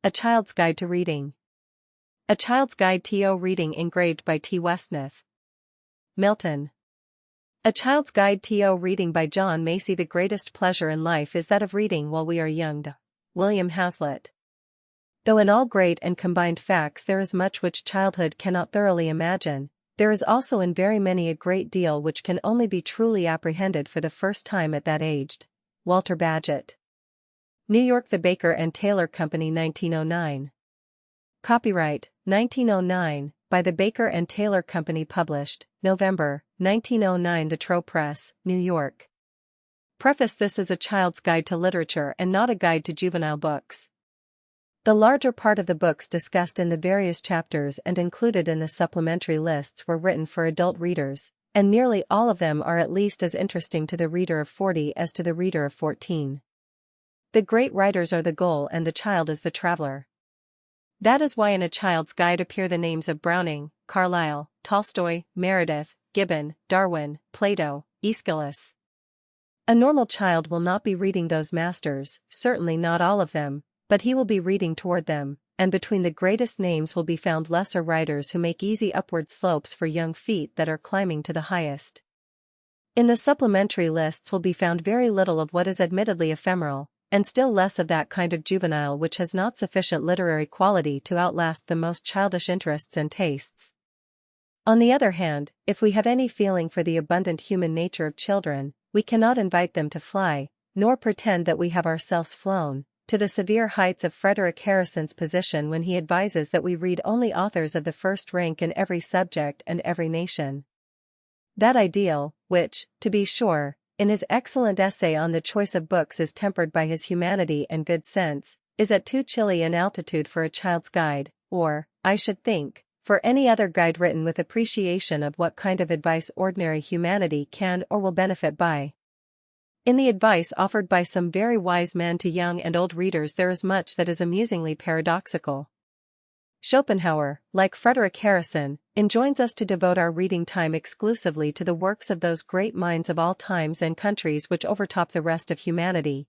A Child's Guide to Reading. A Child's Guide to Reading engraved by T. Westneath. Milton. A Child's Guide to Reading by John Macy. The greatest pleasure in life is that of reading while we are young. William Hazlitt. Though in all great and combined facts there is much which childhood cannot thoroughly imagine, there is also in very many a great deal which can only be truly apprehended for the first time at that age. Walter Bagehot. New York: The Baker and Taylor Company, 1909. Copyright, 1909, by the Baker and Taylor Company. Published, November, 1909. The Trow Press, New York. Preface: This is a child's guide to literature and not a guide to juvenile books. The larger part of the books discussed in the various chapters and included in the supplementary lists were written for adult readers, and nearly all of them are at least as interesting to the reader of 40 as to the reader of 14. The great writers are the goal and the child is the traveler. That is why in A Child's Guide appear the names of Browning, Carlyle, Tolstoy, Meredith, Gibbon, Darwin, Plato, Aeschylus. A normal child will not be reading those masters, certainly not all of them, but he will be reading toward them, and between the greatest names will be found lesser writers who make easy upward slopes for young feet that are climbing to the highest. In the supplementary lists will be found very little of what is admittedly ephemeral, and still less of that kind of juvenile which has not sufficient literary quality to outlast the most childish interests and tastes. On the other hand, if we have any feeling for the abundant human nature of children, we cannot invite them to fly, nor pretend that we have ourselves flown, to the severe heights of Frederick Harrison's position when he advises that we read only authors of the first rank in every subject and every nation. That ideal, which, to be sure, in his excellent essay on the choice of books is tempered by his humanity and good sense, is at too chilly an altitude for a child's guide, or, I should think, for any other guide written with appreciation of what kind of advice ordinary humanity can or will benefit by. In the advice offered by some very wise men to young and old readers there is much that is amusingly paradoxical. Schopenhauer, like Frederick Harrison, enjoins us to devote our reading time exclusively to the works of those great minds of all times and countries which overtop the rest of humanity.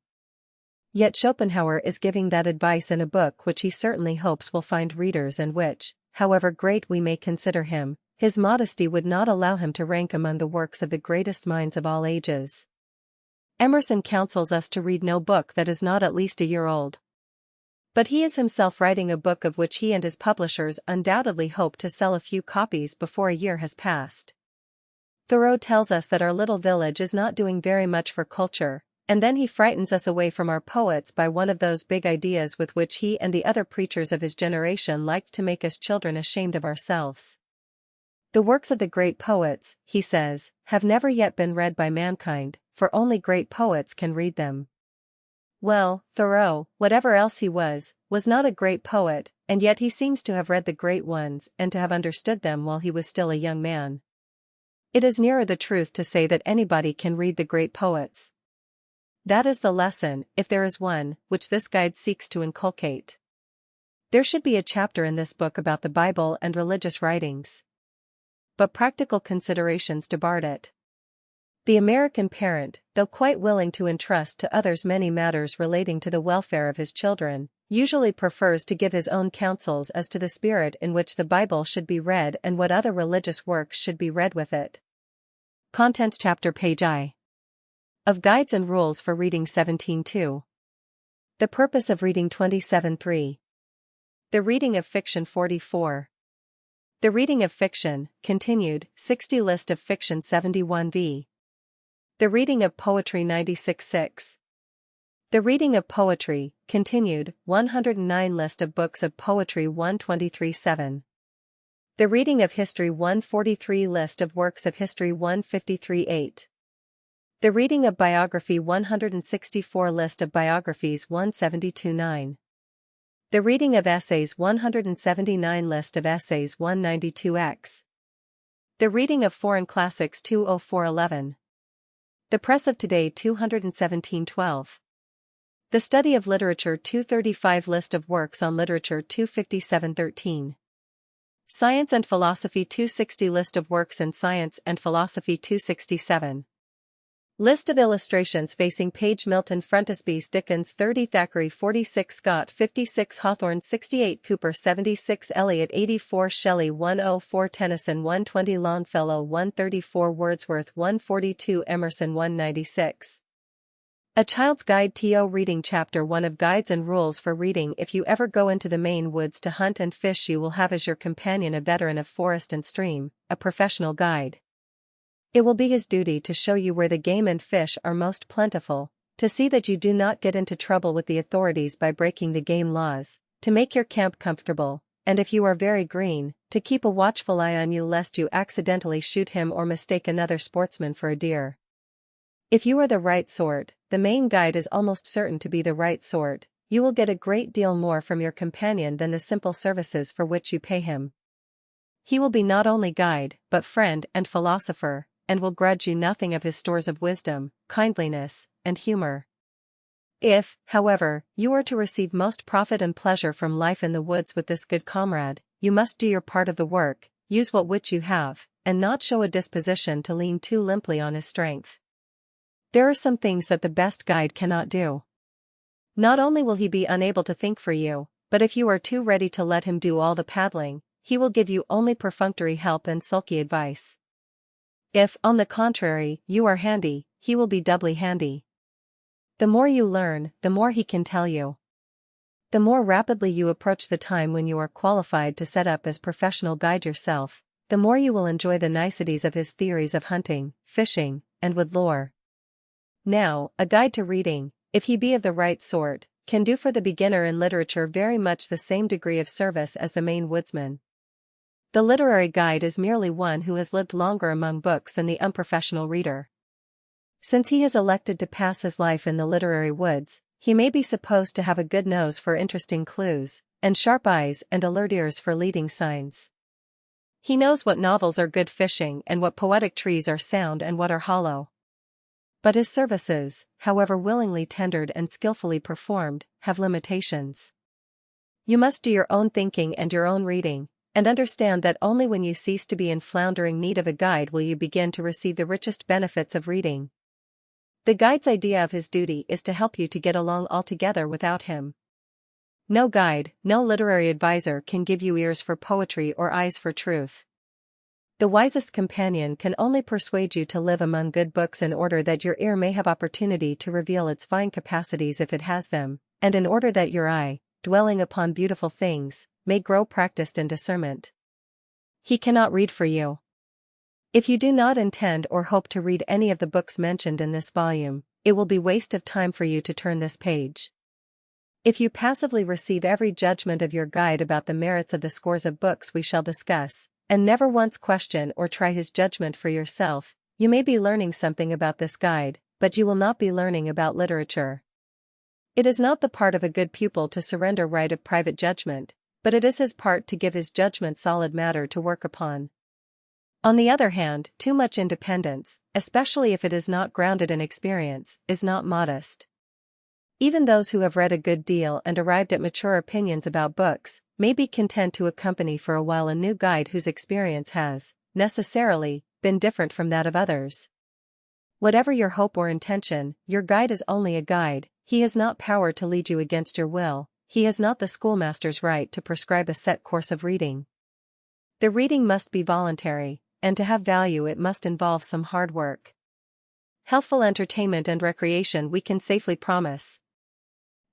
Yet Schopenhauer is giving that advice in a book which he certainly hopes will find readers and which, however great we may consider him, his modesty would not allow him to rank among the works of the greatest minds of all ages. Emerson counsels us to read no book that is not at least a year old. But he is himself writing a book of which he and his publishers undoubtedly hope to sell a few copies before a year has passed. Thoreau tells us that our little village is not doing very much for culture, and then he frightens us away from our poets by one of those big ideas with which he and the other preachers of his generation liked to make us children ashamed of ourselves. The works of the great poets, he says, have never yet been read by mankind, for only great poets can read them. Well, Thoreau, whatever else he was not a great poet, and yet he seems to have read the great ones and to have understood them while he was still a young man. It is nearer the truth to say that anybody can read the great poets. That is the lesson, if there is one, which this guide seeks to inculcate. There should be a chapter in this book about the Bible and religious writings. But practical considerations debarred it. The American parent, though quite willing to entrust to others many matters relating to the welfare of his children, usually prefers to give his own counsels as to the spirit in which the Bible should be read and what other religious works should be read with it. Contents chapter page I. Of Guides and Rules for Reading 17.2. The Purpose of Reading 27.3. The Reading of Fiction 44. The Reading of Fiction, continued, 60 List of Fiction 71v. The Reading of Poetry 96.6. The Reading of Poetry, continued, 109 List of Books of Poetry 123.7. The Reading of History 143 List of Works of History 153.8. The Reading of Biography 164 List of Biographies 172.9. The Reading of Essays 179 List of Essays 192x. The Reading of Foreign Classics 204.11. The Press of Today 217.12. The Study of Literature 235 List of Works on Literature 257.13. Science and Philosophy 260 List of Works in Science and Philosophy 267. List of illustrations facing page: Milton, Frontispiece, Dickens, 30, Thackeray, 46, Scott, 56, Hawthorne, 68, Cooper, 76, Eliot, 84, Shelley, 104, Tennyson, 120, Longfellow, 134, Wordsworth, 142, Emerson, 196. A Child's Guide to Reading. Chapter 1 of Guides and Rules for Reading. If you ever go into the Maine woods to hunt and fish, you will have as your companion a veteran of forest and stream, a professional guide. It will be his duty to show you where the game and fish are most plentiful, to see that you do not get into trouble with the authorities by breaking the game laws, to make your camp comfortable, and if you are very green, to keep a watchful eye on you lest you accidentally shoot him or mistake another sportsman for a deer. If you are the right sort, the Maine guide is almost certain to be the right sort. You will get a great deal more from your companion than the simple services for which you pay him. He will be not only guide, but friend and philosopher, and will grudge you nothing of his stores of wisdom, kindliness, and humor. If, however, you are to receive most profit and pleasure from life in the woods with this good comrade, you must do your part of the work, use what which you have, and not show a disposition to lean too limply on his strength. There are some things that the best guide cannot do. Not only will he be unable to think for you, but if you are too ready to let him do all the paddling, he will give you only perfunctory help and sulky advice. If, on the contrary, you are handy, he will be doubly handy. The more you learn, the more he can tell you. The more rapidly you approach the time when you are qualified to set up as professional guide yourself, the more you will enjoy the niceties of his theories of hunting, fishing, and wood lore. Now, a guide to reading, if he be of the right sort, can do for the beginner in literature very much the same degree of service as the Maine woodsman. The literary guide is merely one who has lived longer among books than the unprofessional reader. Since he has elected to pass his life in the literary woods, he may be supposed to have a good nose for interesting clues, and sharp eyes and alert ears for leading signs. He knows what novels are good fishing and what poetic trees are sound and what are hollow. But his services, however willingly tendered and skillfully performed, have limitations. You must do your own thinking and your own reading, and understand that only when you cease to be in floundering need of a guide will you begin to receive the richest benefits of reading. The guide's idea of his duty is to help you to get along altogether without him. No guide, no literary advisor can give you ears for poetry or eyes for truth. The wisest companion can only persuade you to live among good books in order that your ear may have opportunity to reveal its fine capacities if it has them, and in order that your eye, dwelling upon beautiful things, may grow practiced in discernment. He cannot read for you. If you do not intend or hope to read any of the books mentioned in this volume, it will be waste of time for you to turn this page. If you passively receive every judgment of your guide about the merits of the scores of books we shall discuss, and never once question or try his judgment for yourself, you may be learning something about this guide, but you will not be learning about literature. It is not the part of a good pupil to surrender right of private judgment, but it is his part to give his judgment solid matter to work upon. On the other hand, too much independence, especially if it is not grounded in experience, is not modest. Even those who have read a good deal and arrived at mature opinions about books, may be content to accompany for a while a new guide whose experience has, necessarily, been different from that of others. Whatever your hope or intention, your guide is only a guide. He has not power to lead you against your will, he has not the schoolmaster's right to prescribe a set course of reading. The reading must be voluntary, and to have value it must involve some hard work. Healthful entertainment and recreation we can safely promise.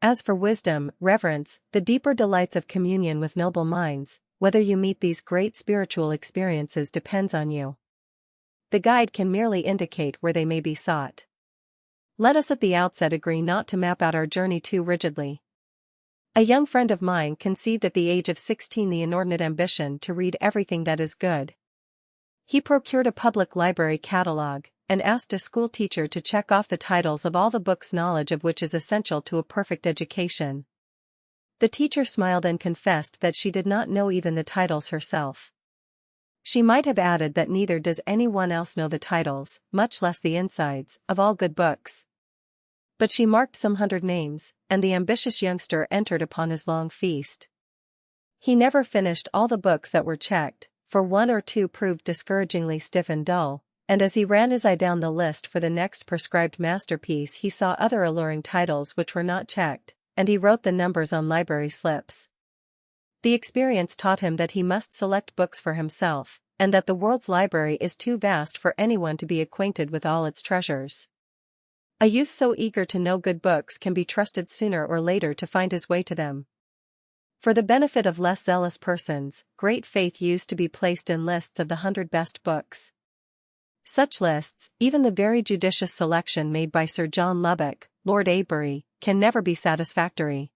As for wisdom, reverence, the deeper delights of communion with noble minds, whether you meet these great spiritual experiences depends on you. The guide can merely indicate where they may be sought. Let us at the outset agree not to map out our journey too rigidly. A young friend of mine conceived at the age of 16 the inordinate ambition to read everything that is good. He procured a public library catalogue, and asked a school teacher to check off the titles of all the books, knowledge of which is essential to a perfect education. The teacher smiled and confessed that she did not know even the titles herself. She might have added that neither does anyone else know the titles, much less the insides, of all good books. But she marked some 100 names, and the ambitious youngster entered upon his long feast. He never finished all the books that were checked, for one or two proved discouragingly stiff and dull, and as he ran his eye down the list for the next prescribed masterpiece he saw other alluring titles which were not checked, and he wrote the numbers on library slips. The experience taught him that he must select books for himself, and that the world's library is too vast for anyone to be acquainted with all its treasures. A youth so eager to know good books can be trusted sooner or later to find his way to them. For the benefit of less zealous persons, great faith used to be placed in lists of the 100 best books. Such lists, even the very judicious selection made by Sir John Lubbock, Lord Avebury, can never be satisfactory.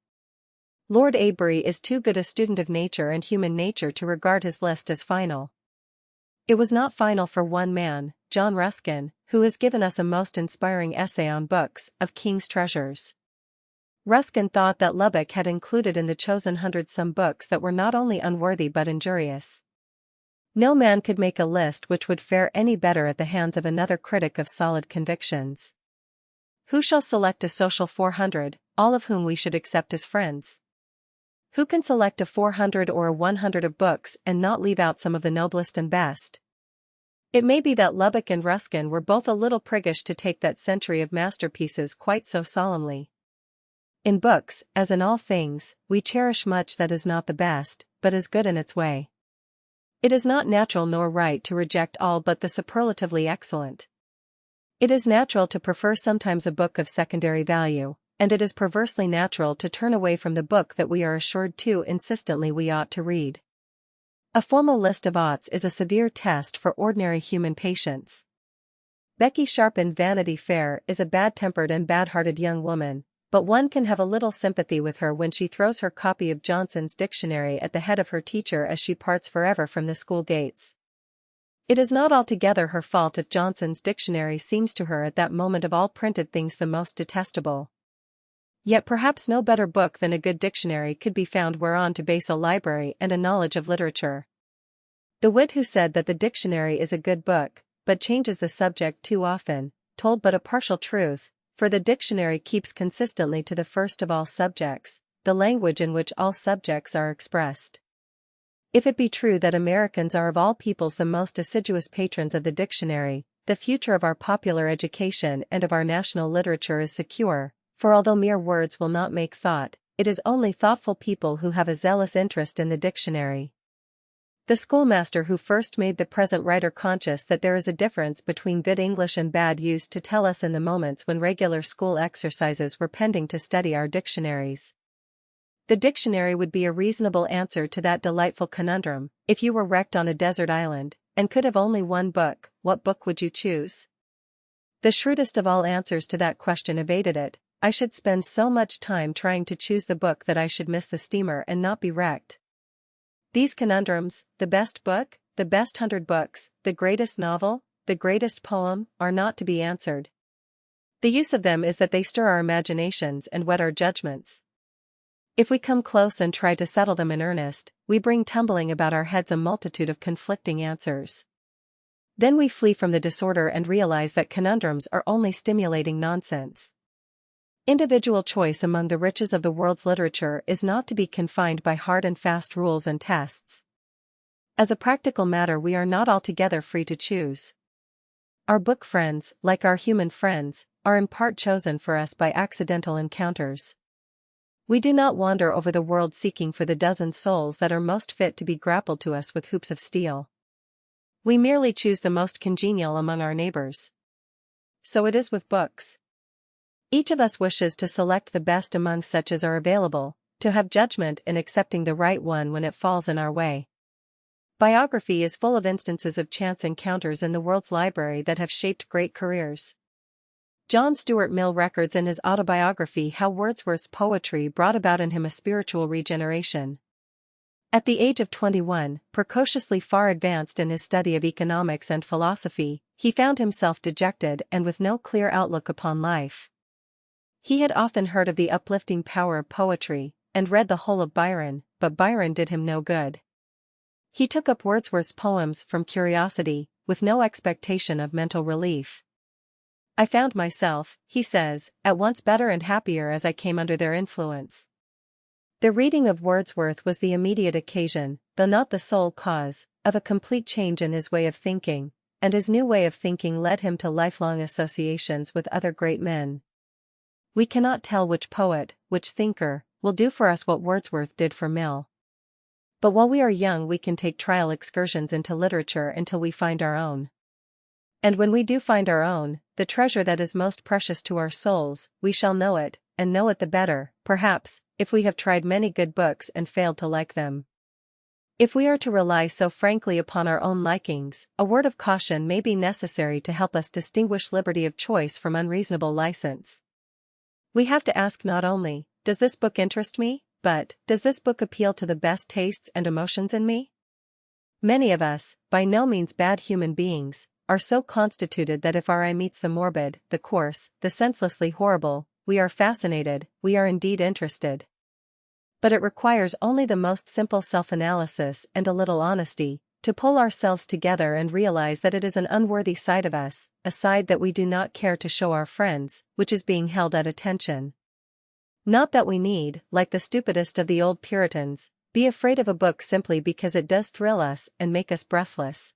Lord Avebury is too good a student of nature and human nature to regard his list as final. It was not final for one man, John Ruskin, who has given us a most inspiring essay on books, of King's Treasures. Ruskin thought that Lubbock had included in the chosen 100 some books that were not only unworthy but injurious. No man could make a list which would fare any better at the hands of another critic of solid convictions. Who shall select a social 400, all of whom we should accept as friends? Who can select a 400 or a 100 of books and not leave out some of the noblest and best? It may be that Lubbock and Ruskin were both a little priggish to take that century of masterpieces quite so solemnly. In books, as in all things, we cherish much that is not the best, but is good in its way. It is not natural nor right to reject all but the superlatively excellent. It is natural to prefer sometimes a book of secondary value, and it is perversely natural to turn away from the book that we are assured too insistently we ought to read. A formal list of oughts is a severe test for ordinary human patience. Becky Sharp in Vanity Fair is a bad-tempered and bad-hearted young woman, but one can have a little sympathy with her when she throws her copy of Johnson's dictionary at the head of her teacher as she parts forever from the school gates. It is not altogether her fault if Johnson's dictionary seems to her at that moment of all printed things the most detestable. Yet perhaps no better book than a good dictionary could be found whereon to base a library and a knowledge of literature. The wit who said that the dictionary is a good book, but changes the subject too often, told but a partial truth, for the dictionary keeps consistently to the first of all subjects, the language in which all subjects are expressed. If it be true that Americans are of all peoples the most assiduous patrons of the dictionary, the future of our popular education and of our national literature is secure, for although mere words will not make thought, it is only thoughtful people who have a zealous interest in the dictionary. The schoolmaster who first made the present writer conscious that there is a difference between good English and bad used to tell us in the moments when regular school exercises were pending to study our dictionaries. The dictionary would be a reasonable answer to that delightful conundrum: if you were wrecked on a desert island, and could have only one book, what book would you choose? The shrewdest of all answers to that question evaded it: I should spend so much time trying to choose the book that I should miss the steamer and not be wrecked. These conundrums, the best book, the best 100 books, the greatest novel, the greatest poem, are not to be answered. The use of them is that they stir our imaginations and whet our judgments. If we come close and try to settle them in earnest, we bring tumbling about our heads a multitude of conflicting answers. Then we flee from the disorder and realize that conundrums are only stimulating nonsense. Individual choice among the riches of the world's literature is not to be confined by hard and fast rules and tests. As a practical matter, we are not altogether free to choose. Our book friends, like our human friends, are in part chosen for us by accidental encounters. We do not wander over the world seeking for the dozen souls that are most fit to be grappled to us with hoops of steel. We merely choose the most congenial among our neighbors. So it is with books. Each of us wishes to select the best among such as are available, to have judgment in accepting the right one when it falls in our way. Biography is full of instances of chance encounters in the world's library that have shaped great careers. John Stuart Mill records in his autobiography how Wordsworth's poetry brought about in him a spiritual regeneration. At the age of 21, precociously far advanced in his study of economics and philosophy, he found himself dejected and with no clear outlook upon life. He had often heard of the uplifting power of poetry, and read the whole of Byron, but Byron did him no good. He took up Wordsworth's poems from curiosity, with no expectation of mental relief. I found myself, he says, at once better and happier as I came under their influence. The reading of Wordsworth was the immediate occasion, though not the sole cause, of a complete change in his way of thinking, and his new way of thinking led him to lifelong associations with other great men. We cannot tell which poet, which thinker, will do for us what Wordsworth did for Mill. But while we are young we can take trial excursions into literature until we find our own. And when we do find our own, the treasure that is most precious to our souls, we shall know it, and know it the better, perhaps, if we have tried many good books and failed to like them. If we are to rely so frankly upon our own likings, a word of caution may be necessary to help us distinguish liberty of choice from unreasonable license. We have to ask not only, does this book interest me, but, does this book appeal to the best tastes and emotions in me? Many of us, by no means bad human beings, are so constituted that if our eye meets the morbid, the coarse, the senselessly horrible, we are fascinated, we are indeed interested. But it requires only the most simple self-analysis and a little honesty, to pull ourselves together and realize that it is an unworthy side of us, a side that we do not care to show our friends, which is being held at attention. Not that we need, like the stupidest of the old Puritans, be afraid of a book simply because it does thrill us and make us breathless.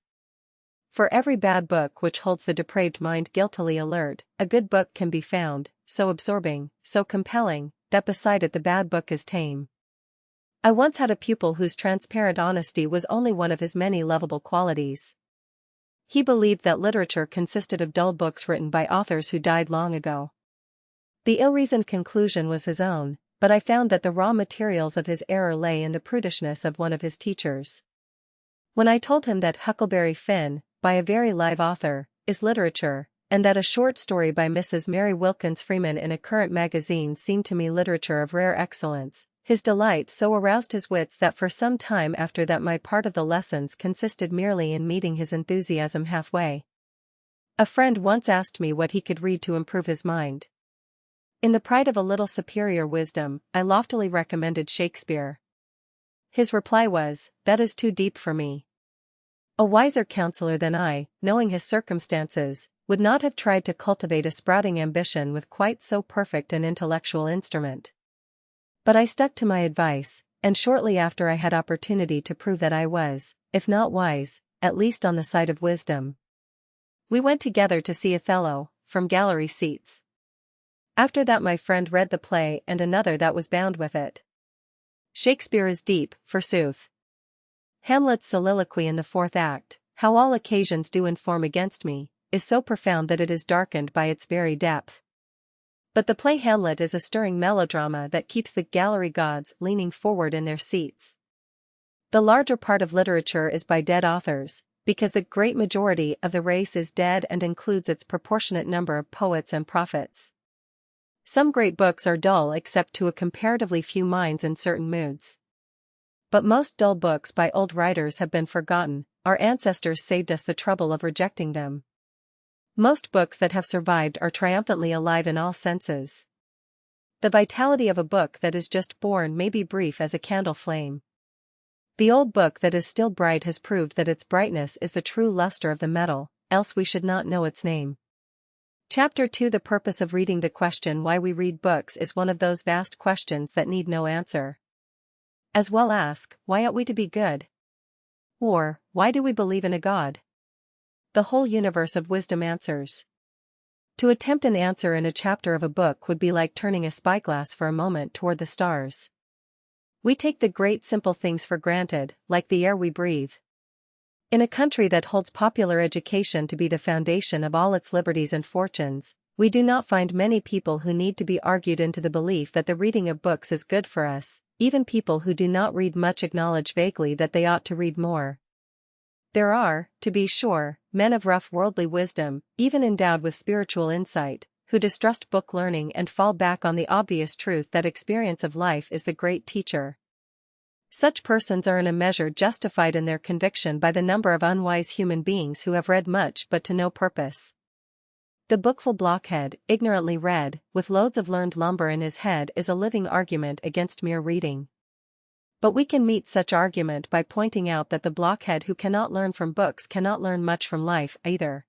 For every bad book which holds the depraved mind guiltily alert, a good book can be found, so absorbing, so compelling, that beside it the bad book is tame. I once had a pupil whose transparent honesty was only one of his many lovable qualities. He believed that literature consisted of dull books written by authors who died long ago. The ill-reasoned conclusion was his own, but I found that the raw materials of his error lay in the prudishness of one of his teachers. When I told him that Huckleberry Finn, by a very live author, is literature, and that a short story by Mrs. Mary Wilkins Freeman in a current magazine seemed to me literature of rare excellence, his delight so aroused his wits that for some time after that my part of the lessons consisted merely in meeting his enthusiasm halfway. A friend once asked me what he could read to improve his mind. In the pride of a little superior wisdom, I loftily recommended Shakespeare. His reply was, "That is too deep for me." A wiser counselor than I, knowing his circumstances, would not have tried to cultivate a sprouting ambition with quite so perfect an intellectual instrument. But I stuck to my advice, and shortly after I had opportunity to prove that I was, if not wise, at least on the side of wisdom. We went together to see Othello, from gallery seats. After that my friend read the play and another that was bound with it. Shakespeare is deep, forsooth. Hamlet's soliloquy in the fourth act, "How all occasions do inform against me," is so profound that it is darkened by its very depth. But the play Hamlet is a stirring melodrama that keeps the gallery gods leaning forward in their seats. The larger part of literature is by dead authors, because the great majority of the race is dead and includes its proportionate number of poets and prophets. Some great books are dull except to a comparatively few minds in certain moods. But most dull books by old writers have been forgotten, our ancestors saved us the trouble of rejecting them. Most books that have survived are triumphantly alive in all senses. The vitality of a book that is just born may be brief as a candle flame. The old book that is still bright has proved that its brightness is the true luster of the metal, else we should not know its name. Chapter 2. The purpose of reading. The question why we read books is one of those vast questions that need no answer. As well ask, why ought we to be good? Or, why do we believe in a God? The whole universe of wisdom answers. To attempt an answer in a chapter of a book would be like turning a spyglass for a moment toward the stars. We take the great simple things for granted, like the air we breathe. In a country that holds popular education to be the foundation of all its liberties and fortunes, we do not find many people who need to be argued into the belief that the reading of books is good for us. Even people who do not read much acknowledge vaguely that they ought to read more. There are, to be sure, men of rough worldly wisdom, even endowed with spiritual insight, who distrust book learning and fall back on the obvious truth that experience of life is the great teacher. Such persons are in a measure justified in their conviction by the number of unwise human beings who have read much but to no purpose. The bookful blockhead, ignorantly read, with loads of learned lumber in his head, is a living argument against mere reading. But we can meet such argument by pointing out that the blockhead who cannot learn from books cannot learn much from life either.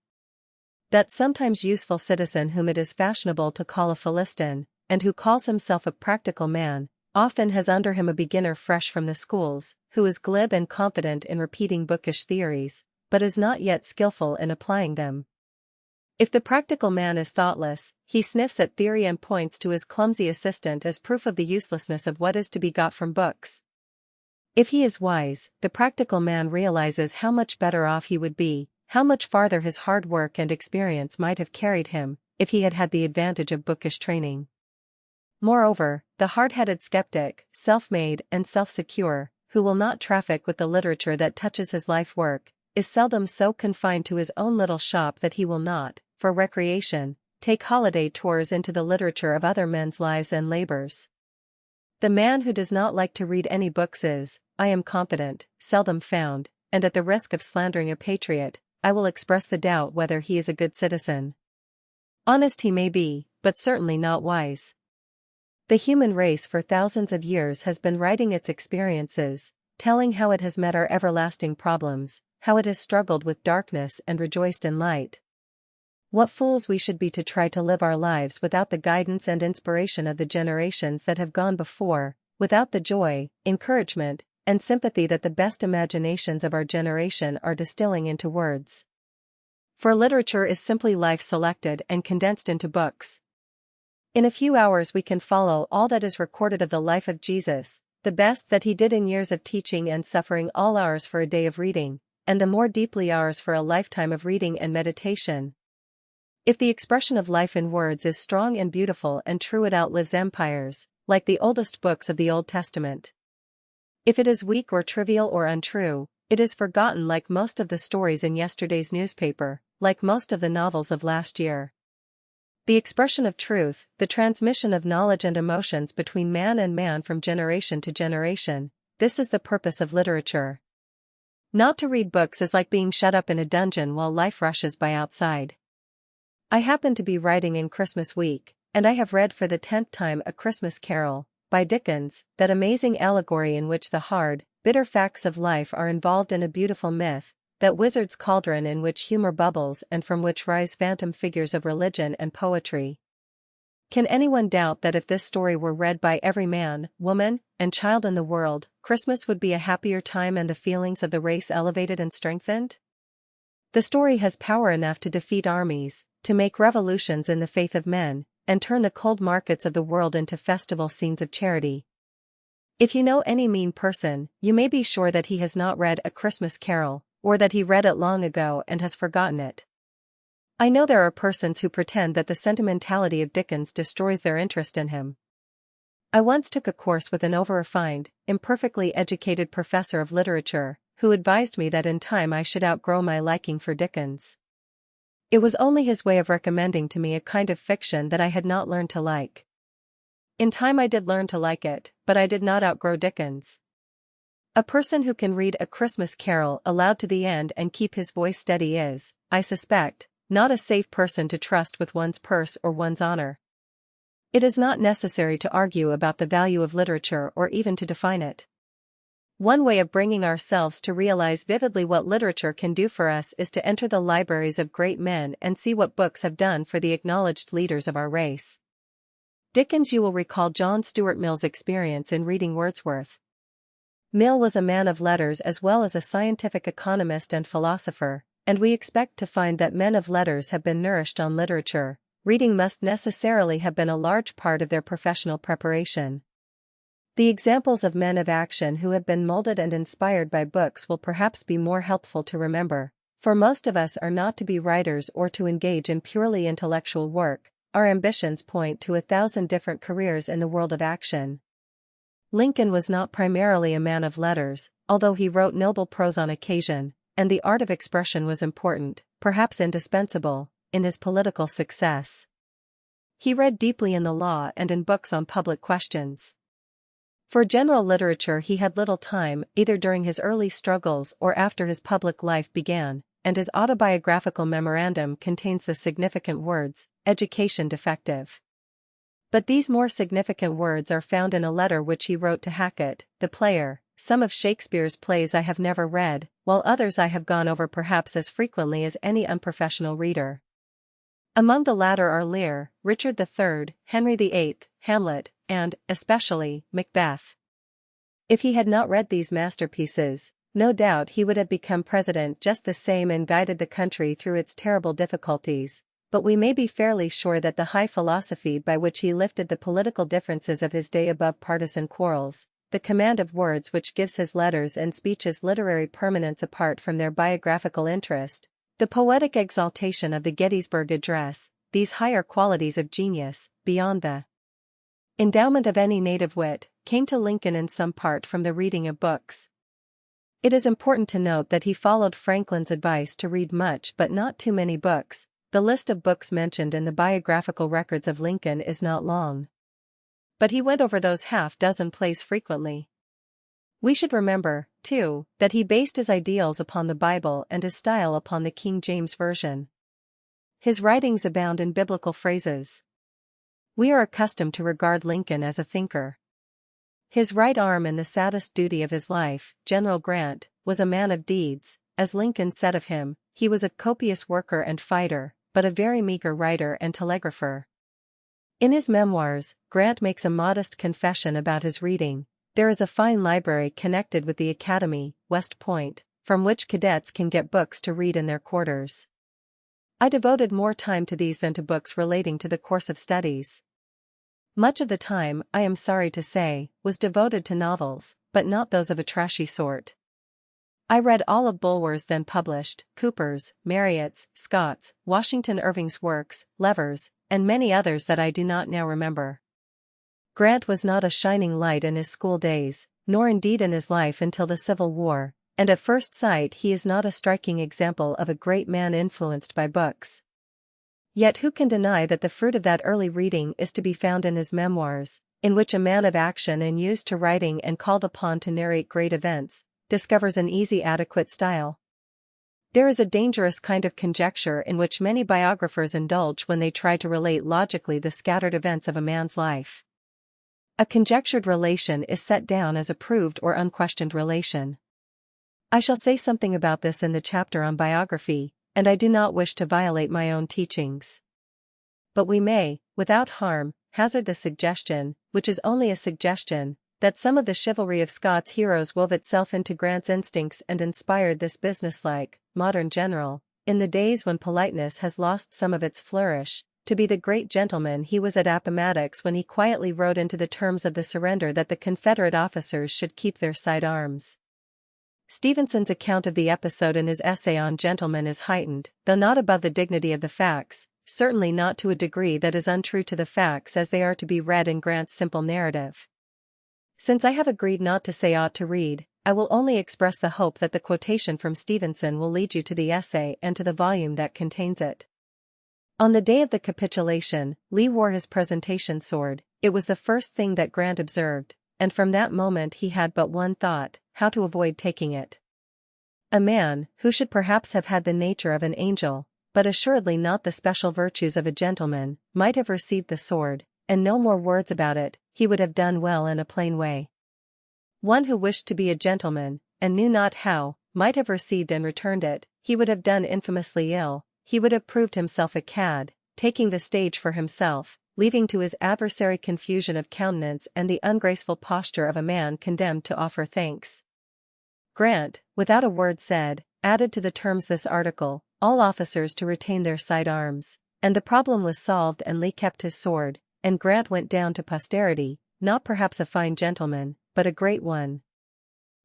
That sometimes useful citizen whom it is fashionable to call a Philistine, and who calls himself a practical man, often has under him a beginner fresh from the schools, who is glib and confident in repeating bookish theories, but is not yet skillful in applying them. If the practical man is thoughtless, he sniffs at theory and points to his clumsy assistant as proof of the uselessness of what is to be got from books. If he is wise, the practical man realizes how much better off he would be, how much farther his hard work and experience might have carried him, if he had had the advantage of bookish training. Moreover, the hard-headed skeptic, self-made and self-secure, who will not traffic with the literature that touches his life work, is seldom so confined to his own little shop that he will not, for recreation, take holiday tours into the literature of other men's lives and labors. The man who does not like to read any books is, I am confident, seldom found, and at the risk of slandering a patriot, I will express the doubt whether he is a good citizen. Honest he may be, but certainly not wise. The human race for thousands of years has been writing its experiences, telling how it has met our everlasting problems, how it has struggled with darkness and rejoiced in light. What fools we should be to try to live our lives without the guidance and inspiration of the generations that have gone before, without the joy, encouragement, and sympathy that the best imaginations of our generation are distilling into words. For literature is simply life selected and condensed into books. In a few hours we can follow all that is recorded of the life of Jesus, the best that he did in years of teaching and suffering, all ours for a day of reading, and the more deeply ours for a lifetime of reading and meditation. If the expression of life in words is strong and beautiful and true, it outlives empires, like the oldest books of the Old Testament. If it is weak or trivial or untrue, it is forgotten, like most of the stories in yesterday's newspaper, like most of the novels of last year. The expression of truth, the transmission of knowledge and emotions between man and man from generation to generation, this is the purpose of literature. Not to read books is like being shut up in a dungeon while life rushes by outside. I happen to be writing in Christmas week, and I have read for the 10th time A Christmas Carol, by Dickens, that amazing allegory in which the hard, bitter facts of life are involved in a beautiful myth, that wizard's cauldron in which humor bubbles and from which rise phantom figures of religion and poetry. Can anyone doubt that if this story were read by every man, woman, and child in the world, Christmas would be a happier time and the feelings of the race elevated and strengthened? The story has power enough to defeat armies, to make revolutions in the faith of men, and turn the cold markets of the world into festival scenes of charity. If you know any mean person, you may be sure that he has not read A Christmas Carol, or that he read it long ago and has forgotten it. I know there are persons who pretend that the sentimentality of Dickens destroys their interest in him. I once took a course with an over-refined, imperfectly educated professor of literature, who advised me that in time I should outgrow my liking for Dickens. It was only his way of recommending to me a kind of fiction that I had not learned to like. In time I did learn to like it, but I did not outgrow Dickens. A person who can read A Christmas Carol aloud to the end and keep his voice steady is, I suspect, not a safe person to trust with one's purse or one's honor. It is not necessary to argue about the value of literature or even to define it. One way of bringing ourselves to realize vividly what literature can do for us is to enter the libraries of great men and see what books have done for the acknowledged leaders of our race. Dickens, you will recall John Stuart Mill's experience in reading Wordsworth. Mill was a man of letters as well as a scientific economist and philosopher, and we expect to find that men of letters have been nourished on literature. Reading must necessarily have been a large part of their professional preparation. The examples of men of action who have been molded and inspired by books will perhaps be more helpful to remember, for most of us are not to be writers or to engage in purely intellectual work. Our ambitions point to 1,000 different careers in the world of action. Lincoln was not primarily a man of letters, although he wrote noble prose on occasion, and the art of expression was important, perhaps indispensable, in his political success. He read deeply in the law and in books on public questions. For general literature he had little time, either during his early struggles or after his public life began, and his autobiographical memorandum contains the significant words, "Education defective." But these more significant words are found in a letter which he wrote to Hackett, the player. Some of Shakespeare's plays I have never read, while others I have gone over perhaps as frequently as any unprofessional reader. Among the latter are Lear, Richard III, Henry VIII, Hamlet, and, especially, Macbeth. If he had not read these masterpieces, No doubt he would have become president just the same and guided the country through its terrible difficulties, but we may be fairly sure that the high philosophy by which he lifted the political differences of his day above partisan quarrels, the command of words which gives his letters and speeches literary permanence apart from their biographical interest, the poetic exaltation of the Gettysburg Address, these higher qualities of genius, beyond the endowment of any native wit, came to Lincoln in some part from the reading of books. It is important to note that he followed Franklin's advice to read much but not too many books. The list of books mentioned in the biographical records of Lincoln is not long, but he went over those half-dozen plays frequently. We should remember, too, that he based his ideals upon the Bible and his style upon the King James Version. His writings abound in biblical phrases. We are accustomed to regard Lincoln as a thinker. His right arm in the saddest duty of his life, General Grant, was a man of deeds. As Lincoln said of him, he was a copious worker and fighter, but a very meager writer and telegrapher. In his memoirs, Grant makes a modest confession about his reading. There is a fine library connected with the Academy, West Point, from which cadets can get books to read in their quarters. I devoted more time to these than to books relating to the course of studies. Much of the time, I am sorry to say, was devoted to novels, but not those of a trashy sort. I read all of Bulwer's then published, Cooper's, Marryat's, Scott's, Washington Irving's works, Lever's, and many others that I do not now remember. Grant was not a shining light in his school days, nor indeed in his life until the Civil War, and at first sight he is not a striking example of a great man influenced by books. Yet who can deny that the fruit of that early reading is to be found in his memoirs, in which a man of action and used to writing and called upon to narrate great events, discovers an easy adequate style. There is a dangerous kind of conjecture in which many biographers indulge when they try to relate logically the scattered events of a man's life. A conjectured relation is set down as a proved or unquestioned relation. I shall say something about this in the chapter on biography, and I do not wish to violate my own teachings. But we may, without harm, hazard the suggestion, which is only a suggestion, that some of the chivalry of Scott's heroes wove itself into Grant's instincts and inspired this businesslike, modern general, in the days when politeness has lost some of its flourish, to be the great gentleman he was at Appomattox when he quietly wrote into the terms of the surrender that the Confederate officers should keep their side arms. Stevenson's account of the episode in his essay on Gentlemen is heightened, though not above the dignity of the facts, certainly not to a degree that is untrue to the facts as they are to be read in Grant's simple narrative. Since I have agreed not to say ought to read, I will only express the hope that the quotation from Stevenson will lead you to the essay and to the volume that contains it. On the day of the capitulation, Lee wore his presentation sword. It was the first thing that Grant observed, and from that moment he had but one thought: how to avoid taking it. A man, who should perhaps have had the nature of an angel, but assuredly not the special virtues of a gentleman, might have received the sword, and no more words about it. He would have done well in a plain way. One who wished to be a gentleman, and knew not how, might have received and returned it. He would have done infamously ill. He would have proved himself a cad, taking the stage for himself, leaving to his adversary confusion of countenance and the ungraceful posture of a man condemned to offer thanks. Grant, without a word said, added to the terms this article, all officers to retain their side arms, and the problem was solved and Lee kept his sword, and Grant went down to posterity, not perhaps a fine gentleman, but a great one.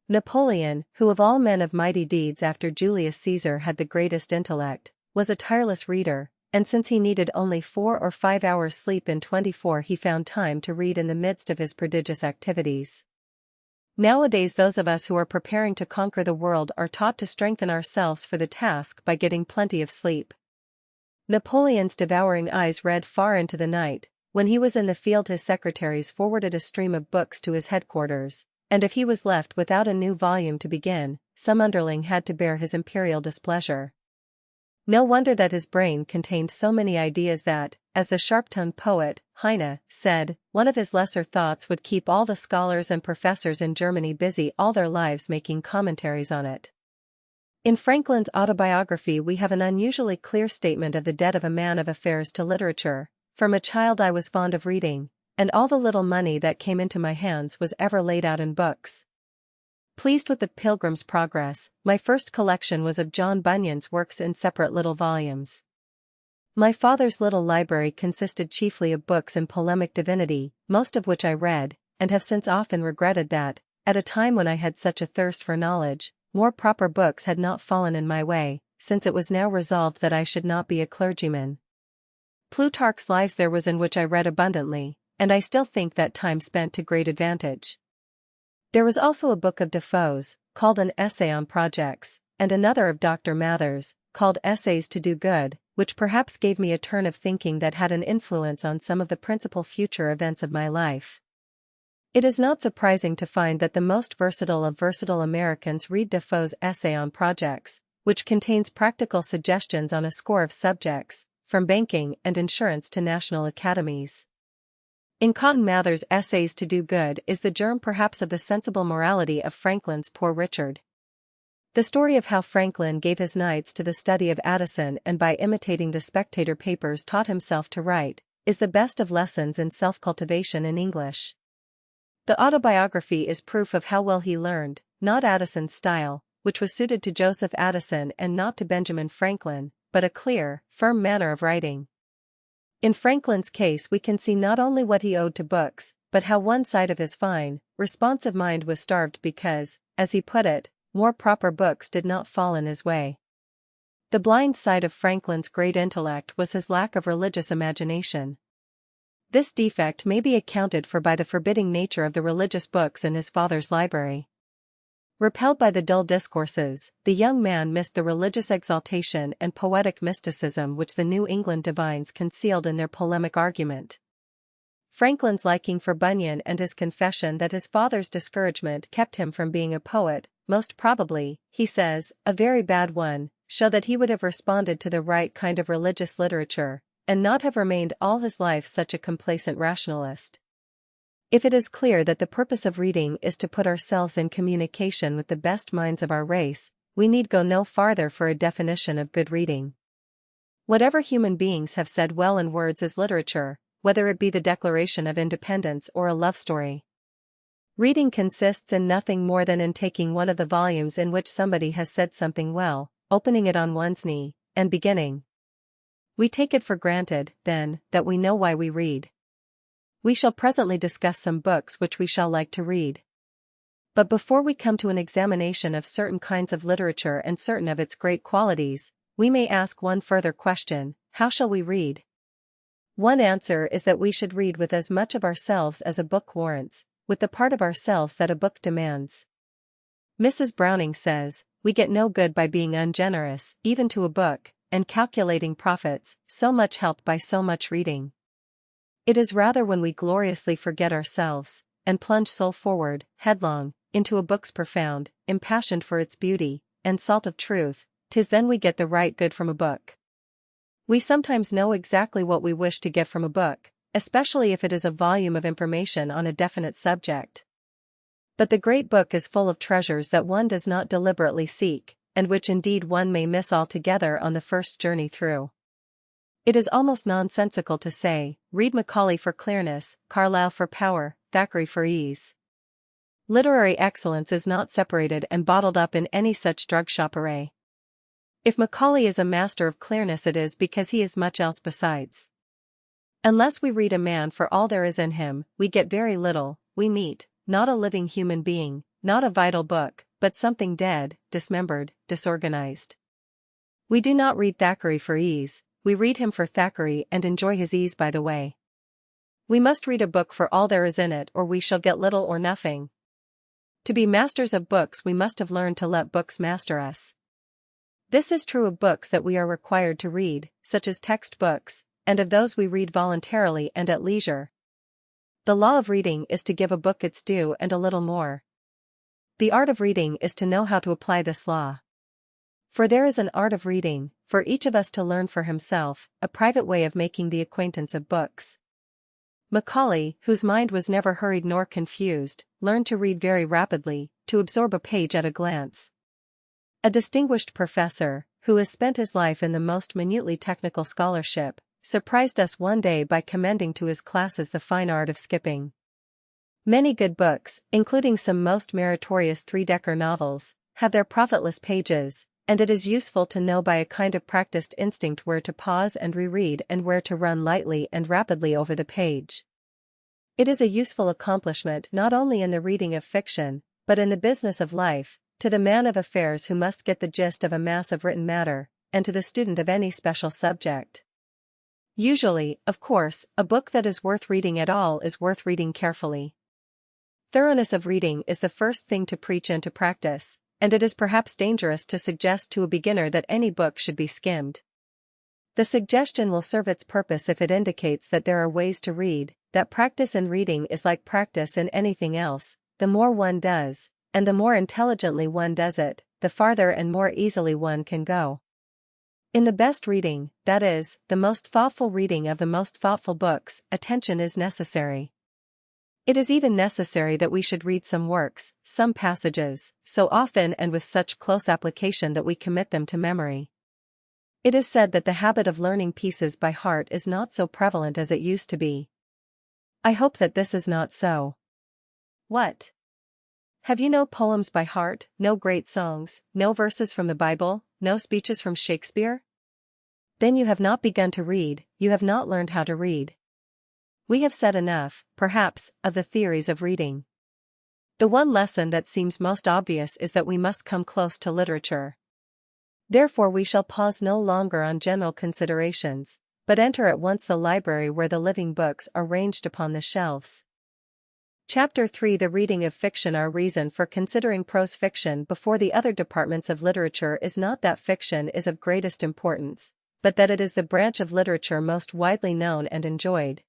Napoleon, who of all men of mighty deeds after Julius Caesar had the greatest intellect, was a tireless reader, and since he needed only 4 or 5 hours sleep in 24 he found time to read in the midst of his prodigious activities. Nowadays those of us who are preparing to conquer the world are taught to strengthen ourselves for the task by getting plenty of sleep. Napoleon's devouring eyes read far into the night. When he was in the field his secretaries forwarded a stream of books to his headquarters, and if he was left without a new volume to begin, some underling had to bear his imperial displeasure. No wonder that his brain contained so many ideas that, as the sharp-tongued poet, Heine, said, one of his lesser thoughts would keep all the scholars and professors in Germany busy all their lives making commentaries on it. In Franklin's autobiography we have an unusually clear statement of the debt of a man of affairs to literature. From a child I was fond of reading, and all the little money that came into my hands was ever laid out in books. Pleased with the Pilgrim's Progress, my first collection was of John Bunyan's works in separate little volumes. My father's little library consisted chiefly of books in polemic divinity, most of which I read, and have since often regretted that, at a time when I had such a thirst for knowledge, more proper books had not fallen in my way, since it was now resolved that I should not be a clergyman. Plutarch's Lives there was in which I read abundantly, and I still think that time spent to great advantage. There was also a book of Defoe's, called An Essay on Projects, and another of Dr. Mather's, called Essays to Do Good, which perhaps gave me a turn of thinking that had an influence on some of the principal future events of my life. It is not surprising to find that the most versatile of versatile Americans read Defoe's Essay on Projects, which contains practical suggestions on a score of subjects, from banking and insurance to national academies. In Cotton Mather's Essays to Do Good is the germ perhaps of the sensible morality of Franklin's Poor Richard. The story of how Franklin gave his nights to the study of Addison and by imitating the Spectator papers taught himself to write, is the best of lessons in self-cultivation in English. The autobiography is proof of how well he learned, not Addison's style, which was suited to Joseph Addison and not to Benjamin Franklin, but a clear, firm manner of writing. In Franklin's case we can see not only what he owed to books, but how one side of his fine, responsive mind was starved because, as he put it, more proper books did not fall in his way. The blind side of Franklin's great intellect was his lack of religious imagination. This defect may be accounted for by the forbidding nature of the religious books in his father's library. Repelled by the dull discourses, the young man missed the religious exaltation and poetic mysticism which the New England divines concealed in their polemic argument. Franklin's liking for Bunyan and his confession that his father's discouragement kept him from being a poet, most probably, he says, a very bad one, show that he would have responded to the right kind of religious literature, and not have remained all his life such a complacent rationalist. If it is clear that the purpose of reading is to put ourselves in communication with the best minds of our race, we need go no farther for a definition of good reading. Whatever human beings have said well in words is literature, whether it be the Declaration of Independence or a love story. Reading consists in nothing more than in taking one of the volumes in which somebody has said something well, opening it on one's knee, and beginning. We take it for granted, then, that we know why we read. We shall presently discuss some books which we shall like to read. But before we come to an examination of certain kinds of literature and certain of its great qualities, we may ask one further question: how shall we read? One answer is that we should read with as much of ourselves as a book warrants, with the part of ourselves that a book demands. Mrs. Browning says, "We get no good by being ungenerous, even to a book, and calculating profits, so much helped by so much reading. It is rather when we gloriously forget ourselves, and plunge soul forward, headlong, into a book's profound, impassioned for its beauty, and salt of truth, 'tis then we get the right good from a book." We sometimes know exactly what we wish to get from a book, especially if it is a volume of information on a definite subject. But the great book is full of treasures that one does not deliberately seek, and which indeed one may miss altogether on the first journey through. It is almost nonsensical to say, read Macaulay for clearness, Carlyle for power, Thackeray for ease. Literary excellence is not separated and bottled up in any such drug-shop array. If Macaulay is a master of clearness, it is because he is much else besides. Unless we read a man for all there is in him, we get very little. We meet, not a living human being, not a vital book, but something dead, dismembered, disorganized. We do not read Thackeray for ease, we read him for Thackeray and enjoy his ease by the way. We must read a book for all there is in it, or we shall get little or nothing. To be masters of books, we must have learned to let books master us. This is true of books that we are required to read, such as text books, and of those we read voluntarily and at leisure. The law of reading is to give a book its due and a little more. The art of reading is to know how to apply this law. For there is an art of reading, for each of us to learn for himself, a private way of making the acquaintance of books. Macaulay, whose mind was never hurried nor confused, learned to read very rapidly, to absorb a page at a glance. A distinguished professor, who has spent his life in the most minutely technical scholarship, surprised us one day by commending to his classes the fine art of skipping. Many good books, including some most meritorious three-decker novels, have their profitless pages, and it is useful to know by a kind of practiced instinct where to pause and reread and where to run lightly and rapidly over the page. It is a useful accomplishment not only in the reading of fiction, but in the business of life, to the man of affairs who must get the gist of a mass of written matter, and to the student of any special subject. Usually, of course, a book that is worth reading at all is worth reading carefully. Thoroughness of reading is the first thing to preach and to practice, and it is perhaps dangerous to suggest to a beginner that any book should be skimmed. The suggestion will serve its purpose if it indicates that there are ways to read, that practice in reading is like practice in anything else. The more one does, and the more intelligently one does it, the farther and more easily one can go. In the best reading, that is, the most thoughtful reading of the most thoughtful books, attention is necessary. It is even necessary that we should read some works, some passages, so often and with such close application that we commit them to memory. It is said that the habit of learning pieces by heart is not so prevalent as it used to be. I hope that this is not so. What? Have you no poems by heart, no great songs, no verses from the Bible, no speeches from Shakespeare? Then you have not begun to read, you have not learned how to read. We have said enough, perhaps, of the theories of reading. The one lesson that seems most obvious is that we must come close to literature. Therefore we shall pause no longer on general considerations, but enter at once the library where the living books are ranged upon the shelves. Chapter 3 The reading of fiction. Our reason for considering prose fiction before the other departments of literature is not that fiction is of greatest importance, but that it is the branch of literature most widely known and enjoyed.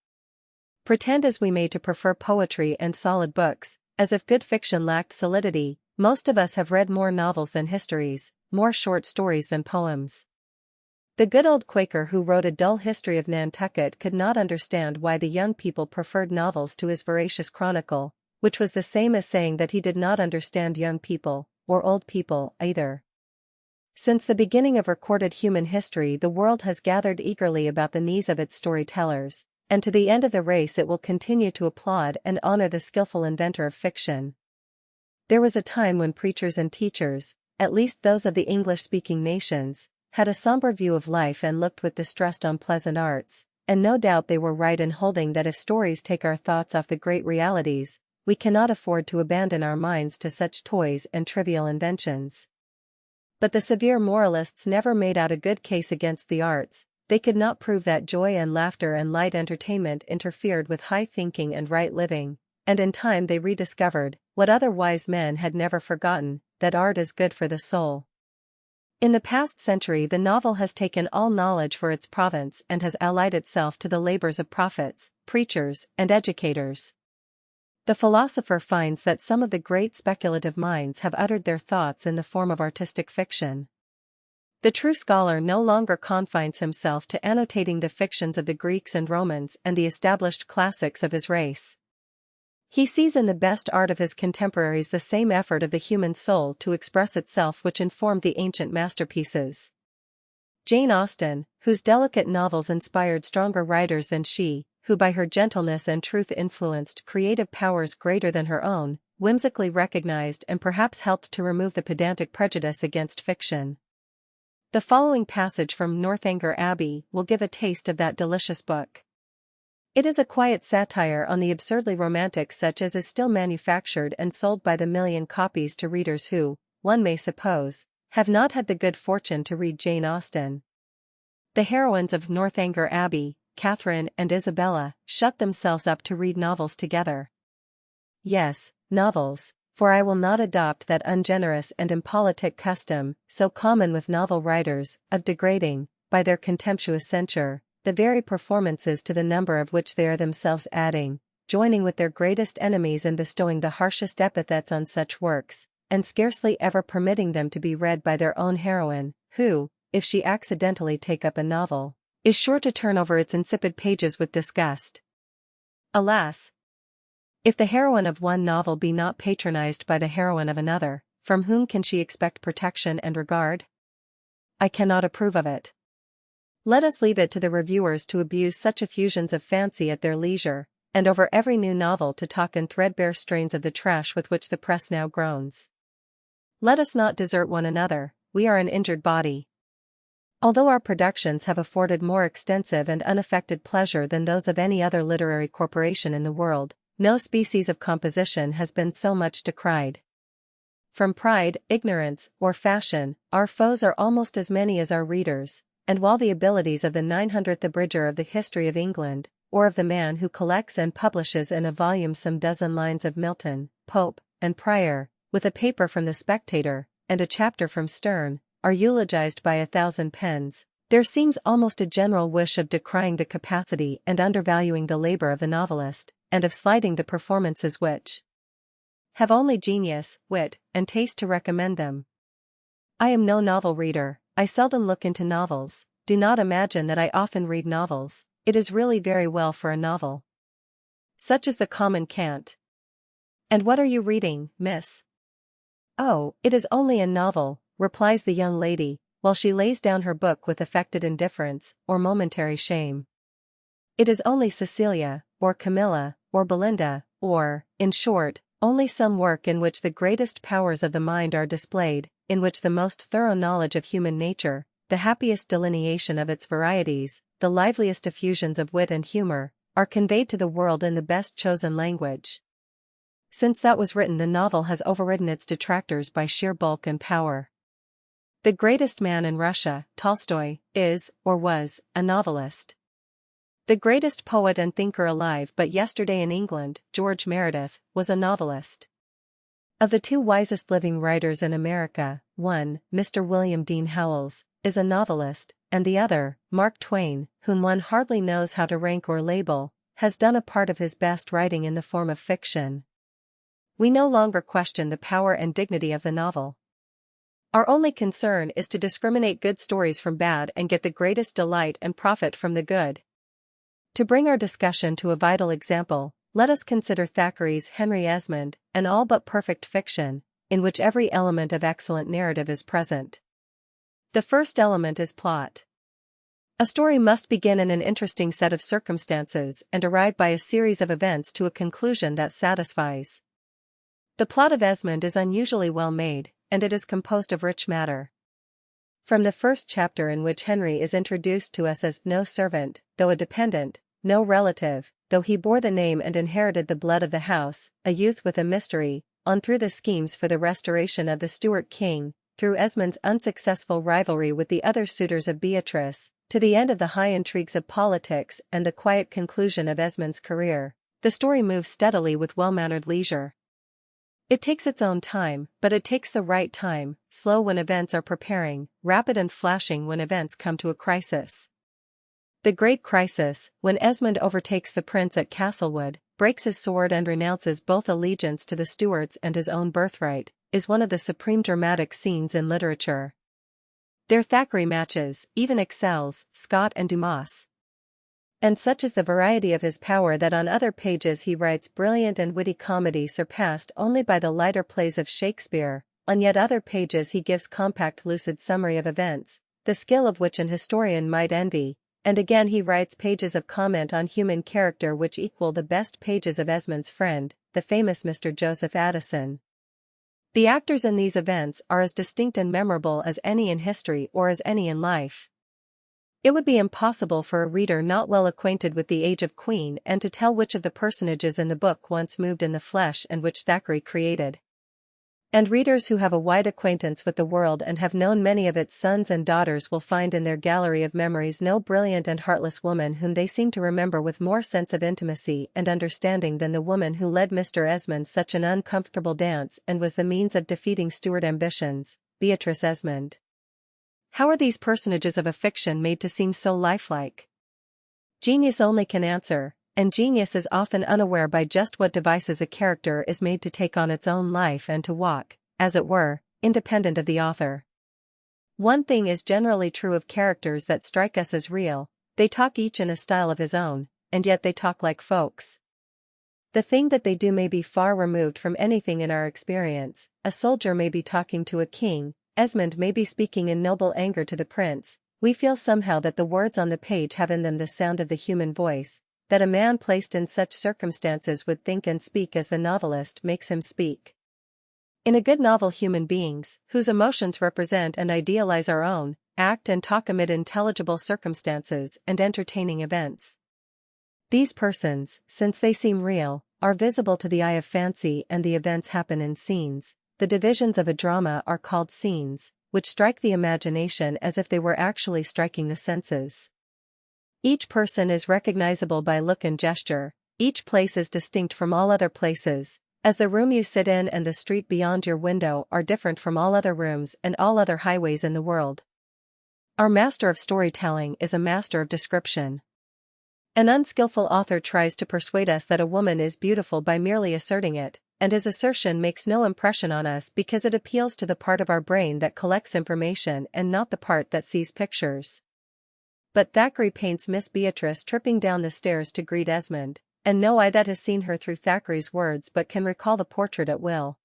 Pretend as we may to prefer poetry and solid books, as if good fiction lacked solidity, most of us have read more novels than histories, more short stories than poems. The good old Quaker who wrote a dull history of Nantucket could not understand why the young people preferred novels to his veracious chronicle, which was the same as saying that he did not understand young people, or old people, either. Since the beginning of recorded human history the world has gathered eagerly about the knees of its storytellers, and to the end of the race it will continue to applaud and honor the skillful inventor of fiction. There was a time when preachers and teachers, at least those of the English-speaking nations, had a somber view of life and looked with distrust on pleasant arts, and no doubt they were right in holding that if stories take our thoughts off the great realities, we cannot afford to abandon our minds to such toys and trivial inventions. But the severe moralists never made out a good case against the arts. They could not prove that joy and laughter and light entertainment interfered with high thinking and right living, and in time they rediscovered, what other wise men had never forgotten, that art is good for the soul. In the past century the novel has taken all knowledge for its province and has allied itself to the labors of prophets, preachers, and educators. The philosopher finds that some of the great speculative minds have uttered their thoughts in the form of artistic fiction. The true scholar no longer confines himself to annotating the fictions of the Greeks and Romans and the established classics of his race. He sees in the best art of his contemporaries the same effort of the human soul to express itself which informed the ancient masterpieces. Jane Austen, whose delicate novels inspired stronger writers than she, who by her gentleness and truth influenced creative powers greater than her own, whimsically recognized and perhaps helped to remove the pedantic prejudice against fiction. The following passage from Northanger Abbey will give a taste of that delicious book. It is a quiet satire on the absurdly romantic such as is still manufactured and sold by the million copies to readers who, one may suppose, have not had the good fortune to read Jane Austen. The heroines of Northanger Abbey, Catherine and Isabella, shut themselves up to read novels together. Yes, novels, for I will not adopt that ungenerous and impolitic custom, so common with novel writers, of degrading, by their contemptuous censure, the very performances to the number of which they are themselves adding, joining with their greatest enemies in bestowing the harshest epithets on such works, and scarcely ever permitting them to be read by their own heroine, who, if she accidentally take up a novel, is sure to turn over its insipid pages with disgust. Alas! If the heroine of one novel be not patronized by the heroine of another, from whom can she expect protection and regard? I cannot approve of it. Let us leave it to the reviewers to abuse such effusions of fancy at their leisure, and over every new novel to talk in threadbare strains of the trash with which the press now groans. Let us not desert one another, we are an injured body. Although our productions have afforded more extensive and unaffected pleasure than those of any other literary corporation in the world, no species of composition has been so much decried. From pride, ignorance, or fashion, our foes are almost as many as our readers, and while the abilities of the 900th abridger of the history of England, or of the man who collects and publishes in a volume some dozen lines of Milton, Pope, and Prior, with a paper from the Spectator, and a chapter from Sterne, are eulogized by 1,000 pens, there seems almost a general wish of decrying the capacity and undervaluing the labor of the novelist, and of slighting the performances which have only genius, wit, and taste to recommend them. I am no novel reader, I seldom look into novels, do not imagine that I often read novels, it is really very well for a novel. Such is the common cant. And what are you reading, miss? Oh, it is only a novel, replies the young lady, while she lays down her book with affected indifference, or momentary shame. It is only Cecilia, or Camilla, or Belinda, or, in short, only some work in which the greatest powers of the mind are displayed, in which the most thorough knowledge of human nature, the happiest delineation of its varieties, the liveliest effusions of wit and humor, are conveyed to the world in the best chosen language. Since that was written, the novel has overridden its detractors by sheer bulk and power. The greatest man in Russia, Tolstoy, is, or was, a novelist. The greatest poet and thinker alive but yesterday in England, George Meredith, was a novelist. Of the two wisest living writers in America, one, Mr. William Dean Howells, is a novelist, and the other, Mark Twain, whom one hardly knows how to rank or label, has done a part of his best writing in the form of fiction. We no longer question the power and dignity of the novel. Our only concern is to discriminate good stories from bad and get the greatest delight and profit from the good. To bring our discussion to a vital example, let us consider Thackeray's Henry Esmond, an all but perfect fiction, in which every element of excellent narrative is present. The first element is plot. A story must begin in an interesting set of circumstances and arrive by a series of events to a conclusion that satisfies. The plot of Esmond is unusually well made, and it is composed of rich matter. From the first chapter, in which Henry is introduced to us as no servant, though a dependent, no relative, though he bore the name and inherited the blood of the house, a youth with a mystery, on through the schemes for the restoration of the Stuart king, through Esmond's unsuccessful rivalry with the other suitors of Beatrice, to the end of the high intrigues of politics and the quiet conclusion of Esmond's career, the story moves steadily with well-mannered leisure. It takes its own time, but it takes the right time, slow when events are preparing, rapid and flashing when events come to a crisis. The great crisis, when Esmond overtakes the prince at Castlewood, breaks his sword and renounces both allegiance to the Stuarts and his own birthright, is one of the supreme dramatic scenes in literature. There Thackeray matches, even excels, Scott and Dumas. And such is the variety of his power that on other pages he writes brilliant and witty comedy surpassed only by the lighter plays of Shakespeare, on yet other pages he gives compact lucid summary of events, the skill of which an historian might envy, and again he writes pages of comment on human character which equal the best pages of Esmond's friend, the famous Mr. Joseph Addison. The actors in these events are as distinct and memorable as any in history or as any in life. It would be impossible for a reader not well acquainted with the Age of Queen and to tell which of the personages in the book once moved in the flesh and which Thackeray created. And readers who have a wide acquaintance with the world and have known many of its sons and daughters will find in their gallery of memories no brilliant and heartless woman whom they seem to remember with more sense of intimacy and understanding than the woman who led Mr. Esmond such an uncomfortable dance and was the means of defeating Stuart ambitions, Beatrice Esmond. How are these personages of a fiction made to seem so lifelike? Genius only can answer, and genius is often unaware by just what devices a character is made to take on its own life and to walk, as it were, independent of the author. One thing is generally true of characters that strike us as real: they talk each in a style of his own, and yet they talk like folks. The thing that they do may be far removed from anything in our experience. A soldier may be talking to a king, Esmond may be speaking in noble anger to the prince. We feel somehow that the words on the page have in them the sound of the human voice, that a man placed in such circumstances would think and speak as the novelist makes him speak. In a good novel, human beings, whose emotions represent and idealize our own, act and talk amid intelligible circumstances and entertaining events. These persons, since they seem real, are visible to the eye of fancy, and the events happen in scenes. The divisions of a drama are called scenes, which strike the imagination as if they were actually striking the senses. Each person is recognizable by look and gesture, each place is distinct from all other places, as the room you sit in and the street beyond your window are different from all other rooms and all other highways in the world. Our master of storytelling is a master of description. An unskillful author tries to persuade us that a woman is beautiful by merely asserting it, and his assertion makes no impression on us because it appeals to the part of our brain that collects information and not the part that sees pictures. But Thackeray paints Miss Beatrice tripping down the stairs to greet Esmond, and no eye that has seen her through Thackeray's words but can recall the portrait at will.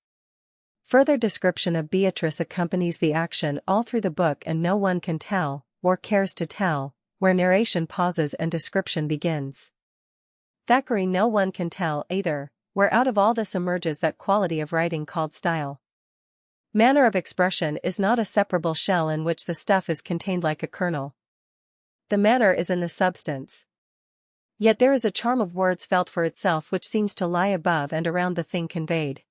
Further description of Beatrice accompanies the action all through the book, and no one can tell, or cares to tell, where narration pauses and description begins. Thackeray no one can tell, either, where out of all this emerges that quality of writing called style. Manner of expression is not a separable shell in which the stuff is contained like a kernel. The manner is in the substance. Yet there is a charm of words felt for itself which seems to lie above and around the thing conveyed.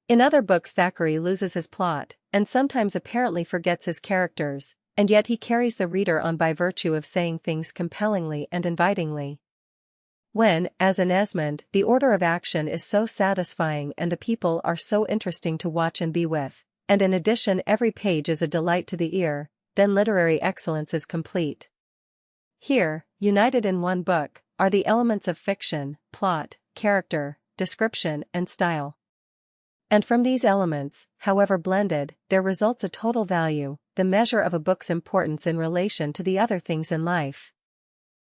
In other books Thackeray loses his plot, and sometimes apparently forgets his characters, and yet he carries the reader on by virtue of saying things compellingly and invitingly. When, as in Esmond, the order of action is so satisfying and the people are so interesting to watch and be with, and in addition every page is a delight to the ear, then literary excellence is complete. Here, united in one book, are the elements of fiction, plot, character, description, and style. And from these elements, however blended, there results a total value, the measure of a book's importance in relation to the other things in life.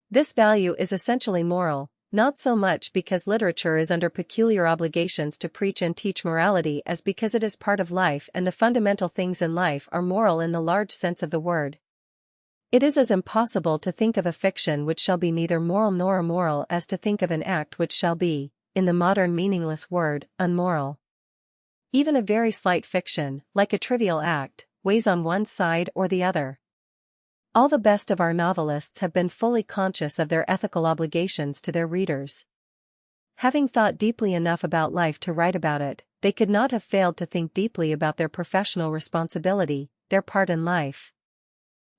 This value is essentially moral, not so much because literature is under peculiar obligations to preach and teach morality as because it is part of life, and the fundamental things in life are moral in the large sense of the word. It is as impossible to think of a fiction which shall be neither moral nor immoral as to think of an act which shall be, in the modern meaningless word, unmoral. Even a very slight fiction, like a trivial act, weighs on one side or the other. All the best of our novelists have been fully conscious of their ethical obligations to their readers. Having thought deeply enough about life to write about it, they could not have failed to think deeply about their professional responsibility, their part in life.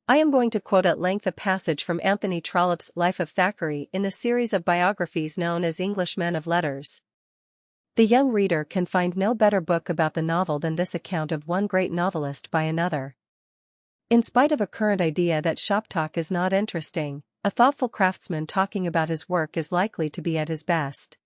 I am going to quote at length a passage from Anthony Trollope's Life of Thackeray in the series of biographies known as English Men of Letters. The young reader can find no better book about the novel than this account of one great novelist by another. In spite of a current idea that shop talk is not interesting, a thoughtful craftsman talking about his work is likely to be at his best.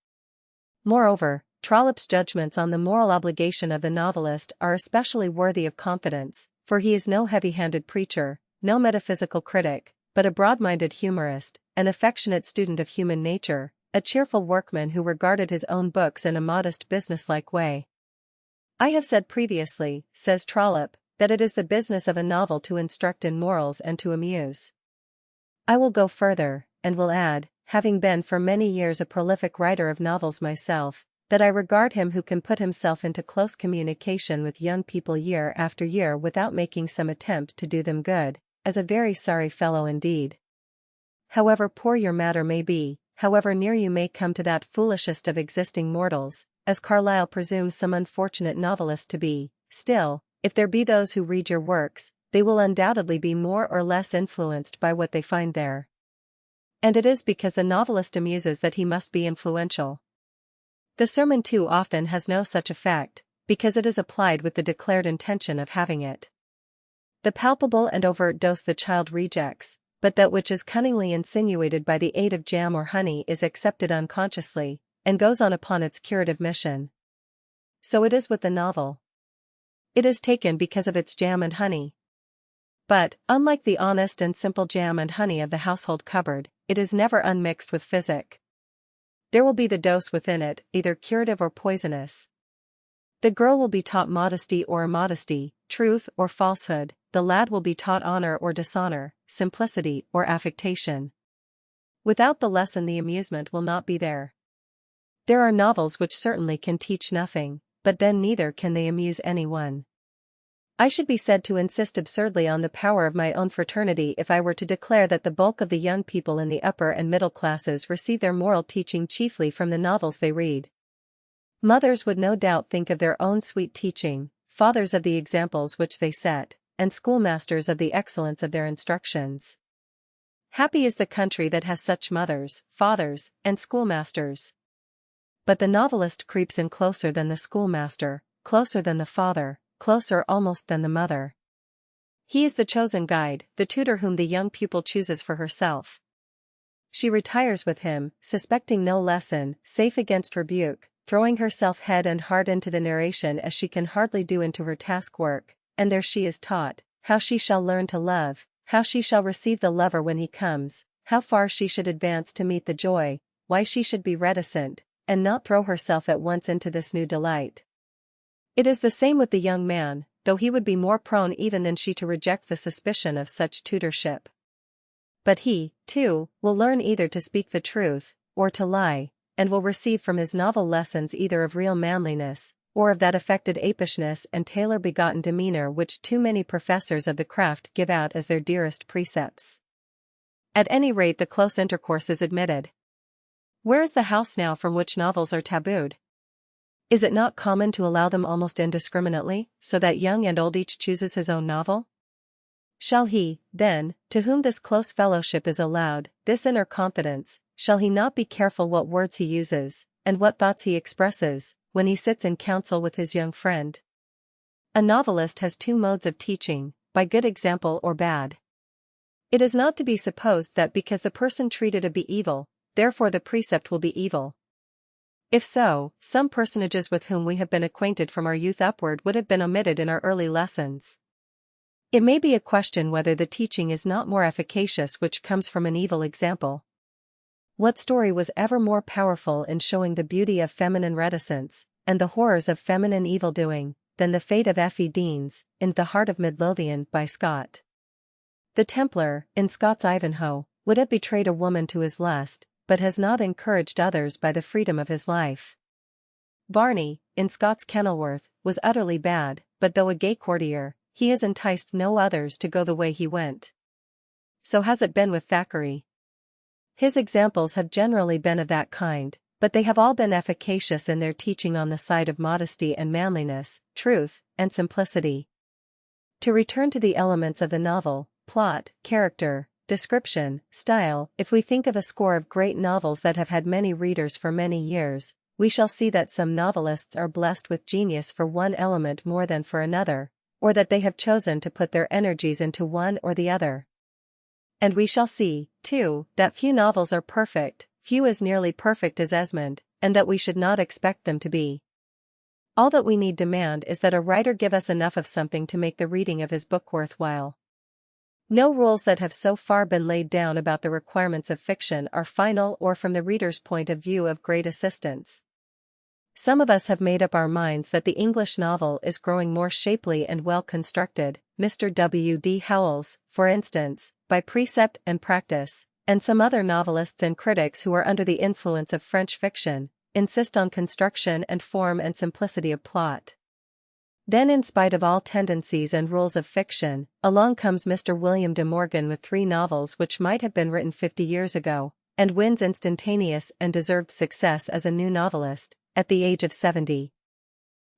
Moreover, Trollope's judgments on the moral obligation of the novelist are especially worthy of confidence, for he is no heavy-handed preacher, no metaphysical critic, but a broad-minded humorist, an affectionate student of human nature, a cheerful workman who regarded his own books in a modest business-like way. I have said previously, says Trollope, that it is the business of a novel to instruct in morals and to amuse. I will go further, and will add, having been for many years a prolific writer of novels myself, that I regard him who can put himself into close communication with young people year after year without making some attempt to do them good, as a very sorry fellow indeed. However poor your matter may be, however near you may come to that foolishest of existing mortals, as Carlyle presumes some unfortunate novelist to be, still, if there be those who read your works, they will undoubtedly be more or less influenced by what they find there. And it is because the novelist amuses that he must be influential. The sermon too often has no such effect, because it is applied with the declared intention of having it. The palpable and overt dose the child rejects, but that which is cunningly insinuated by the aid of jam or honey is accepted unconsciously, and goes on upon its curative mission. So it is with the novel. It is taken because of its jam and honey. But, unlike the honest and simple jam and honey of the household cupboard, it is never unmixed with physic. There will be the dose within it, either curative or poisonous. The girl will be taught modesty or immodesty, truth or falsehood, the lad will be taught honor or dishonor, simplicity or affectation. Without the lesson, the amusement will not be there. There are novels which certainly can teach nothing, but then neither can they amuse anyone. I should be said to insist absurdly on the power of my own fraternity if I were to declare that the bulk of the young people in the upper and middle classes receive their moral teaching chiefly from the novels they read. Mothers would no doubt think of their own sweet teaching, fathers of the examples which they set, and schoolmasters of the excellence of their instructions. Happy is the country that has such mothers, fathers, and schoolmasters. But the novelist creeps in closer than the schoolmaster, closer than the father, closer almost than the mother. He is the chosen guide, the tutor whom the young pupil chooses for herself. She retires with him, suspecting no lesson, safe against rebuke, throwing herself head and heart into the narration as she can hardly do into her task work, and there she is taught, how she shall learn to love, how she shall receive the lover when he comes, how far she should advance to meet the joy, why she should be reticent, and not throw herself at once into this new delight. It is the same with the young man, though he would be more prone even than she to reject the suspicion of such tutorship. But he, too, will learn either to speak the truth, or to lie, and will receive from his novel lessons either of real manliness, or of that affected apishness and tailor-begotten demeanor which too many professors of the craft give out as their dearest precepts. At any rate, the close intercourse is admitted. Where is the house now from which novels are tabooed? Is it not common to allow them almost indiscriminately, so that young and old each chooses his own novel? Shall he, then, to whom this close fellowship is allowed, this inner confidence, shall he not be careful what words he uses, and what thoughts he expresses, when he sits in counsel with his young friend? A novelist has two modes of teaching, by good example or bad. It is not to be supposed that because the person treated be evil, therefore the precept will be evil. If so, some personages with whom we have been acquainted from our youth upward would have been omitted in our early lessons. It may be a question whether the teaching is not more efficacious which comes from an evil example. What story was ever more powerful in showing the beauty of feminine reticence, and the horrors of feminine evil-doing, than The Fate of Effie Deans, in The Heart of Midlothian by Scott? The Templar, in Scott's Ivanhoe, would have betrayed a woman to his lust, but has not encouraged others by the freedom of his life. Barney, in Scott's Kenilworth, was utterly bad, but though a gay courtier, he has enticed no others to go the way he went. So has it been with Thackeray. His examples have generally been of that kind, but they have all been efficacious in their teaching on the side of modesty and manliness, truth, and simplicity. To return to the elements of the novel, plot, character, description, style, if we think of a score of great novels that have had many readers for many years, we shall see that some novelists are blessed with genius for one element more than for another, or that they have chosen to put their energies into one or the other. And we shall see, too, that few novels are perfect, few as nearly perfect as Esmond, and that we should not expect them to be. All that we need demand is that a writer give us enough of something to make the reading of his book worthwhile. No rules that have so far been laid down about the requirements of fiction are final or from the reader's point of view of great assistance. Some of us have made up our minds that the English novel is growing more shapely and well constructed, Mr. W. D. Howells, for instance, by precept and practice, and some other novelists and critics who are under the influence of French fiction, insist on construction and form and simplicity of plot. Then, in spite of all tendencies and rules of fiction, along comes Mr. William de Morgan with 3 novels which might have been written 50 years ago, and wins instantaneous and deserved success as a new novelist, at the age of 70.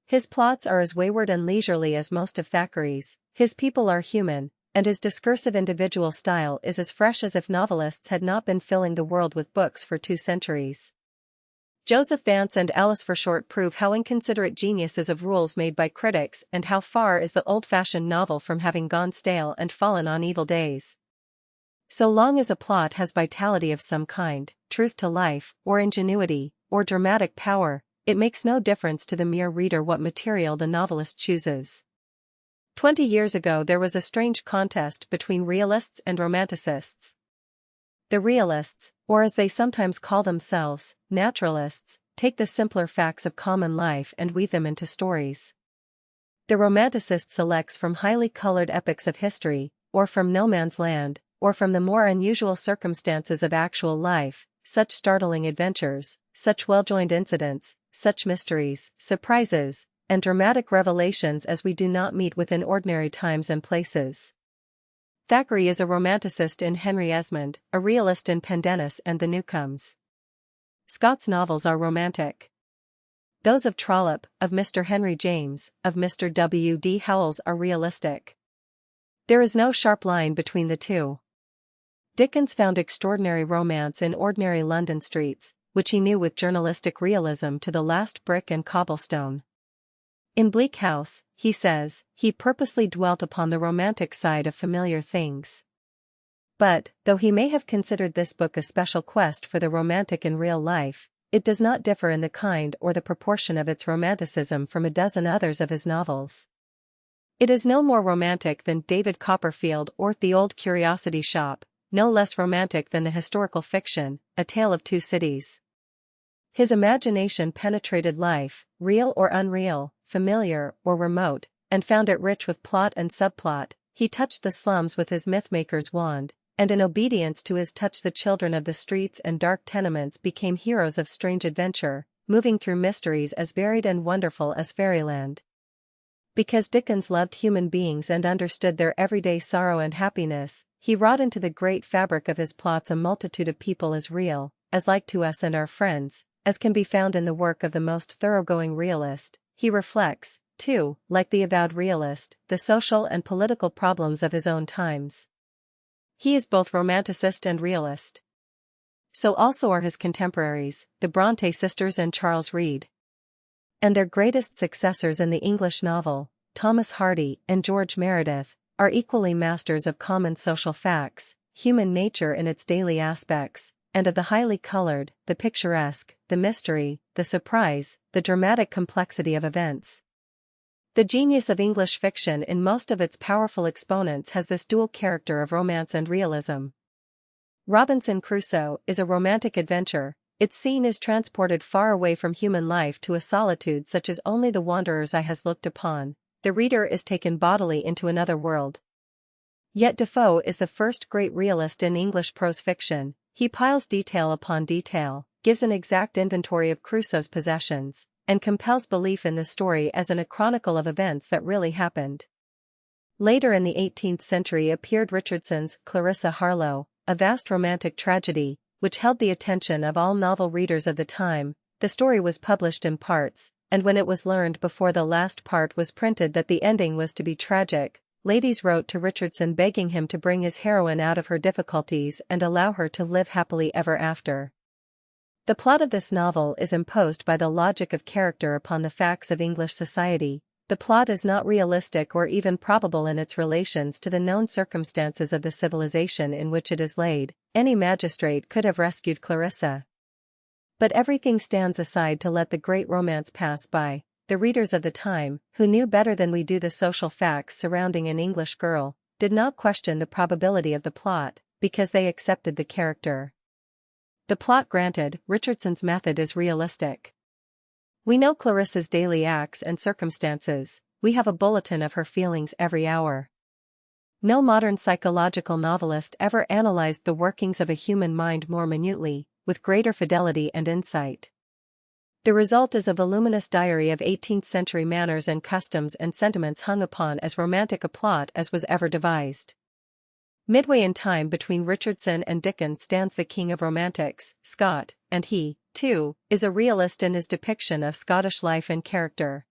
His plots are as wayward and leisurely as most of Thackeray's, his people are human, and his discursive individual style is as fresh as if novelists had not been filling the world with books for 2 centuries. Joseph Vance and Alice Short prove how inconsiderate genius is of rules made by critics and how far is the old-fashioned novel from having gone stale and fallen on evil days. So long as a plot has vitality of some kind, truth to life, or ingenuity, or dramatic power, it makes no difference to the mere reader what material the novelist chooses. 20 years ago there was a strange contest between realists and romanticists. The realists, or as they sometimes call themselves, naturalists, take the simpler facts of common life and weave them into stories. The romanticist selects from highly colored epics of history, or from no man's land, or from the more unusual circumstances of actual life, such startling adventures, such well-joined incidents, such mysteries, surprises, and dramatic revelations as we do not meet with in ordinary times and places. Thackeray is a romanticist in Henry Esmond, a realist in Pendennis and the Newcomes. Scott's novels are romantic. Those of Trollope, of Mr. Henry James, of Mr. W. D. Howells are realistic. There is no sharp line between the two. Dickens found extraordinary romance in ordinary London streets, which he knew with journalistic realism to the last brick and cobblestone. In Bleak House, he says, he purposely dwelt upon the romantic side of familiar things. But, though he may have considered this book a special quest for the romantic in real life, it does not differ in the kind or the proportion of its romanticism from a dozen others of his novels. It is no more romantic than David Copperfield or The Old Curiosity Shop, no less romantic than the historical fiction, A Tale of Two Cities. His imagination penetrated life, real or unreal, familiar or remote, and found it rich with plot and subplot. He touched the slums with his mythmaker's wand, and in obedience to his touch the children of the streets and dark tenements became heroes of strange adventure, moving through mysteries as varied and wonderful as fairyland. Because Dickens loved human beings and understood their everyday sorrow and happiness, he wrought into the great fabric of his plots a multitude of people as real, as like to us and our friends, as can be found in the work of the most thoroughgoing realist. He reflects, too, like the avowed realist, the social and political problems of his own times. He is both romanticist and realist. So also are his contemporaries, the Bronte sisters and Charles Reade. And their greatest successors in the English novel, Thomas Hardy and George Meredith, are equally masters of common social facts, human nature in its daily aspects, and of the highly colored, the picturesque, the mystery, the surprise, the dramatic complexity of events. The genius of English fiction in most of its powerful exponents has this dual character of romance and realism. Robinson Crusoe is a romantic adventure. Its scene is transported far away from human life to a solitude such as only the wanderer's eye has looked upon. The reader is taken bodily into another world. Yet Defoe is the first great realist in English prose fiction. He piles detail upon detail, gives an exact inventory of Crusoe's possessions, and compels belief in the story as in a chronicle of events that really happened. Later in the 18th century appeared Richardson's Clarissa Harlowe, a vast romantic tragedy, which held the attention of all novel readers of the time. The story was published in parts, and when it was learned before the last part was printed that the ending was to be tragic, ladies wrote to Richardson begging him to bring his heroine out of her difficulties and allow her to live happily ever after. The plot of this novel is imposed by the logic of character upon the facts of English society. The plot is not realistic or even probable in its relations to the known circumstances of the civilization in which it is laid. Any magistrate could have rescued Clarissa. But everything stands aside to let the great romance pass by. The readers of the time, who knew better than we do the social facts surrounding an English girl, did not question the probability of the plot, because they accepted the character. The plot granted, Richardson's method is realistic. We know Clarissa's daily acts and circumstances. We have a bulletin of her feelings every hour. No modern psychological novelist ever analyzed the workings of a human mind more minutely, with greater fidelity and insight. The result is a voluminous diary of 18th-century manners and customs and sentiments hung upon as romantic a plot as was ever devised. Midway in time between Richardson and Dickens stands the king of romantics, Scott, and he, too, is a realist in his depiction of Scottish life and character.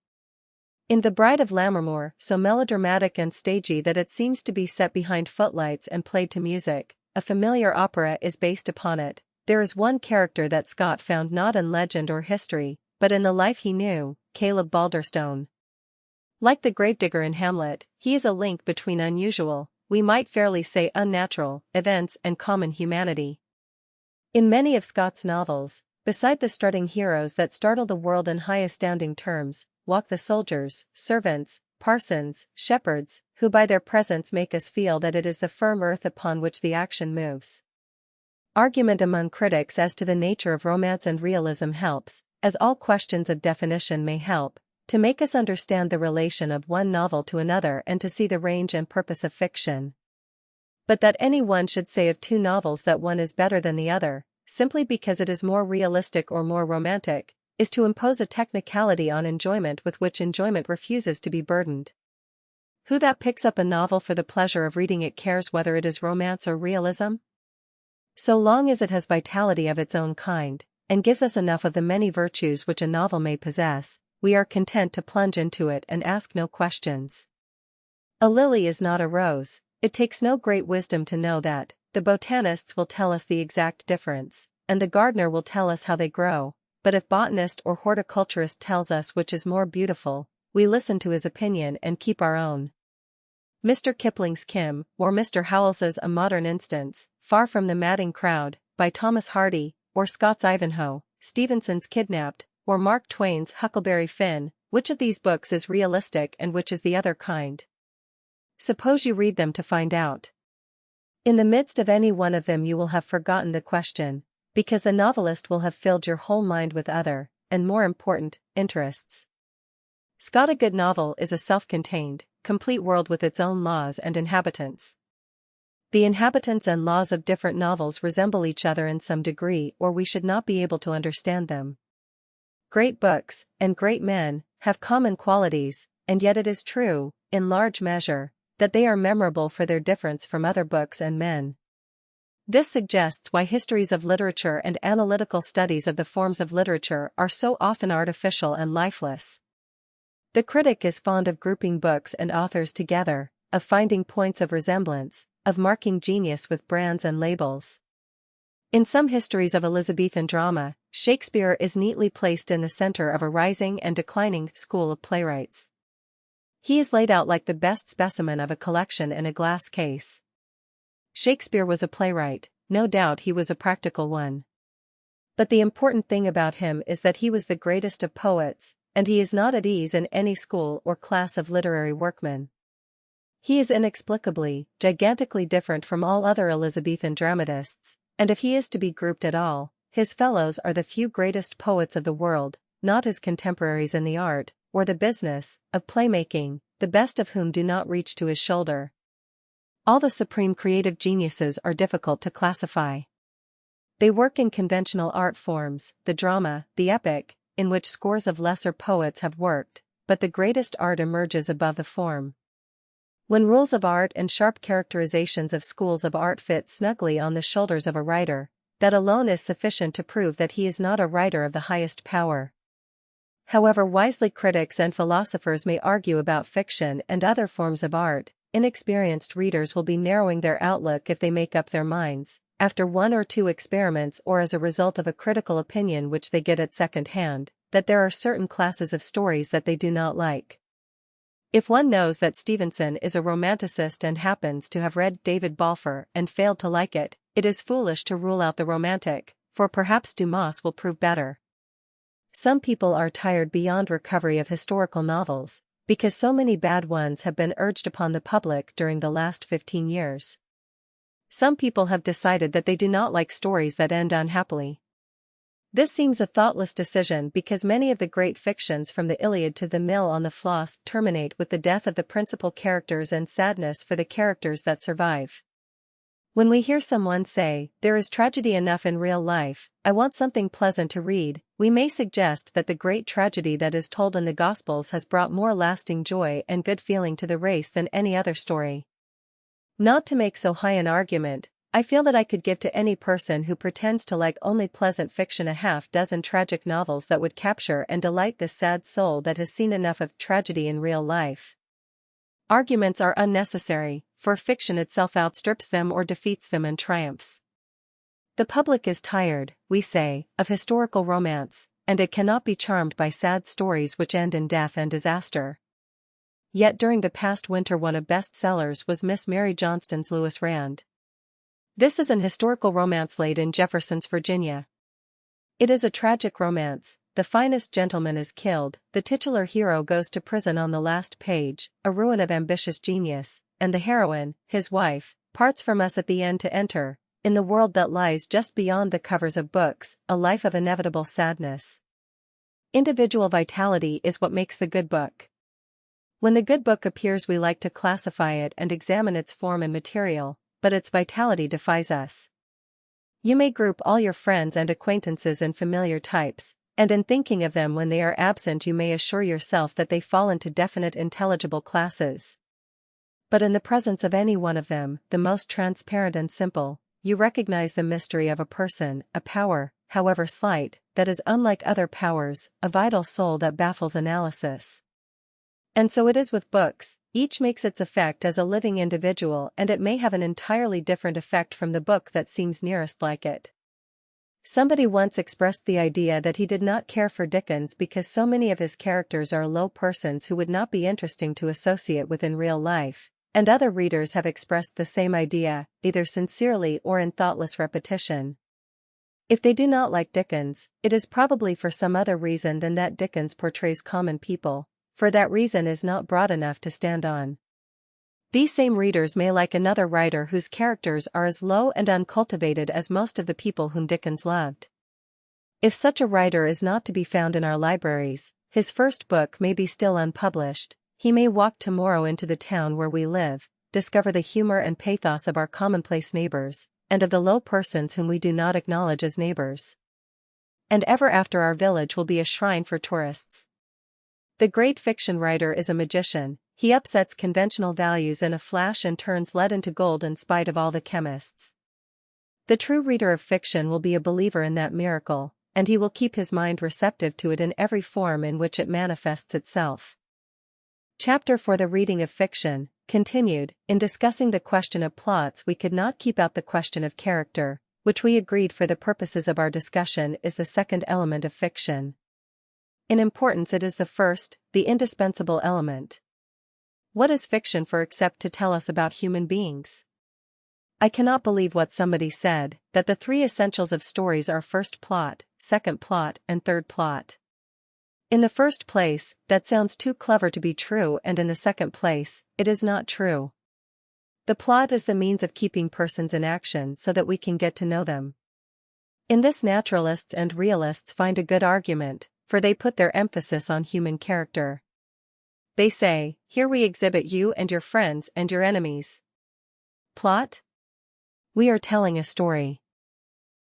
In The Bride of Lammermoor, so melodramatic and stagey that it seems to be set behind footlights and played to music, a familiar opera is based upon it. There is one character that Scott found not in legend or history, but in the life he knew, Caleb Balderstone. Like the gravedigger in Hamlet, he is a link between unusual, we might fairly say unnatural, events and common humanity. In many of Scott's novels, beside the strutting heroes that startle the world in high astounding terms, walk the soldiers, servants, parsons, shepherds, who by their presence make us feel that it is the firm earth upon which the action moves. Argument among critics as to the nature of romance and realism helps, as all questions of definition may help, to make us understand the relation of one novel to another and to see the range and purpose of fiction. But that any one should say of two novels that one is better than the other, simply because it is more realistic or more romantic, is to impose a technicality on enjoyment with which enjoyment refuses to be burdened. Who that picks up a novel for the pleasure of reading it cares whether it is romance or realism? So long as it has vitality of its own kind, and gives us enough of the many virtues which a novel may possess, we are content to plunge into it and ask no questions. A lily is not a rose. It takes no great wisdom to know that. The botanists will tell us the exact difference, and the gardener will tell us how they grow, but if botanist or horticulturist tells us which is more beautiful, we listen to his opinion and keep our own. Mr. Kipling's Kim, or Mr. Howells's A Modern Instance, Far from the Madding Crowd, by Thomas Hardy, or Scott's Ivanhoe, Stevenson's Kidnapped, or Mark Twain's Huckleberry Finn, which of these books is realistic and which is the other kind? Suppose you read them to find out. In the midst of any one of them you will have forgotten the question, because the novelist will have filled your whole mind with other, and more important, interests. Scott: A good novel is a self-contained, complete world with its own laws and inhabitants. The inhabitants and laws of different novels resemble each other in some degree, or we should not be able to understand them. Great books, and great men, have common qualities, and yet it is true, in large measure, that they are memorable for their difference from other books and men. This suggests why histories of literature and analytical studies of the forms of literature are so often artificial and lifeless. The critic is fond of grouping books and authors together, of finding points of resemblance, of marking genius with brands and labels. In some histories of Elizabethan drama, Shakespeare is neatly placed in the center of a rising and declining school of playwrights. He is laid out like the best specimen of a collection in a glass case. Shakespeare was a playwright, no doubt he was a practical one. But the important thing about him is that he was the greatest of poets, and he is not at ease in any school or class of literary workmen. He is inexplicably, gigantically different from all other Elizabethan dramatists, and if he is to be grouped at all, his fellows are the few greatest poets of the world, not his contemporaries in the art, or the business, of playmaking, the best of whom do not reach to his shoulder. All the supreme creative geniuses are difficult to classify. They work in conventional art forms, the drama, the epic, in which scores of lesser poets have worked, but the greatest art emerges above the form. When rules of art and sharp characterizations of schools of art fit snugly on the shoulders of a writer, that alone is sufficient to prove that he is not a writer of the highest power. However wisely critics and philosophers may argue about fiction and other forms of art, inexperienced readers will be narrowing their outlook if they make up their minds, after one or two experiments or as a result of a critical opinion which they get at second hand, that there are certain classes of stories that they do not like. If one knows that Stevenson is a romanticist and happens to have read David Balfour and failed to like it, it is foolish to rule out the romantic, for perhaps Dumas will prove better. Some people are tired beyond recovery of historical novels, because so many bad ones have been urged upon the public during the last 15 years. Some people have decided that they do not like stories that end unhappily. This seems a thoughtless decision because many of the great fictions from the Iliad to the Mill on the Floss terminate with the death of the principal characters and sadness for the characters that survive. When we hear someone say, "There is tragedy enough in real life, I want something pleasant to read," we may suggest that the great tragedy that is told in the Gospels has brought more lasting joy and good feeling to the race than any other story. Not to make so high an argument, I feel that I could give to any person who pretends to like only pleasant fiction a half-dozen tragic novels that would capture and delight this sad soul that has seen enough of tragedy in real life. Arguments are unnecessary, for fiction itself outstrips them or defeats them and triumphs. The public is tired, we say, of historical romance, and it cannot be charmed by sad stories which end in death and disaster. Yet during the past winter one of bestsellers was Miss Mary Johnston's Lewis Rand. This is an historical romance laid in Jefferson's Virginia. It is a tragic romance. The finest gentleman is killed, the titular hero goes to prison on the last page, a ruin of ambitious genius, and the heroine, his wife, parts from us at the end to enter, in the world that lies just beyond the covers of books, a life of inevitable sadness. Individual vitality is what makes the good book. When the good book appears we like to classify it and examine its form and material, but its vitality defies us. You may group all your friends and acquaintances in familiar types, and in thinking of them when they are absent you may assure yourself that they fall into definite intelligible classes. But in the presence of any one of them, the most transparent and simple, you recognize the mystery of a person, a power, however slight, that is unlike other powers, a vital soul that baffles analysis. And so it is with books, each makes its effect as a living individual and it may have an entirely different effect from the book that seems nearest like it. Somebody once expressed the idea that he did not care for Dickens because so many of his characters are low persons who would not be interesting to associate with in real life, and other readers have expressed the same idea, either sincerely or in thoughtless repetition. If they do not like Dickens, it is probably for some other reason than that Dickens portrays common people, for that reason is not broad enough to stand on. These same readers may like another writer whose characters are as low and uncultivated as most of the people whom Dickens loved. If such a writer is not to be found in our libraries, his first book may be still unpublished, he may walk tomorrow into the town where we live, discover the humor and pathos of our commonplace neighbors, and of the low persons whom we do not acknowledge as neighbors. And ever after our village will be a shrine for tourists. The great fiction writer is a magician, he upsets conventional values in a flash and turns lead into gold in spite of all the chemists. The true reader of fiction will be a believer in that miracle, and he will keep his mind receptive to it in every form in which it manifests itself. Chapter for the reading of fiction, continued. In discussing the question of plots we could not keep out the question of character, which we agreed for the purposes of our discussion is the second element of fiction. In importance it is the first, the indispensable element. What is fiction for except to tell us about human beings? I cannot believe what somebody said, that the three essentials of stories are first plot, second plot, and third plot. In the first place, that sounds too clever to be true, and in the second place, it is not true. The plot is the means of keeping persons in action so that we can get to know them. In this naturalists and realists find a good argument, for they put their emphasis on human character. They say, here we exhibit you and your friends and your enemies. Plot? We are telling a story.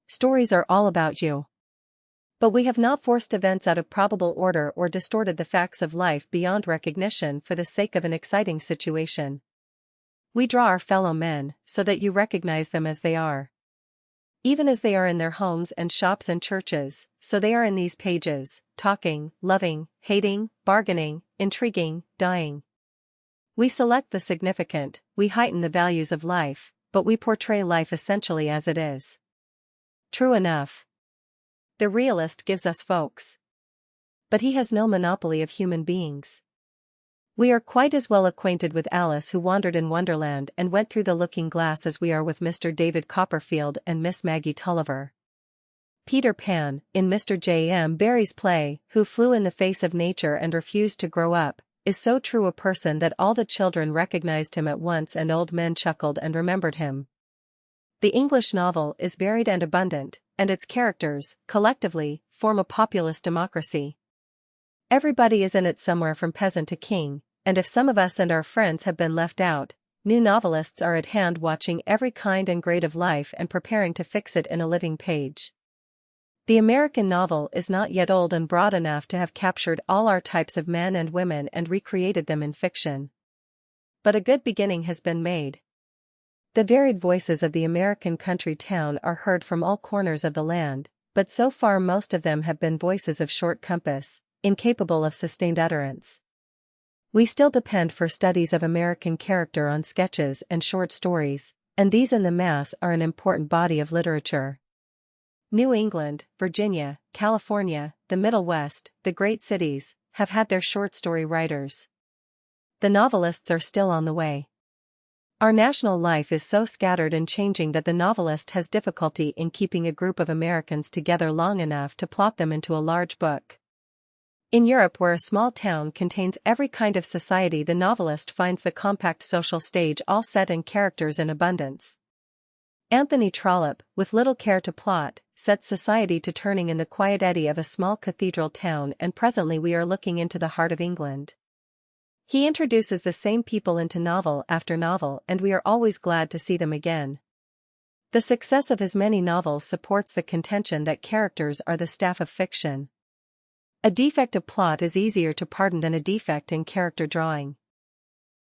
Stories are all about you. But we have not forced events out of probable order or distorted the facts of life beyond recognition for the sake of an exciting situation. We draw our fellow men, so that you recognize them as they are. Even as they are in their homes and shops and churches, so they are in these pages, talking, loving, hating, bargaining, intriguing, dying. We select the significant, we heighten the values of life, but we portray life essentially as it is. True enough. The realist gives us folks. But he has no monopoly of human beings. We are quite as well acquainted with Alice who wandered in Wonderland and went through the looking glass as we are with Mr. David Copperfield and Miss Maggie Tulliver. Peter Pan, in Mr. J. M. Barrie's play, who flew in the face of nature and refused to grow up, is so true a person that all the children recognized him at once and old men chuckled and remembered him. The English novel is varied and abundant, and its characters, collectively, form a populous democracy. Everybody is in it somewhere from peasant to king, and if some of us and our friends have been left out, new novelists are at hand watching every kind and grade of life and preparing to fix it in a living page. The American novel is not yet old and broad enough to have captured all our types of men and women and recreated them in fiction. But a good beginning has been made. The varied voices of the American country town are heard from all corners of the land, but so far most of them have been voices of short compass, incapable of sustained utterance. We still depend for studies of American character on sketches and short stories, and these in the mass are an important body of literature. New England, Virginia, California, the Middle West, the great cities, have had their short story writers. The novelists are still on the way. Our national life is so scattered and changing that the novelist has difficulty in keeping a group of Americans together long enough to plot them into a large book. In Europe, where a small town contains every kind of society, the novelist finds the compact social stage all set and characters in abundance. Anthony Trollope, with little care to plot, sets society to turning in the quiet eddy of a small cathedral town, and presently we are looking into the heart of England. He introduces the same people into novel after novel, and we are always glad to see them again. The success of his many novels supports the contention that characters are the staff of fiction. A defect of plot is easier to pardon than a defect in character drawing.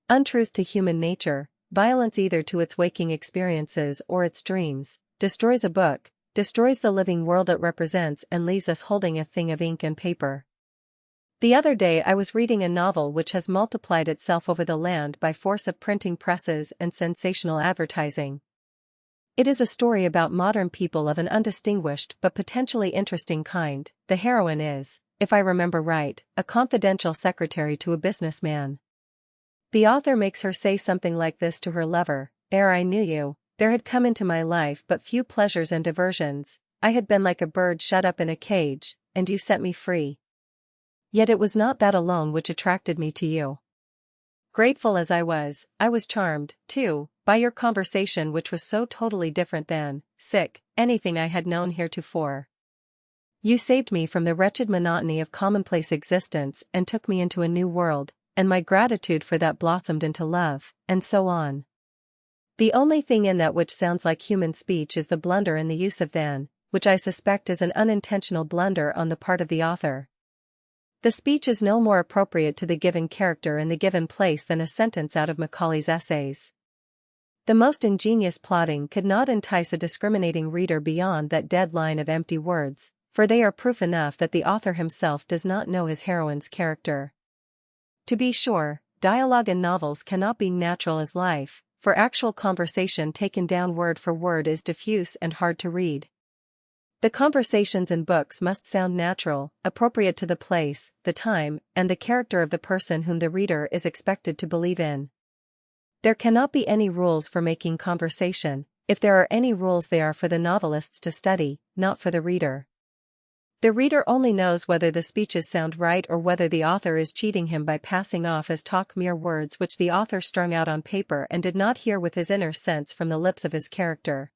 Untruth to human nature, violence either to its waking experiences or its dreams, destroys a book, destroys the living world it represents, and leaves us holding a thing of ink and paper. The other day I was reading a novel which has multiplied itself over the land by force of printing presses and sensational advertising. It is a story about modern people of an undistinguished but potentially interesting kind. The heroine is, if I remember right, a confidential secretary to a businessman. The author makes her say something like this to her lover: "Ere I knew you, there had come into my life but few pleasures and diversions. I had been like a bird shut up in a cage, and you set me free. Yet it was not that alone which attracted me to you. Grateful as I was charmed, too, by your conversation, which was so totally different than anything I had known heretofore. You saved me from the wretched monotony of commonplace existence and took me into a new world, and my gratitude for that blossomed into love," and so on. The only thing in that which sounds like human speech is the blunder in the use of "than," which I suspect is an unintentional blunder on the part of the author. The speech is no more appropriate to the given character in the given place than a sentence out of Macaulay's essays. The most ingenious plotting could not entice a discriminating reader beyond that dead line of empty words, for they are proof enough that the author himself does not know his heroine's character. To be sure, dialogue in novels cannot be natural as life, for actual conversation taken down word for word is diffuse and hard to read. The conversations in books must sound natural, appropriate to the place, the time, and the character of the person whom the reader is expected to believe in. There cannot be any rules for making conversation. If there are any rules, they are for the novelists to study, not for the reader. The reader only knows whether the speeches sound right or whether the author is cheating him by passing off as talk mere words which the author strung out on paper and did not hear with his inner sense from the lips of his character.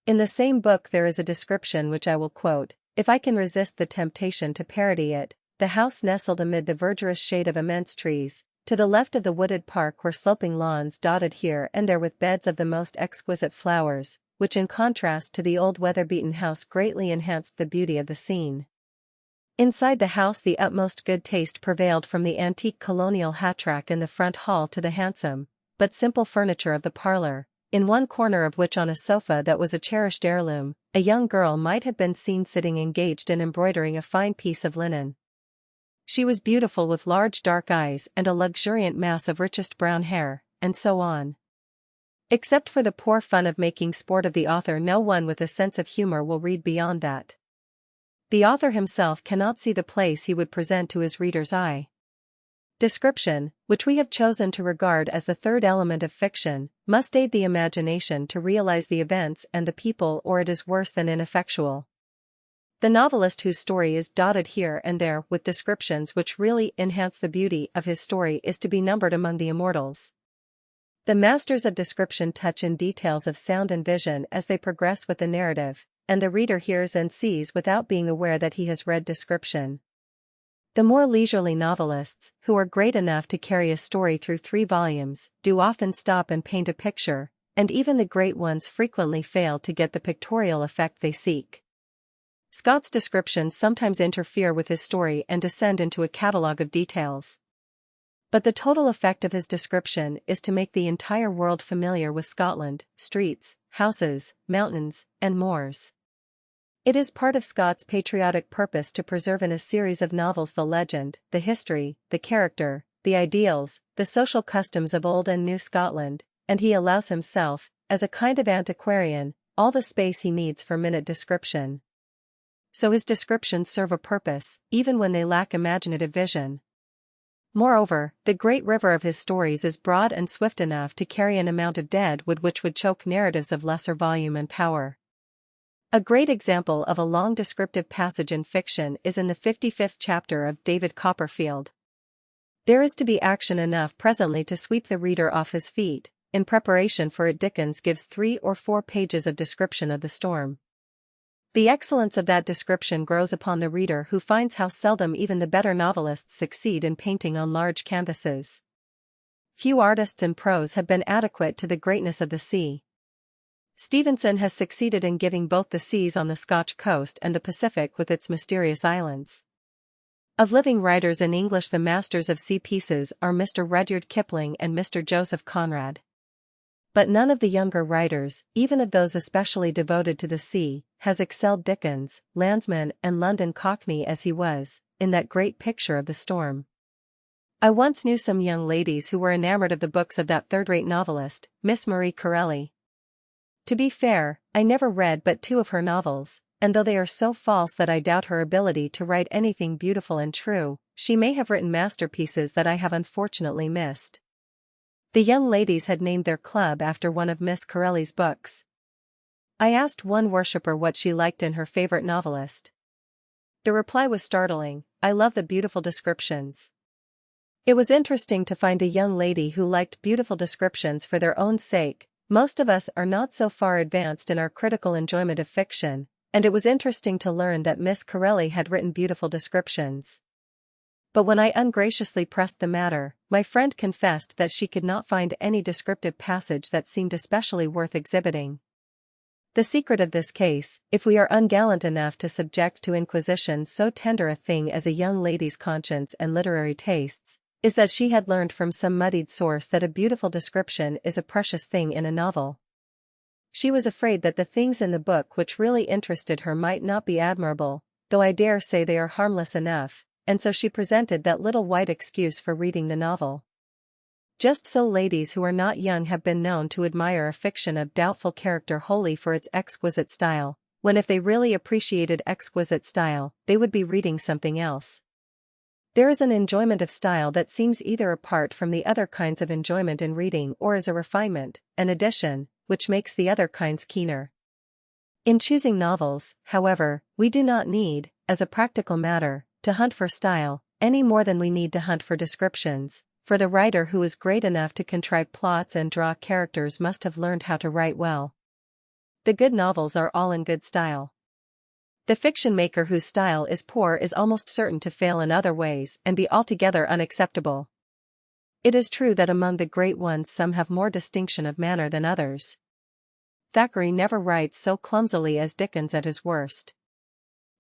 In the same book there is a description which I will quote, if I can resist the temptation to parody it: "The house nestled amid the verdurous shade of immense trees, to the left of the wooded park were sloping lawns dotted here and there with beds of the most exquisite flowers, which in contrast to the old weather-beaten house greatly enhanced the beauty of the scene. Inside the house the utmost good taste prevailed, from the antique colonial hat-rack in the front hall to the handsome, but simple furniture of the parlor, in one corner of which on a sofa that was a cherished heirloom, a young girl might have been seen sitting engaged in embroidering a fine piece of linen. She was beautiful, with large dark eyes and a luxuriant mass of richest brown hair," and so on. Except for the poor fun of making sport of the author, no one with a sense of humor will read beyond that. The author himself cannot see the place he would present to his reader's eye. Description, which we have chosen to regard as the third element of fiction, must aid the imagination to realize the events and the people, or it is worse than ineffectual. The novelist whose story is dotted here and there with descriptions which really enhance the beauty of his story is to be numbered among the immortals. The masters of description touch in details of sound and vision as they progress with the narrative, and the reader hears and sees without being aware that he has read description. The more leisurely novelists, who are great enough to carry a story through 3 volumes, do often stop and paint a picture, and even the great ones frequently fail to get the pictorial effect they seek. Scott's descriptions sometimes interfere with his story and descend into a catalogue of details. But the total effect of his description is to make the entire world familiar with Scotland, streets, houses, mountains, and moors. It is part of Scott's patriotic purpose to preserve in a series of novels the legend, the history, the character, the ideals, the social customs of old and new Scotland, and he allows himself, as a kind of antiquarian, all the space he needs for minute description. So his descriptions serve a purpose, even when they lack imaginative vision. Moreover, the great river of his stories is broad and swift enough to carry an amount of dead wood which would choke narratives of lesser volume and power. A great example of a long descriptive passage in fiction is in the 55th chapter of David Copperfield. There is to be action enough presently to sweep the reader off his feet. In preparation for it, Dickens gives 3 or 4 pages of description of the storm. The excellence of that description grows upon the reader who finds how seldom even the better novelists succeed in painting on large canvases. Few artists in prose have been adequate to the greatness of the sea. Stevenson has succeeded in giving both the seas on the Scotch coast and the Pacific with its mysterious islands. Of living writers in English, the masters of sea pieces are Mr. Rudyard Kipling and Mr. Joseph Conrad. But none of the younger writers, even of those especially devoted to the sea, has excelled Dickens, landsman and London Cockney as he was, in that great picture of the storm. I once knew some young ladies who were enamored of the books of that third-rate novelist, Miss Marie Corelli. To be fair, I never read but 2 of her novels, and though they are so false that I doubt her ability to write anything beautiful and true, she may have written masterpieces that I have unfortunately missed. The young ladies had named their club after one of Miss Corelli's books. I asked one worshipper what she liked in her favorite novelist. The reply was startling: "I love the beautiful descriptions." It was interesting to find a young lady who liked beautiful descriptions for their own sake. Most of us are not so far advanced in our critical enjoyment of fiction, and it was interesting to learn that Miss Corelli had written beautiful descriptions. But when I ungraciously pressed the matter, my friend confessed that she could not find any descriptive passage that seemed especially worth exhibiting. The secret of this case, if we are ungallant enough to subject to inquisition so tender a thing as a young lady's conscience and literary tastes, is that she had learned from some muddied source that a beautiful description is a precious thing in a novel. She was afraid that the things in the book which really interested her might not be admirable, though I dare say they are harmless enough, and so she presented that little white excuse for reading the novel. Just so ladies who are not young have been known to admire a fiction of doubtful character wholly for its exquisite style, when if they really appreciated exquisite style, they would be reading something else. There is an enjoyment of style that seems either apart from the other kinds of enjoyment in reading or is a refinement, an addition, which makes the other kinds keener. In choosing novels, however, we do not need, as a practical matter, to hunt for style, any more than we need to hunt for descriptions, for the writer who is great enough to contrive plots and draw characters must have learned how to write well. The good novels are all in good style. The fiction maker whose style is poor is almost certain to fail in other ways and be altogether unacceptable. It is true that among the great ones some have more distinction of manner than others. Thackeray never writes so clumsily as Dickens at his worst.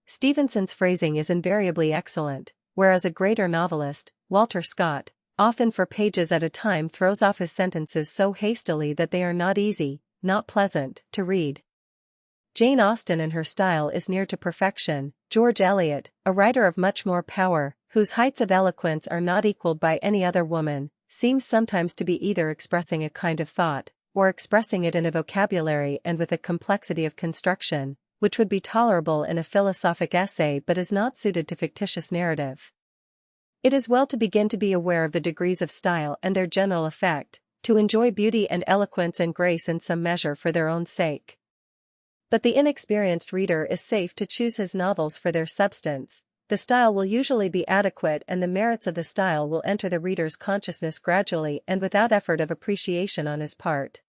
Stevenson's phrasing is invariably excellent, whereas a greater novelist, Walter Scott, often for pages at a time throws off his sentences so hastily that they are not easy, not pleasant, to read. Jane Austen in her style is near to perfection. George Eliot, a writer of much more power, whose heights of eloquence are not equaled by any other woman, seems sometimes to be either expressing a kind of thought, or expressing it in a vocabulary and with a complexity of construction, which would be tolerable in a philosophic essay but is not suited to fictitious narrative. It is well to begin to be aware of the degrees of style and their general effect, to enjoy beauty and eloquence and grace in some measure for their own sake. But the inexperienced reader is safe to choose his novels for their substance. The style will usually be adequate and the merits of the style will enter the reader's consciousness gradually and without effort of appreciation on his part.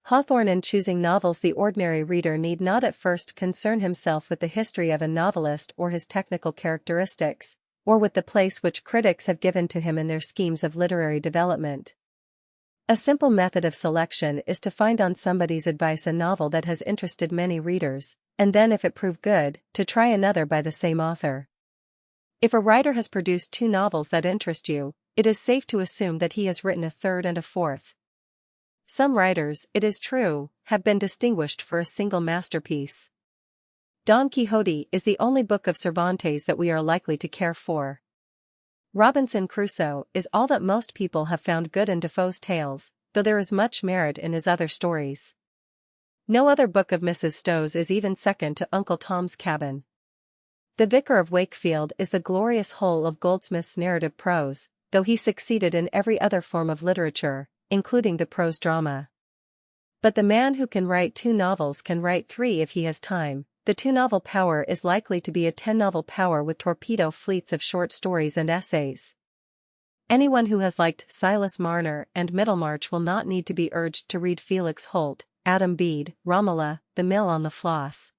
Hawthorne. In choosing novels, the ordinary reader need not at first concern himself with the history of a novelist or his technical characteristics, or with the place which critics have given to him in their schemes of literary development. A simple method of selection is to find on somebody's advice a novel that has interested many readers, and then if it prove good, to try another by the same author. If a writer has produced 2 novels that interest you, it is safe to assume that he has written a third and a fourth. Some writers, it is true, have been distinguished for a single masterpiece. Don Quixote is the only book of Cervantes that we are likely to care for. Robinson Crusoe is all that most people have found good in Defoe's tales, though there is much merit in his other stories. No other book of Mrs. Stowe's is even second to Uncle Tom's Cabin. The Vicar of Wakefield is the glorious whole of Goldsmith's narrative prose, though he succeeded in every other form of literature, including the prose drama. But the man who can write 2 novels can write 3 if he has time. The 2-novel power is likely to be a 10-novel power with torpedo fleets of short stories and essays. Anyone who has liked Silas Marner and Middlemarch will not need to be urged to read Felix Holt, Adam Bede, Romola, The Mill on the Floss.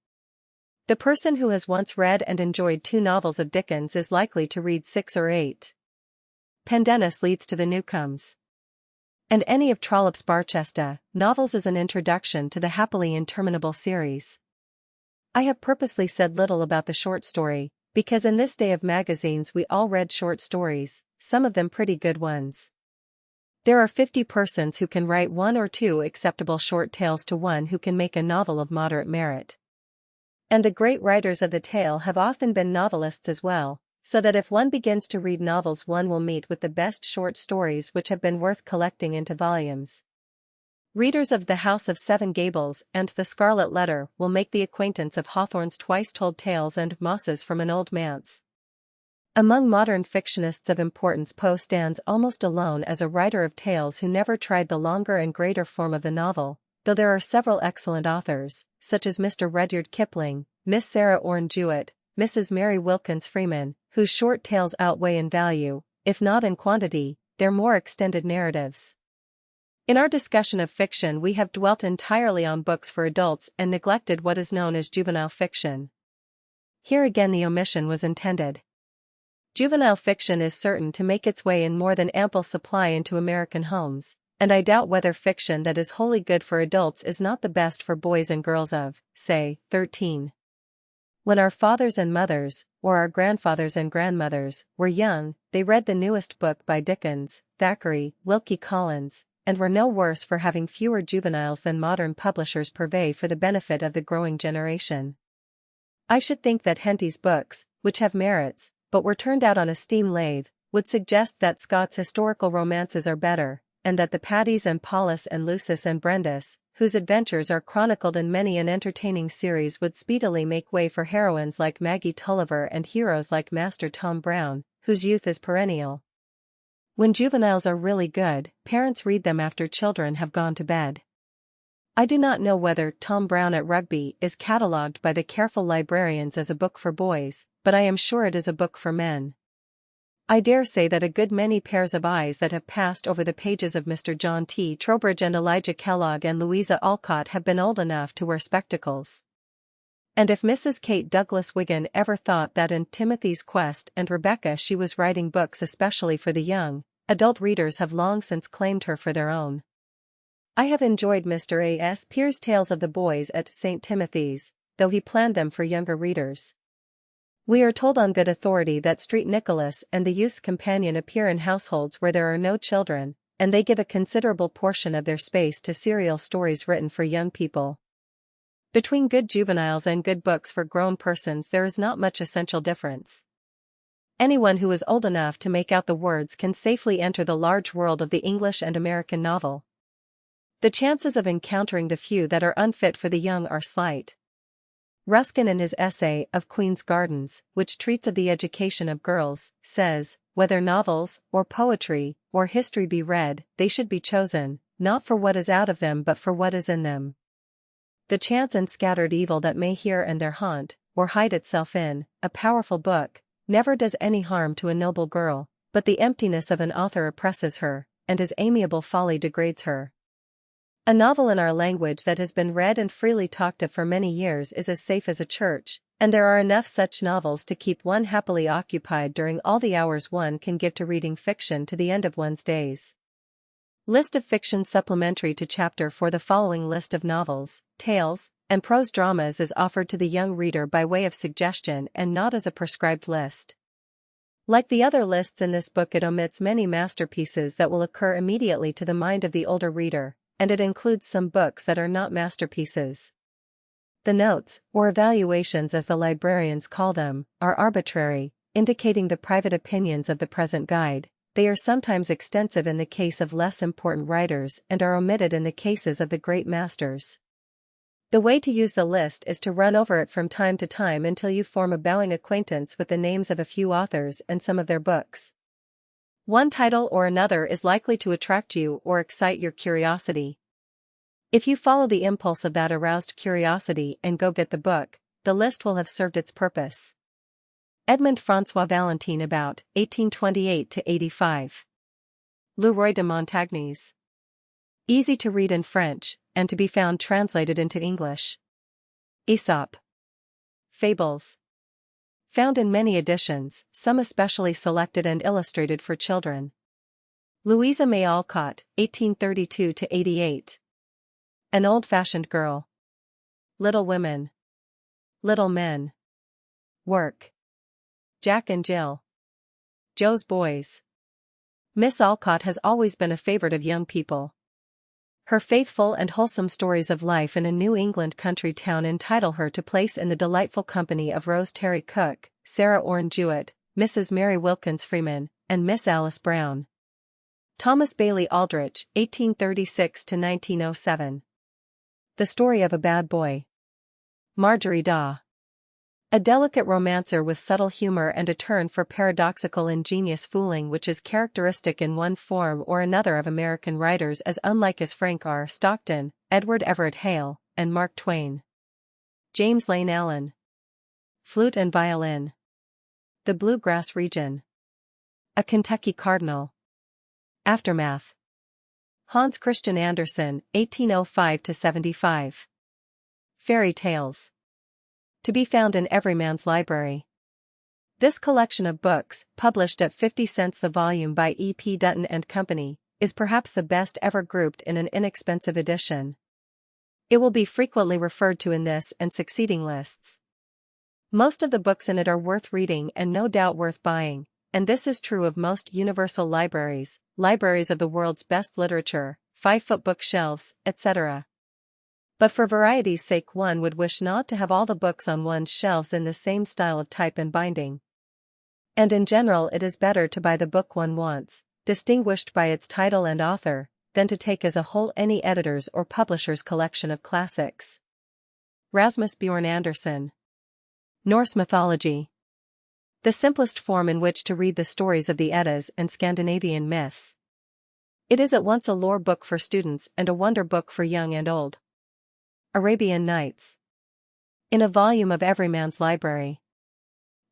The person who has once read and enjoyed 2 novels of Dickens is likely to read 6 or 8. Pendennis leads to the Newcomes. And any of Trollope's Barchester novels is an introduction to the happily interminable series. I have purposely said little about the short story, because in this day of magazines we all read short stories, some of them pretty good ones. There are 50 persons who can write 1 or 2 acceptable short tales to one who can make a novel of moderate merit. And the great writers of the tale have often been novelists as well, so that if one begins to read novels one will meet with the best short stories which have been worth collecting into volumes. Readers of The House of Seven Gables and The Scarlet Letter will make the acquaintance of Hawthorne's Twice-Told Tales and Mosses from an Old Manse. Among modern fictionists of importance, Poe stands almost alone as a writer of tales who never tried the longer and greater form of the novel, though there are several excellent authors, such as Mr. Rudyard Kipling, Miss Sarah Orne Jewett, Mrs. Mary Wilkins Freeman, whose short tales outweigh in value, if not in quantity, their more extended narratives. In our discussion of fiction we have dwelt entirely on books for adults and neglected what is known as juvenile fiction. Here again the omission was intended. Juvenile fiction is certain to make its way in more than ample supply into American homes, and I doubt whether fiction that is wholly good for adults is not the best for boys and girls of, say, 13. When our fathers and mothers, or our grandfathers and grandmothers, were young, they read the newest book by Dickens, Thackeray, Wilkie Collins, and were no worse for having fewer juveniles than modern publishers purvey for the benefit of the growing generation. I should think that Henty's books, which have merits, but were turned out on a steam lathe, would suggest that Scott's historical romances are better, and that the Pattys and Paulus and Lucis and Brendis, whose adventures are chronicled in many an entertaining series, would speedily make way for heroines like Maggie Tulliver and heroes like Master Tom Brown, whose youth is perennial. When juveniles are really good, parents read them after children have gone to bed. I do not know whether Tom Brown at Rugby is catalogued by the careful librarians as a book for boys, but I am sure it is a book for men. I dare say that a good many pairs of eyes that have passed over the pages of Mr. John T. Trowbridge and Elijah Kellogg and Louisa Alcott have been old enough to wear spectacles. And if Mrs. Kate Douglas Wiggin ever thought that in Timothy's Quest and Rebecca she was writing books especially for the young, adult readers have long since claimed her for their own. I have enjoyed Mr. A. S. Pierce's Tales of the Boys at St. Timothy's, though he planned them for younger readers. We are told on good authority that Street Nicholas and the Youth's Companion appear in households where there are no children, and they give a considerable portion of their space to serial stories written for young people. Between good juveniles and good books for grown persons there is not much essential difference. Anyone who is old enough to make out the words can safely enter the large world of the English and American novel. The chances of encountering the few that are unfit for the young are slight. Ruskin in his essay of Queen's Gardens, which treats of the education of girls, says, whether novels, or poetry, or history be read, they should be chosen, not for what is out of them but for what is in them. The chance and scattered evil that may here and there haunt, or hide itself in, a powerful book, never does any harm to a noble girl, but the emptiness of an author oppresses her, and his amiable folly degrades her. A novel in our language that has been read and freely talked of for many years is as safe as a church, and there are enough such novels to keep one happily occupied during all the hours one can give to reading fiction to the end of one's days. List of fiction supplementary to chapter 4. The following list of novels, tales, and prose dramas is offered to the young reader by way of suggestion and not as a prescribed list. Like the other lists in this book, it omits many masterpieces that will occur immediately to the mind of the older reader, and it includes some books that are not masterpieces. The notes, or evaluations as the librarians call them, are arbitrary, indicating the private opinions of the present guide. They are sometimes extensive in the case of less important writers and are omitted in the cases of the great masters. The way to use the list is to run over it from time to time until you form a bowing acquaintance with the names of a few authors and some of their books. One title or another is likely to attract you or excite your curiosity. If you follow the impulse of that aroused curiosity and go get the book, the list will have served its purpose. Edmond François Valentin, about 1828 to 85. Le Roi de Montagnes. Easy to read in French, and to be found translated into English. Aesop. Fables. Found in many editions, some especially selected and illustrated for children. Louisa May Alcott, 1832–88. An Old-Fashioned Girl. Little Women. Little Men. Work. Jack and Jill. Joe's Boys. Miss Alcott has always been a favorite of young people. Her faithful and wholesome stories of life in a New England country town entitle her to place in the delightful company of Rose Terry Cook, Sarah Orne Jewett, Mrs. Mary Wilkins Freeman, and Miss Alice Brown. Thomas Bailey Aldrich, 1836–1907. The Story of a Bad Boy. Marjorie Daw. A delicate romancer with subtle humor and a turn for paradoxical ingenious fooling which is characteristic in one form or another of American writers as unlike as Frank R. Stockton, Edward Everett Hale, and Mark Twain. James Lane Allen. Flute and Violin. The Bluegrass Region. A Kentucky Cardinal. Aftermath. Hans Christian Andersen, 1805–75. Fairy Tales. To be found in Everyman's Library. This collection of books, published at 50 cents the volume by E. P. Dutton and Company, is perhaps the best ever grouped in an inexpensive edition. It will be frequently referred to in this and succeeding lists. Most of the books in it are worth reading and no doubt worth buying, and this is true of most universal libraries, libraries of the world's best literature, 5-foot bookshelves, etc. But for variety's sake one would wish not to have all the books on one's shelves in the same style of type and binding. And in general it is better to buy the book one wants, distinguished by its title and author, than to take as a whole any editor's or publisher's collection of classics. Rasmus Bjorn Andersen. Norse Mythology. The simplest form in which to read the stories of the Eddas and Scandinavian myths. It is at once a lore book for students and a wonder book for young and old. Arabian Nights. In a volume of Everyman's Library.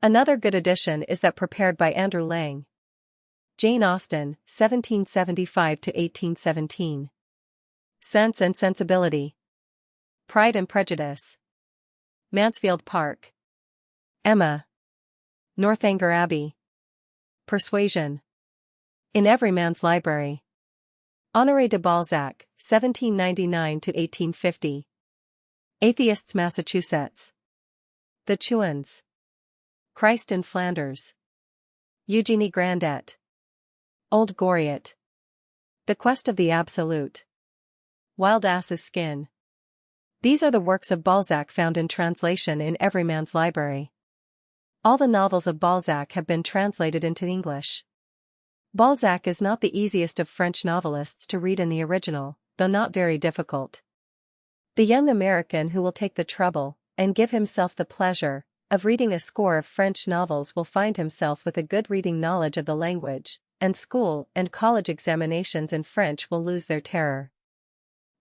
Another good edition is that prepared by Andrew Lang. Jane Austen, 1775–1817. Sense and Sensibility. Pride and Prejudice. Mansfield Park. Emma. Northanger Abbey. Persuasion. In Everyman's Library. Honoré de Balzac, 1799–1850. Atheists Massachusetts. The Chouans. Christ in Flanders. Eugenie Grandet. Old Goriot. The Quest of the Absolute. Wild Ass's Skin. These are the works of Balzac found in translation in Everyman's Library. All the novels of Balzac have been translated into English. Balzac is not the easiest of French novelists to read in the original, though not very difficult. The young American who will take the trouble, and give himself the pleasure, of reading a score of French novels will find himself with a good reading knowledge of the language, and school and college examinations in French will lose their terror.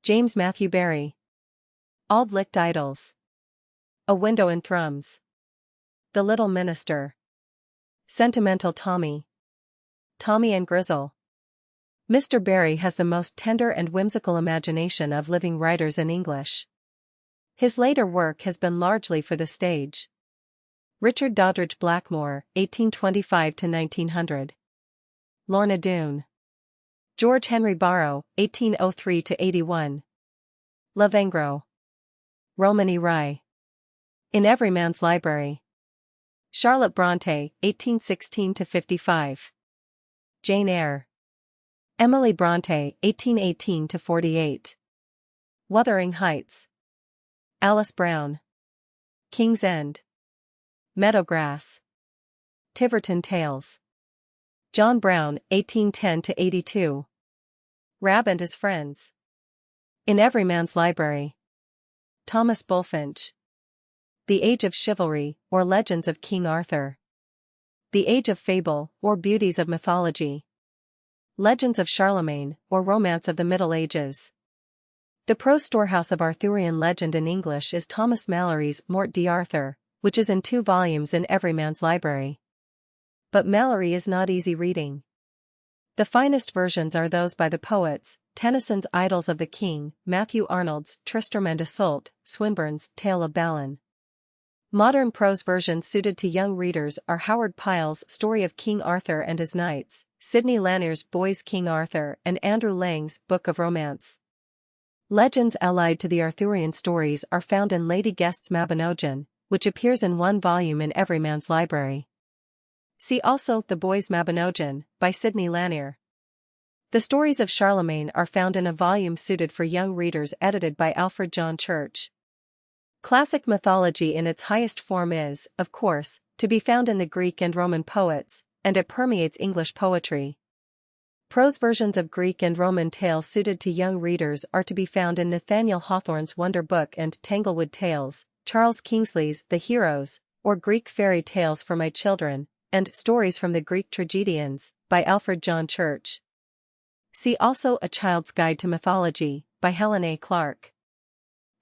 James Matthew Barrie. Auld Licht Idylls. A Window in Thrums. The Little Minister. Sentimental Tommy. Tommy and Grizzle. Mr. Barrie has the most tender and whimsical imagination of living writers in English. His later work has been largely for the stage. Richard Doddridge Blackmore, 1825–1900. Lorna Doone. George Henry Borrow, 1803–81. Lavengro. Romany Rye. In Everyman's Library. Charlotte Bronte, 1816–55. Jane Eyre. Emily Bronte, 1818–48. Wuthering Heights. Alice Brown. King's End. Meadowgrass. Tiverton Tales. John Brown, 1810–82. Rab and His Friends. In Everyman's Library. Thomas Bulfinch. The Age of Chivalry, or Legends of King Arthur. The Age of Fable, or Beauties of Mythology. Legends of Charlemagne, or Romance of the Middle Ages. The prose storehouse of Arthurian legend in English is Thomas Malory's Morte d'Arthur, which is in 2 volumes in Everyman's Library. But Malory is not easy reading. The finest versions are those by the poets, Tennyson's Idylls of the King, Matthew Arnold's Tristram and Isolde, Swinburne's Tale of Balin. Modern prose versions suited to young readers are Howard Pyle's Story of King Arthur and His Knights, Sidney Lanier's Boy's King Arthur, and Andrew Lang's Book of Romance. Legends allied to the Arthurian stories are found in Lady Guest's Mabinogion, which appears in one volume in every man's library. See also The Boy's Mabinogion, by Sidney Lanier. The stories of Charlemagne are found in a volume suited for young readers edited by Alfred John Church. Classic mythology in its highest form is, of course, to be found in the Greek and Roman poets, and it permeates English poetry. Prose versions of Greek and Roman tales suited to young readers are to be found in Nathaniel Hawthorne's Wonder Book and Tanglewood Tales, Charles Kingsley's The Heroes, or Greek Fairy Tales for My Children, and Stories from the Greek Tragedians, by Alfred John Church. See also A Child's Guide to Mythology, by Helen A. Clark.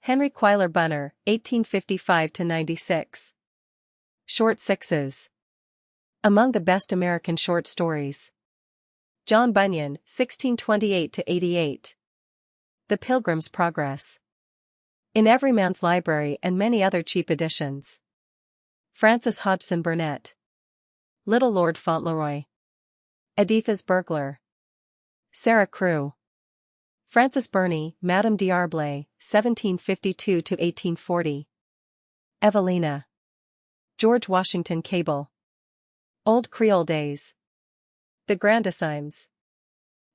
Henry Quayler Bunner, 1855–96. Short Sixes. Among the best American short stories. John Bunyan, 1628–88. The Pilgrim's Progress. In Every Man's Library and many other cheap editions. Francis Hodgson Burnett. Little Lord Fauntleroy. Editha's Burglar. Sarah Crewe. Frances Burney, Madame d'Arblay, 1752–1840. Evelina. George Washington Cable. Old Creole Days. The Grandissimes.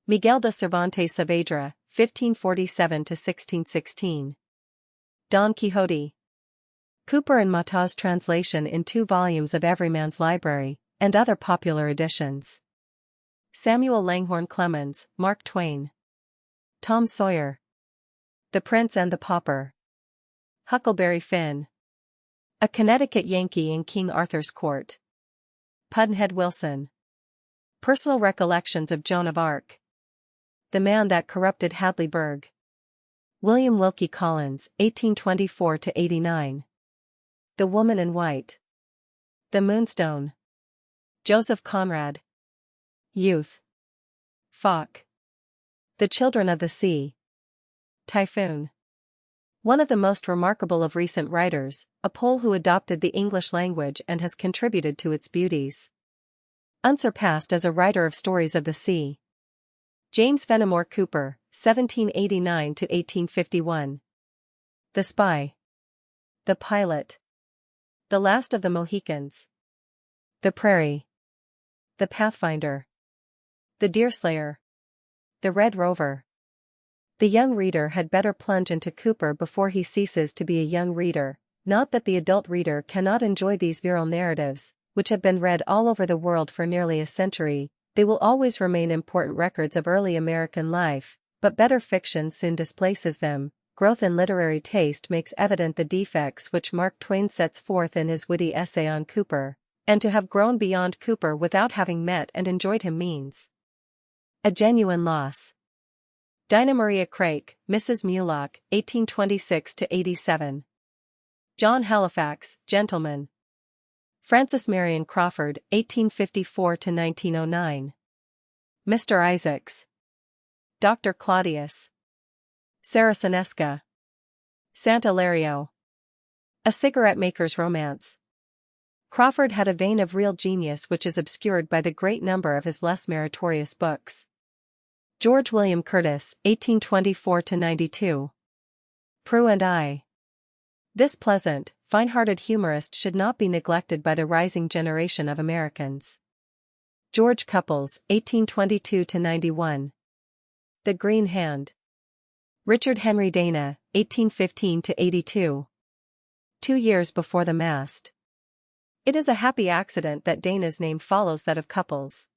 Miguel de Cervantes Saavedra, 1547–1616. Don Quixote. Cooper and Mata's translation in 2 volumes of Every Man's Library, and other popular editions. Samuel Langhorne Clemens, Mark Twain. Tom Sawyer. The Prince and the Pauper. Huckleberry Finn. A Connecticut Yankee in King Arthur's Court. Pudd'nhead Wilson. Personal Recollections of Joan of Arc. The Man That Corrupted Hadleyburg. William Wilkie Collins, 1824–89. The Woman in White. The Moonstone. Joseph Conrad. Youth. Fawk. The Children of the Sea. Typhoon. One of the most remarkable of recent writers, a Pole who adopted the English language and has contributed to its beauties. Unsurpassed as a writer of stories of the sea. James Fenimore Cooper, 1789–1851. The Spy. The Pilot. The Last of the Mohicans. The Prairie. The Pathfinder. The Deerslayer. The Red Rover. The young reader had better plunge into Cooper before he ceases to be a young reader, not that the adult reader cannot enjoy these virile narratives, which have been read all over the world for nearly a century. They will always remain important records of early American life, but better fiction soon displaces them. Growth in literary taste makes evident the defects which Mark Twain sets forth in his witty essay on Cooper, and to have grown beyond Cooper without having met and enjoyed him means a genuine loss. Dinah Maria Craik, Mrs. Mulock, 1826–87. John Halifax, Gentleman. Frances Marion Crawford, 1854–1909. Mr. Isaacs. Dr. Claudius. Sarah Senesca. Santa Lario. A Cigarette Maker's Romance. Crawford had a vein of real genius which is obscured by the great number of his less meritorious books. George William Curtis, 1824–92. Prue and I. This pleasant, fine-hearted humorist should not be neglected by the rising generation of Americans. George Cupples, 1822–91. The Green Hand. Richard Henry Dana, 1815–82. 2 years before the mast. It is a happy accident that Dana's name follows that of Cupples.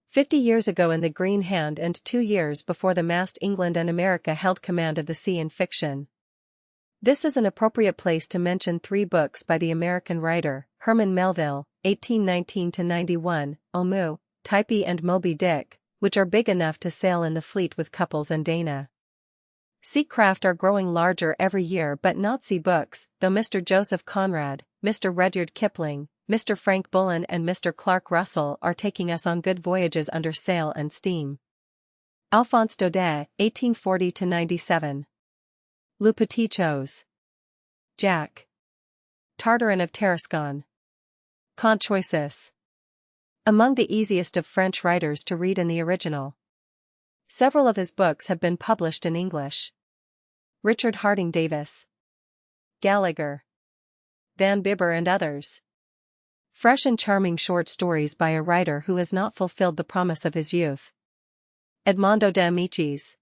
50 years ago in The Green Hand and 2 years before the mast, England and America held command of the sea in fiction. This is an appropriate place to mention 3 books by the American writer, Herman Melville, 1819–91, Omoo, Typee and Moby Dick, which are big enough to sail in the fleet with Cupples and Dana. Sea craft are growing larger every year, but not sea books, though Mr. Joseph Conrad, Mr. Rudyard Kipling, Mr. Frank Bullen and Mr. Clark Russell are taking us on good voyages under sail and steam. Alphonse Daudet, 1840–97. Le Petit Chose. Jack. Tartarin of Tarascon. Conchoisis. Among the easiest of French writers to read in the original. Several of his books have been published in English. Richard Harding Davis, Gallagher, Van Bibber and others. Fresh and charming short stories by a writer who has not fulfilled the promise of his youth. Edmondo de Amicis.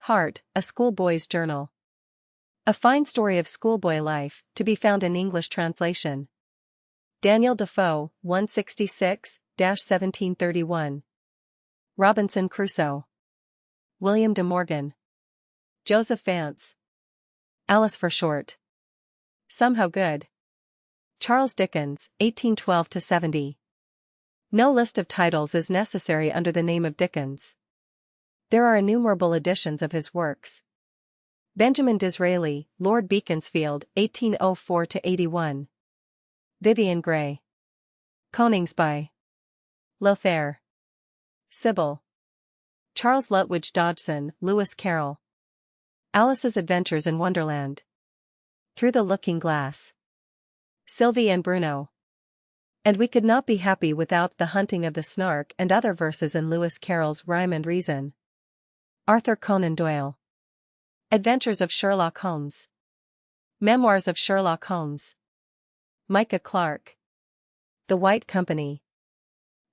Heart, a Schoolboy's Journal. A fine story of schoolboy life, to be found in English translation. Daniel Defoe, 166-1731. Robinson Crusoe. William de Morgan. Joseph Vance. Alice for short. Somehow Good. Charles Dickens, 1812-70. No list of titles is necessary under the name of Dickens. There are innumerable editions of his works. Benjamin Disraeli, Lord Beaconsfield, 1804-81. Vivian Grey. Coningsby. Lothair. Sybil. Charles Lutwidge Dodgson, Lewis Carroll. Alice's Adventures in Wonderland. Through the Looking Glass. Sylvie and Bruno. And we could not be happy without The Hunting of the Snark and other verses in Lewis Carroll's Rhyme and Reason. Arthur Conan Doyle. Adventures of Sherlock Holmes. Memoirs of Sherlock Holmes. Micah Clarke. The White Company.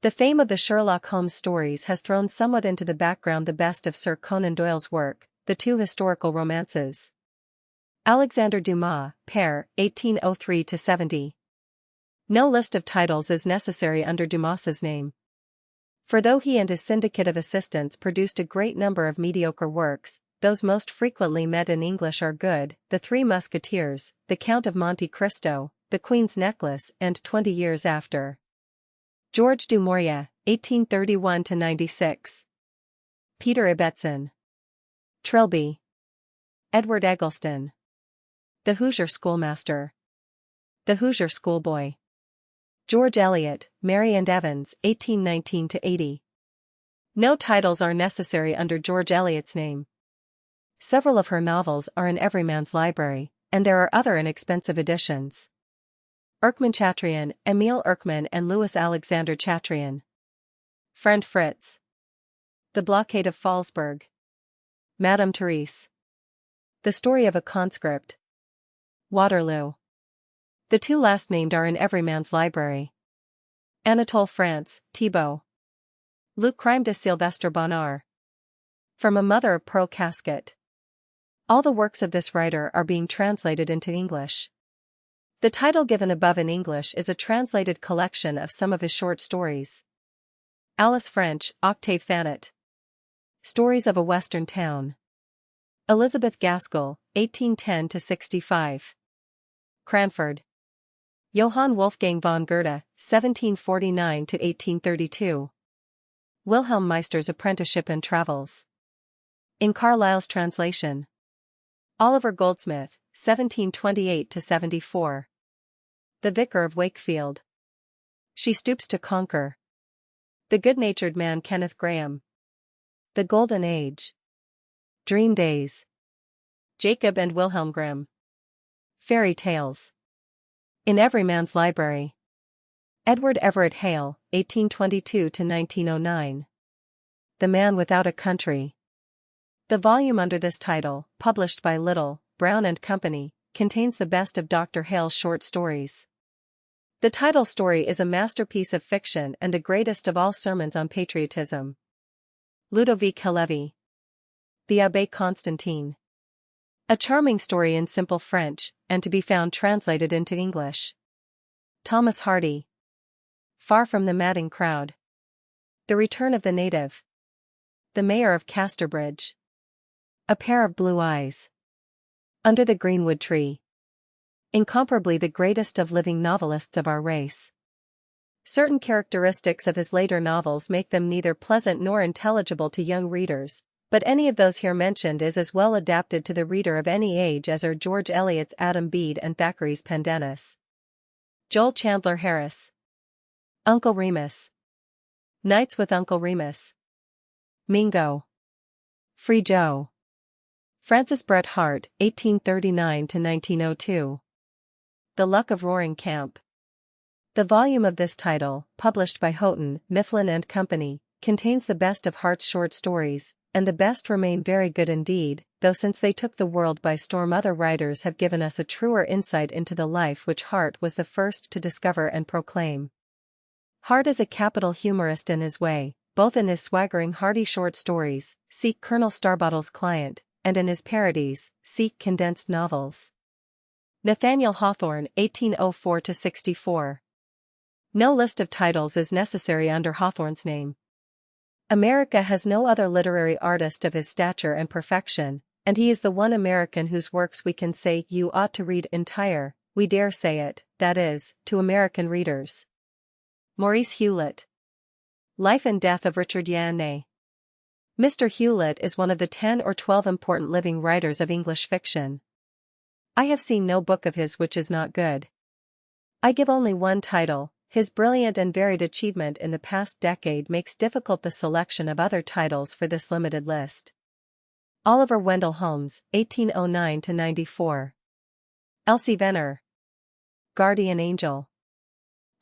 The fame of the Sherlock Holmes stories has thrown somewhat into the background the best of Sir Conan Doyle's work, the two historical romances. Alexander Dumas, Père, 1803-70. No list of titles is necessary under Dumas's name. For though he and his syndicate of assistants produced a great number of mediocre works, those most frequently met in English are Good, The Three Musketeers, The Count of Monte Cristo, The Queen's Necklace and 20 Years After. George du Maurier, 1831-96. Peter Ibbetson. Trilby. Edward Eggleston. The Hoosier Schoolmaster. The Hoosier Schoolboy. George Eliot, Mary and Evans, 1819-80. No titles are necessary under George Eliot's name. Several of her novels are in Everyman's Library, and there are other inexpensive editions. Erckmann Chatrian, Emile Erckmann and Louis Alexander Chatrian. Friend Fritz. The Blockade of Fallsburg. Madame Therese. The Story of a Conscript. Waterloo. The two last named are in Everyman's Library. Anatole France, Thibault. Le Crime de Sylvestre Bonnard. From a Mother of Pearl Casket. All the works of this writer are being translated into English. The title given above in English is a translated collection of some of his short stories. Alice French, Octave Thanet. Stories of a Western Town. Elizabeth Gaskell, 1810-65. Cranford. Johann Wolfgang von Goethe, 1749-1832. Wilhelm Meister's Apprenticeship and Travels. In Carlyle's translation. Oliver Goldsmith, 1728-74. The Vicar of Wakefield. She Stoops to Conquer. The Good-Natured Man Kenneth Grahame. The Golden Age. Dream Days. Jacob and Wilhelm Grimm. Fairy Tales. In Everyman's Library. Edward Everett Hale, 1822-1909. The Man Without a Country. The volume under this title, published by Little, Brown and Company, contains the best of Dr. Hale's short stories. The title story is a masterpiece of fiction and the greatest of all sermons on patriotism. Ludovic Halevi. The Abbé Constantine. A charming story in simple French, and to be found translated into English. Thomas Hardy. Far from the Madding Crowd. The Return of the Native. The Mayor of Casterbridge. A Pair of Blue Eyes. Under the Greenwood Tree. Incomparably the greatest of living novelists of our race. Certain characteristics of his later novels make them neither pleasant nor intelligible to young readers, but any of those here mentioned is as well adapted to the reader of any age as are George Eliot's Adam Bede and Thackeray's Pendennis. Joel Chandler Harris. Uncle Remus. Nights with Uncle Remus. Mingo. Free Joe. Francis Bret Harte, 1839-1902. The Luck of Roaring Camp. The volume of this title, published by Houghton, Mifflin and Company, contains the best of Hart's short stories, and the best remain very good indeed, though since they took the world by storm other writers have given us a truer insight into the life which Hart was the first to discover and proclaim. Hart is a capital humorist in his way, both in his swaggering hearty short stories, see Colonel Starbottle's Client, and in his parodies, see condensed novels. Nathaniel Hawthorne, 1804–64. No list of titles is necessary under Hawthorne's name. America has no other literary artist of his stature and perfection, and he is the one American whose works we can say you ought to read entire, we dare say it, that is, to American readers. Maurice Hewlett. Life and Death of Richard Yaney. Mr. Hewlett is one of the 10 or 12 important living writers of English fiction. I have seen no book of his which is not good. I give only one title. His brilliant and varied achievement in the past decade makes difficult the selection of other titles for this limited list. Oliver Wendell Holmes, 1809–94. Elsie Venner. Guardian Angel.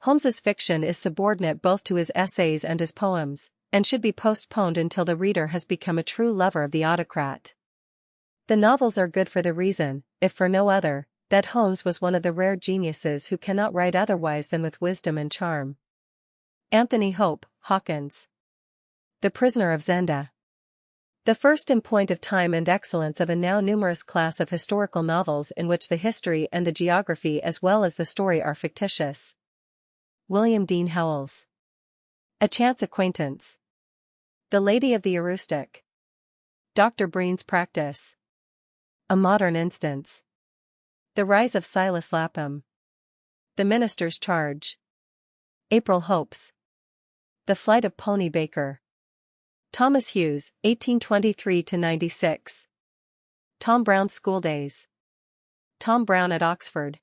Holmes's fiction is subordinate both to his essays and his poems, and should be postponed until the reader has become a true lover of the autocrat. The novels are good for the reason, if for no other, that Holmes was one of the rare geniuses who cannot write otherwise than with wisdom and charm. Anthony Hope, Hawkins. The Prisoner of Zenda. The first in point of time and excellence of a now numerous class of historical novels in which the history and the geography as well as the story are fictitious. William Dean Howells. A Chance Acquaintance. The Lady of the Aroostook. Dr. Breen's Practice. A Modern Instance. The Rise of Silas Lapham. The Minister's Charge. April Hopes. The Flight of Pony Baker. Thomas Hughes, 1823–96. Tom Brown's Schooldays. Tom Brown at Oxford.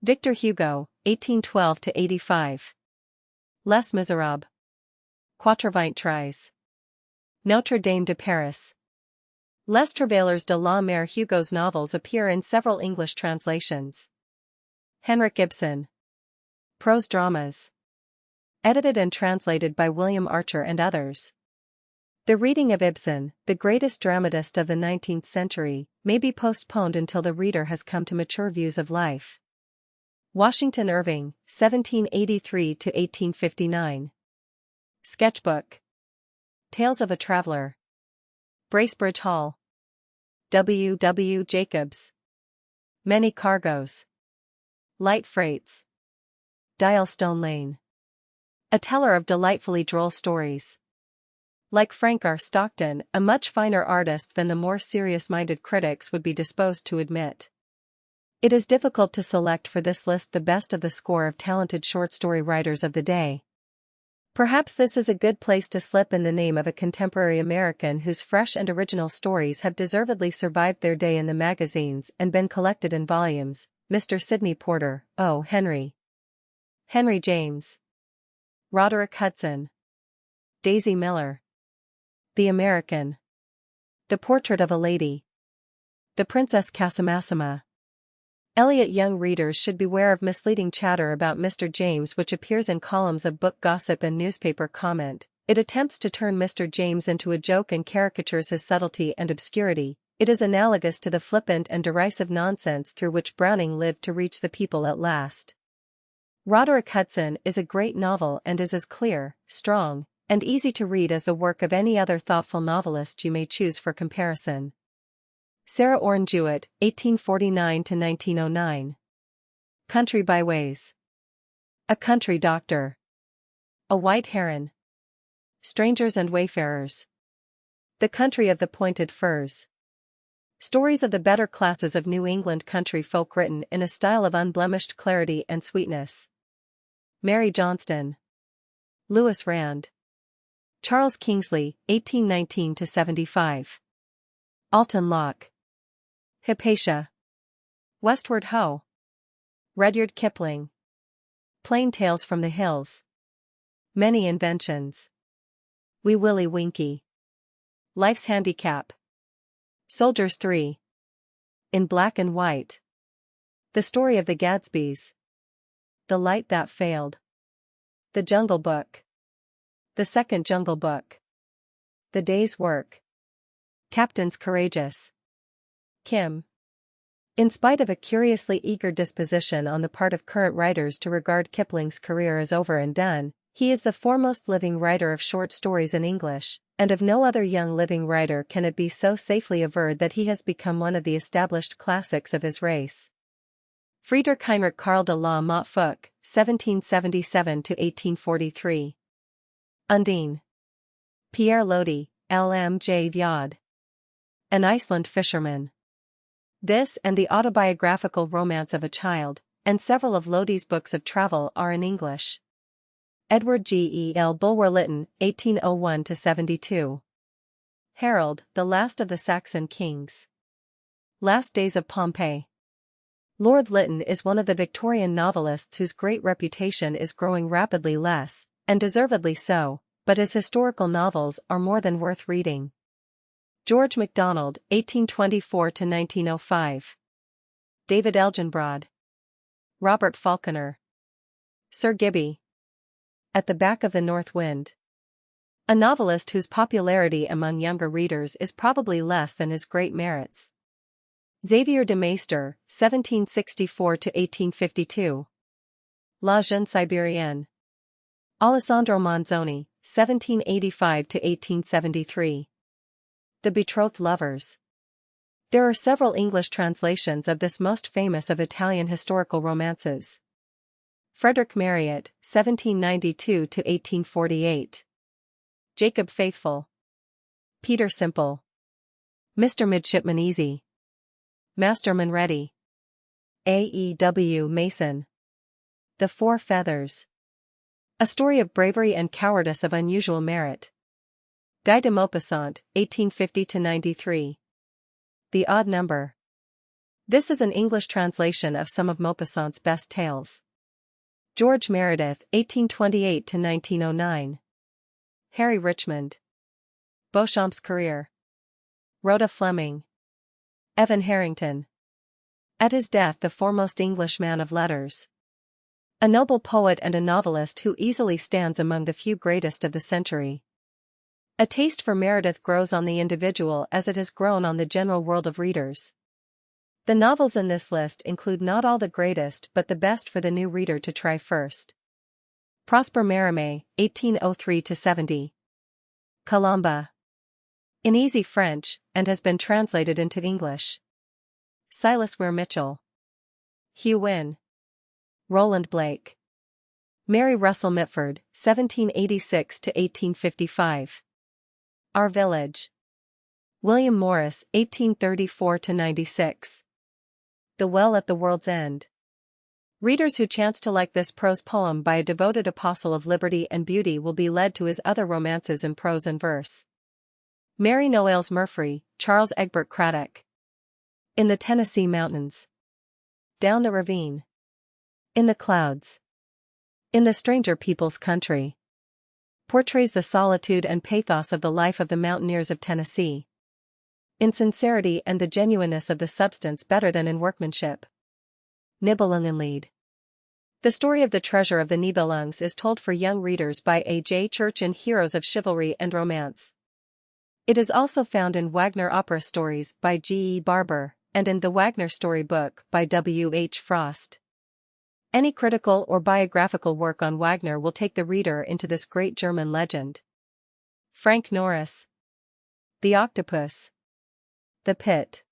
Victor Hugo, 1812–85. Les Miserables. Quatre Vingt Tries. Notre Dame de Paris. Les Travailleurs de la Mer. Hugo's novels appear in several English translations. Henrik Ibsen. Prose Dramas. Edited and translated by William Archer and others. The reading of Ibsen, the greatest dramatist of the 19th century, may be postponed until the reader has come to mature views of life. Washington Irving, 1783–1859. Sketchbook. Tales of a Traveler. Bracebridge Hall. W. W. Jacobs. Many Cargoes. Light Freights. Dialstone Lane. A teller of delightfully droll stories. Like Frank R. Stockton, a much finer artist than the more serious-minded critics would be disposed to admit. It is difficult to select for this list the best of the score of talented short story writers of the day. Perhaps this is a good place to slip in the name of a contemporary American whose fresh and original stories have deservedly survived their day in the magazines and been collected in volumes, Mr. Sidney Porter, O. Henry. Henry James. Roderick Hudson. Daisy Miller. The American. The Portrait of a Lady. The Princess Casamassima. Eliot. Young readers should beware of misleading chatter about Mr. James which appears in columns of book gossip and newspaper comment. It attempts to turn Mr. James into a joke and caricatures his subtlety and obscurity. It is analogous to the flippant and derisive nonsense through which Browning lived to reach the people at last. Roderick Hudson is a great novel and is as clear, strong, and easy to read as the work of any other thoughtful novelist you may choose for comparison. Sarah Orne Jewett, 1849–1909. Country Byways. A Country Doctor. A White Heron. Strangers and Wayfarers. The Country of the Pointed Firs. Stories of the better classes of New England country folk written in a style of unblemished clarity and sweetness. Mary Johnston. Lewis Rand. Charles Kingsley, 1819–75. Alton Locke. Hypatia. Westward Ho. Rudyard Kipling. Plain Tales from the Hills. Many Inventions. Wee Willie Winkie. Life's Handicap. Soldiers 3. In Black and White. The Story of the Gadsbys. The Light That Failed. The Jungle Book. The Second Jungle Book. The Day's Work. Captains Courageous. Kim. In spite of a curiously eager disposition on the part of current writers to regard Kipling's career as over and done, he is the foremost living writer of short stories in English, and of no other young living writer can it be so safely averred that he has become one of the established classics of his race. Friedrich Heinrich Karl de la Motte-Fouque, 1777–1843. Undine. Pierre Lodi, L.M.J. Viod. An Iceland Fisherman. This and the autobiographical romance of a child, and several of Lodi's books of travel are in English. Edward G. E. L. Bulwer-Lytton, 1801–72. Harold, the Last of the Saxon Kings. Last Days of Pompeii. Lord Lytton is one of the Victorian novelists whose great reputation is growing rapidly less, and deservedly so, but his historical novels are more than worth reading. George MacDonald, 1824–1905. David Elginbrod. Robert Falconer. Sir Gibbie. At the Back of the North Wind. A novelist whose popularity among younger readers is probably less than his great merits. Xavier de Maistre, 1764–1852. La Jeune Sibérienne. Alessandro Manzoni, 1785–1873. The Betrothed Lovers. There are several English translations of this most famous of Italian historical romances. Frederick Marryat, 1792–1848. Jacob Faithful. Peter Simple. Mr. Midshipman Easy. Master Manready. A.E.W. Mason. The Four Feathers. A story of bravery and cowardice of unusual merit. Guy de Maupassant, 1850–93. The Odd Number. This is an English translation of some of Maupassant's best tales. George Meredith, 1828–1909. Harry Richmond. Beauchamp's Career. Rhoda Fleming. Evan Harrington. At his death, the foremost English man of letters. A noble poet and a novelist who easily stands among the few greatest of the century. A taste for Meredith grows on the individual as it has grown on the general world of readers. The novels in this list include not all the greatest but the best for the new reader to try first. Prosper Mérimée, 1803–70. Colomba. In easy French, and has been translated into English. Silas Weir Mitchell. Hugh Wynne. Roland Blake. Mary Russell Mitford, 1786–1855. Our Village. William Morris, 1834–96. The Well at the World's End. Readers who chance to like this prose poem by a devoted apostle of liberty and beauty will be led to his other romances in prose and verse. Mary Noailles Murphy, Charles Egbert Craddock. In the Tennessee Mountains. Down the Ravine. In the Clouds. In the Stranger People's Country. Portrays the solitude and pathos of the life of the mountaineers of Tennessee. In sincerity and the genuineness of the substance better than in workmanship. Nibelungenlied. The story of the treasure of the Nibelungs is told for young readers by A.J. Church in Heroes of Chivalry and Romance. It is also found in Wagner opera stories by G.E. Barber, and in the Wagner Storybook by W.H. Frost. Any critical or biographical work on Wagner will take the reader into this great German legend. Frank Norris. The Octopus. The Pit.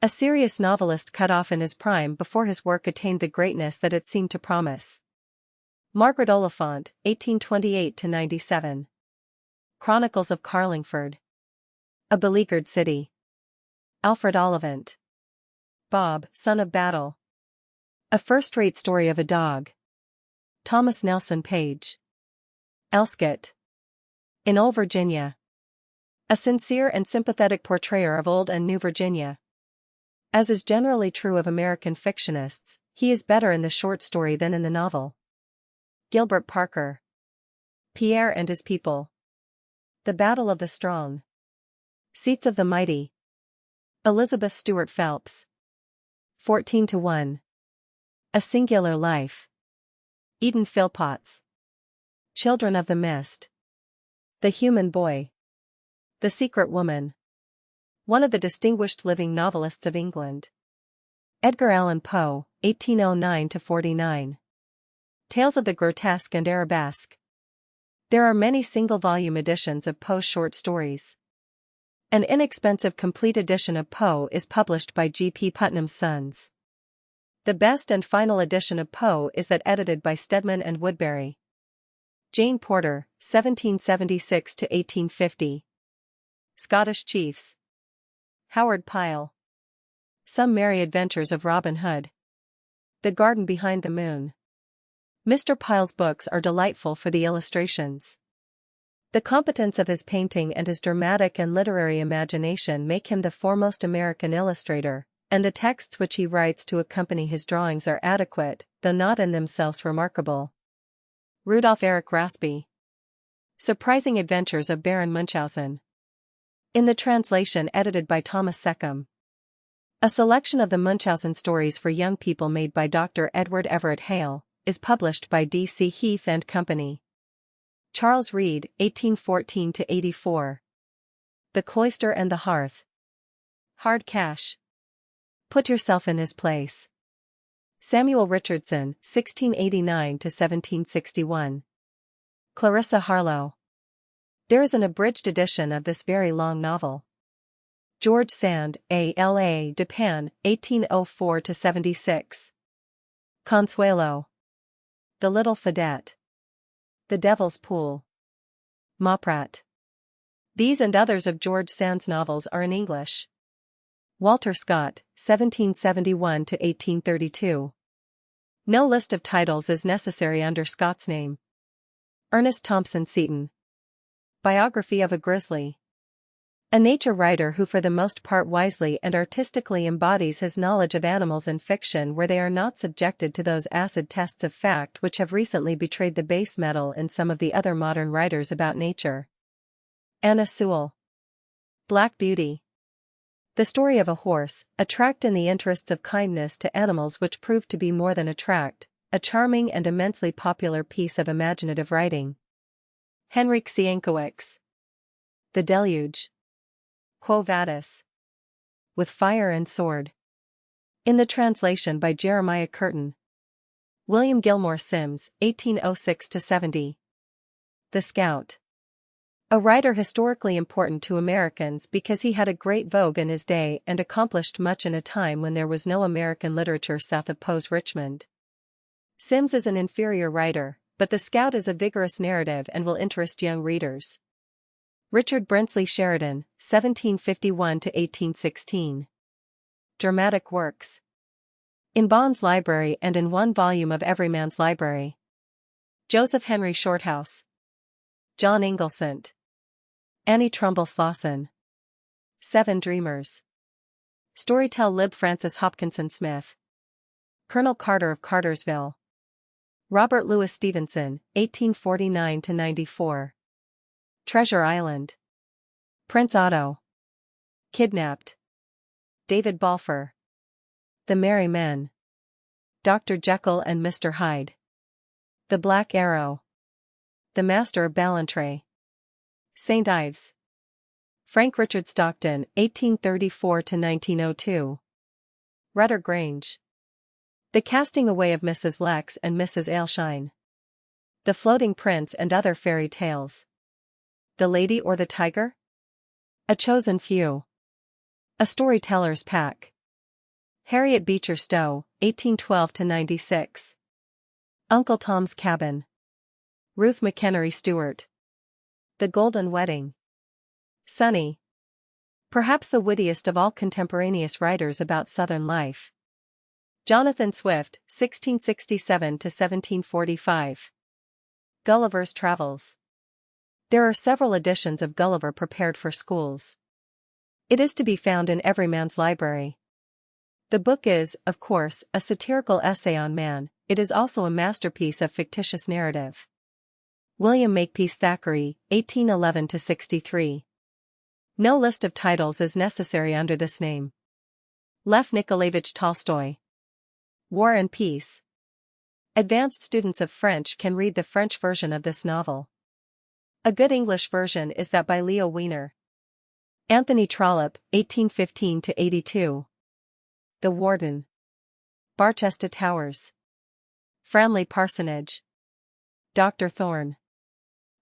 A serious novelist cut off in his prime before his work attained the greatness that it seemed to promise. Margaret Oliphant, 1828–97. Chronicles of Carlingford. A Beleaguered City. Alfred Ollivant. Bob, Son of Battle. A first-rate story of a dog. Thomas Nelson Page. Elskett. In Old Virginia. A sincere and sympathetic portrayer of old and new Virginia. As is generally true of American fictionists, he is better in the short story than in the novel. Gilbert Parker. Pierre and His People. The Battle of the Strong. Seats of the Mighty. Elizabeth Stuart Phelps. 14–1. A Singular Life. Eden Philpotts. Children of the Mist. The Human Boy. The Secret Woman. One of the distinguished living novelists of England. Edgar Allan Poe, 1809–49. Tales of the Grotesque and Arabesque. There are many single-volume editions of Poe's short stories. An inexpensive complete edition of Poe is published by G. P. Putnam's Sons. The best and final edition of Poe is that edited by Stedman and Woodbury. Jane Porter, 1776–1850. Scottish Chiefs. Howard Pyle. Some Merry Adventures of Robin Hood. The Garden Behind the Moon. Mr. Pyle's books are delightful for the illustrations. The competence of his painting and his dramatic and literary imagination make him the foremost American illustrator, and the texts which he writes to accompany his drawings are adequate, though not in themselves remarkable. Rudolph Erich Raspy. Surprising Adventures of Baron Munchausen. In the translation edited by Thomas Seckham. A selection of the Munchausen stories for young people made by Dr. Edward Everett Hale, is published by D. C. Heath and Company. Charles Reade, 1814–84. The Cloister and the Hearth. Hard Cash. Put Yourself in His Place. Samuel Richardson, 1689–1761. Clarissa Harlowe. There is an abridged edition of this very long novel. George Sand, A.L.A. Dupin, 1804–76. Consuelo. The Little Fadette. The Devil's Pool. Mauprat. These and others of George Sand's novels are in English. Walter Scott, 1771–1832. No list of titles is necessary under Scott's name. Ernest Thompson Seton. Biography of a Grizzly. A nature writer who for the most part wisely and artistically embodies his knowledge of animals in fiction where they are not subjected to those acid tests of fact which have recently betrayed the base metal in some of the other modern writers about nature. Anna Sewell. Black Beauty. The story of a horse, a tract in the interests of kindness to animals which proved to be more than a tract, a charming and immensely popular piece of imaginative writing. Henryk Sienkiewicz. The Deluge. Quo Vadis. With Fire and Sword. In the translation by Jeremiah Curtin. William Gilmore Simms, 1806–70. The Scout. A writer historically important to Americans because he had a great vogue in his day and accomplished much in a time when there was no American literature south of Poe's Richmond. Simms is an inferior writer, but The Scout is a vigorous narrative and will interest young readers. Richard Brinsley Sheridan, 1751–1816. Dramatic Works. In Bond's Library and in one volume of Everyman's Library. Joseph Henry Shorthouse. John Inglesant. Annie Trumbull Slauson. Seven Dreamers. Storytell Lib Francis Hopkinson Smith. Colonel Carter of Cartersville. Robert Louis Stevenson, 1849–94. Treasure Island. Prince Otto. Kidnapped. David Balfour. The Merry Men. Dr. Jekyll and Mr. Hyde. The Black Arrow. The Master of Ballantrae. St. Ives. Frank Richard Stockton, 1834–1902. Rudder Grange. The Casting Away of Mrs. Lex and Mrs. Aylshine. The Floating Prince and Other Fairy Tales. The Lady or the Tiger? A Chosen Few. A Storyteller's Pack. Harriet Beecher Stowe, 1812–96. Uncle Tom's Cabin. Ruth McHenry Stewart. The Golden Wedding. Sunny. Perhaps the wittiest of all contemporaneous writers about Southern life. Jonathan Swift, 1667–1745. Gulliver's Travels. There are several editions of Gulliver prepared for schools. It is to be found in Everyman's Library. The book is, of course, a satirical essay on man. It is also a masterpiece of fictitious narrative. William Makepeace Thackeray, 1811–63. No list of titles is necessary under this name. Lev Nikolaevich Tolstoy. War and Peace. Advanced students of French can read the French version of this novel. A good English version is that by Leo Weiner. Anthony Trollope, 1815–82. The Warden. Barchester Towers. Framley Parsonage. Dr. Thorne.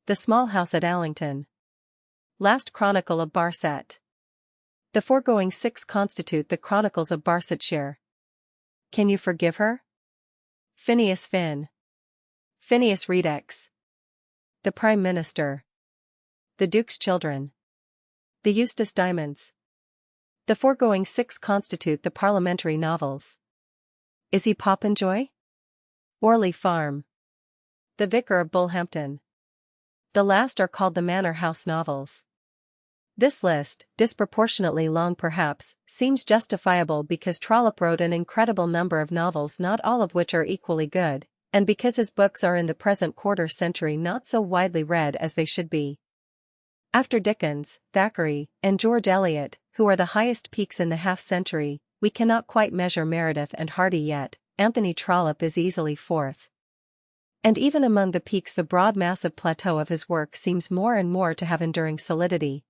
The Small House at Allington. Last Chronicle of Barset. The foregoing 6 constitute the Chronicles of Barsetshire. Can you forgive her? Phineas Finn. Phineas Redux. The Prime Minister. The Duke's Children. The Eustace Diamonds. The foregoing 6 constitute the parliamentary novels. Is he Popenjoy? Orley Farm. The Vicar of Bullhampton. The last are called the Manor House novels. This list, disproportionately long perhaps, seems justifiable because Trollope wrote an incredible number of novels, not all of which are equally good, and because his books are in the present quarter-century not so widely read as they should be. After Dickens, Thackeray, and George Eliot, who are the highest peaks in the half-century, we cannot quite measure Meredith and Hardy yet. Anthony Trollope is easily fourth. And even among the peaks, the broad massive plateau of his work seems more and more to have enduring solidity.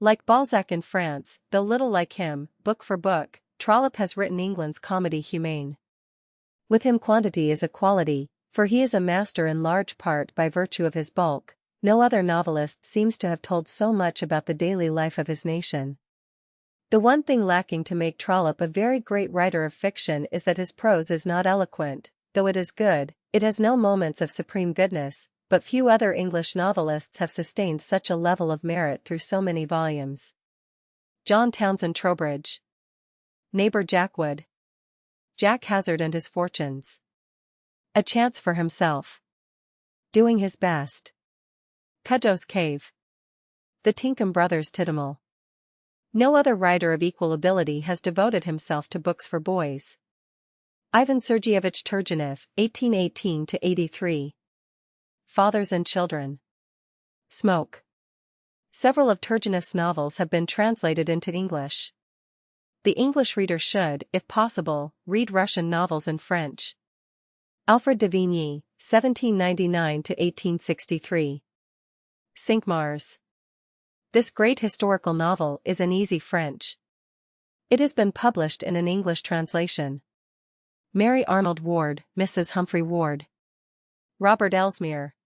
Like Balzac in France, though little like him, book for book, Trollope has written England's comedy humaine. With him quantity is a quality, for he is a master in large part by virtue of his bulk. No other novelist seems to have told so much about the daily life of his nation. The one thing lacking to make Trollope a very great writer of fiction is that his prose is not eloquent. Though it is good, it has no moments of supreme goodness, but few other English novelists have sustained such a level of merit through so many volumes. John Townsend Trowbridge. Neighbor Jackwood. Jack Hazard and His Fortunes. A Chance for Himself. Doing His Best. Cudjoe's Cave. The Tinkham Brothers' Tiddamal. No other writer of equal ability has devoted himself to books for boys. Ivan Sergeyevich Turgenev, 1818–83. Fathers and Children. Smoke. Several of Turgenev's novels have been translated into English. The English reader should, if possible, read Russian novels in French. Alfred de Vigny, 1799–1863. Cinq-Mars. This great historical novel is in easy French. It has been published in an English translation. Mary Arnold Ward, Mrs. Humphrey Ward. Robert Elsmere.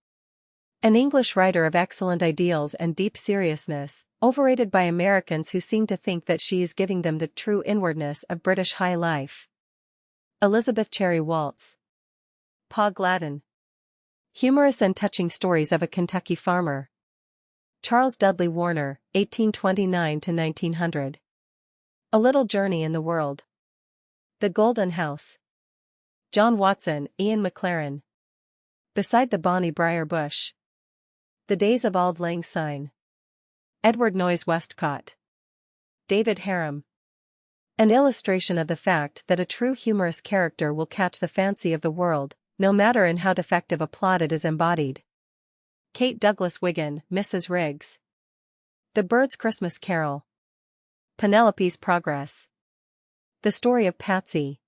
An English writer of excellent ideals and deep seriousness, overrated by Americans who seem to think that she is giving them the true inwardness of British high life. Elizabeth Cherry Waltz. Pa Gladden. Humorous and touching stories of a Kentucky farmer. Charles Dudley Warner, 1829–1900. A Little Journey in the World. The Golden House. John Watson, Ian McLaren. Beside the Bonnie Briar Bush. The Days of Auld Lang Syne. Edward Noyes Westcott. David Harum. An illustration of the fact that a true humorous character will catch the fancy of the world, no matter in how defective a plot it is embodied. Kate Douglas Wiggin, Mrs. Riggs. The Bird's Christmas Carol. Penelope's Progress. The Story of Patsy.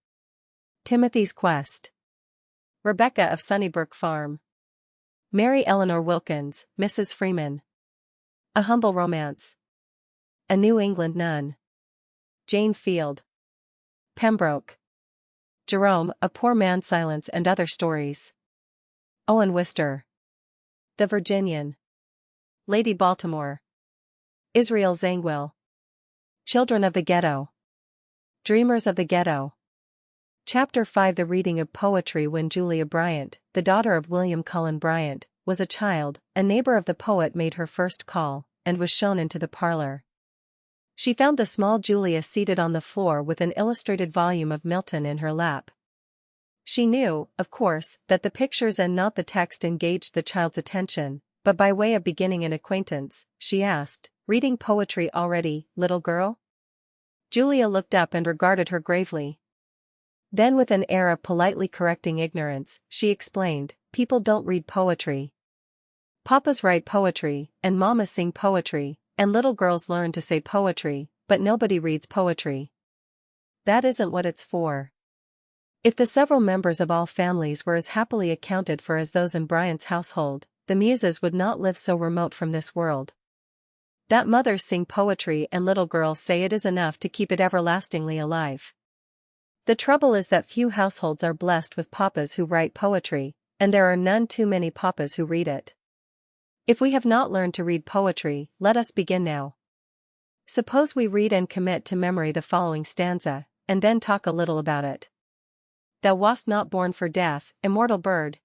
Timothy's Quest. Rebecca of Sunnybrook Farm. Mary Eleanor Wilkins, Mrs. Freeman. A Humble Romance. A New England Nun. Jane Field. Pembroke. Jerome, A Poor Man's Silence and Other Stories. Owen Wister. The Virginian. Lady Baltimore. Israel Zangwill. Children of the Ghetto. Dreamers of the Ghetto. Chapter 5. The reading of poetry. When Julia Bryant, the daughter of William Cullen Bryant, was a child, a neighbor of the poet made her first call, and was shown into the parlor. She found the small Julia seated on the floor with an illustrated volume of Milton in her lap. She knew, of course, that the pictures and not the text engaged the child's attention, but by way of beginning an acquaintance, she asked, "Reading poetry already, little girl?" Julia looked up and regarded her gravely. Then with an air of politely correcting ignorance, she explained, "People don't read poetry. Papas write poetry, and mamas sing poetry, and little girls learn to say poetry, but nobody reads poetry. That isn't what it's for." If the several members of all families were as happily accounted for as those in Bryant's household, the Muses would not live so remote from this world. That mothers sing poetry and little girls say it is enough to keep it everlastingly alive. The trouble is that few households are blessed with papas who write poetry, and there are none too many papas who read it. If we have not learned to read poetry, let us begin now. Suppose we read and commit to memory the following stanza, and then talk a little about it. Thou wast not born for death, immortal bird.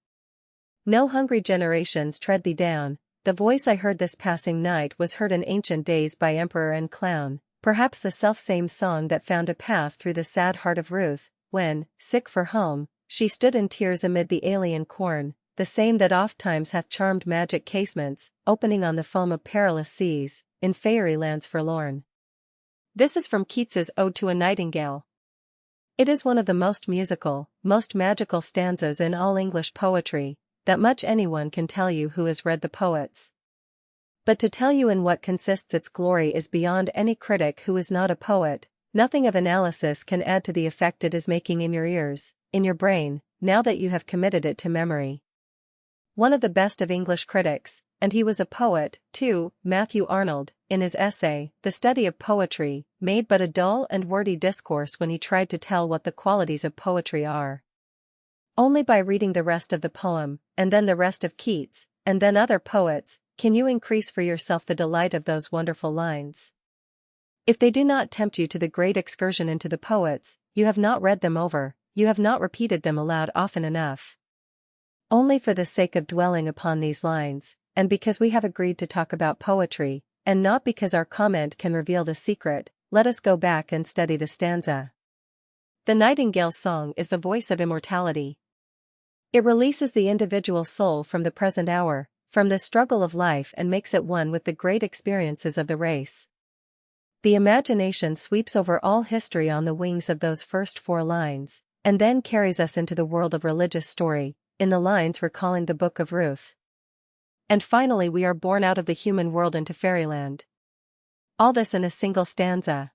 No hungry generations tread thee down. The voice I heard this passing night was heard in ancient days by emperor and clown, perhaps the selfsame song that found a path through the sad heart of Ruth, when, sick for home, she stood in tears amid the alien corn, the same that ofttimes hath charmed magic casements, opening on the foam of perilous seas, in fairy lands forlorn. This is from Keats's Ode to a Nightingale. It is one of the most musical, most magical stanzas in all English poetry, that much anyone can tell you who has read the poets. But to tell you in what consists its glory is beyond any critic who is not a poet. Nothing of analysis can add to the effect it is making in your ears, in your brain, now that you have committed it to memory. One of the best of English critics, and he was a poet, too, Matthew Arnold, in his essay, The Study of Poetry, made but a dull and wordy discourse when he tried to tell what the qualities of poetry are. Only by reading the rest of the poem, and then the rest of Keats, and then other poets, can you increase for yourself the delight of those wonderful lines. If they do not tempt you to the great excursion into the poets, you have not read them over, you have not repeated them aloud often enough. Only for the sake of dwelling upon these lines, and because we have agreed to talk about poetry, and not because our comment can reveal the secret, let us go back and study the stanza. The nightingale's song is the voice of immortality. It releases the individual soul from the present hour, from the struggle of life, and makes it one with the great experiences of the race. The imagination sweeps over all history on the wings of those first 4 lines, and then carries us into the world of religious story, in the lines recalling the Book of Ruth. And finally we are borne out of the human world into fairyland. All this in a single stanza.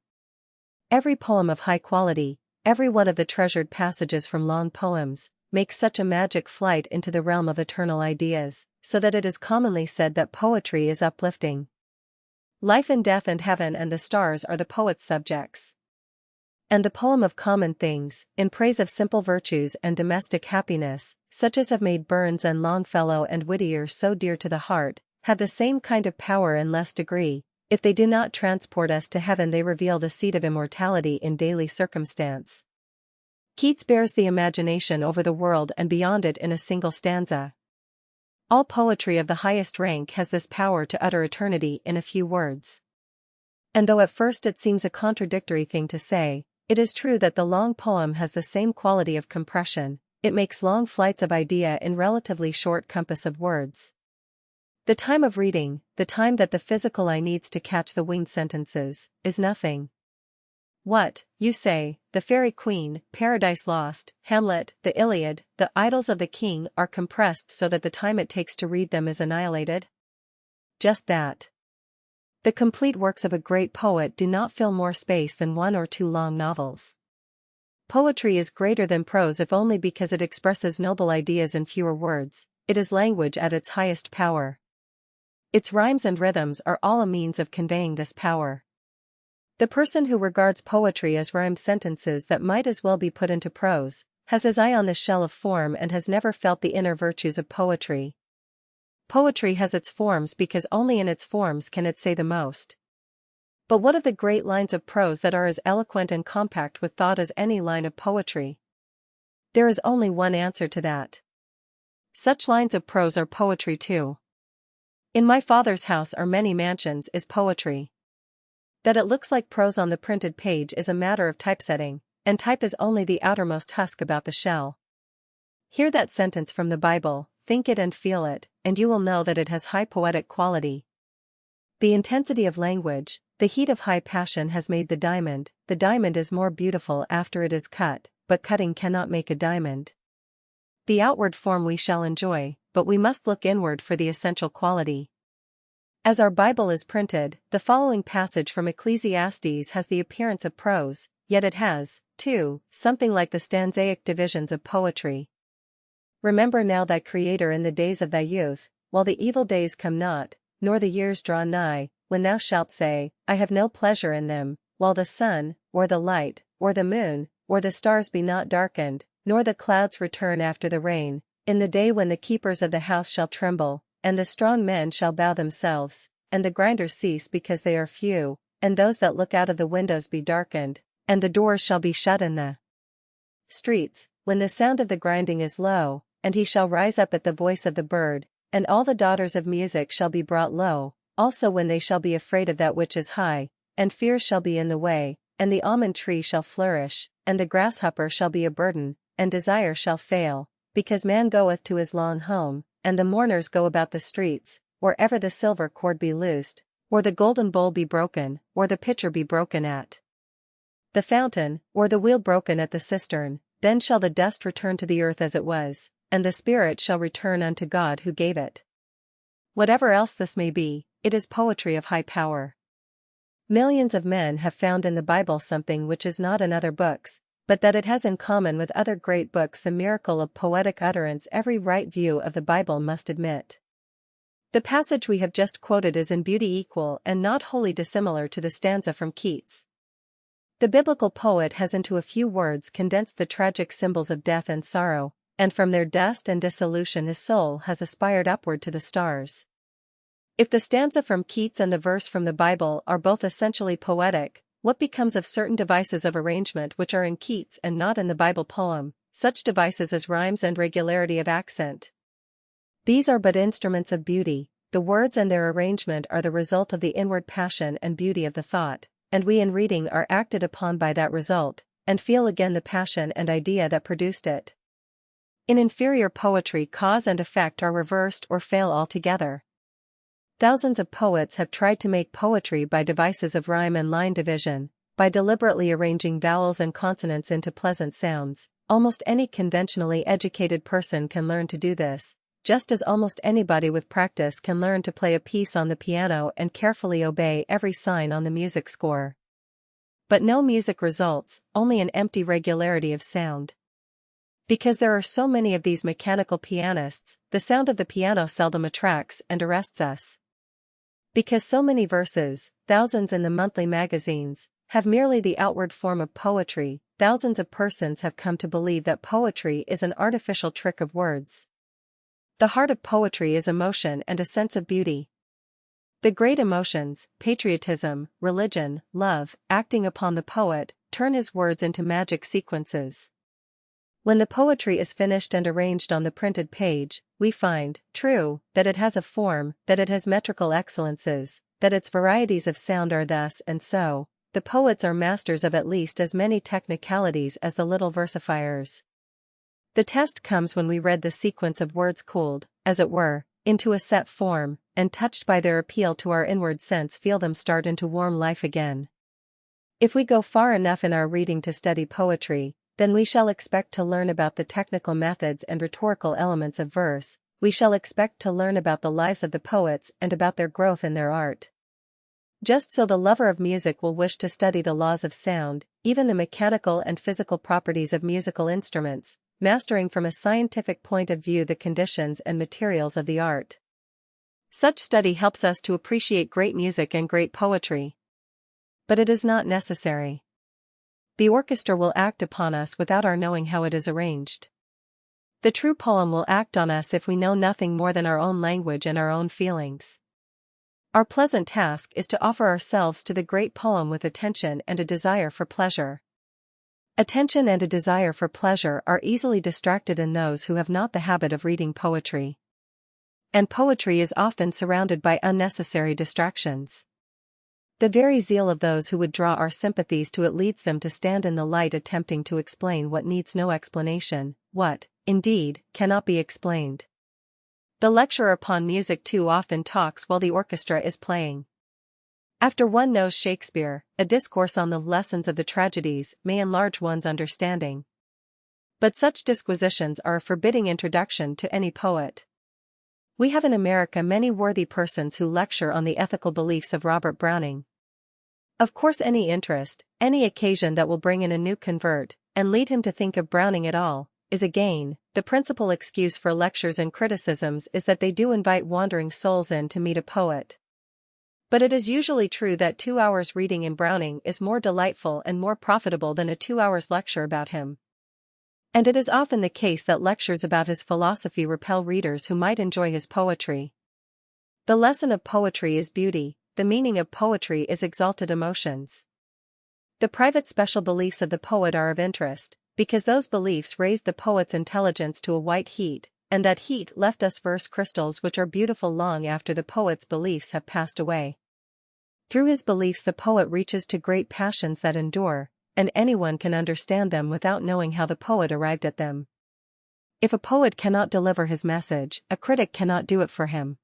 Every poem of high quality, every one of the treasured passages from long poems, makes such a magic flight into the realm of eternal ideas, so that it is commonly said that poetry is uplifting. Life and death and heaven and the stars are the poet's subjects. And the poem of common things, in praise of simple virtues and domestic happiness, such as have made Burns and Longfellow and Whittier so dear to the heart, have the same kind of power in less degree. If they do not transport us to heaven, they reveal the seat of immortality in daily circumstance. Keats bears the imagination over the world and beyond it in a single stanza. All poetry of the highest rank has this power to utter eternity in a few words. And though at first it seems a contradictory thing to say, it is true that the long poem has the same quality of compression. It makes long flights of idea in relatively short compass of words. The time of reading, the time that the physical eye needs to catch the winged sentences, is nothing. What, you say, the Fairy Queen, Paradise Lost, Hamlet, the Iliad, the Idylls of the King are compressed so that the time it takes to read them is annihilated? Just that. The complete works of a great poet do not fill more space than 1 or 2 long novels. Poetry is greater than prose if only because it expresses noble ideas in fewer words. It is language at its highest power. Its rhymes and rhythms are all a means of conveying this power. The person who regards poetry as rhymed sentences that might as well be put into prose, has his eye on the shell of form and has never felt the inner virtues of poetry. Poetry has its forms because only in its forms can it say the most. But what of the great lines of prose that are as eloquent and compact with thought as any line of poetry? There is only one answer to that. Such lines of prose are poetry too. In my father's house are many mansions is poetry. That it looks like prose on the printed page is a matter of typesetting, and type is only the outermost husk about the shell. Hear that sentence from the Bible, think it and feel it, and you will know that it has high poetic quality. The intensity of language, the heat of high passion has made the diamond is more beautiful after it is cut, but cutting cannot make a diamond. The outward form we shall enjoy, but we must look inward for the essential quality. As our Bible is printed, the following passage from Ecclesiastes has the appearance of prose, yet it has, too, something like the stanzaic divisions of poetry. Remember now thy Creator in the days of thy youth, while the evil days come not, nor the years draw nigh, when thou shalt say, I have no pleasure in them, while the sun, or the light, or the moon, or the stars be not darkened, nor the clouds return after the rain, in the day when the keepers of the house shall tremble, and the strong men shall bow themselves, and the grinders cease because they are few, and those that look out of the windows be darkened, and the doors shall be shut in the streets, when the sound of the grinding is low, and he shall rise up at the voice of the bird, and all the daughters of music shall be brought low, also when they shall be afraid of that which is high, and fears shall be in the way, and the almond tree shall flourish, and the grasshopper shall be a burden, and desire shall fail, because man goeth to his long home, and the mourners go about the streets, or ever the silver cord be loosed, or the golden bowl be broken, or the pitcher be broken at the fountain, or the wheel broken at the cistern, then shall the dust return to the earth as it was, and the spirit shall return unto God who gave it. Whatever else this may be, it is poetry of high power. Millions of men have found in the Bible something which is not in other books, but that it has in common with other great books the miracle of poetic utterance every right view of the Bible must admit. The passage we have just quoted is in beauty equal and not wholly dissimilar to the stanza from Keats. The biblical poet has into a few words condensed the tragic symbols of death and sorrow, and from their dust and dissolution his soul has aspired upward to the stars. If the stanza from Keats and the verse from the Bible are both essentially poetic, what becomes of certain devices of arrangement which are in Keats and not in the Bible poem, such devices as rhymes and regularity of accent? These are but instruments of beauty, the words and their arrangement are the result of the inward passion and beauty of the thought, and we in reading are acted upon by that result, and feel again the passion and idea that produced it. In inferior poetry cause and effect are reversed or fail altogether. Thousands of poets have tried to make poetry by devices of rhyme and line division, by deliberately arranging vowels and consonants into pleasant sounds. Almost any conventionally educated person can learn to do this, just as almost anybody with practice can learn to play a piece on the piano and carefully obey every sign on the music score. But no music results, only an empty regularity of sound. Because there are so many of these mechanical pianists, the sound of the piano seldom attracts and arrests us. Because so many verses, thousands in the monthly magazines, have merely the outward form of poetry, thousands of persons have come to believe that poetry is an artificial trick of words. The heart of poetry is emotion and a sense of beauty. The great emotions, patriotism, religion, love, acting upon the poet, turn his words into magic sequences. When the poetry is finished and arranged on the printed page, we find, true, that it has a form, that it has metrical excellences, that its varieties of sound are thus and so. The poets are masters of at least as many technicalities as the little versifiers. The test comes when we read the sequence of words cooled, as it were, into a set form, and touched by their appeal to our inward sense feel them start into warm life again. If we go far enough in our reading to study poetry, then we shall expect to learn about the technical methods and rhetorical elements of verse, we shall expect to learn about the lives of the poets and about their growth in their art. Just so the lover of music will wish to study the laws of sound, even the mechanical and physical properties of musical instruments, mastering from a scientific point of view the conditions and materials of the art. Such study helps us to appreciate great music and great poetry. But it is not necessary. The orchestra will act upon us without our knowing how it is arranged. The true poem will act on us if we know nothing more than our own language and our own feelings. Our pleasant task is to offer ourselves to the great poem with attention and a desire for pleasure. Attention and a desire for pleasure are easily distracted in those who have not the habit of reading poetry. And poetry is often surrounded by unnecessary distractions. The very zeal of those who would draw our sympathies to it leads them to stand in the light attempting to explain what needs no explanation, what, indeed, cannot be explained. The lecturer upon music too often talks while the orchestra is playing. After one knows Shakespeare, a discourse on the lessons of the tragedies may enlarge one's understanding. But such disquisitions are a forbidding introduction to any poet. We have in America many worthy persons who lecture on the ethical beliefs of Robert Browning. Of course, any interest, any occasion that will bring in a new convert, and lead him to think of Browning at all, is a gain. The principal excuse for lectures and criticisms is that they do invite wandering souls in to meet a poet. But it is usually true that 2 hours reading in Browning is more delightful and more profitable than a 2 hours lecture about him. And it is often the case that lectures about his philosophy repel readers who might enjoy his poetry. The lesson of poetry is beauty, the meaning of poetry is exalted emotions. The private special beliefs of the poet are of interest, because those beliefs raised the poet's intelligence to a white heat, and that heat left us verse crystals which are beautiful long after the poet's beliefs have passed away. Through his beliefs the poet reaches to great passions that endure, and anyone can understand them without knowing how the poet arrived at them. If a poet cannot deliver his message, a critic cannot do it for him.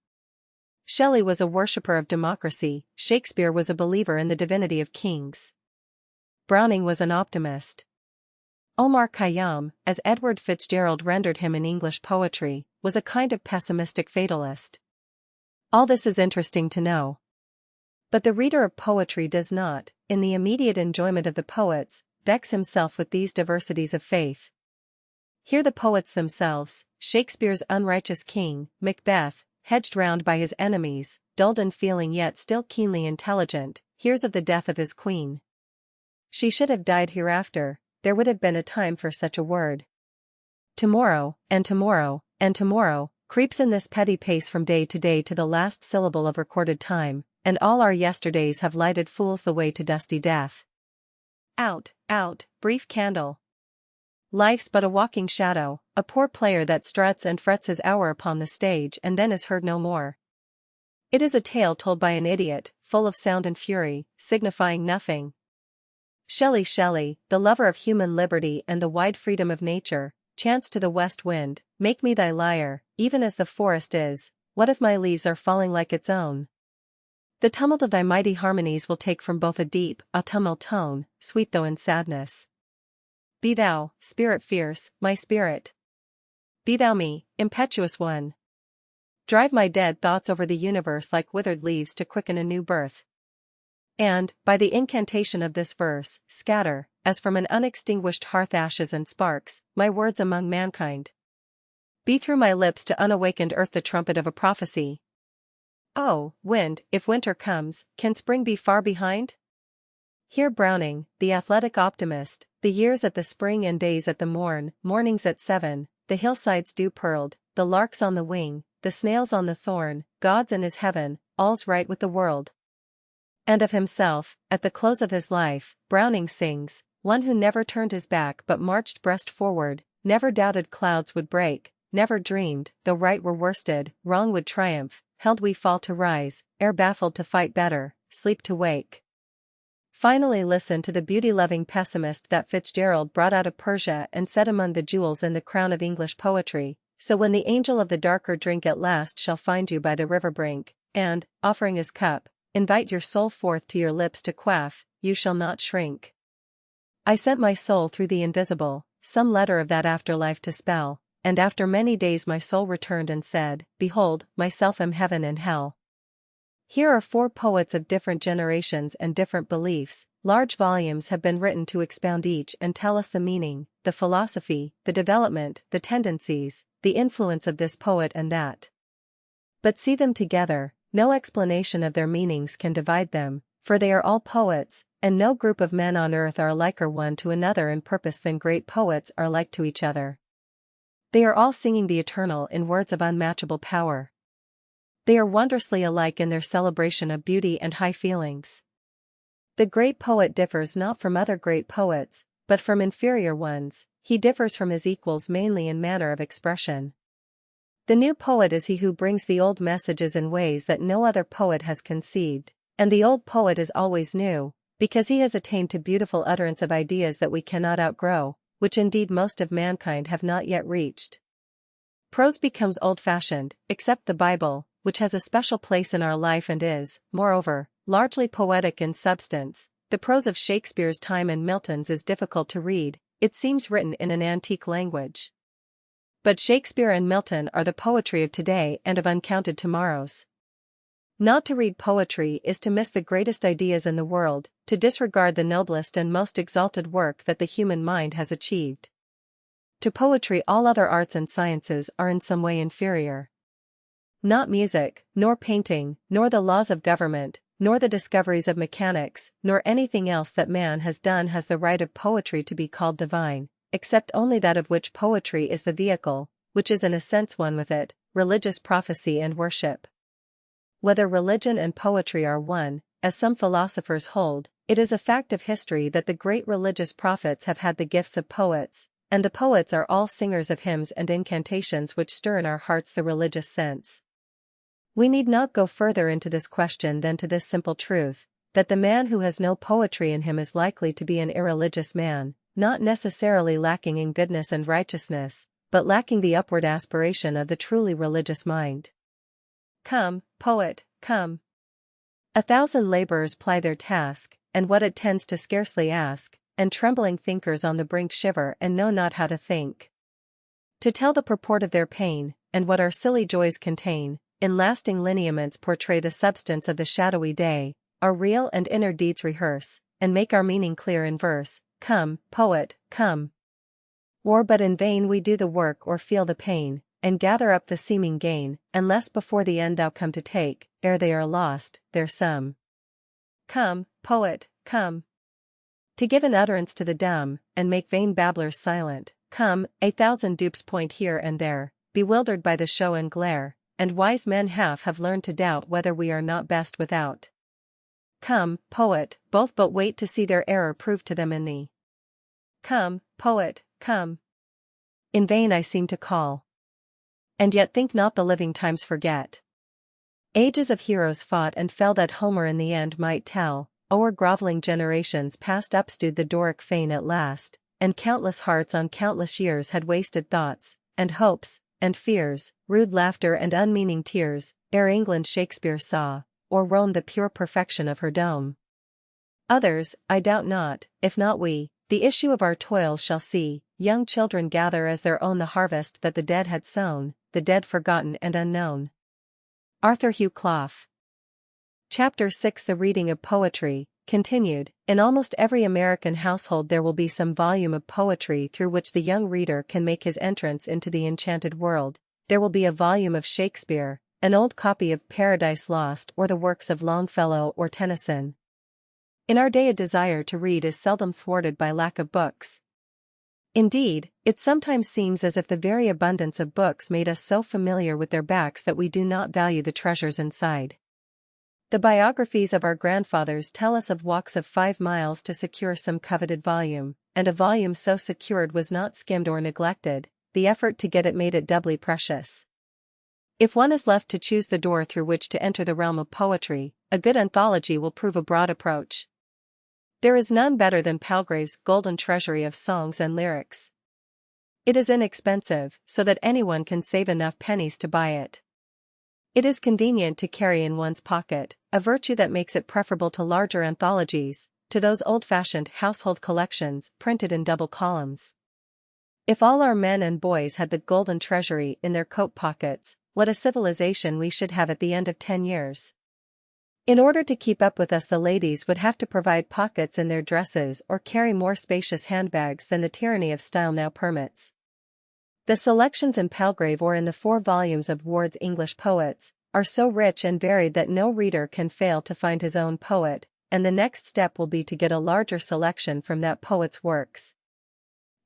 Shelley was a worshipper of democracy, Shakespeare was a believer in the divinity of kings. Browning was an optimist. Omar Khayyam, as Edward Fitzgerald rendered him in English poetry, was a kind of pessimistic fatalist. All this is interesting to know. But the reader of poetry does not, in the immediate enjoyment of the poets, vex himself with these diversities of faith. Hear the poets themselves: Shakespeare's unrighteous king, Macbeth, hedged round by his enemies, dulled in feeling yet still keenly intelligent, hears of the death of his queen. She should have died hereafter, there would have been a time for such a word. Tomorrow, and tomorrow, and tomorrow, creeps in this petty pace from day to the last syllable of recorded time, and all our yesterdays have lighted fools the way to dusty death. Out, out, brief candle. Life's but a walking shadow, a poor player that struts and frets his hour upon the stage and then is heard no more. It is a tale told by an idiot, full of sound and fury, signifying nothing. Shelley, the lover of human liberty and the wide freedom of nature, chants to the west wind, make me thy lyre, even as the forest is, what if my leaves are falling like its own? The tumult of thy mighty harmonies will take from both a deep, autumnal tone, sweet though in sadness. Be thou, spirit fierce, my spirit. Be thou me, impetuous one. Drive my dead thoughts over the universe like withered leaves to quicken a new birth. And, by the incantation of this verse, scatter, as from an unextinguished hearth ashes and sparks, my words among mankind. Be through my lips to unawakened earth the trumpet of a prophecy. Oh, wind, if winter comes, can spring be far behind? Hear Browning, the athletic optimist, the years at the spring and days at the morn, mornings at 7, the hillsides dew-pearled, the larks on the wing, the snails on the thorn, God's in his heaven, all's right with the world. And of himself, at the close of his life, Browning sings, one who never turned his back but marched breast forward, never doubted clouds would break, never dreamed, though right were worsted, wrong would triumph, held we fall to rise, ere baffled to fight better, sleep to wake. Finally listen to the beauty-loving pessimist that Fitzgerald brought out of Persia and set among the jewels in the crown of English poetry, so when the angel of the darker drink at last shall find you by the river brink, and, offering his cup, invite your soul forth to your lips to quaff, you shall not shrink. I sent my soul through the invisible, some letter of that afterlife to spell, and after many days my soul returned and said, behold, myself am heaven and hell. Here are 4 poets of different generations and different beliefs. Large volumes have been written to expound each and tell us the meaning, the philosophy, the development, the tendencies, the influence of this poet and that. But see them together, no explanation of their meanings can divide them, for they are all poets, and no group of men on earth are liker one to another in purpose than great poets are like to each other. They are all singing the eternal in words of unmatchable power. They are wondrously alike in their celebration of beauty and high feelings. The great poet differs not from other great poets, but from inferior ones. He differs from his equals mainly in manner of expression. The new poet is he who brings the old messages in ways that no other poet has conceived, and the old poet is always new, because he has attained to beautiful utterance of ideas that we cannot outgrow, which indeed most of mankind have not yet reached. Prose becomes old-fashioned, except the Bible, which has a special place in our life and is, moreover, largely poetic in substance. The prose of Shakespeare's time and Milton's is difficult to read, it seems written in an antique language. But Shakespeare and Milton are the poetry of today and of uncounted tomorrows. Not to read poetry is to miss the greatest ideas in the world, to disregard the noblest and most exalted work that the human mind has achieved. To poetry all other arts and sciences are in some way inferior. Not music, nor painting, nor the laws of government, nor the discoveries of mechanics, nor anything else that man has done has the right of poetry to be called divine, except only that of which poetry is the vehicle, which is in a sense one with it, religious prophecy and worship. Whether religion and poetry are one, as some philosophers hold, it is a fact of history that the great religious prophets have had the gifts of poets, and the poets are all singers of hymns and incantations which stir in our hearts the religious sense. We need not go further into this question than to this simple truth, that the man who has no poetry in him is likely to be an irreligious man, not necessarily lacking in goodness and righteousness, but lacking the upward aspiration of the truly religious mind. Come, poet, come. 1,000 laborers ply their task, and what it tends to scarcely ask, and trembling thinkers on the brink shiver and know not how to think. To tell the purport of their pain, and what our silly joys contain, in lasting lineaments portray the substance of the shadowy day, our real and inner deeds rehearse, and make our meaning clear in verse. Come, poet, come. Or but in vain we do the work or feel the pain, and gather up the seeming gain, unless before the end thou come to take, ere they are lost, their sum. Come, poet, come. To give an utterance to the dumb, and make vain babblers silent. Come, 1,000 dupes point here and there, bewildered by the show and glare, and wise men have learned to doubt whether we are not best without. Come, poet, both but wait to see their error proved to them in thee. Come, poet, come. In vain I seem to call, and yet think not the living times forget. Ages of heroes fought and fell that Homer in the end might tell, o'er groveling generations past upstood the Doric fane at last, and countless hearts on countless years had wasted thoughts, and hopes, and fears, rude laughter and unmeaning tears, ere England Shakespeare saw, or Rome the pure perfection of her dome. Others, I doubt not, if not we, the issue of our toils shall see, young children gather as their own the harvest that the dead had sown, the dead forgotten and unknown. Arthur Hugh Clough. Chapter 6 The Reading of Poetry, continued. In almost every American household there will be some volume of poetry through which the young reader can make his entrance into the enchanted world. There will be a volume of Shakespeare, an old copy of Paradise Lost or the works of Longfellow or Tennyson. In our day a desire to read is seldom thwarted by lack of books. Indeed, it sometimes seems as if the very abundance of books made us so familiar with their backs that we do not value the treasures inside. The biographies of our grandfathers tell us of walks of 5 miles to secure some coveted volume, and a volume so secured was not skimmed or neglected, the effort to get it made it doubly precious. If one is left to choose the door through which to enter the realm of poetry, a good anthology will prove a broad approach. There is none better than Palgrave's golden treasury of songs and lyrics. It is inexpensive, so that anyone can save enough pennies to buy it. It is convenient to carry in one's pocket, a virtue that makes it preferable to larger anthologies, to those old-fashioned household collections printed in double columns. If all our men and boys had the golden treasury in their coat pockets, what a civilization we should have at the end of 10 years. In order to keep up with us the ladies would have to provide pockets in their dresses or carry more spacious handbags than the tyranny of style now permits. The selections in Palgrave or in the 4 volumes of Ward's English Poets are so rich and varied that no reader can fail to find his own poet, and the next step will be to get a larger selection from that poet's works.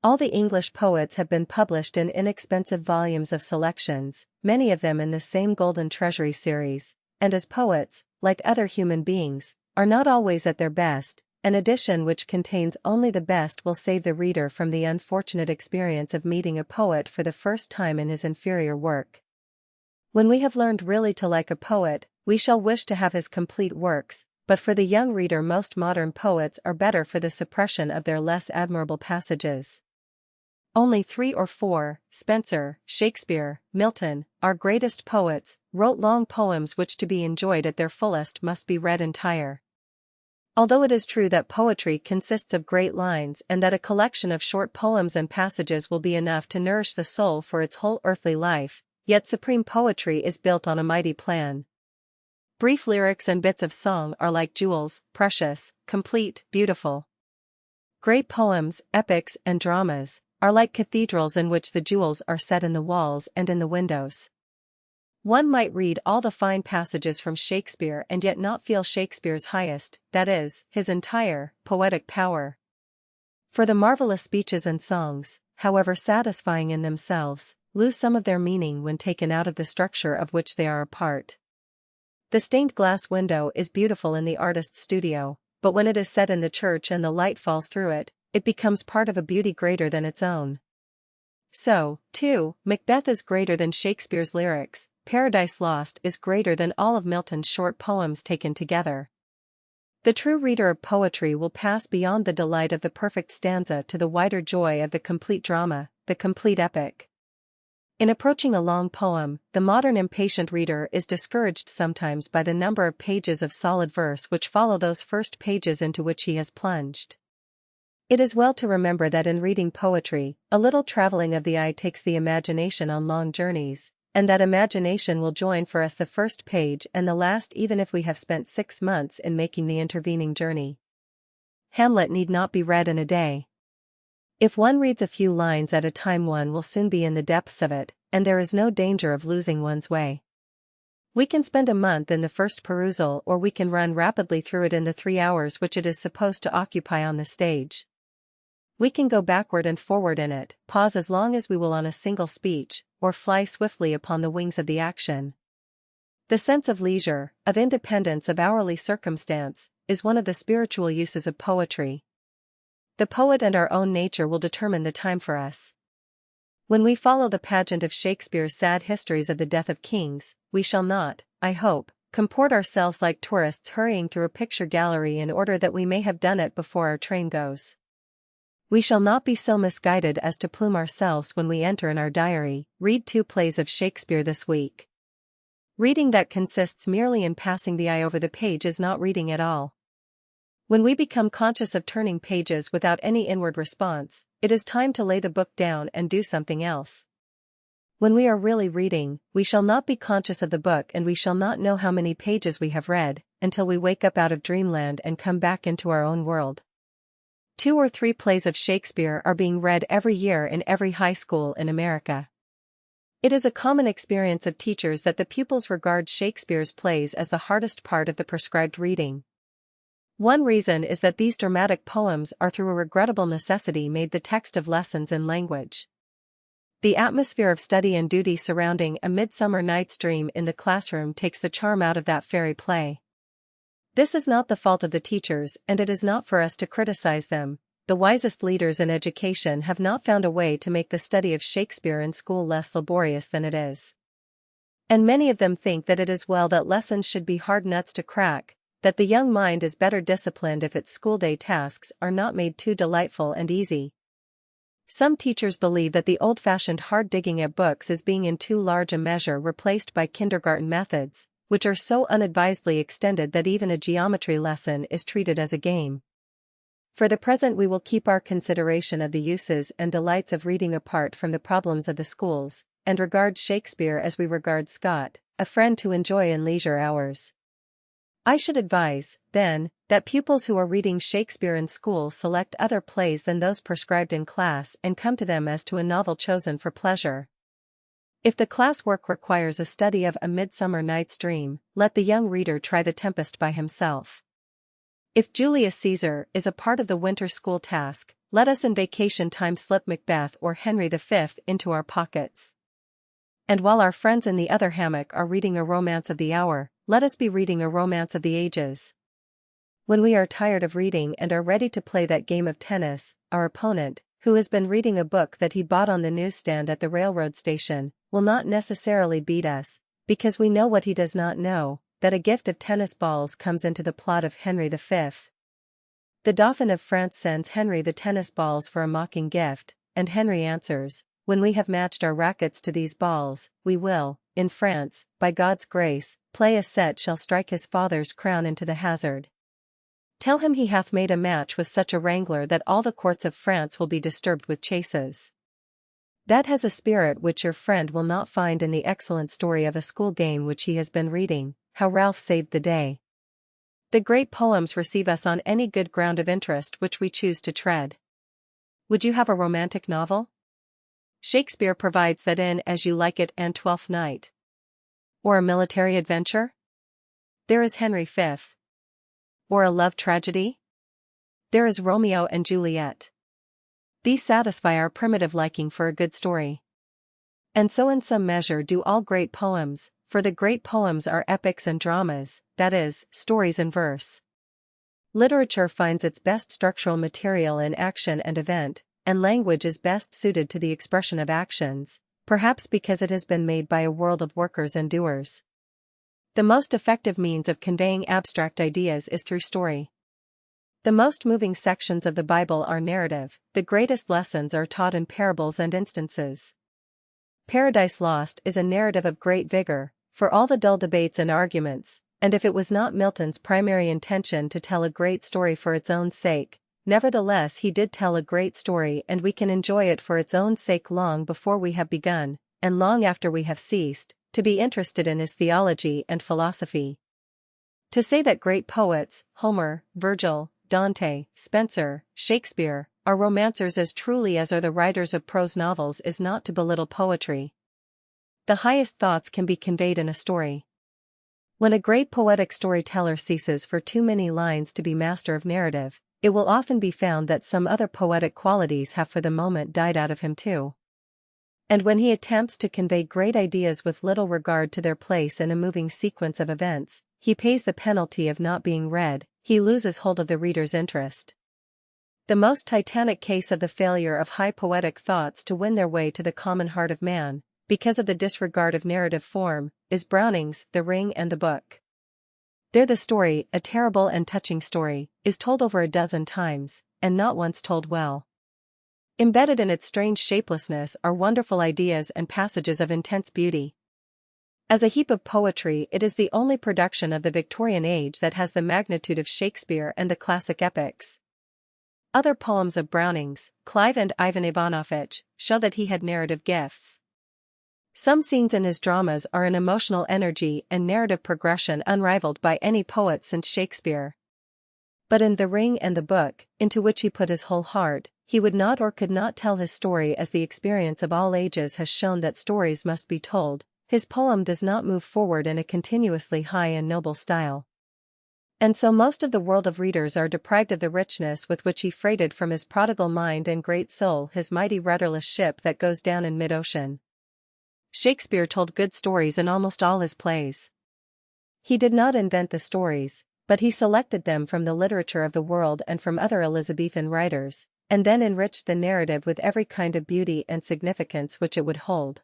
All the English poets have been published in inexpensive volumes of selections, many of them in the same Golden Treasury series, and as poets, like other human beings, are not always at their best. An edition which contains only the best will save the reader from the unfortunate experience of meeting a poet for the first time in his inferior work. When we have learned really to like a poet, we shall wish to have his complete works, but for the young reader most modern poets are better for the suppression of their less admirable passages. Only 3 or 4, Spenser, Shakespeare, Milton, our greatest poets, wrote long poems which to be enjoyed at their fullest must be read entire. Although it is true that poetry consists of great lines and that a collection of short poems and passages will be enough to nourish the soul for its whole earthly life, yet supreme poetry is built on a mighty plan. Brief lyrics and bits of song are like jewels, precious, complete, beautiful. Great poems, epics, and dramas are like cathedrals in which the jewels are set in the walls and in the windows. One might read all the fine passages from Shakespeare and yet not feel Shakespeare's highest, that is, his entire, poetic power. For the marvelous speeches and songs, however satisfying in themselves, lose some of their meaning when taken out of the structure of which they are a part. The stained glass window is beautiful in the artist's studio, but when it is set in the church and the light falls through it, it becomes part of a beauty greater than its own. So, too, Macbeth is greater than Shakespeare's lyrics, Paradise Lost is greater than all of Milton's short poems taken together. The true reader of poetry will pass beyond the delight of the perfect stanza to the wider joy of the complete drama, the complete epic. In approaching a long poem, the modern impatient reader is discouraged sometimes by the number of pages of solid verse which follow those first pages into which he has plunged. It is well to remember that in reading poetry, a little traveling of the eye takes the imagination on long journeys, and that imagination will join for us the first page and the last even if we have spent 6 months in making the intervening journey. Hamlet need not be read in a day. If one reads a few lines at a time, one will soon be in the depths of it, and there is no danger of losing one's way. We can spend a month in the first perusal, or we can run rapidly through it in the 3 hours which it is supposed to occupy on the stage. We can go backward and forward in it, pause as long as we will on a single speech, or fly swiftly upon the wings of the action. The sense of leisure, of independence, of hourly circumstance, is one of the spiritual uses of poetry. The poet and our own nature will determine the time for us. When we follow the pageant of Shakespeare's sad histories of the death of kings, we shall not, I hope, comport ourselves like tourists hurrying through a picture gallery in order that we may have done it before our train goes. We shall not be so misguided as to plume ourselves when we enter in our diary, read 2 plays of Shakespeare this week. Reading that consists merely in passing the eye over the page is not reading at all. When we become conscious of turning pages without any inward response, it is time to lay the book down and do something else. When we are really reading, we shall not be conscious of the book and we shall not know how many pages we have read, until we wake up out of dreamland and come back into our own world. 2 or 3 plays of Shakespeare are being read every year in every high school in America. It is a common experience of teachers that the pupils regard Shakespeare's plays as the hardest part of the prescribed reading. One reason is that these dramatic poems are through a regrettable necessity made the text of lessons in language. The atmosphere of study and duty surrounding A Midsummer Night's Dream in the classroom takes the charm out of that fairy play. This is not the fault of the teachers, and it is not for us to criticize them. The wisest leaders in education have not found a way to make the study of Shakespeare in school less laborious than it is. And many of them think that it is well that lessons should be hard nuts to crack, that the young mind is better disciplined if its school-day tasks are not made too delightful and easy. Some teachers believe that the old-fashioned hard digging at books is being in too large a measure replaced by kindergarten methods, which are so unadvisedly extended that even a geometry lesson is treated as a game. For the present we will keep our consideration of the uses and delights of reading apart from the problems of the schools, and regard Shakespeare as we regard Scott, a friend to enjoy in leisure hours. I should advise, then, that pupils who are reading Shakespeare in school select other plays than those prescribed in class and come to them as to a novel chosen for pleasure. If the class work requires a study of A Midsummer Night's Dream, let the young reader try The Tempest by himself. If Julius Caesar is a part of the winter school task, let us in vacation time slip Macbeth or Henry V into our pockets. And while our friends in the other hammock are reading a romance of the hour, let us be reading a romance of the ages. When we are tired of reading and are ready to play that game of tennis, our opponent, who has been reading a book that he bought on the newsstand at the railroad station, will not necessarily beat us, because we know what he does not know, that a gift of tennis balls comes into the plot of Henry V. The Dauphin of France sends Henry the tennis balls for a mocking gift, and Henry answers, "When we have matched our rackets to these balls, we will, in France, by God's grace, play a set shall strike his father's crown into the hazard. Tell him he hath made a match with such a wrangler that all the courts of France will be disturbed with chases." That has a spirit which your friend will not find in the excellent story of a school game which he has been reading, How Ralph Saved the Day. The great poems receive us on any good ground of interest which we choose to tread. Would you have a romantic novel? Shakespeare provides that in As You Like It and Twelfth Night. Or a military adventure? There is Henry V. Or a love tragedy? There is Romeo and Juliet. These satisfy our primitive liking for a good story. And so in some measure do all great poems, for the great poems are epics and dramas, that is, stories in verse. Literature finds its best structural material in action and event, and language is best suited to the expression of actions, perhaps because it has been made by a world of workers and doers. The most effective means of conveying abstract ideas is through story. The most moving sections of the Bible are narrative, the greatest lessons are taught in parables and instances. Paradise Lost is a narrative of great vigor, for all the dull debates and arguments, and if it was not Milton's primary intention to tell a great story for its own sake, nevertheless he did tell a great story and we can enjoy it for its own sake long before we have begun, and long after we have ceased, to be interested in his theology and philosophy. To say that great poets, Homer, Virgil, Dante, Spenser, Shakespeare, are romancers as truly as are the writers of prose novels is not to belittle poetry. The highest thoughts can be conveyed in a story. When a great poetic storyteller ceases for too many lines to be master of narrative, it will often be found that some other poetic qualities have for the moment died out of him too. And when he attempts to convey great ideas with little regard to their place in a moving sequence of events, he pays the penalty of not being read, he loses hold of the reader's interest. The most titanic case of the failure of high poetic thoughts to win their way to the common heart of man, because of the disregard of narrative form, is Browning's The Ring and the Book. There the story, a terrible and touching story, is told over a dozen times, and not once told well. Embedded in its strange shapelessness are wonderful ideas and passages of intense beauty. As a heap of poetry, it is the only production of the Victorian age that has the magnitude of Shakespeare and the classic epics. Other poems of Browning's, Clive and Ivan Ivanovich, show that he had narrative gifts. Some scenes in his dramas are an emotional energy and narrative progression unrivaled by any poet since Shakespeare. But in The Ring and the Book, into which he put his whole heart, he would not or could not tell his story as the experience of all ages has shown that stories must be told. His poem does not move forward in a continuously high and noble style. And so most of the world of readers are deprived of the richness with which he freighted from his prodigal mind and great soul his mighty rudderless ship that goes down in mid-ocean. Shakespeare told good stories in almost all his plays. He did not invent the stories, but he selected them from the literature of the world and from other Elizabethan writers, and then enriched the narrative with every kind of beauty and significance which it would hold.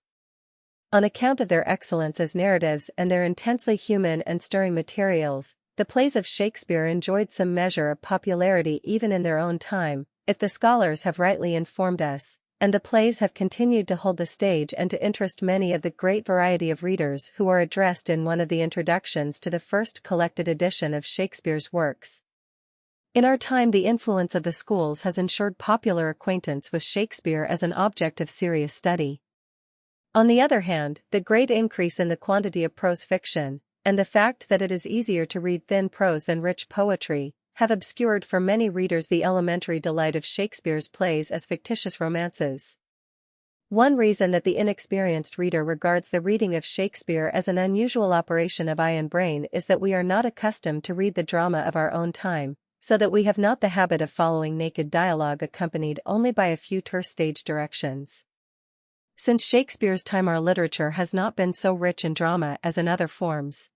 On account of their excellence as narratives and their intensely human and stirring materials, the plays of Shakespeare enjoyed some measure of popularity even in their own time, if the scholars have rightly informed us, and the plays have continued to hold the stage and to interest many of the great variety of readers who are addressed in one of the introductions to the first collected edition of Shakespeare's works. In our time the influence of the schools has ensured popular acquaintance with Shakespeare as an object of serious study. On the other hand, the great increase in the quantity of prose fiction, and the fact that it is easier to read thin prose than rich poetry, have obscured for many readers the elementary delight of Shakespeare's plays as fictitious romances. One reason that the inexperienced reader regards the reading of Shakespeare as an unusual operation of eye and brain is that we are not accustomed to read the drama of our own time, so that we have not the habit of following naked dialogue accompanied only by a few terse stage directions. Since Shakespeare's time our literature has not been so rich in drama as in other forms.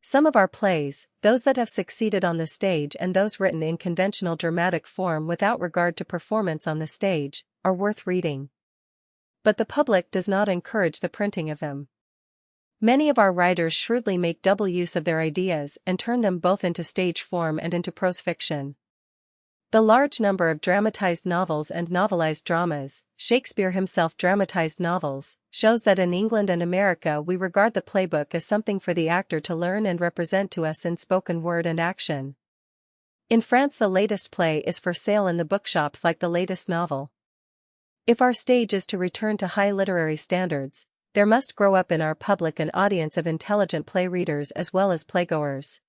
Some of our plays, those that have succeeded on the stage and those written in conventional dramatic form without regard to performance on the stage, are worth reading. But the public does not encourage the printing of them. Many of our writers shrewdly make double use of their ideas and turn them both into stage form and into prose fiction. The large number of dramatized novels and novelized dramas, Shakespeare himself dramatized novels, shows that in England and America we regard the playbook as something for the actor to learn and represent to us in spoken word and action. In France the latest play is for sale in the bookshops like the latest novel. If our stage is to return to high literary standards, there must grow up in our public an audience of intelligent play readers as well as playgoers.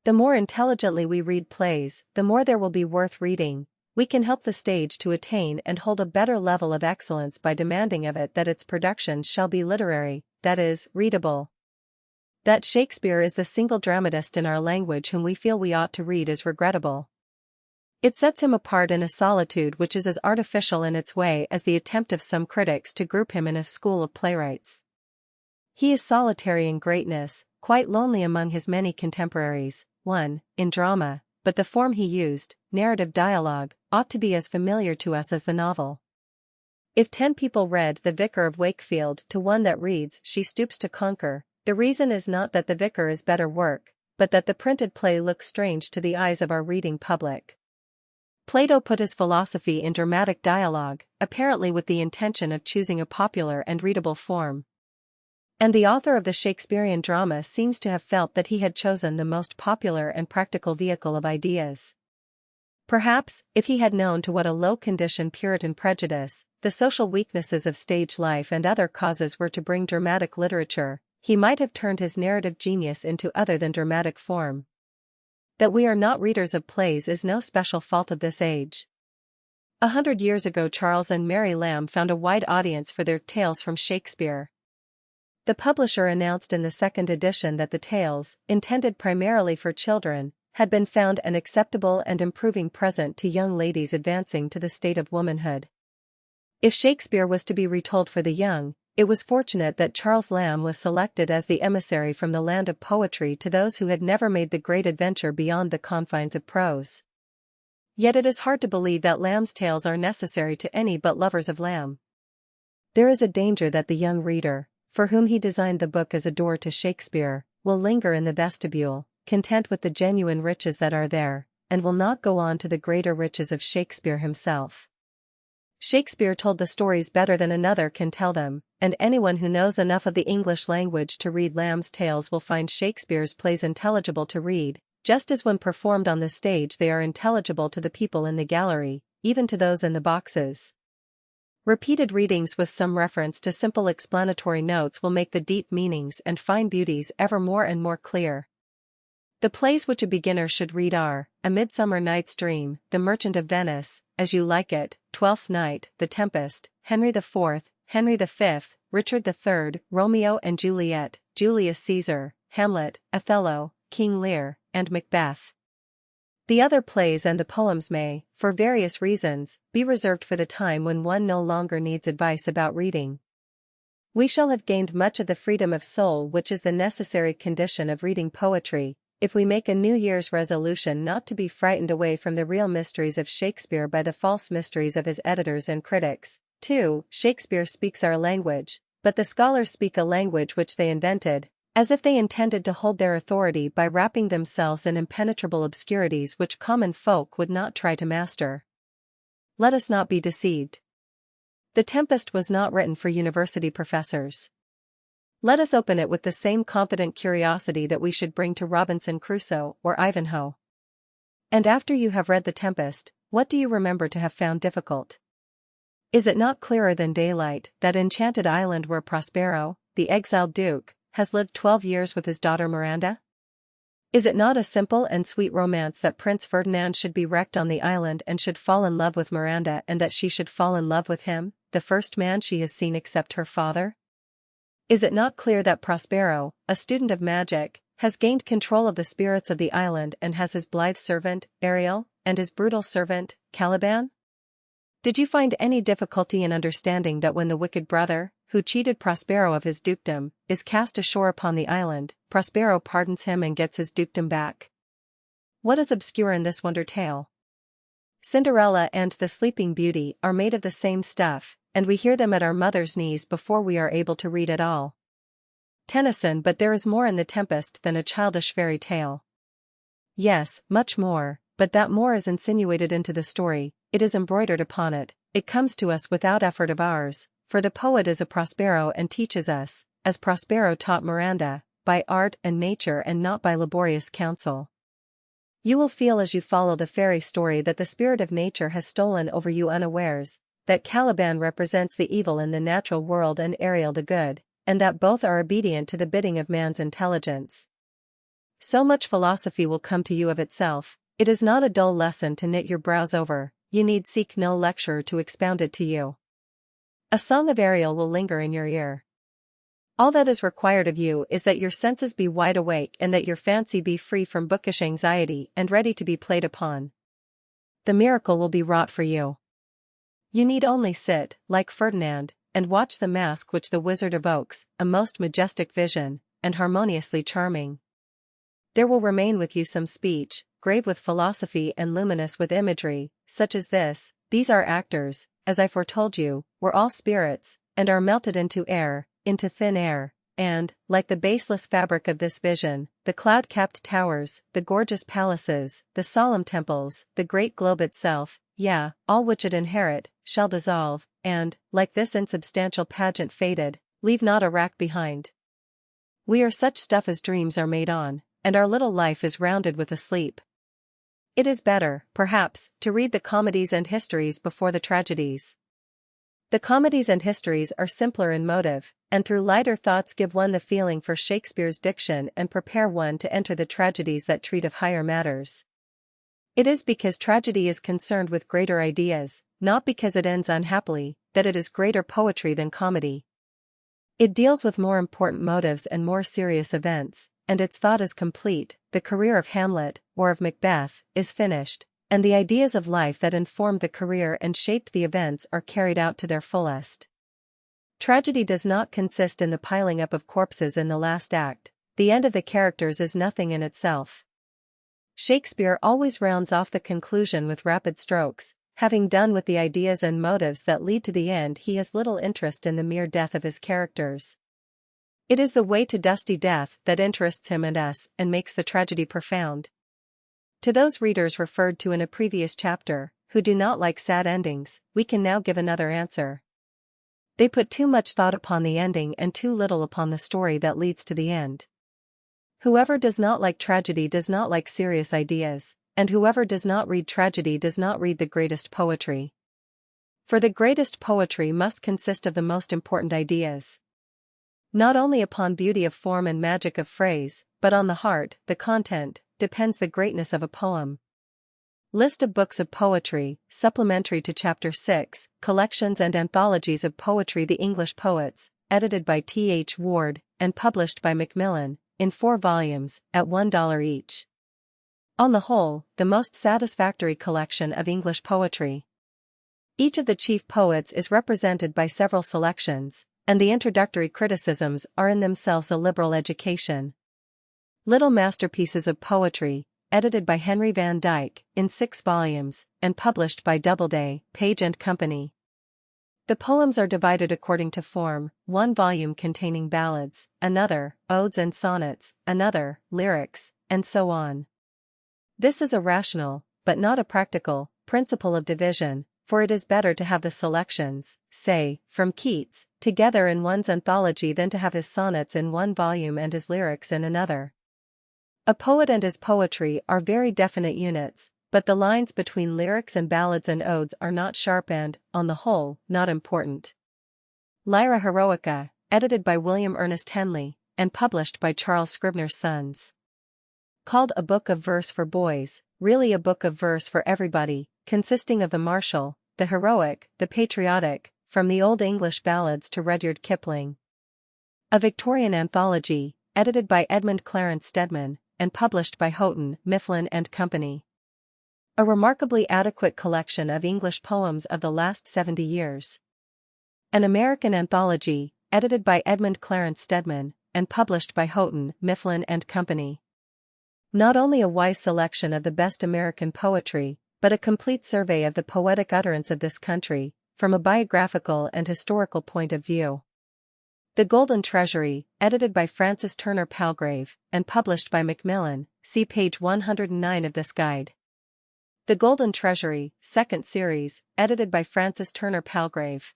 The more intelligently we read plays, the more there will be worth reading. We can help the stage to attain and hold a better level of excellence by demanding of it that its productions shall be literary, that is, readable. That Shakespeare is the single dramatist in our language whom we feel we ought to read is regrettable. It sets him apart in a solitude which is as artificial in its way as the attempt of some critics to group him in a school of playwrights. He is solitary in greatness, quite lonely among his many contemporaries, in drama, but the form he used, narrative dialogue, ought to be as familiar to us as the novel. If 10 people read The Vicar of Wakefield to one that reads She Stoops to Conquer, the reason is not that The Vicar is better work, but that the printed play looks strange to the eyes of our reading public. Plato put his philosophy in dramatic dialogue, apparently with the intention of choosing a popular and readable form. And the author of the Shakespearean drama seems to have felt that he had chosen the most popular and practical vehicle of ideas. Perhaps, if he had known to what a low condition Puritan prejudice, the social weaknesses of stage life and other causes were to bring dramatic literature, he might have turned his narrative genius into other than dramatic form. That we are not readers of plays is no special fault of this age. 100 years ago Charles and Mary Lamb found a wide audience for their tales from Shakespeare. The publisher announced in the second edition that the tales, intended primarily for children, had been found an acceptable and improving present to young ladies advancing to the state of womanhood. If Shakespeare was to be retold for the young, it was fortunate that Charles Lamb was selected as the emissary from the land of poetry to those who had never made the great adventure beyond the confines of prose. Yet it is hard to believe that Lamb's tales are necessary to any but lovers of Lamb. There is a danger that the young reader, for whom he designed the book as a door to Shakespeare, will linger in the vestibule, content with the genuine riches that are there, and will not go on to the greater riches of Shakespeare himself. Shakespeare told the stories better than another can tell them, and anyone who knows enough of the English language to read Lamb's tales will find Shakespeare's plays intelligible to read, just as when performed on the stage they are intelligible to the people in the gallery, even to those in the boxes. Repeated readings with some reference to simple explanatory notes will make the deep meanings and fine beauties ever more and more clear. The plays which a beginner should read are A Midsummer Night's Dream, The Merchant of Venice, As You Like It, Twelfth Night, The Tempest, Henry IV, Henry V, Richard III, Romeo and Juliet, Julius Caesar, Hamlet, Othello, King Lear, and Macbeth. The other plays and the poems may, for various reasons, be reserved for the time when one no longer needs advice about reading. We shall have gained much of the freedom of soul which is the necessary condition of reading poetry, if we make a New Year's resolution not to be frightened away from the real mysteries of Shakespeare by the false mysteries of his editors and critics. 2. Shakespeare speaks our language, but the scholars speak a language which they invented, as if they intended to hold their authority by wrapping themselves in impenetrable obscurities which common folk would not try to master. Let us not be deceived. The Tempest was not written for university professors. Let us open it with the same confident curiosity that we should bring to Robinson Crusoe or Ivanhoe. And after you have read The Tempest, what do you remember to have found difficult? Is it not clearer than daylight that enchanted island where Prospero, the exiled duke, has lived 12 years with his daughter Miranda? Is it not a simple and sweet romance that Prince Ferdinand should be wrecked on the island and should fall in love with Miranda and that she should fall in love with him, the first man she has seen except her father? Is it not clear that Prospero, a student of magic, has gained control of the spirits of the island and has his blithe servant, Ariel, and his brutal servant, Caliban? Did you find any difficulty in understanding that when the wicked brother, who cheated Prospero of his dukedom, is cast ashore upon the island, Prospero pardons him and gets his dukedom back? What is obscure in this wonder tale? Cinderella and the Sleeping Beauty are made of the same stuff, and we hear them at our mother's knees before we are able to read at all. Tennyson, but there is more in The Tempest than a childish fairy tale. Yes, much more, but that more is insinuated into the story, it is embroidered upon it, it comes to us without effort of ours, for the poet is a Prospero and teaches us, as Prospero taught Miranda, by art and nature and not by laborious counsel. You will feel as you follow the fairy story that the spirit of nature has stolen over you unawares, that Caliban represents the evil in the natural world and Ariel the good, and that both are obedient to the bidding of man's intelligence. So much philosophy will come to you of itself. It is not a dull lesson to knit your brows over, you need seek no lecturer to expound it to you. A song of Ariel will linger in your ear. All that is required of you is that your senses be wide awake and that your fancy be free from bookish anxiety and ready to be played upon. The miracle will be wrought for you. You need only sit, like Ferdinand, and watch the mask which the wizard evokes, a most majestic vision, and harmoniously charming. There will remain with you some speech, grave with philosophy and luminous with imagery, such as this: these are actors, as I foretold you, were all spirits, and are melted into air, into thin air, and, like the baseless fabric of this vision, the cloud-capped towers, the gorgeous palaces, the solemn temples, the great globe itself, yea, all which it inherit, shall dissolve, and, like this insubstantial pageant faded, leave not a rack behind. We are such stuff as dreams are made on, and our little life is rounded with a sleep. It is better, perhaps, to read the comedies and histories before the tragedies. The comedies and histories are simpler in motive, and through lighter thoughts give one the feeling for Shakespeare's diction and prepare one to enter the tragedies that treat of higher matters. It is because tragedy is concerned with greater ideas, not because it ends unhappily, that it is greater poetry than comedy. It deals with more important motives and more serious events, and its thought is complete. The career of Hamlet, or of Macbeth, is finished, and the ideas of life that informed the career and shaped the events are carried out to their fullest. Tragedy does not consist in the piling up of corpses in the last act. The end of the characters is nothing in itself. Shakespeare always rounds off the conclusion with rapid strokes. Having done with the ideas and motives that lead to the end, he has little interest in the mere death of his characters. It is the way to dusty death that interests him and us, and makes the tragedy profound. To those readers referred to in a previous chapter, who do not like sad endings, we can now give another answer. They put too much thought upon the ending and too little upon the story that leads to the end. Whoever does not like tragedy does not like serious ideas, and whoever does not read tragedy does not read the greatest poetry. For the greatest poetry must consist of the most important ideas. Not only upon beauty of form and magic of phrase, but on the heart, the content, depends the greatness of a poem. List of books of poetry, supplementary to Chapter 6, Collections and Anthologies of Poetry. The English Poets, edited by T. H. Ward, and published by Macmillan, in 4 volumes, at $1 each. On the whole, the most satisfactory collection of English poetry. Each of the chief poets is represented by several selections, and the introductory criticisms are in themselves a liberal education. Little masterpieces of poetry, edited by Henry Van Dyke, in 6 volumes, and published by Doubleday, Page & Company. The poems are divided according to form: one volume containing ballads, another, odes and sonnets, another, lyrics, and so on. This is a rational, but not a practical, principle of division, for it is better to have the selections, say, from Keats, together in one's anthology than to have his sonnets in one volume and his lyrics in another. A poet and his poetry are very definite units, but the lines between lyrics and ballads and odes are not sharp and, on the whole, not important. Lyra Heroica, edited by William Ernest Henley, and published by Charles Scribner's Sons. Called a book of verse for boys, really a book of verse for everybody, consisting of the martial, the heroic, the patriotic, from the Old English ballads to Rudyard Kipling. A Victorian anthology, edited by Edmund Clarence Stedman, and published by Houghton, Mifflin and Company. A remarkably adequate collection of English poems of the last 70 years. An American anthology, edited by Edmund Clarence Stedman, and published by Houghton, Mifflin and Company. Not only a wise selection of the best American poetry, but a complete survey of the poetic utterance of this country, from a biographical and historical point of view. The Golden Treasury, edited by Francis Turner Palgrave, and published by Macmillan, see page 109 of this guide. The Golden Treasury, 2nd series, edited by Francis Turner Palgrave.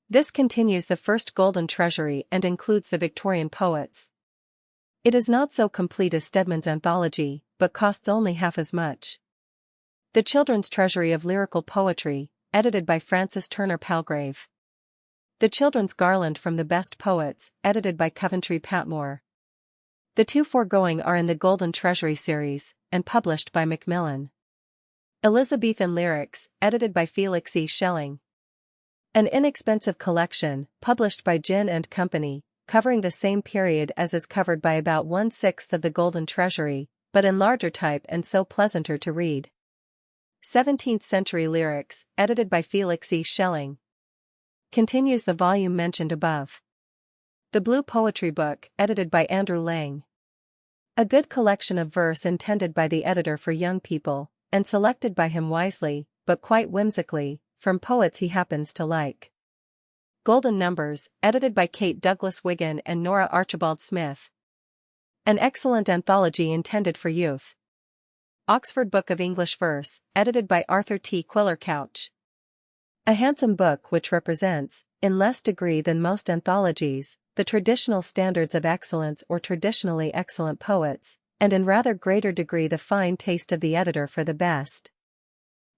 This continues the first Golden Treasury and includes the Victorian poets. It is not so complete as Stedman's anthology, but costs only half as much. The Children's Treasury of Lyrical Poetry, edited by Frances Turner Palgrave. The Children's Garland from the Best Poets, edited by Coventry Patmore. The two foregoing are in the Golden Treasury series, and published by Macmillan. Elizabethan Lyrics, edited by Felix E. Schelling. An inexpensive collection, published by Ginn and Company, covering the same period as is covered by about 1/6 of the Golden Treasury, but in larger type and so pleasanter to read. 17th-century lyrics, edited by Felix E. Schelling. Continues the volume mentioned above. The Blue Poetry Book, edited by Andrew Lang. A good collection of verse intended by the editor for young people, and selected by him wisely, but quite whimsically, from poets he happens to like. Golden Numbers, edited by Kate Douglas Wiggin and Nora Archibald Smith. An excellent anthology intended for youth. Oxford Book of English Verse, edited by Arthur T. Quiller Couch. A handsome book which represents, in less degree than most anthologies, the traditional standards of excellence or traditionally excellent poets, and in rather greater degree the fine taste of the editor for the best.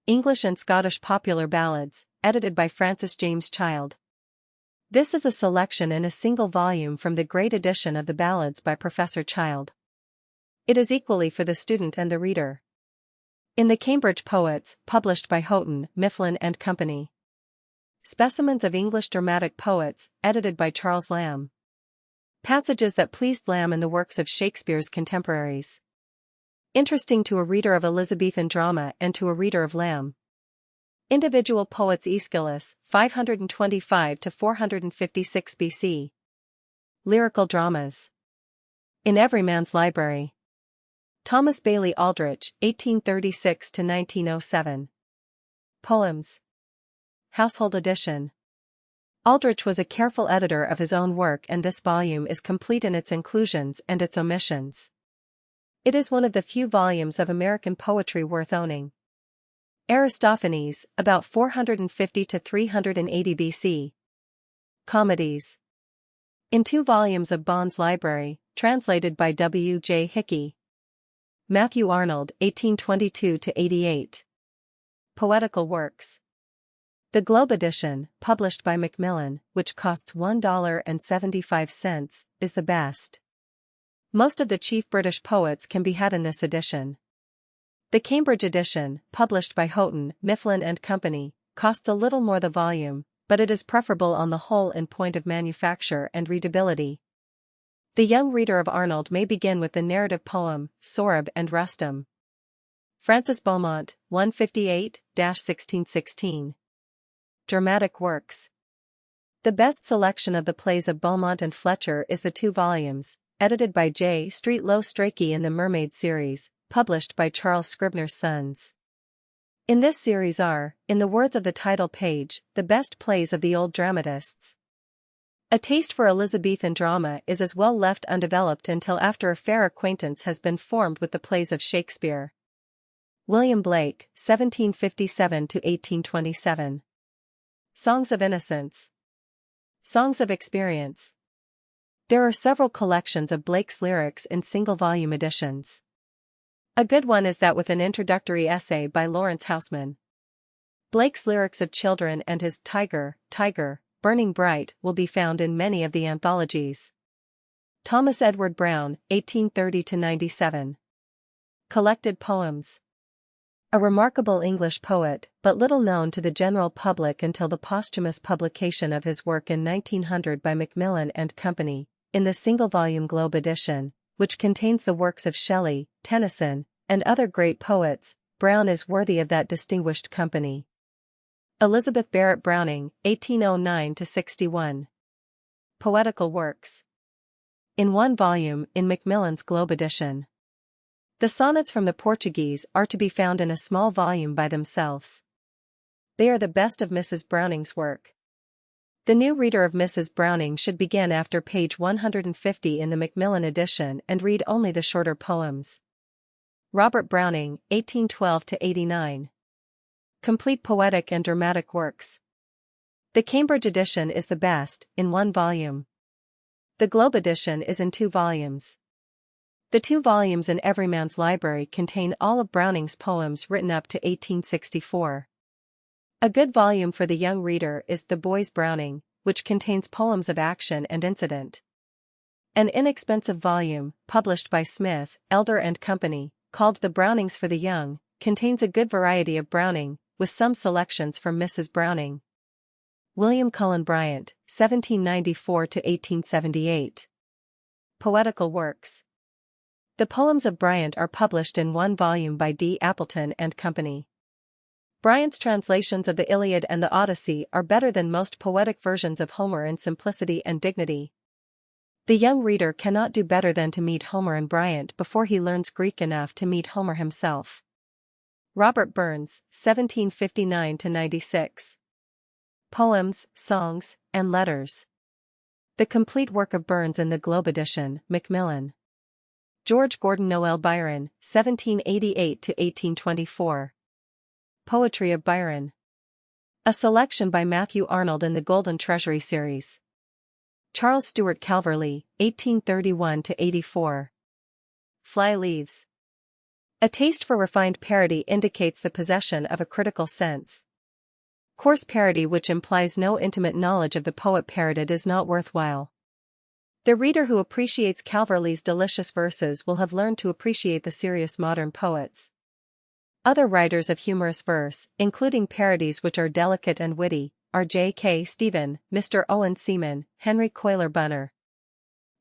English and Scottish Popular Ballads, edited by Francis James Child. This is a selection in a single volume from the great edition of the Ballads by Professor Child. It is equally for the student and the reader. In the Cambridge Poets, published by Houghton, Mifflin and Company. Specimens of English Dramatic Poets, edited by Charles Lamb. Passages that pleased Lamb in the works of Shakespeare's contemporaries. Interesting to a reader of Elizabethan drama and to a reader of Lamb. Individual Poets Aeschylus, 525 to 456 BC. Lyrical Dramas. In Every Man's Library. Thomas Bailey Aldrich, 1836 to 1907. Poems. Household Edition. Aldrich was a careful editor of his own work, and this volume is complete in its inclusions and its omissions. It is one of the few volumes of American poetry worth owning. Aristophanes, about 450 to 380 BC. Comedies. In 2 volumes of Bond's Library, translated by W. J. Hickey. Matthew Arnold, 1822 to 88. Poetical Works. The Globe edition, published by Macmillan, which costs $1.75, is the best. Most of the chief British poets can be had in this edition. The Cambridge edition, published by Houghton, Mifflin and Company, costs a little more the volume, but it is preferable on the whole in point of manufacture and readability. The young reader of Arnold may begin with the narrative poem, Sorab and Rustum. Francis Beaumont, 158-1616. Dramatic Works. The best selection of the plays of Beaumont and Fletcher is the 2 volumes, edited by J. Streetlow Strachey in the Mermaid series, published by Charles Scribner's Sons. In this series are, in the words of the title page, the best plays of the old dramatists. A taste for Elizabethan drama is as well left undeveloped until after a fair acquaintance has been formed with the plays of Shakespeare. William Blake, 1757 to 1827. Songs of Innocence. Songs of Experience. There are several collections of Blake's lyrics in single-volume editions. A good one is that with an introductory essay by Lawrence Houseman. Blake's lyrics of children and his Tiger, Tiger, Burning Bright will be found in many of the anthologies. Thomas Edward Brown, 1830 to 97. Collected Poems. A remarkable English poet, but little known to the general public until the posthumous publication of his work in 1900 by Macmillan and Company, in the single-volume Globe edition, which contains the works of Shelley, Tennyson, and other great poets. Brown is worthy of that distinguished company. Elizabeth Barrett Browning, 1809 to 61. Poetical Works. In 1 volume, in Macmillan's Globe edition. The sonnets from the Portuguese are to be found in a small volume by themselves. They are the best of Mrs. Browning's work. The new reader of Mrs. Browning should begin after page 150 in the Macmillan edition and read only the shorter poems. Robert Browning, 1812 to 89. Complete Poetic and Dramatic Works. The Cambridge edition is the best, in 1 volume. The Globe edition is in 2 volumes. The 2 volumes in Every Man's Library contain all of Browning's poems written up to 1864. A good volume for the young reader is The Boy's Browning, which contains poems of action and incident. An inexpensive volume, published by Smith, Elder and Company, called The Brownings for the Young, contains a good variety of Browning, with some selections from Mrs. Browning. William Cullen Bryant, 1794–1878. Poetical Works. The poems of Bryant are published in one volume by D. Appleton and Company. Bryant's translations of the Iliad and the Odyssey are better than most poetic versions of Homer in simplicity and dignity. The young reader cannot do better than to meet Homer and Bryant before he learns Greek enough to meet Homer himself. Robert Burns, 1759–96. Poems, Songs, and Letters. The complete work of Burns in the Globe edition, Macmillan. George Gordon Noel Byron, 1788–1824. Poetry of Byron. A selection by Matthew Arnold in the Golden Treasury series. Charles Stewart Calverley, 1831–84. Fly Leaves. A taste for refined parody indicates the possession of a critical sense. Coarse parody which implies no intimate knowledge of the poet parodied is not worthwhile. The reader who appreciates Calverley's delicious verses will have learned to appreciate the serious modern poets. Other writers of humorous verse, including parodies which are delicate and witty, are J. K. Stephen, Mr. Owen Seaman, Henry Coiler Bunner.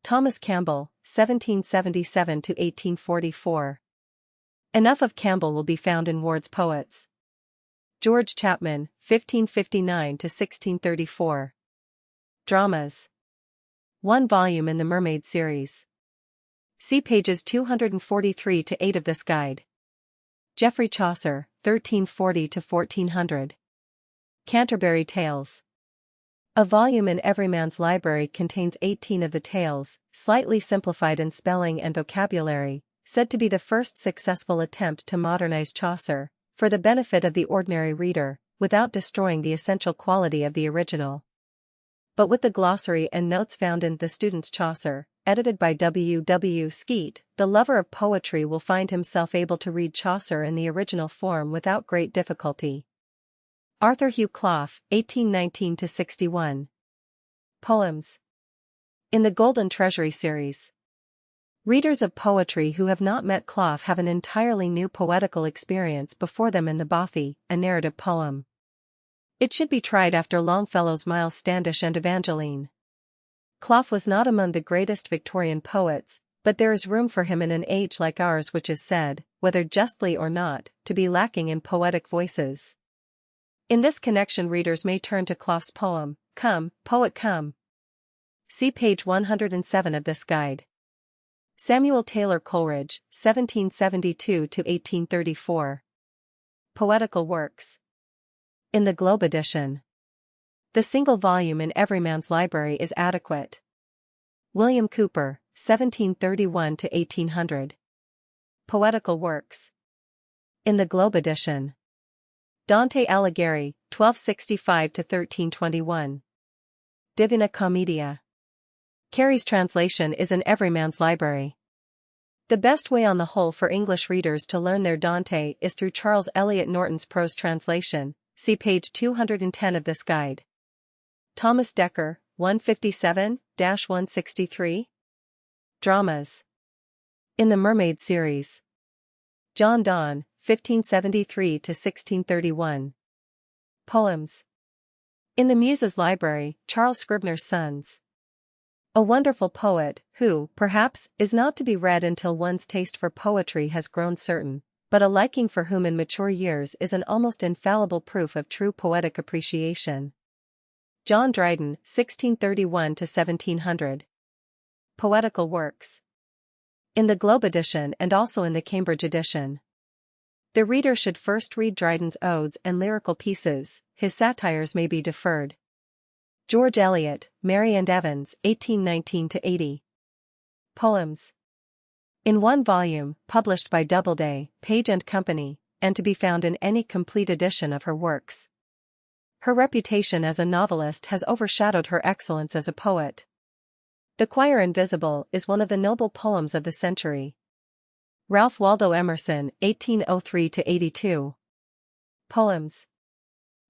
Thomas Campbell, 1777–1844. Enough of Campbell will be found in Ward's Poets. George Chapman, 1559–1634. Dramas. One volume in the Mermaid series. See pages 243–8 of this guide. Geoffrey Chaucer, 1340–1400. Canterbury Tales. A volume in Everyman's Library contains 18 of the tales, slightly simplified in spelling and vocabulary, said to be the first successful attempt to modernize Chaucer, for the benefit of the ordinary reader, without destroying the essential quality of the original. But with the glossary and notes found in The Student's Chaucer, edited by W. W. Skeat, the lover of poetry will find himself able to read Chaucer in the original form without great difficulty. Arthur Hugh Clough, 1819–61. Poems. In the Golden Treasury series. Readers of poetry who have not met Clough have an entirely new poetical experience before them in the Bothy, a narrative poem. It should be tried after Longfellow's Miles Standish and Evangeline. Clough was not among the greatest Victorian poets, but there is room for him in an age like ours which is said, whether justly or not, to be lacking in poetic voices. In this connection readers may turn to Clough's poem, Come, Poet Come. See page 107 of this guide. Samuel Taylor Coleridge, 1772–1834. Poetical Works. In the Globe edition. The single volume in Everyman's Library is adequate. William Cooper, 1731–1800. Poetical Works. In the Globe edition. Dante Alighieri, 1265–1321. Divina Commedia. Carey's translation is in Everyman's Library. The best way on the whole for English readers to learn their Dante is through Charles Eliot Norton's prose translation, see page 210 of this guide. Thomas Dekker, 157–163. Dramas. In the Mermaid series. John Donne, 1573–1631. Poems. In the Muses' Library, Charles Scribner's Sons. A wonderful poet, who, perhaps, is not to be read until one's taste for poetry has grown certain, but a liking for whom in mature years is an almost infallible proof of true poetic appreciation. John Dryden, 1631–1700. Poetical Works. In the Globe edition and also in the Cambridge edition. The reader should first read Dryden's odes and lyrical pieces, his satires may be deferred. George Eliot, Mary and Evans, 1819–80. Poems. In one volume, published by Doubleday, Page and Company, and to be found in any complete edition of her works. Her reputation as a novelist has overshadowed her excellence as a poet. The Choir Invisible is one of the noble poems of the century. Ralph Waldo Emerson, 1803–82. Poems.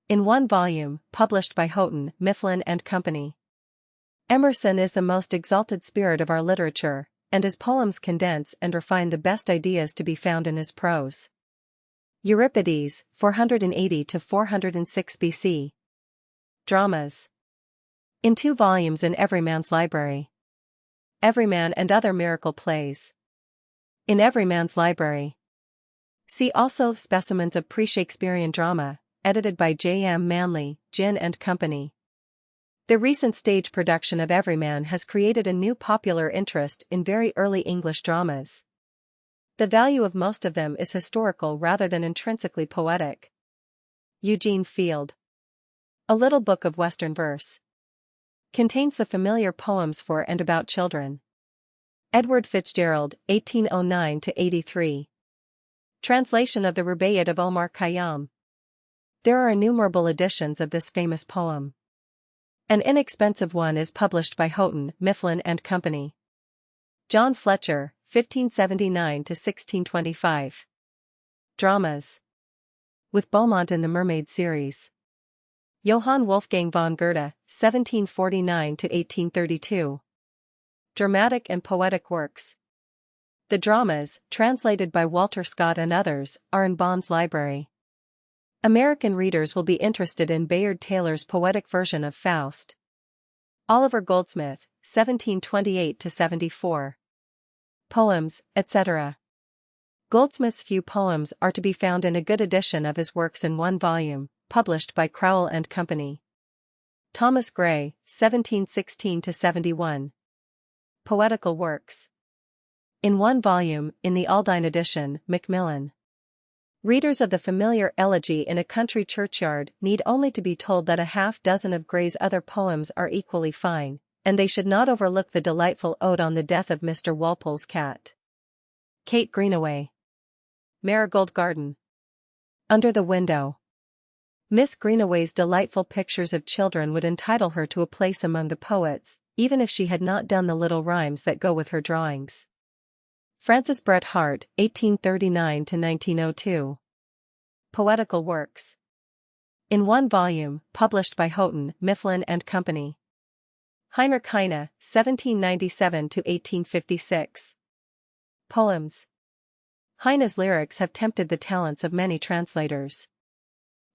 In one volume, published by Houghton, Mifflin and Company. Emerson is the most exalted spirit of our literature, and his poems condense and refine the best ideas to be found in his prose. Euripides, 480 to 406 BC. Dramas. In 2 volumes in Everyman's Library. Everyman and Other Miracle Plays. In Everyman's Library. See also Specimens of Pre-Shakespearean Drama, edited by J. M. Manley, Ginn and Company. The recent stage production of Everyman has created a new popular interest in very early English dramas. The value of most of them is historical rather than intrinsically poetic. Eugene Field. A Little Book of Western Verse. Contains the familiar poems for and about children. Edward Fitzgerald, 1809-83. Translation of the Rubaiyat of Omar Khayyam. There are innumerable editions of this famous poem. An inexpensive one is published by Houghton, Mifflin and Company. John Fletcher, 1579-1625. Dramas. With Beaumont in the Mermaid series. Johann Wolfgang von Goethe, 1749-1832. Dramatic and poetic works. The dramas, translated by Walter Scott and others, are in Bond's library. American readers will be interested in Bayard Taylor's poetic version of Faust. Oliver Goldsmith, 1728-74. Poems, etc. Goldsmith's few poems are to be found in a good edition of his works in one volume, published by Crowell and Company. Thomas Gray, 1716-71. Poetical works. In one volume, in the Aldine edition, Macmillan. Readers of the familiar Elegy in a Country Churchyard need only to be told that a half-dozen of Gray's other poems are equally fine, and they should not overlook the delightful ode on the death of Mr. Walpole's cat. Kate Greenaway. Marigold Garden. Under the Window. Miss Greenaway's delightful pictures of children would entitle her to a place among the poets, even if she had not done the little rhymes that go with her drawings. Francis Bret Harte, 1839-1902. Poetical works. In one volume, published by Houghton, Mifflin and Company. Heinrich Heine, 1797-1856. Poems. Heine's lyrics have tempted the talents of many translators.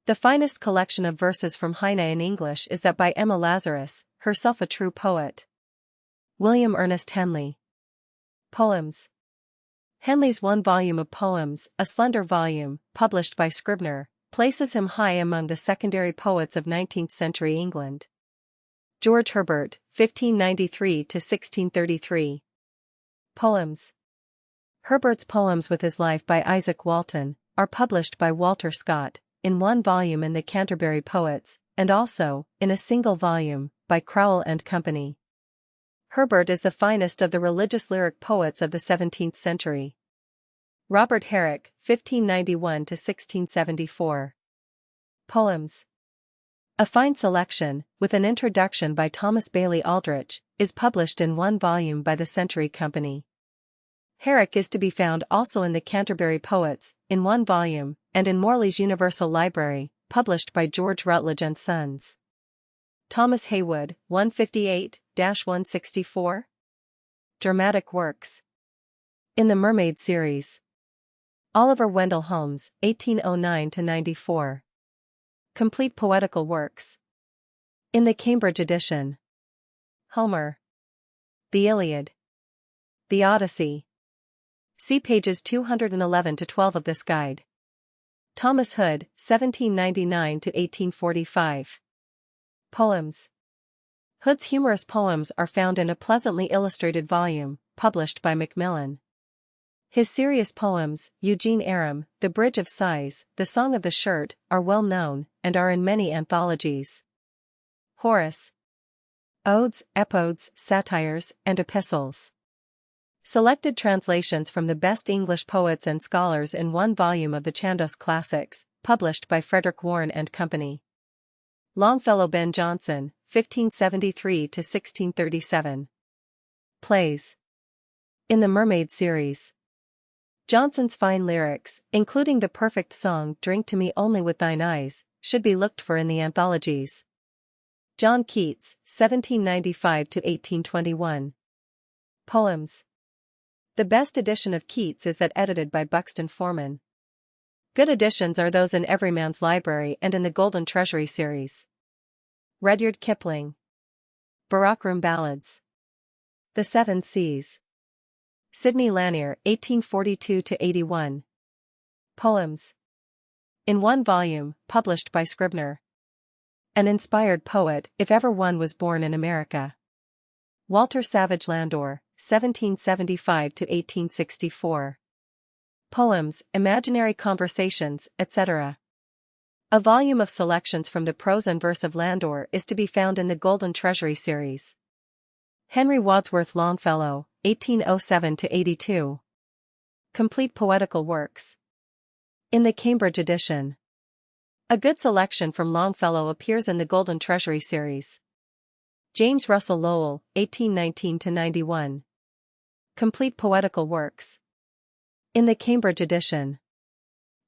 The finest collection of verses from Heine in English is that by Emma Lazarus, herself a true poet. William Ernest Henley. Poems. Henley's one volume of poems, a slender volume, published by Scribner, places him high among the secondary poets of 19th-century England. George Herbert, 1593-1633. Poems. Herbert's poems with his life by Isaac Walton are published by Walter Scott, in one volume in the Canterbury Poets, and also, in a single volume, by Crowell and Company. Herbert is the finest of the religious lyric poets of the 17th century. Robert Herrick, 1591-1674. Poems. A fine selection, with an introduction by Thomas Bailey Aldrich, is published in one volume by the Century Company. Herrick is to be found also in the Canterbury Poets, in one volume, and in Morley's Universal Library, published by George Routledge and Sons. Thomas Heywood, 158-164. Dramatic works. In the Mermaid series. Oliver Wendell Holmes, 1809-94. Complete poetical works. In the Cambridge edition. Homer. The Iliad. The Odyssey. See pages 211-12 of this guide. Thomas Hood, 1799-1845. Poems. Hood's humorous poems are found in a pleasantly illustrated volume, published by Macmillan. His serious poems, Eugene Aram, The Bridge of Sighs, The Song of the Shirt, are well known, and are in many anthologies. Horace. Odes, Epodes, Satires, and Epistles. Selected translations from the best English poets and scholars in one volume of the Chandos Classics, published by Frederick Warne and Company. Longfellow Ben Jonson, 1573-1637. Plays. In the Mermaid series. Jonson's fine lyrics, including the perfect song Drink to Me Only with Thine Eyes, should be looked for in the anthologies. John Keats, 1795–1821. Poems. The best edition of Keats is that edited by Buxton Forman. Good editions are those in Everyman's Library and in the Golden Treasury series. Rudyard Kipling. Baroque Room Ballads. The Seven Seas. Sidney Lanier, 1842–81. Poems. In one volume, published by Scribner. An inspired poet, if ever one was born in America. Walter Savage Landor, 1775–1864. Poems, Imaginary Conversations, etc. A volume of selections from the prose and verse of Landor is to be found in the Golden Treasury series. Henry Wadsworth Longfellow, 1807–82. Complete Poetical Works. In the Cambridge edition. A good selection from Longfellow appears in the Golden Treasury series. James Russell Lowell, 1819–91. Complete Poetical Works. In the Cambridge edition.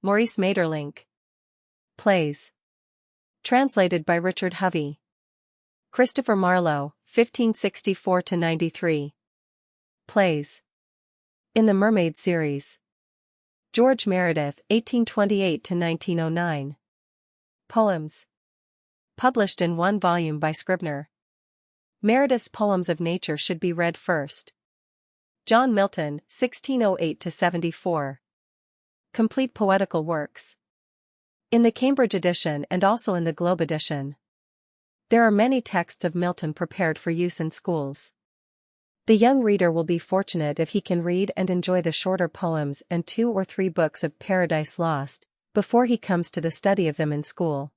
Maurice Maeterlinck. Plays. Translated by Richard Hovey. Christopher Marlowe, 1564–93. Plays. In the Mermaid series. George Meredith, 1828–1909. Poems. Published in one volume by Scribner. Meredith's Poems of Nature should be read first. John Milton, 1608–74. Complete Poetical Works. In the Cambridge edition and also in the Globe edition. There are many texts of Milton prepared for use in schools. The young reader will be fortunate if he can read and enjoy the shorter poems and 2 or 3 books of Paradise Lost, before he comes to the study of them in school.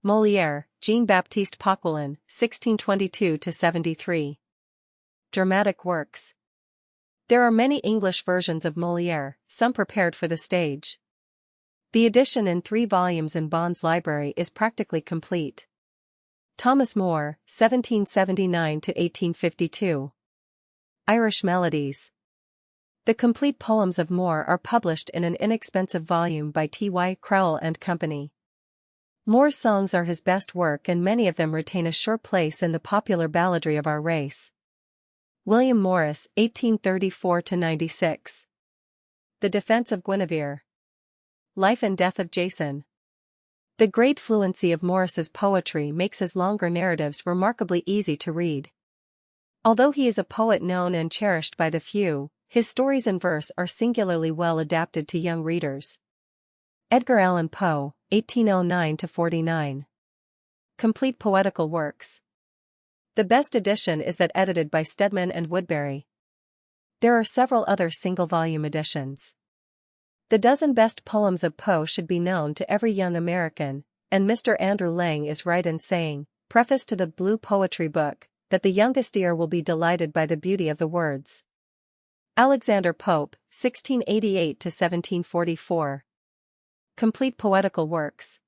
Molière, Jean-Baptiste Poquelin, 1622–73. Dramatic Works. There are many English versions of Molière, some prepared for the stage. The edition in 3 volumes in Bond's library is practically complete. Thomas Moore, 1779–1852. Irish Melodies. The complete poems of Moore are published in an inexpensive volume by T.Y. Crowell and Company. Moore's songs are his best work and many of them retain a sure place in the popular balladry of our race. William Morris, 1834–96. The Defense of Guinevere. Life and Death of Jason. The great fluency of Morris's poetry makes his longer narratives remarkably easy to read. Although he is a poet known and cherished by the few, his stories in verse are singularly well adapted to young readers. Edgar Allan Poe, 1809–49. Complete Poetical Works. The best edition is that edited by Stedman and Woodbury. There are several other single-volume editions. The dozen best poems of Poe should be known to every young American, and Mr. Andrew Lang is right in saying, preface to the Blue Poetry Book, that the youngest ear will be delighted by the beauty of the words. Alexander Pope, 1688–1744. Complete Poetical Works.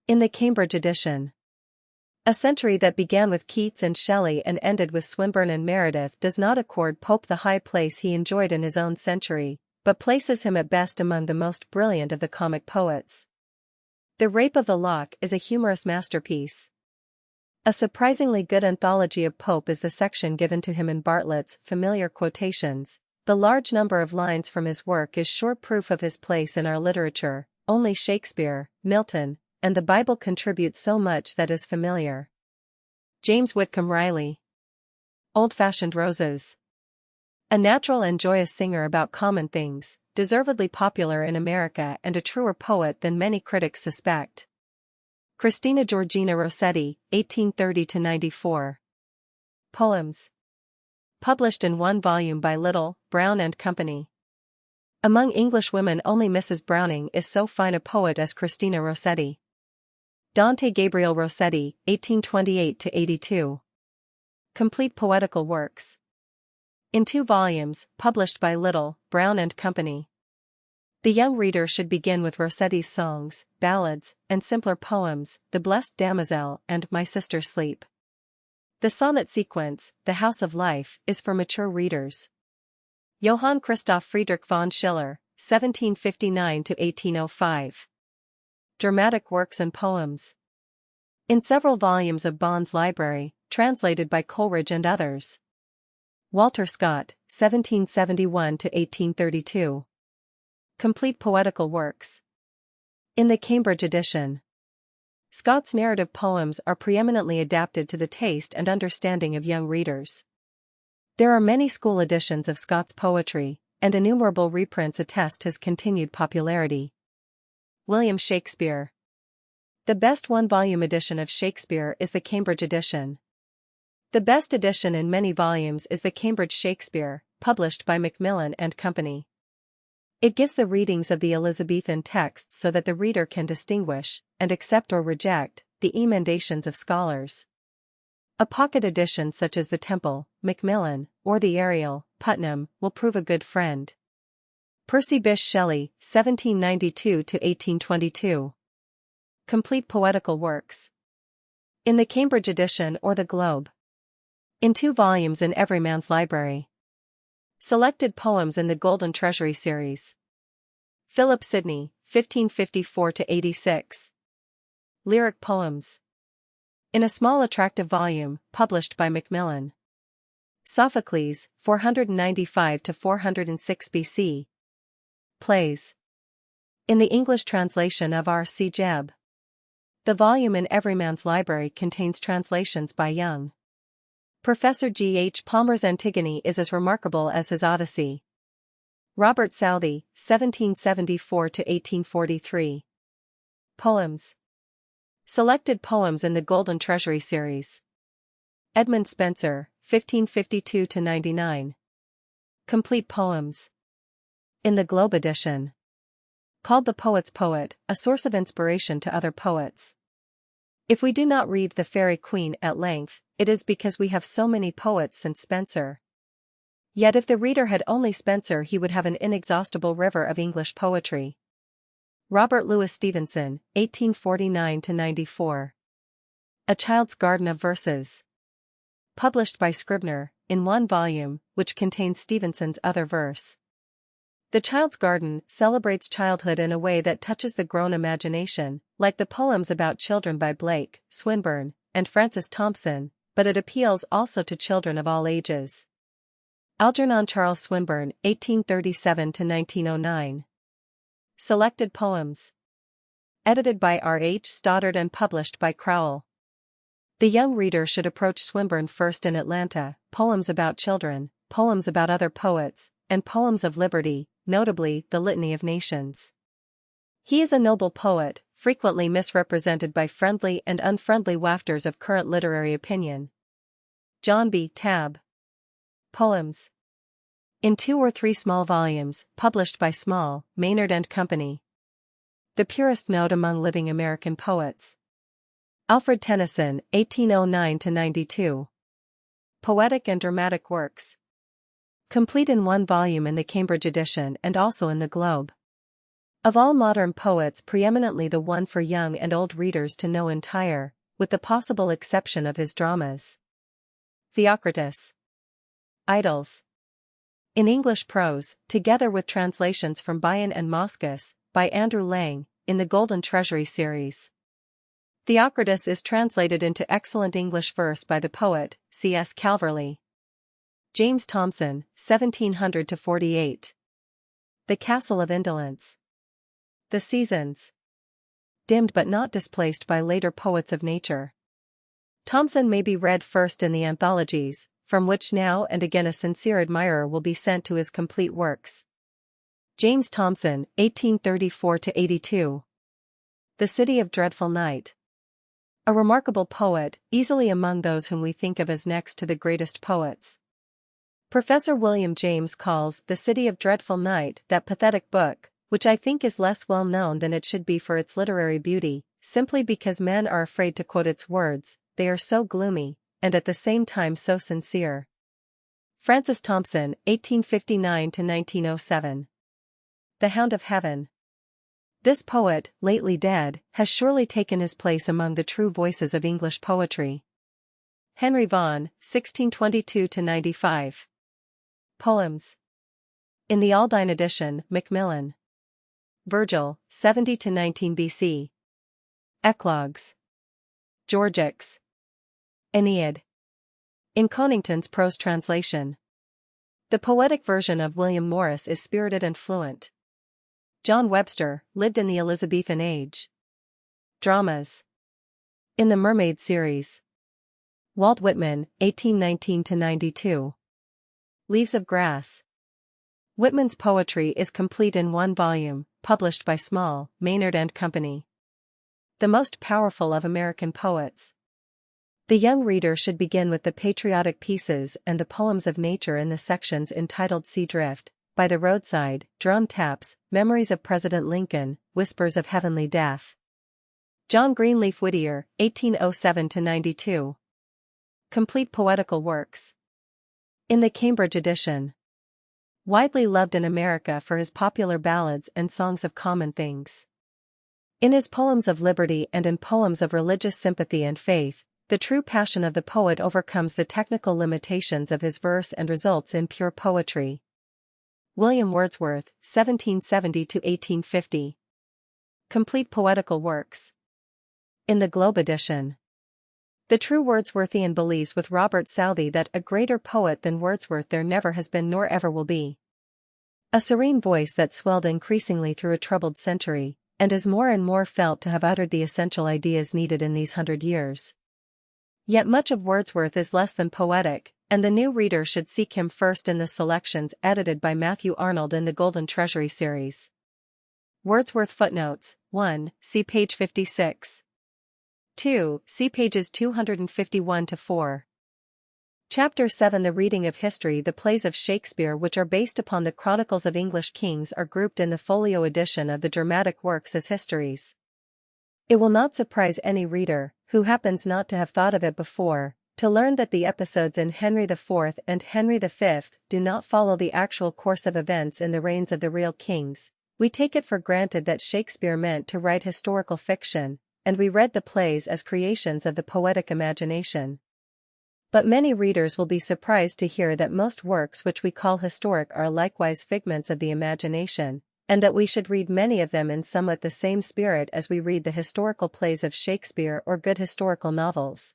In the Cambridge edition. A century that began with Keats and Shelley and ended with Swinburne and Meredith does not accord Pope the high place he enjoyed in his own century, but places him at best among the most brilliant of the comic poets. The Rape of the Lock is a humorous masterpiece. A surprisingly good anthology of Pope is the section given to him in Bartlett's Familiar Quotations. The large number of lines from his work is sure proof of his place in our literature. Only Shakespeare, Milton, and the Bible contribute so much that is familiar. James Whitcomb Riley. Old-Fashioned Roses. A natural and joyous singer about common things, deservedly popular in America and a truer poet than many critics suspect. Christina Georgina Rossetti, 1830–94. Poems. Published in one volume by Little, Brown and Company. Among English women only Mrs. Browning is so fine a poet as Christina Rossetti. Dante Gabriel Rossetti, 1828–82. Complete Poetical Works. In 2 volumes, published by Little, Brown and Company. The young reader should begin with Rossetti's songs, ballads, and simpler poems, The Blessed Damozel and My Sister's Sleep. The sonnet sequence, The House of Life, is for mature readers. Johann Christoph Friedrich von Schiller, 1759–1805. Dramatic Works and Poems. In several volumes of Bond's library, translated by Coleridge and others. Walter Scott, 1771–1832. Complete Poetical Works. In the Cambridge edition. Scott's narrative poems are preeminently adapted to the taste and understanding of young readers. There are many school editions of Scott's poetry, and innumerable reprints attest his continued popularity. William Shakespeare. The best one-volume edition of Shakespeare is the Cambridge edition. The best edition in many volumes is the Cambridge Shakespeare, published by Macmillan and Company. It gives the readings of the Elizabethan texts so that the reader can distinguish, and accept or reject, the emendations of scholars. A pocket edition such as the Temple, Macmillan, or the Ariel, Putnam, will prove a good friend. Percy Bysshe Shelley, 1792–1822. Complete Poetical Works. In the Cambridge edition or the Globe. In 2 volumes in Everyman's Library. Selected Poems in the Golden Treasury series. Philip Sidney, 1554–86. Lyric Poems. In a small attractive volume, published by Macmillan. Sophocles, 495–406 BC. Plays. In the English translation of R. C. Jebb. The volume in Everyman's Library contains translations by Young. Professor G. H. Palmer's Antigone is as remarkable as his Odyssey. Robert Southey, 1774–1843. Poems. Selected Poems in the Golden Treasury series. Edmund Spenser, 1552–99. Complete Poems. In the Globe edition. Called the Poet's Poet, a source of inspiration to other poets. If we do not read The Faerie Queene at length, it is because we have so many poets since Spenser. Yet if the reader had only Spenser, he would have an inexhaustible river of English poetry. Robert Louis Stevenson, 1849–94. A Child's Garden of Verses. Published by Scribner, in 1 volume, which contains Stevenson's other verse. The Child's Garden celebrates childhood in a way that touches the grown imagination, like the poems about children by Blake, Swinburne, and Francis Thompson, but it appeals also to children of all ages. Algernon Charles Swinburne, 1837–1909. Selected Poems. Edited by R. H. Stoddard and published by Crowell. The young reader should approach Swinburne first in Atlanta, Poems about Children, Poems about Other Poets, and Poems of Liberty, notably The Litany of Nations. He is a noble poet, frequently misrepresented by friendly and unfriendly wafters of current literary opinion. John B. Tabb. Poems. In 2 or 3 small volumes, published by Small, Maynard and Company. The Purest Note Among Living American Poets. Alfred Tennyson, 1809–92. Poetic and Dramatic Works. Complete in 1 volume in the Cambridge edition and also in the Globe. Of all modern poets, preeminently the one for young and old readers to know entire, with the possible exception of his dramas. Theocritus. Idylls. In English prose, together with translations from Bion and Moschus, by Andrew Lang, in the Golden Treasury series. Theocritus is translated into excellent English verse by the poet, C.S. Calverley. James Thomson, 1700–48. The Castle of Indolence. The Seasons. Dimmed but not displaced by later poets of nature. Thomson may be read first in the anthologies, from which now and again a sincere admirer will be sent to his complete works. James Thomson, 1834–82. The City of Dreadful Night. A remarkable poet, easily among those whom we think of as next to the greatest poets. Professor William James calls The City of Dreadful Night that pathetic book, which I think is less well known than it should be for its literary beauty, simply because men are afraid to quote its words, they are so gloomy, and at the same time so sincere. Francis Thompson, 1859–1907. The Hound of Heaven. This poet, lately dead, has surely taken his place among the true voices of English poetry. Henry Vaughan, 1622–95. Poems. In the Aldine edition, Macmillan. Virgil, 70–19 BC. Eclogues. Georgics. Aeneid. In Conington's prose translation. The poetic version of William Morris is spirited and fluent. John Webster lived in the Elizabethan age. Dramas. In the Mermaid series. Walt Whitman, 1819–92. Leaves of Grass. Whitman's poetry is complete in one volume, published by Small, Maynard and Company. The most powerful of American poets. The young reader should begin with the patriotic pieces and the poems of nature in the sections entitled Sea Drift, By the Roadside, Drum Taps, Memories of President Lincoln, Whispers of Heavenly Death. John Greenleaf Whittier, 1807–92. Complete Poetical Works. In the Cambridge edition. Widely loved in America for his popular ballads and songs of common things. In his poems of liberty and in poems of religious sympathy and faith, the true passion of the poet overcomes the technical limitations of his verse and results in pure poetry. William Wordsworth, 1770–1850. Complete Poetical Works. In the Globe edition. The true Wordsworthian believes with Robert Southey that a greater poet than Wordsworth there never has been nor ever will be. A serene voice that swelled increasingly through a troubled century, and is more and more felt to have uttered the essential ideas needed in these 100 years. Yet much of Wordsworth is less than poetic, and the new reader should seek him first in the selections edited by Matthew Arnold in the Golden Treasury series. Wordsworth Footnotes. 1. See page 56. 2. See pages 251–4. Chapter 7. The reading of history. The plays of Shakespeare which are based upon the Chronicles of English Kings are grouped in the folio edition of the dramatic works as histories. It will not surprise any reader, who happens not to have thought of it before, to learn that the episodes in Henry IV and Henry V do not follow the actual course of events in the reigns of the real kings. We take it for granted that Shakespeare meant to write historical fiction, and we read the plays as creations of the poetic imagination. But many readers will be surprised to hear that most works which we call historic are likewise figments of the imagination, and that we should read many of them in somewhat the same spirit as we read the historical plays of Shakespeare or good historical novels.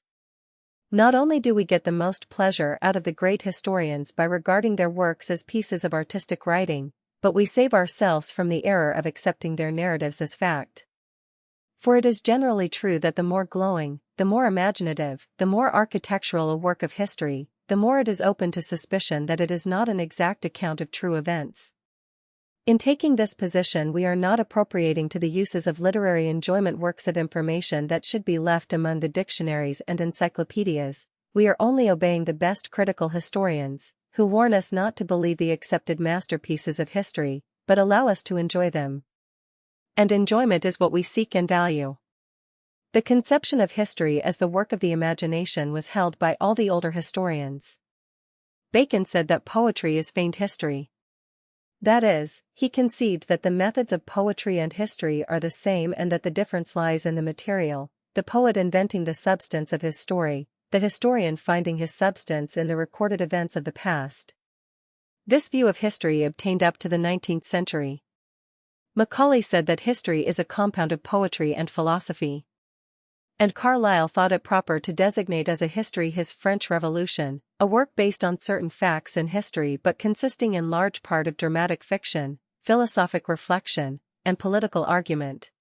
Not only do we get the most pleasure out of the great historians by regarding their works as pieces of artistic writing, but we save ourselves from the error of accepting their narratives as fact. For it is generally true that the more glowing, the more imaginative, the more architectural a work of history, the more it is open to suspicion that it is not an exact account of true events. In taking this position, we are not appropriating to the uses of literary enjoyment works of information that should be left among the dictionaries and encyclopedias. We are only obeying the best critical historians, who warn us not to believe the accepted masterpieces of history, but allow us to enjoy them. And enjoyment is what we seek and value. The conception of history as the work of the imagination was held by all the older historians. Bacon said that poetry is feigned history. That is, he conceived that the methods of poetry and history are the same and that the difference lies in the material, the poet inventing the substance of his story, the historian finding his substance in the recorded events of the past. This view of history obtained up to the 19th century. Macaulay said that history is a compound of poetry and philosophy. And Carlyle thought it proper to designate as a history his French Revolution, a work based on certain facts in history but consisting in large part of dramatic fiction, philosophic reflection, and political argument.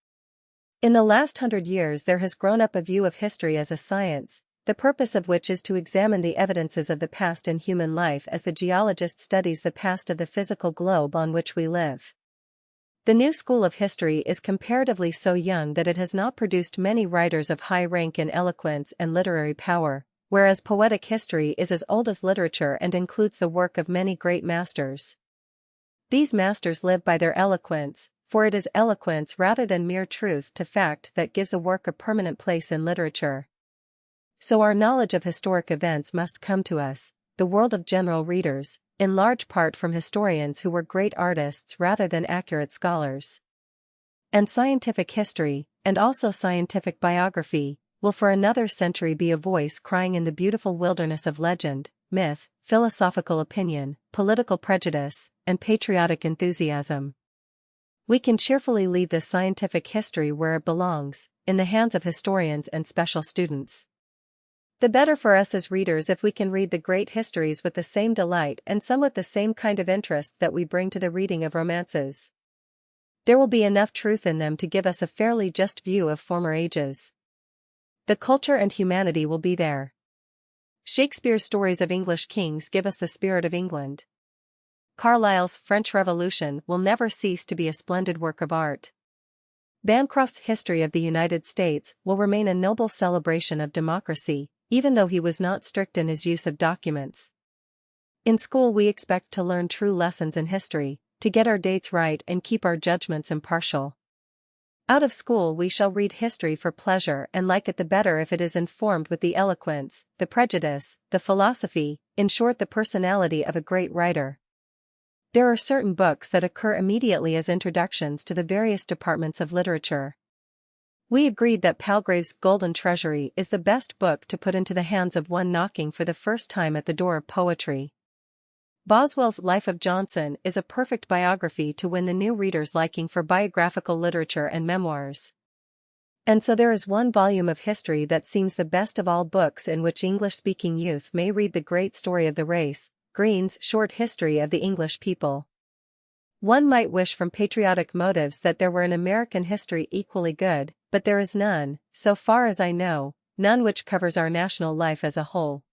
In the last 100 years there has grown up a view of history as a science, the purpose of which is to examine the evidences of the past in human life as the geologist studies the past of the physical globe on which we live. The new school of history is comparatively so young that it has not produced many writers of high rank in eloquence and literary power, whereas poetic history is as old as literature and includes the work of many great masters. These masters live by their eloquence, for it is eloquence rather than mere truth to fact that gives a work a permanent place in literature. So our knowledge of historic events must come to us, the world of general readers, in large part from historians who were great artists rather than accurate scholars. And scientific history, and also scientific biography, will for another century be a voice crying in the beautiful wilderness of legend, myth, philosophical opinion, political prejudice, and patriotic enthusiasm. We can cheerfully leave the scientific history where it belongs, in the hands of historians and special students. The better for us as readers if we can read the great histories with the same delight and some with the same kind of interest that we bring to the reading of romances. There will be enough truth in them to give us a fairly just view of former ages. The culture and humanity will be there. Shakespeare's stories of English kings give us the spirit of England. Carlyle's French Revolution will never cease to be a splendid work of art. Bancroft's History of the United States will remain a noble celebration of democracy, even though he was not strict in his use of documents. In school we expect to learn true lessons in history, to get our dates right and keep our judgments impartial. Out of school we shall read history for pleasure and like it the better if it is informed with the eloquence, the prejudice, the philosophy, in short the personality of a great writer. There are certain books that occur immediately as introductions to the various departments of literature. We agreed that Palgrave's Golden Treasury is the best book to put into the hands of one knocking for the first time at the door of poetry. Boswell's Life of Johnson is a perfect biography to win the new reader's liking for biographical literature and memoirs. And so there is one volume of history that seems the best of all books in which English-speaking youth may read the great story of the race, Green's Short History of the English People. One might wish from patriotic motives that there were an American history equally good, but there is none, so far as I know, none which covers our national life as a whole.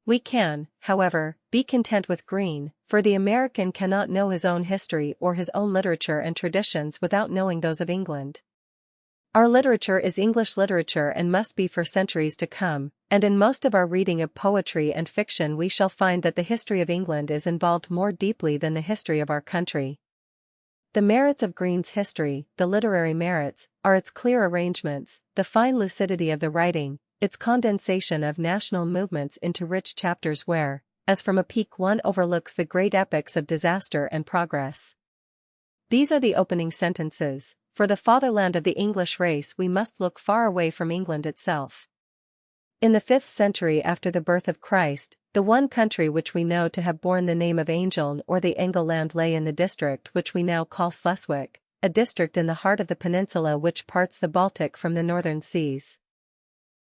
We can, however, be content with Green, for the American cannot know his own history or his own literature and traditions without knowing those of England. Our literature is English literature and must be for centuries to come, and in most of our reading of poetry and fiction we shall find that the history of England is involved more deeply than the history of our country. The merits of Green's history, the literary merits, are its clear arrangements, the fine lucidity of the writing, its condensation of national movements into rich chapters where, as from a peak one overlooks the great epics of disaster and progress. These are the opening sentences. For the fatherland of the English race we must look far away from England itself. In the 5th century after the birth of Christ, the one country which we know to have borne the name of Angeln or the Engleland lay in the district which we now call Schleswig, a district in the heart of the peninsula which parts the Baltic from the northern seas.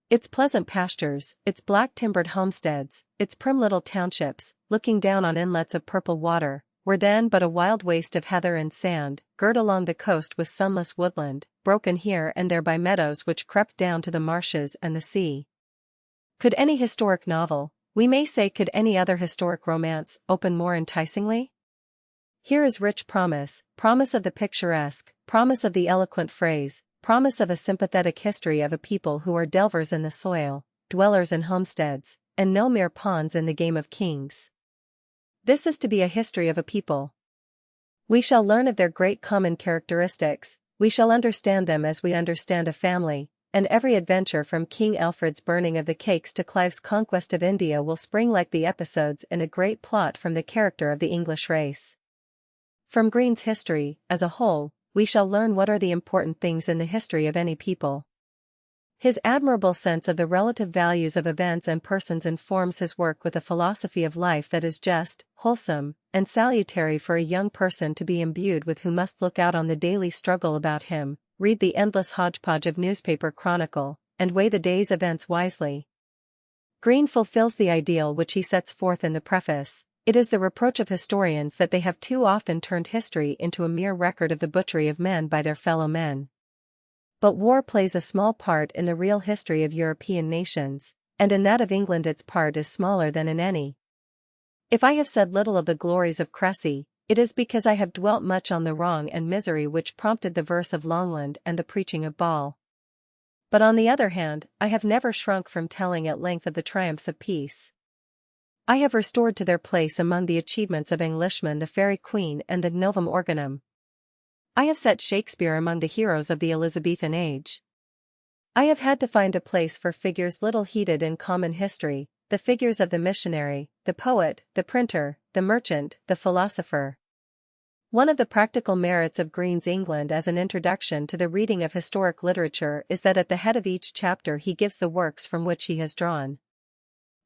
Its pleasant pastures, its black-timbered homesteads, its prim little townships, looking down on inlets of purple water, were then but a wild waste of heather and sand, girt along the coast with sunless woodland, broken here and there by meadows which crept down to the marshes and the sea. Could any historic novel, we may say could any other historic romance, open more enticingly? Here is rich promise, promise of the picturesque, promise of the eloquent phrase, promise of a sympathetic history of a people who are delvers in the soil, dwellers in homesteads, and no mere pawns in the game of kings. This is to be a history of a people. We shall learn of their great common characteristics, we shall understand them as we understand a family, and every adventure from King Alfred's burning of the cakes to Clive's conquest of India will spring like the episodes in a great plot from the character of the English race. From Green's history, as a whole, we shall learn what are the important things in the history of any people. His admirable sense of the relative values of events and persons informs his work with a philosophy of life that is just, wholesome, and salutary for a young person to be imbued with who must look out on the daily struggle about him, read the endless hodgepodge of newspaper chronicle, and weigh the day's events wisely. Green fulfills the ideal which he sets forth in the preface. It is the reproach of historians that they have too often turned history into a mere record of the butchery of men by their fellow men. But war plays a small part in the real history of European nations, and in that of England its part is smaller than in any. If I have said little of the glories of Cressy, it is because I have dwelt much on the wrong and misery which prompted the verse of Longland and the preaching of Ball. But on the other hand, I have never shrunk from telling at length of the triumphs of peace. I have restored to their place among the achievements of Englishmen the Faerie Queen and the Novum Organum. I have set Shakespeare among the heroes of the Elizabethan age. I have had to find a place for figures little heeded in common history, the figures of the missionary, the poet, the printer, the merchant, the philosopher. One of the practical merits of Green's England as an introduction to the reading of historic literature is that at the head of each chapter he gives the works from which he has drawn.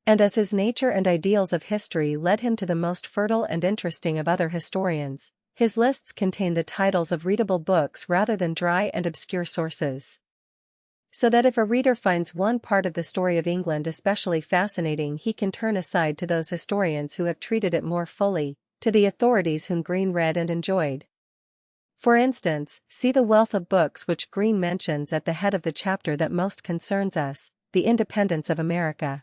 And as his nature and ideals of history led him to the most fertile and interesting of other historians, his lists contain the titles of readable books rather than dry and obscure sources. so that if a reader finds one part of the story of England especially fascinating, he can turn aside to those historians who have treated it more fully, to the authorities whom Green read and enjoyed. For instance, see the wealth of books which Green mentions at the head of the chapter that most concerns us, the independence of America.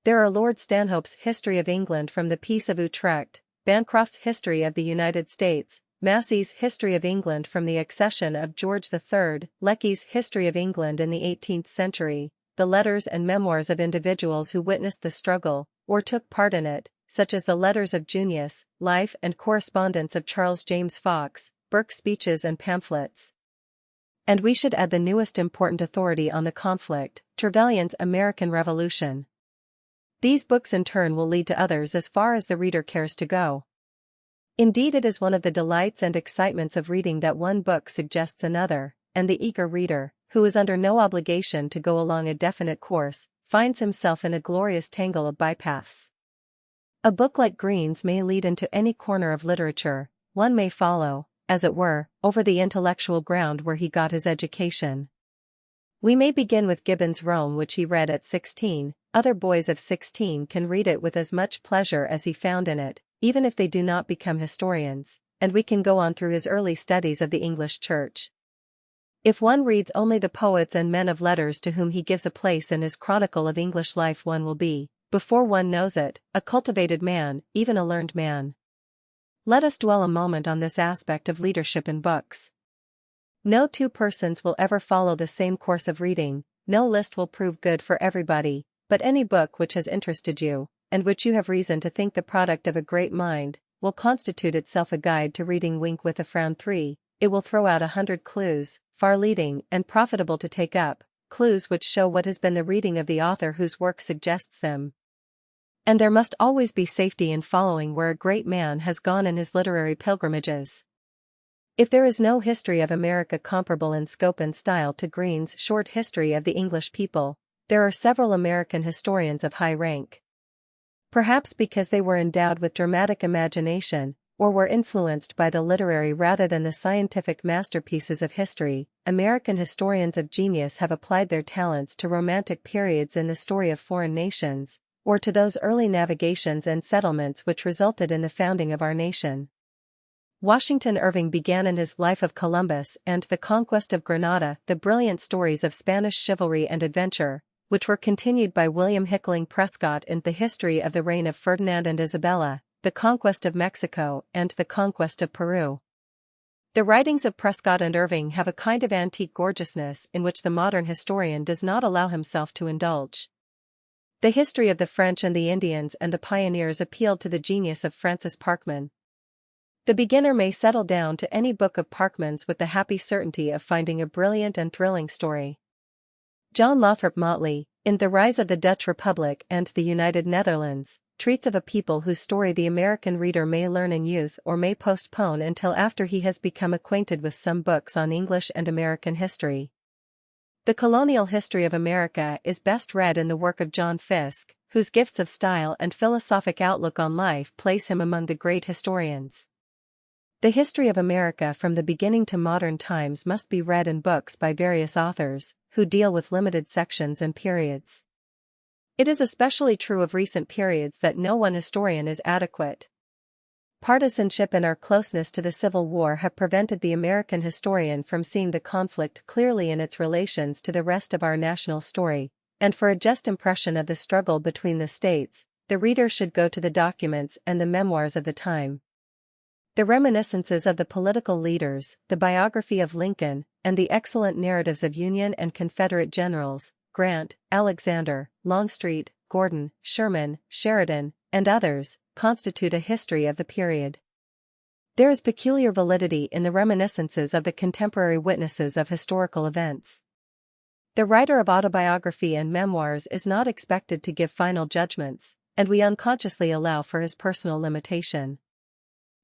There are Lord Stanhope's History of England from the Peace of Utrecht, Bancroft's History of the United States, Massey's History of England from the accession of George III, Lecky's History of England in the 18th century, the letters and memoirs of individuals who witnessed the struggle, or took part in it, such as the Letters of Junius, Life and Correspondence of Charles James Fox, Burke's Speeches and Pamphlets. And we should add the newest important authority on the conflict, Trevelyan's American Revolution. These books in turn will lead to others as far as the reader cares to go. Indeed, it is one of the delights and excitements of reading that one book suggests another, and the eager reader, who is under no obligation to go along a definite course, finds himself in a glorious tangle of bypaths. A book like Green's may lead into any corner of literature, one may follow, as it were, over the intellectual ground where he got his education. We may begin with Gibbon's Rome, which he read at 16, other boys of 16 can read it with as much pleasure as he found in it, even if they do not become historians, and we can go on through his early studies of the English Church. If one reads only the poets and men of letters to whom he gives a place in his chronicle of English life, one will be, before one knows it, a cultivated man, even a learned man. Let us dwell a moment on this aspect of leadership in books. No two persons will ever follow the same course of reading, no list will prove good for everybody, but any book which has interested you, and which you have reason to think the product of a great mind, will constitute itself a guide to reading. Wink with a frown 3, it will throw out 100 clues, far leading and profitable to take up, clues which show what has been the reading of the author whose work suggests them. And there must always be safety in following where a great man has gone in his literary pilgrimages. If there is no history of America comparable in scope and style to Green's short history of the English people, there are several American historians of high rank. Perhaps because they were endowed with dramatic imagination, or were influenced by the literary rather than the scientific masterpieces of history, American historians of genius have applied their talents to romantic periods in the story of foreign nations, or to those early navigations and settlements which resulted in the founding of our nation. Washington Irving began in his Life of Columbus and The Conquest of Granada the brilliant stories of Spanish chivalry and adventure, which were continued by William Hickling Prescott in The History of the Reign of Ferdinand and Isabella, The Conquest of Mexico and The Conquest of Peru. The writings of Prescott and Irving have a kind of antique gorgeousness in which the modern historian does not allow himself to indulge. The history of the French and the Indians and the pioneers appealed to the genius of Francis Parkman. The beginner may settle down to any book of Parkman's with the happy certainty of finding a brilliant and thrilling story. John Lothrop Motley, in The Rise of the Dutch Republic and the United Netherlands, treats of a people whose story the American reader may learn in youth or may postpone until after he has become acquainted with some books on English and American history. The colonial history of America is best read in the work of John Fiske, whose gifts of style and philosophic outlook on life place him among the great historians. The history of America from the beginning to modern times must be read in books by various authors, who deal with limited sections and periods. It is especially true of recent periods that no one historian is adequate. Partisanship and our closeness to the Civil War have prevented the American historian from seeing the conflict clearly in its relations to the rest of our national story, and for a just impression of the struggle between the states, the reader should go to the documents and the memoirs of the time. The reminiscences of the political leaders, the biography of Lincoln, and the excellent narratives of Union and Confederate generals, Grant, Alexander, Longstreet, Gordon, Sherman, Sheridan, and others, constitute a history of the period. There is peculiar validity in the reminiscences of the contemporary witnesses of historical events. The writer of autobiography and memoirs is not expected to give final judgments, and we unconsciously allow for his personal limitation.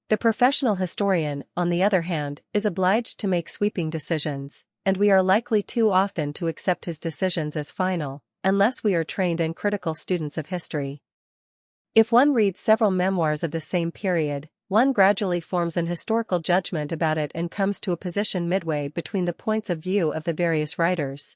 The professional historian, on the other hand, is obliged to make sweeping decisions, and we are likely too often to accept his decisions as final, unless we are trained and critical students of history. If one reads several memoirs of the same period, one gradually forms an historical judgment about it and comes to a position midway between the points of view of the various writers.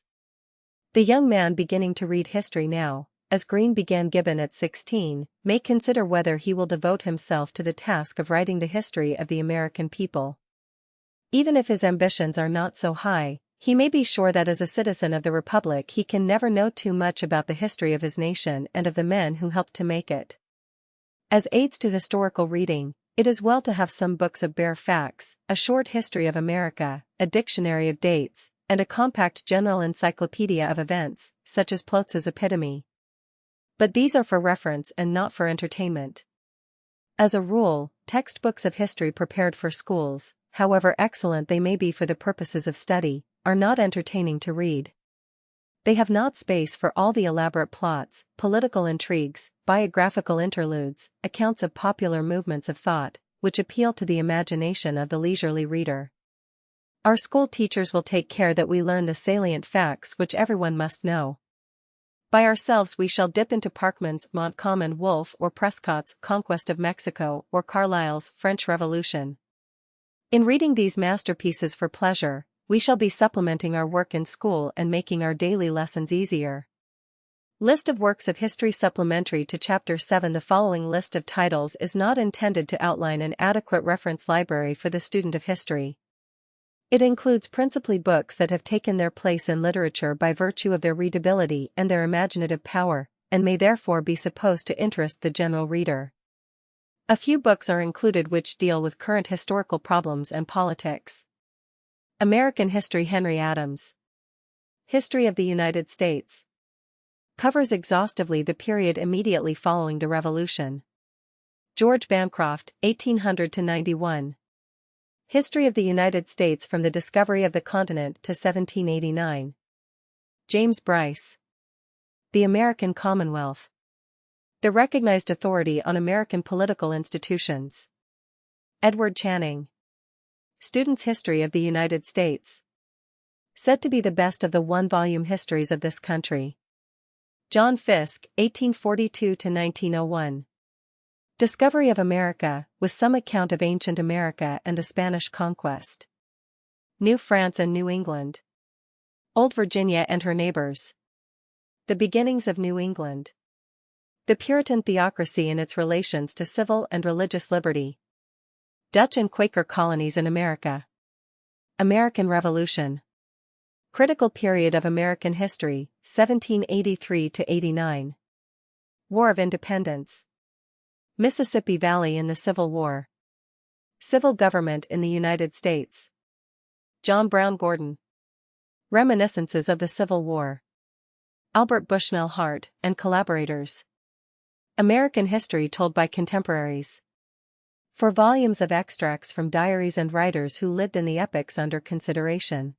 The young man beginning to read history now, as Green began Gibbon at 16, may consider whether he will devote himself to the task of writing the history of the American people. Even if his ambitions are not so high, he may be sure that as a citizen of the Republic he can never know too much about the history of his nation and of the men who helped to make it. As aids to historical reading, it is well to have some books of bare facts, a short history of America, a dictionary of dates, and a compact general encyclopedia of events, such as Plotz's Epitome. But these are for reference and not for entertainment. As a rule, textbooks of history prepared for schools, however excellent they may be for the purposes of study, are not entertaining to read. They have not space for all the elaborate plots, political intrigues, biographical interludes, accounts of popular movements of thought, which appeal to the imagination of the leisurely reader. Our school teachers will take care that we learn the salient facts which everyone must know. By ourselves we shall dip into Parkman's Montcalm and Wolfe or Prescott's Conquest of Mexico or Carlyle's French Revolution. In reading these masterpieces for pleasure, we shall be supplementing our work in school and making our daily lessons easier. List of works of history supplementary to Chapter 7. The following list of titles is not intended to outline an adequate reference library for the student of history. It includes principally books that have taken their place in literature by virtue of their readability and their imaginative power, and may therefore be supposed to interest the general reader. A few books are included which deal with current historical problems and politics. American History. Henry Adams. History of the United States. Covers exhaustively the period immediately following the Revolution. George Bancroft, 1800–91. History of the United States from the discovery of the continent to 1789. James Bryce. The American Commonwealth. The recognized authority on American political institutions. Edward Channing. Student's History of the United States. Said to be the best of the one-volume histories of this country. John Fiske, 1842–1901. Discovery of America, with some account of ancient America and the Spanish conquest. New France and New England. Old Virginia and her neighbors. The beginnings of New England. The Puritan theocracy in its relations to civil and religious liberty. Dutch and Quaker colonies in America. American Revolution. Critical period of American history, 1783–89. War of Independence. Mississippi Valley in the Civil War. Civil government in the United States. John Brown Gordon. Reminiscences of the Civil War. Albert Bushnell Hart and collaborators. American history told by contemporaries. 4 volumes of extracts from diaries and writers who lived in the epochs under consideration.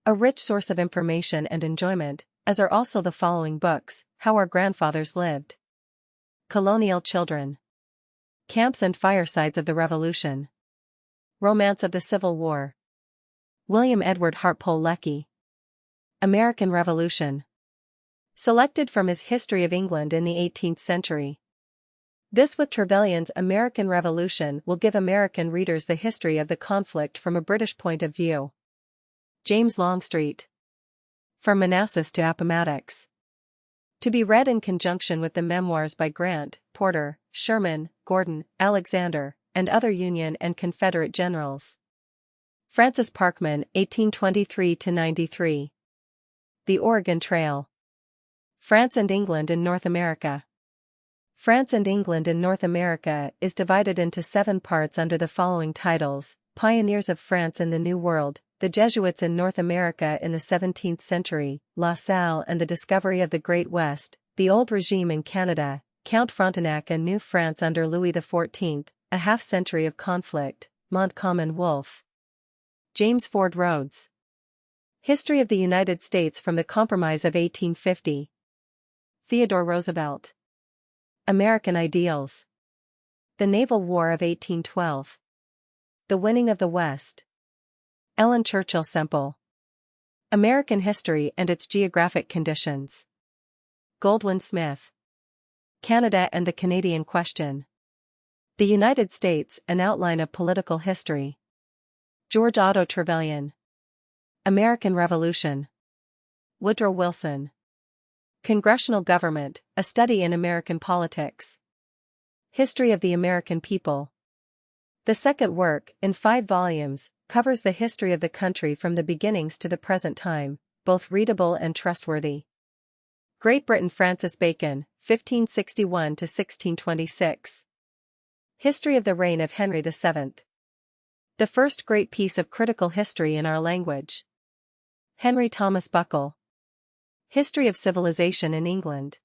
A rich source of information and enjoyment, as are also the following books: How Our Grandfathers Lived. Colonial Children. Camps and Firesides of the Revolution. Romance of the Civil War. William Edward Hartpole Lecky. American Revolution. Selected from his History of England in the 18th Century. This with Trevelyan's American Revolution will give American readers the history of the conflict from a British point of view. James Longstreet. From Manassas to Appomattox. To be read in conjunction with the memoirs by Grant, Porter, Sherman, Gordon, Alexander, and other Union and Confederate generals. Francis Parkman, 1823–93. The Oregon Trail. France and England in North America. France and England in North America is divided into 7 parts under the following titles: Pioneers of France in the New World, the Jesuits in North America in the 17th Century, La Salle and the Discovery of the Great West, the Old Regime in Canada, Count Frontenac and New France under Louis XIV, a half-century of conflict, Montcalm and Wolfe. James Ford Rhodes. History of the United States from the Compromise of 1850. Theodore Roosevelt. American Ideals. The Naval War of 1812. The Winning of the West. Ellen Churchill Semple. American History and its Geographic Conditions. Goldwin Smith. Canada and the Canadian Question. The United States, An Outline of Political History. George Otto Trevelyan. American Revolution. Woodrow Wilson. Congressional Government, A Study in American Politics. History of the American People. The second work, in 5 volumes, covers the history of the country from the beginnings to the present time, both readable and trustworthy. Great Britain. Francis Bacon, 1561 to 1626. History of the reign of Henry VII. The first great piece of critical history in our language. Henry Thomas Buckle. History of Civilization in England.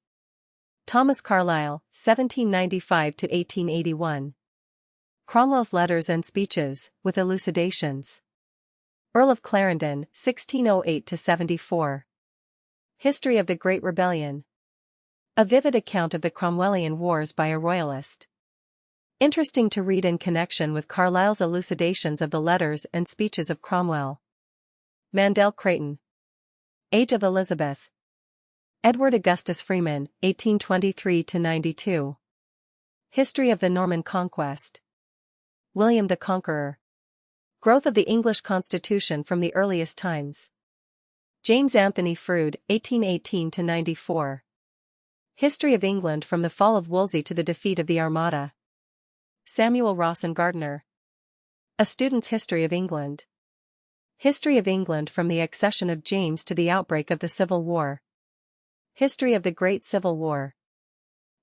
Thomas Carlyle, 1795 to 1881. Cromwell's Letters and Speeches, with elucidations. Earl of Clarendon, 1608 to 74. History of the Great Rebellion. A vivid account of the Cromwellian Wars by a royalist. Interesting to read in connection with Carlyle's elucidations of the letters and speeches of Cromwell. Mandell Creighton. Age of Elizabeth. Edward Augustus Freeman, 1823 to 92. History of the Norman Conquest. William the Conqueror. Growth of the English Constitution from the earliest times. James Anthony Froude, 1818 to 94. History of England from the fall of Wolsey to the defeat of the Armada. Samuel Rawson Gardiner. A Student's History of England. History of England from the accession of James to the outbreak of the Civil War. History of the Great Civil War.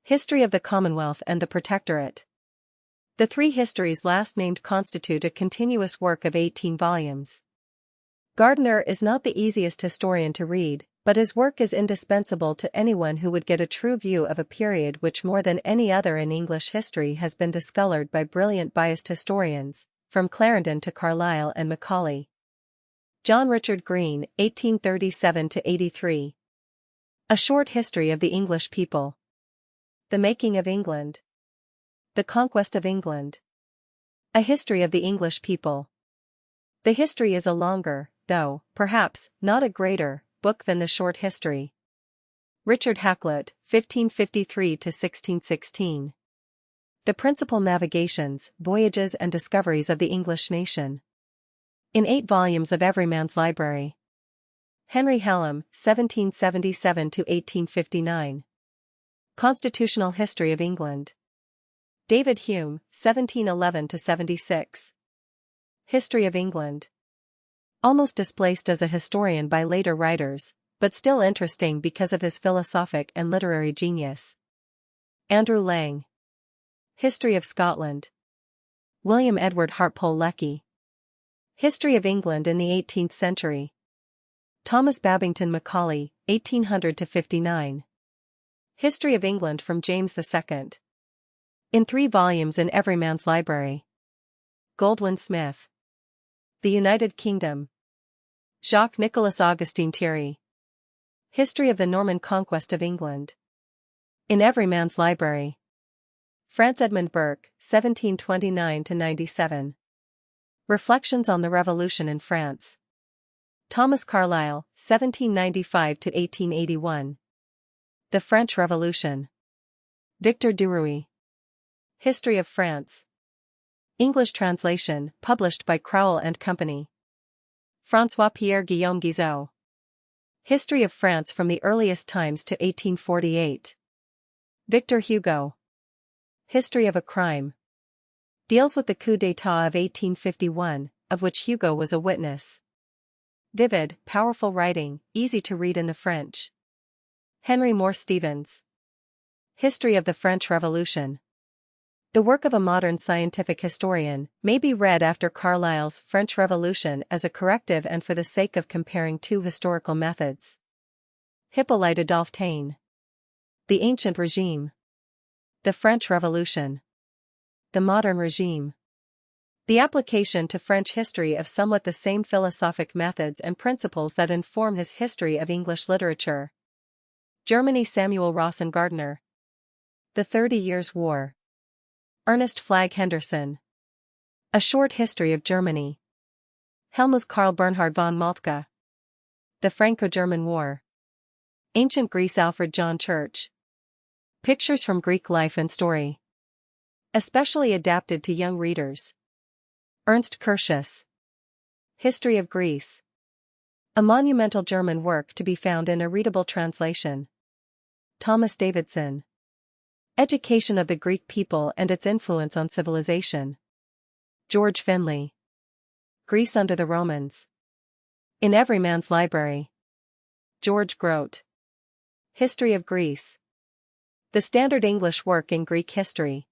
History of the Commonwealth and the Protectorate. The 3 histories last named constitute a continuous work of 18 volumes. Gardiner is not the easiest historian to read, but his work is indispensable to anyone who would get a true view of a period which more than any other in English history has been discolored by brilliant biased historians, from Clarendon to Carlyle and Macaulay. John Richard Green, 1837 to 83. A Short History of the English People. The Making of England. The Conquest of England. A History of the English People. The history is a longer, though, perhaps, not a greater, book than the short history. Richard Hakluyt, 1553 to 1616. The Principal Navigations, Voyages and Discoveries of the English Nation. In 8 volumes of Everyman's Library. Henry Hallam, 1777 to 1859. Constitutional History of England. David Hume, 1711 to 76. History of England. Almost displaced as a historian by later writers, but still interesting because of his philosophic and literary genius. Andrew Lang. History of Scotland. William Edward Hartpole Lecky. History of England in the 18th Century. Thomas Babington Macaulay, 1800 to 59. History of England from James II. In 3 volumes in Everyman's Library. Goldwin Smith. The United Kingdom. Jacques Nicolas Augustin Thierry. History of the Norman Conquest of England. In Everyman's Library. Franz Edmund Burke, 1729 to 97. Reflections on the Revolution in France. Thomas Carlyle, 1795 to 1881. The French Revolution. Victor Duruy. History of France. English translation, published by Crowell and Company. François-Pierre Guillaume Guizot. History of France from the earliest times to 1848. Victor Hugo. History of a Crime. Deals with the coup d'état of 1851, of which Hugo was a witness. Vivid, powerful writing, easy to read in the French. Henry Moore Stephens. History of the French Revolution. The work of a modern scientific historian may be read after Carlyle's French Revolution as a corrective and for the sake of comparing 2 historical methods. Hippolyte Adolphe Taine. The Ancient Regime. The French Revolution. The Modern Regime. The application to French history of somewhat the same philosophic methods and principles that inform his history of English literature. Germany. Samuel Rawson Gardiner. The 30 Years' War. Ernest Flagg Henderson. A Short History of Germany. Helmuth Karl Bernhard von Moltke. The Franco-German War. Ancient Greece. Alfred John Church. Pictures from Greek Life and Story. Especially adapted to young readers. Ernst Curtius. History of Greece. A monumental German work to be found in a readable translation. Thomas Davidson. Education of the Greek People and Its Influence on Civilization. George Finley. Greece under the Romans. In Every Man's Library. George Grote. History of Greece. The Standard English Work in Greek History.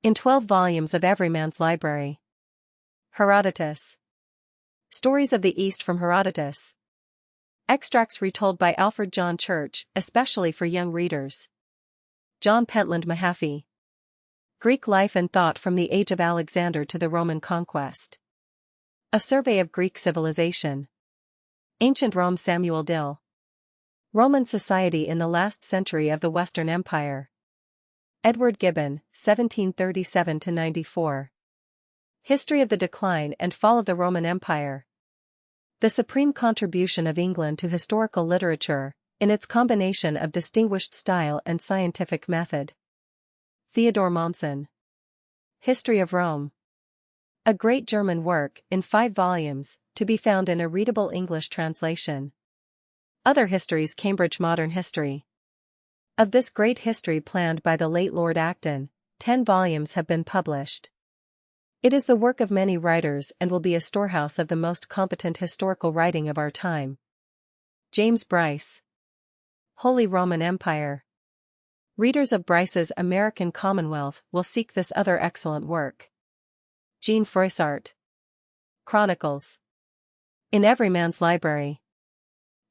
In 12 volumes of Every Man's Library. Herodotus. Stories of the East from Herodotus. Extracts retold by Alfred John Church, especially for young readers. John Pentland Mahaffey. Greek Life and Thought from the Age of Alexander to the Roman Conquest. A Survey of Greek Civilization. Ancient Rome Samuel Dill. Roman Society in the Last Century of the Western Empire. Edward Gibbon, 1737–94. History of the Decline and Fall of the Roman Empire. The supreme contribution of England to historical literature, in its combination of distinguished style and scientific method. Theodore Mommsen. History of Rome. A great German work, in 5 volumes, to be found in a readable English translation. Other Histories Cambridge Modern History. Of this great history planned by the late Lord Acton, 10 volumes have been published. It is the work of many writers and will be a storehouse of the most competent historical writing of our time. James Bryce. Holy Roman Empire. Readers of Bryce's American Commonwealth will seek this other excellent work. Jean Froissart. Chronicles. In Every Man's Library.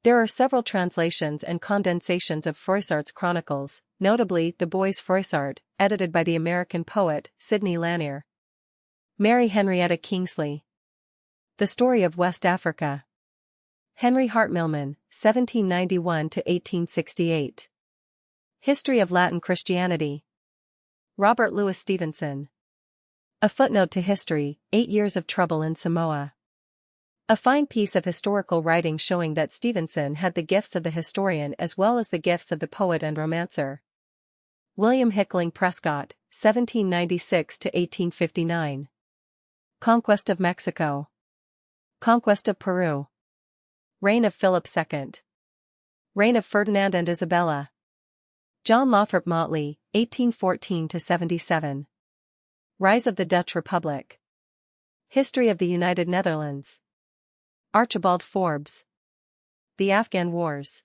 There are several translations and condensations of Froissart's chronicles, notably The Boys Froissart, edited by the American poet, Sidney Lanier. Mary Henrietta Kingsley. The Story of West Africa. Henry Hart Milman, 1791–1868. History of Latin Christianity. Robert Louis Stevenson. A Footnote to History, 8 Years of Trouble in Samoa. A fine piece of historical writing showing that Stevenson had the gifts of the historian as well as the gifts of the poet and romancer. William Hickling Prescott, 1796–1859. Conquest of Mexico. Conquest of Peru. Reign of Philip II. Reign of Ferdinand and Isabella. John Lothrop Motley, 1814–77. Rise of the Dutch Republic. History of the United Netherlands. Archibald Forbes. The Afghan Wars.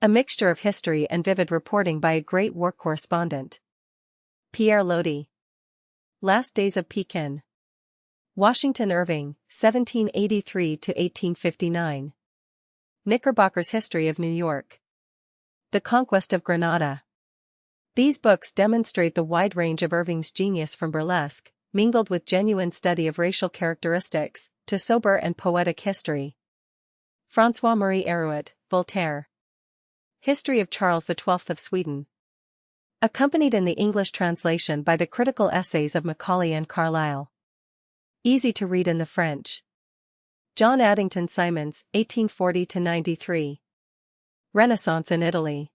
A mixture of history and vivid reporting by a great war correspondent. Pierre Lodi. Last Days of Pekin. Washington Irving, 1783–1859. Knickerbocker's History of New York. The Conquest of Granada. These books demonstrate the wide range of Irving's genius from burlesque, mingled with genuine study of racial characteristics, to sober and poetic history. François-Marie Arouet, Voltaire. History of Charles XII of Sweden. Accompanied in the English translation by the critical essays of Macaulay and Carlyle. Easy to read in the French. John Addington Symonds, 1840–93. Renaissance in Italy.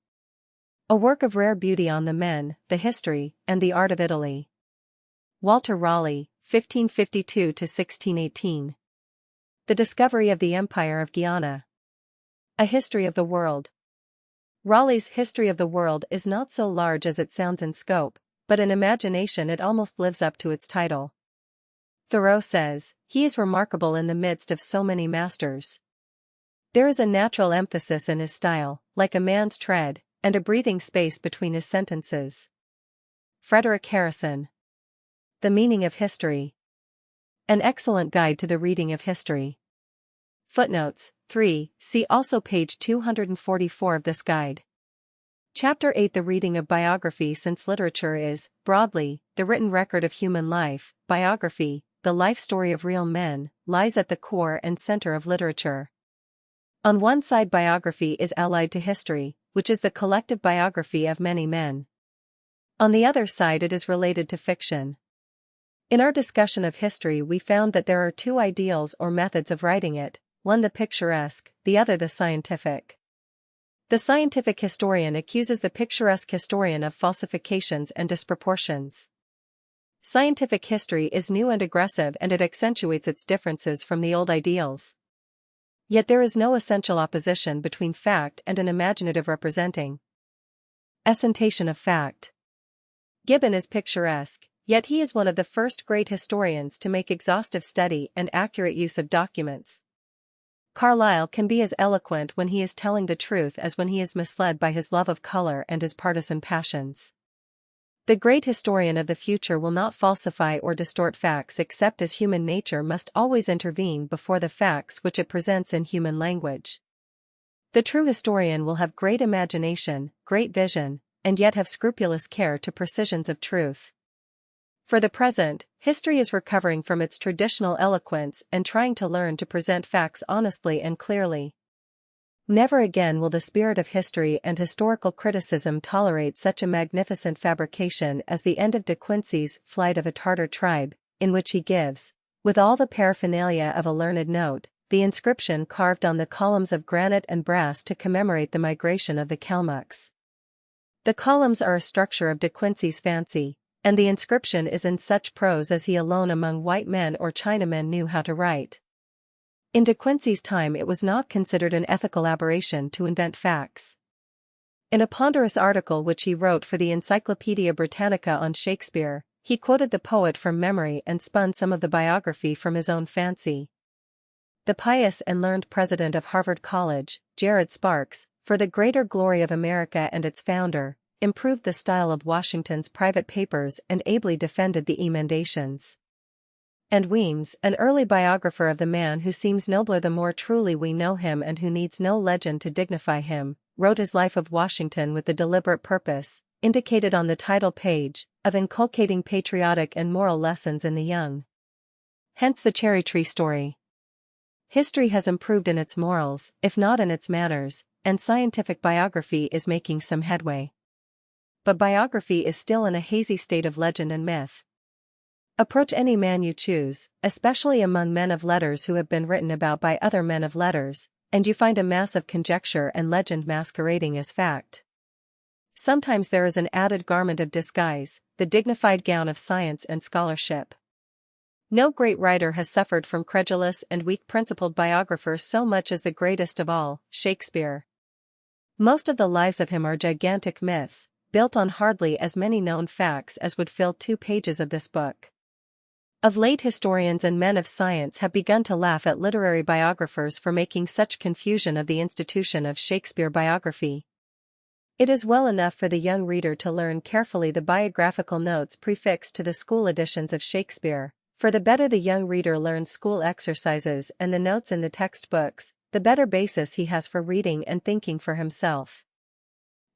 A work of rare beauty on the men, the history, and the art of Italy. Walter Raleigh, 1552–1618. The Discovery of the Empire of Guiana. A History of the World. Raleigh's History of the World is not so large as it sounds in scope, but in imagination it almost lives up to its title. Thoreau says, "He is remarkable in the midst of so many masters." There is a natural emphasis in his style, like a man's tread, and a breathing space between his sentences. Frederick Harrison. The Meaning of History. An excellent guide to the reading of history. Footnotes 3. See also page 244 of this guide. Chapter 8. The reading of biography. Since literature is, broadly, the written record of human life, biography, the life story of real men, lies at the core and center of literature. On one side, biography is allied to history, which is the collective biography of many men. On the other side, it is related to fiction. In our discussion of history, we found that there are two ideals or methods of writing it, one the picturesque, the other the scientific. The scientific historian accuses the picturesque historian of falsifications and disproportions. Scientific history is new and aggressive, and it accentuates its differences from the old ideals. Yet there is no essential opposition between fact and an imaginative representation of fact. Gibbon is picturesque, yet he is one of the first great historians to make exhaustive study and accurate use of documents. Carlyle can be as eloquent when he is telling the truth as when he is misled by his love of color and his partisan passions. The great historian of the future will not falsify or distort facts except as human nature must always intervene before the facts which it presents in human language. The true historian will have great imagination, great vision, and yet have scrupulous care to precisions of truth. For the present, history is recovering from its traditional eloquence and trying to learn to present facts honestly and clearly. Never again will the spirit of history and historical criticism tolerate such a magnificent fabrication as the end of De Quincey's Flight of a Tartar Tribe, in which he gives, with all the paraphernalia of a learned note, the inscription carved on the columns of granite and brass to commemorate the migration of the Kalmucks. The columns are a structure of De Quincey's fancy, and the inscription is in such prose as he alone among white men or Chinamen knew how to write. In De Quincey's time it was not considered an ethical aberration to invent facts. In a ponderous article which he wrote for the Encyclopaedia Britannica on Shakespeare, he quoted the poet from memory and spun some of the biography from his own fancy. The pious and learned president of Harvard College, Jared Sparks, for the greater glory of America and its founder, improved the style of Washington's private papers and ably defended the emendations. And Weems, an early biographer of the man who seems nobler the more truly we know him and who needs no legend to dignify him, wrote his life of Washington with the deliberate purpose, indicated on the title page, of inculcating patriotic and moral lessons in the young. Hence the cherry tree story. History has improved in its morals, if not in its manners, and scientific biography is making some headway. But biography is still in a hazy state of legend and myth. Approach any man you choose, especially among men of letters who have been written about by other men of letters, and you find a mass of conjecture and legend masquerading as fact. Sometimes there is an added garment of disguise, the dignified gown of science and scholarship. No great writer has suffered from credulous and weak-principled biographers so much as the greatest of all, Shakespeare. Most of the lives of him are gigantic myths, built on hardly as many known facts as would fill 2 pages of this book. Of late historians and men of science have begun to laugh at literary biographers for making such confusion of the institution of Shakespeare biography. It is well enough for the young reader to learn carefully the biographical notes prefixed to the school editions of Shakespeare, for the better the young reader learns school exercises and the notes in the textbooks, the better basis he has for reading and thinking for himself.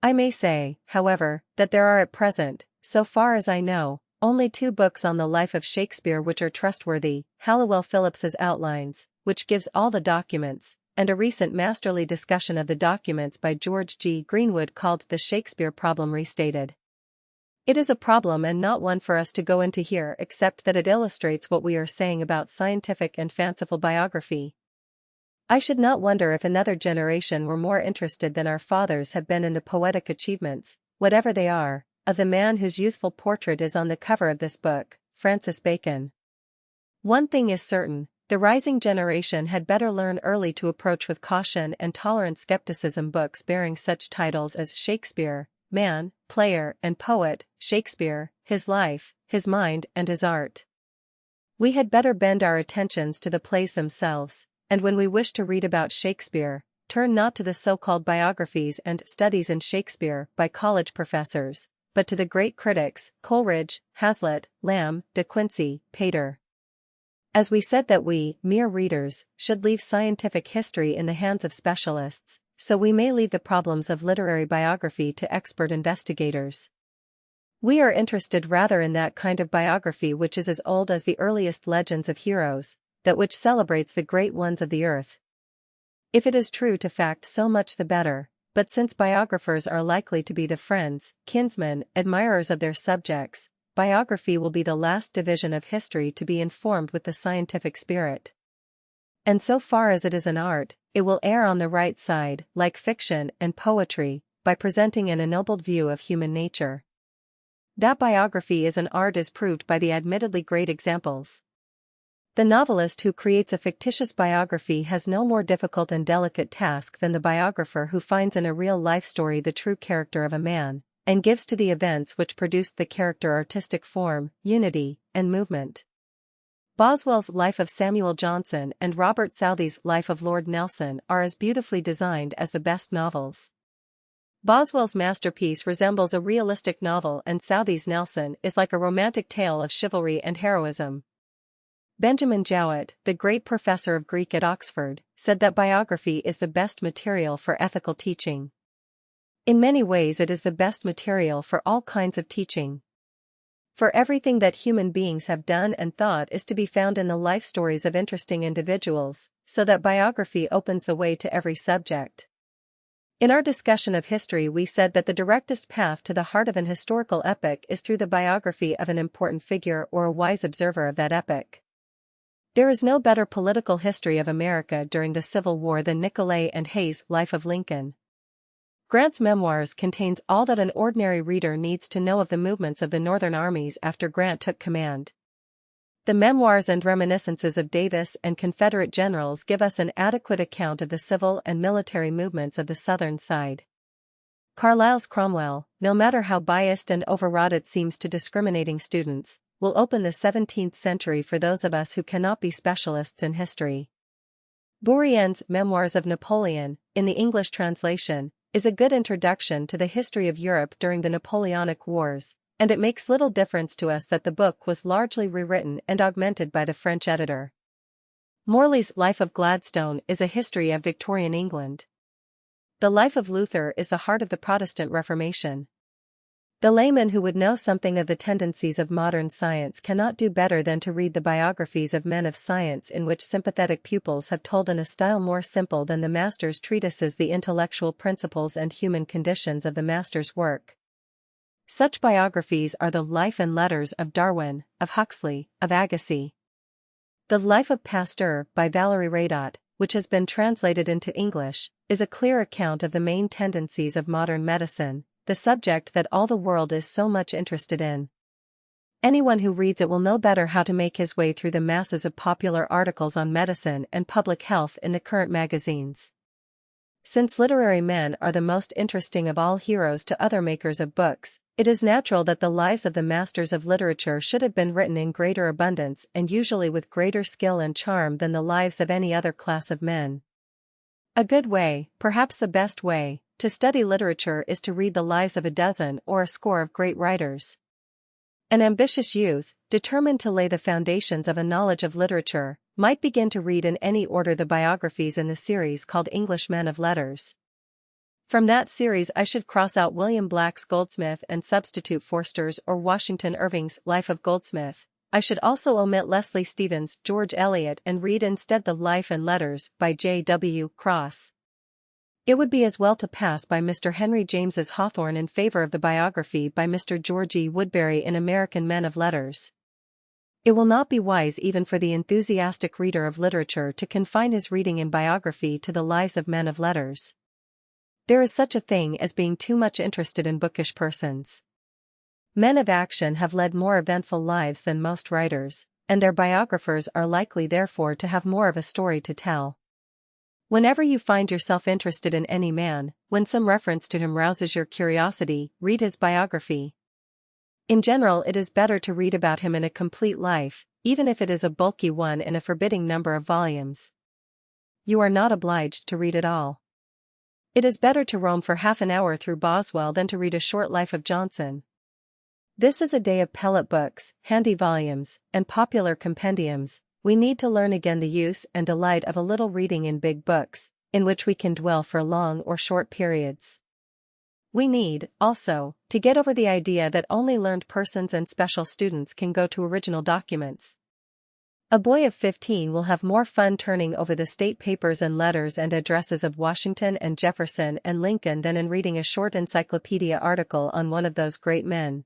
I may say, however, that there are at present, so far as I know, only 2 books on the life of Shakespeare which are trustworthy, Halliwell Phillips's Outlines, which gives all the documents, and a recent masterly discussion of the documents by George G. Greenwood called The Shakespeare Problem Restated. It is a problem and not one for us to go into here except that it illustrates what we are saying about scientific and fanciful biography. I should not wonder if another generation were more interested than our fathers have been in the poetic achievements, whatever they are, of the man whose youthful portrait is on the cover of this book, Francis Bacon. One thing is certain, the rising generation had better learn early to approach with caution and tolerant skepticism books bearing such titles as Shakespeare, Man, Player and Poet, Shakespeare, His Life, His Mind and His Art. We had better bend our attentions to the plays themselves, and when we wish to read about Shakespeare, turn not to the so-called biographies and studies in Shakespeare by college professors, but to the great critics, Coleridge, Hazlitt, Lamb, De Quincey, Pater. As we said that we, mere readers, should leave scientific history in the hands of specialists, so we may leave the problems of literary biography to expert investigators. We are interested rather in that kind of biography which is as old as the earliest legends of heroes, that which celebrates the great ones of the earth. If it is true to fact, so much the better, but since biographers are likely to be the friends, kinsmen, admirers of their subjects, biography will be the last division of history to be informed with the scientific spirit. And so far as it is an art, it will err on the right side, like fiction and poetry, by presenting an ennobled view of human nature. That biography is an art is proved by the admittedly great examples. The novelist who creates a fictitious biography has no more difficult and delicate task than the biographer who finds in a real-life story the true character of a man, and gives to the events which produced the character artistic form, unity, and movement. Boswell's Life of Samuel Johnson and Robert Southey's Life of Lord Nelson are as beautifully designed as the best novels. Boswell's masterpiece resembles a realistic novel and Southey's Nelson is like a romantic tale of chivalry and heroism. Benjamin Jowett, the great professor of Greek at Oxford, said that biography is the best material for ethical teaching. In many ways it is the best material for all kinds of teaching. For everything that human beings have done and thought is to be found in the life stories of interesting individuals, so that biography opens the way to every subject. In our discussion of history we said that the directest path to the heart of an historical epoch is through the biography of an important figure or a wise observer of that epoch. There is no better political history of America during the Civil War than Nicolay and Hay's Life of Lincoln. Grant's memoirs contains all that an ordinary reader needs to know of the movements of the Northern armies after Grant took command. The memoirs and reminiscences of Davis and Confederate generals give us an adequate account of the civil and military movements of the Southern side. Carlyle's Cromwell, no matter how biased and overwrought it seems to discriminating students, will open the 17th century for those of us who cannot be specialists in history. Bourrienne's Memoirs of Napoleon, in the English translation, is a good introduction to the history of Europe during the Napoleonic Wars, and it makes little difference to us that the book was largely rewritten and augmented by the French editor. Morley's Life of Gladstone is a history of Victorian England. The Life of Luther is the heart of the Protestant Reformation. The layman who would know something of the tendencies of modern science cannot do better than to read the biographies of men of science in which sympathetic pupils have told in a style more simple than the master's treatises the intellectual principles and human conditions of the master's work. Such biographies are the Life and Letters of Darwin, of Huxley, of Agassiz. The Life of Pasteur by Valery Radot, which has been translated into English, is a clear account of the main tendencies of modern medicine, the subject that all the world is so much interested in. Anyone who reads it will know better how to make his way through the masses of popular articles on medicine and public health in the current magazines. Since literary men are the most interesting of all heroes to other makers of books, it is natural that the lives of the masters of literature should have been written in greater abundance and usually with greater skill and charm than the lives of any other class of men. A good way, perhaps the best way, to study literature is to read the lives of a dozen or a score of great writers. An ambitious youth, determined to lay the foundations of a knowledge of literature, might begin to read in any order the biographies in the series called English Men of Letters. From that series I should cross out William Black's Goldsmith and substitute Forster's or Washington Irving's Life of Goldsmith. I should also omit Leslie Stephen's George Eliot and read instead the Life and Letters by J.W. Cross. It would be as well to pass by Mr. Henry James's Hawthorne in favor of the biography by Mr. George E. Woodberry in American Men of Letters. It will not be wise even for the enthusiastic reader of literature to confine his reading in biography to the lives of men of letters. There is such a thing as being too much interested in bookish persons. Men of action have led more eventful lives than most writers, and their biographers are likely therefore to have more of a story to tell. Whenever you find yourself interested in any man, when some reference to him rouses your curiosity, read his biography. In general, it is better to read about him in a complete life, even if it is a bulky one in a forbidding number of volumes. You are not obliged to read it all. It is better to roam for half an hour through Boswell than to read a short life of Johnson. This is a day of pellet books, handy volumes, and popular compendiums. We need to learn again the use and delight of a little reading in big books, in which we can dwell for long or short periods. We need, also, to get over the idea that only learned persons and special students can go to original documents. A boy of 15 will have more fun turning over the state papers and letters and addresses of Washington and Jefferson and Lincoln than in reading a short encyclopedia article on one of those great men.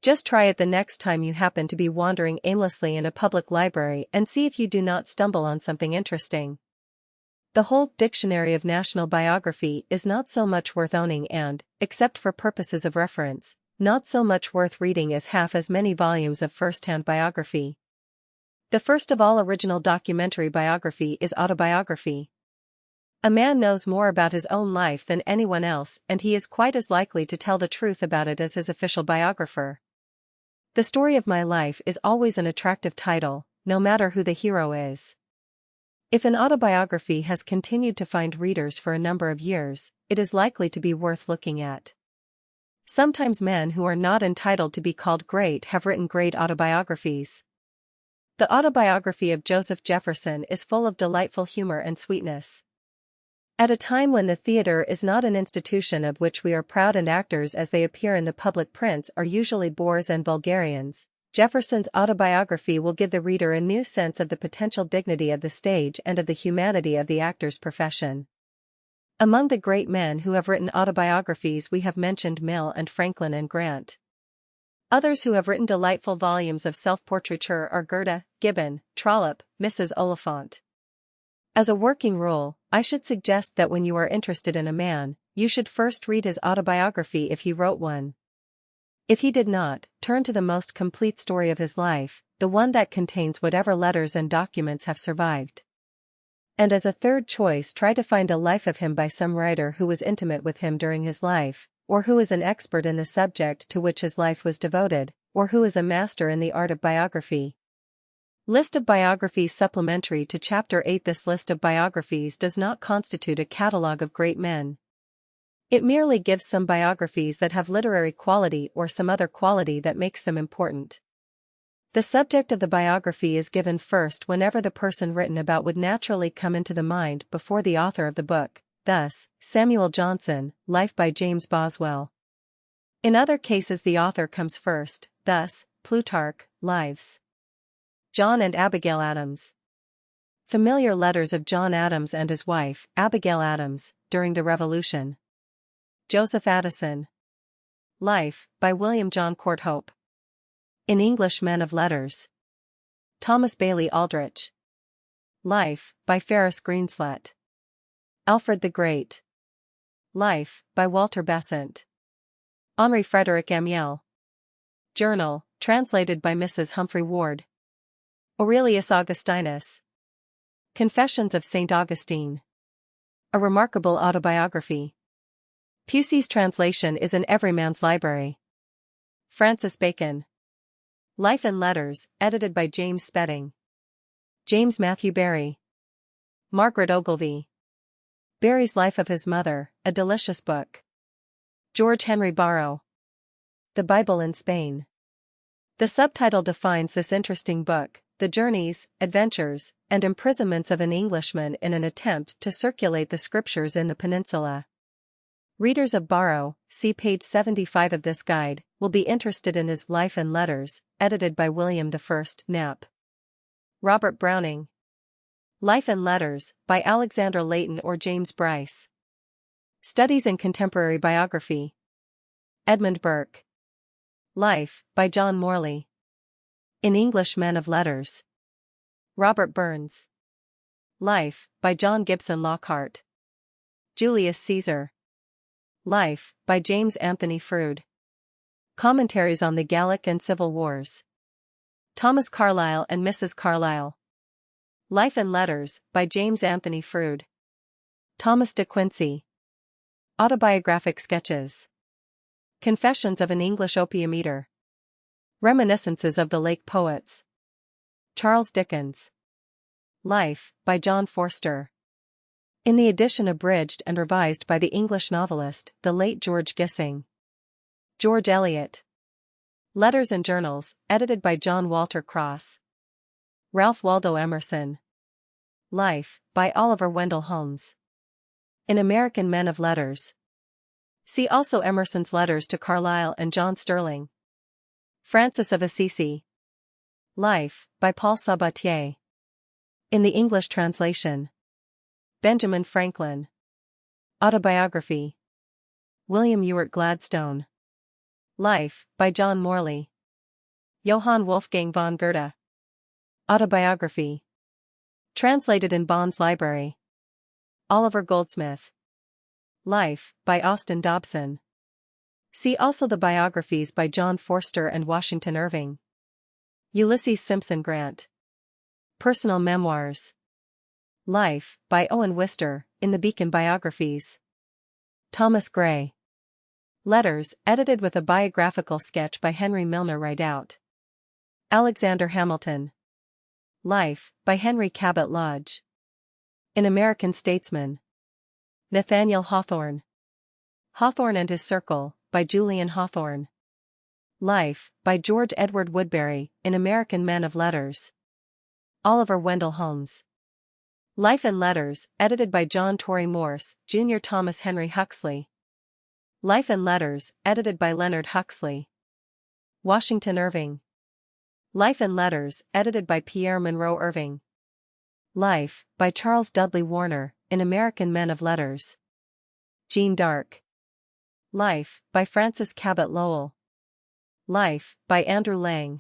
Just try it the next time you happen to be wandering aimlessly in a public library and see if you do not stumble on something interesting. The whole Dictionary of National Biography is not so much worth owning and, except for purposes of reference, not so much worth reading as half as many volumes of first-hand biography. The first of all original documentary biography is autobiography. A man knows more about his own life than anyone else, and he is quite as likely to tell the truth about it as his official biographer. The story of my life is always an attractive title, no matter who the hero is. If an autobiography has continued to find readers for a number of years, it is likely to be worth looking at. Sometimes men who are not entitled to be called great have written great autobiographies. The autobiography of Joseph Jefferson is full of delightful humor and sweetness. At a time when the theater is not an institution of which we are proud and actors as they appear in the public prints are usually boors and vulgarians, Jefferson's autobiography will give the reader a new sense of the potential dignity of the stage and of the humanity of the actor's profession. Among the great men who have written autobiographies we have mentioned Mill and Franklin and Grant. Others who have written delightful volumes of self-portraiture are Goethe, Gibbon, Trollope, Mrs. Oliphant. As a working rule, I should suggest that when you are interested in a man, you should first read his autobiography if he wrote one. If he did not, turn to the most complete story of his life, the one that contains whatever letters and documents have survived. And as a third choice, try to find a life of him by some writer who was intimate with him during his life, or who is an expert in the subject to which his life was devoted, or who is a master in the art of biography. List of biographies supplementary to Chapter 8. This list of biographies does not constitute a catalogue of great men. It merely gives some biographies that have literary quality or some other quality that makes them important. The subject of the biography is given first whenever the person written about would naturally come into the mind before the author of the book, thus, Samuel Johnson, Life by James Boswell. In other cases the author comes first, thus, Plutarch, Lives. John and Abigail Adams. Familiar letters of John Adams and his wife, Abigail Adams, during the Revolution. Joseph Addison. Life, by William John Courthope. In English Men of Letters. Thomas Bailey Aldrich. Life, by Ferris Greenslet. Alfred the Great. Life, by Walter Besant. Henri Frederick Amiel. Journal, translated by Mrs. Humphrey Ward. Aurelius Augustinus. Confessions of St. Augustine. A remarkable autobiography. Pusey's translation is in every man's library. Francis Bacon. Life and Letters, edited by James Spedding. James Matthew Barrie. Margaret Ogilvy. Barrie's Life of His Mother, a delicious book. George Henry Borrow. The Bible in Spain. The subtitle defines this interesting book, the journeys, adventures, and imprisonments of an Englishman in an attempt to circulate the scriptures in the peninsula. Readers of Borrow, see page 75 of this guide, will be interested in his Life and Letters, edited by William I. Knapp. Robert Browning. Life and Letters, by Alexander Leighton or James Bryce. Studies in Contemporary Biography. Edmund Burke. Life, by John Morley. In English Men of Letters. Robert Burns. Life, by John Gibson Lockhart. Julius Caesar. Life, by James Anthony Froude. Commentaries on the Gallic and Civil Wars. Thomas Carlyle and Mrs. Carlyle. Life and Letters, by James Anthony Froude. Thomas de Quincey. Autobiographic Sketches. Confessions of an English Opium Eater. Reminiscences of the Lake Poets. Charles Dickens. Life, by John Forster. In the edition abridged and revised by the English novelist, the late George Gissing. George Eliot. Letters and Journals, edited by John Walter Cross. Ralph Waldo Emerson. Life, by Oliver Wendell Holmes. In American Men of Letters. See also Emerson's letters to Carlyle and John Sterling. Francis of Assisi. Life, by Paul Sabatier. In the English translation. Benjamin Franklin. Autobiography. William Ewart Gladstone. Life, by John Morley. Johann Wolfgang von Goethe. Autobiography. Translated in Bond's Library. Oliver Goldsmith. Life, by Austin Dobson. See also the biographies by John Forster and Washington Irving. Ulysses Simpson Grant. Personal memoirs. Life, by Owen Wister, in the Beacon Biographies. Thomas Gray. Letters, edited with a biographical sketch by Henry Milner Rideout. Alexander Hamilton. Life, by Henry Cabot Lodge. In American Statesman. Nathaniel Hawthorne. Hawthorne and His Circle, by Julian Hawthorne. Life, by George Edward Woodberry, in American Men of Letters. Oliver Wendell Holmes. Life and Letters, edited by John Tory Morse, Jr. Thomas Henry Huxley. Life and Letters, edited by Leonard Huxley. Washington Irving. Life and Letters, edited by Pierre Monroe Irving. Life, by Charles Dudley Warner, in American Men of Letters. Jeanne d'Arc. Life, by Francis Cabot Lowell. Life, by Andrew Lang.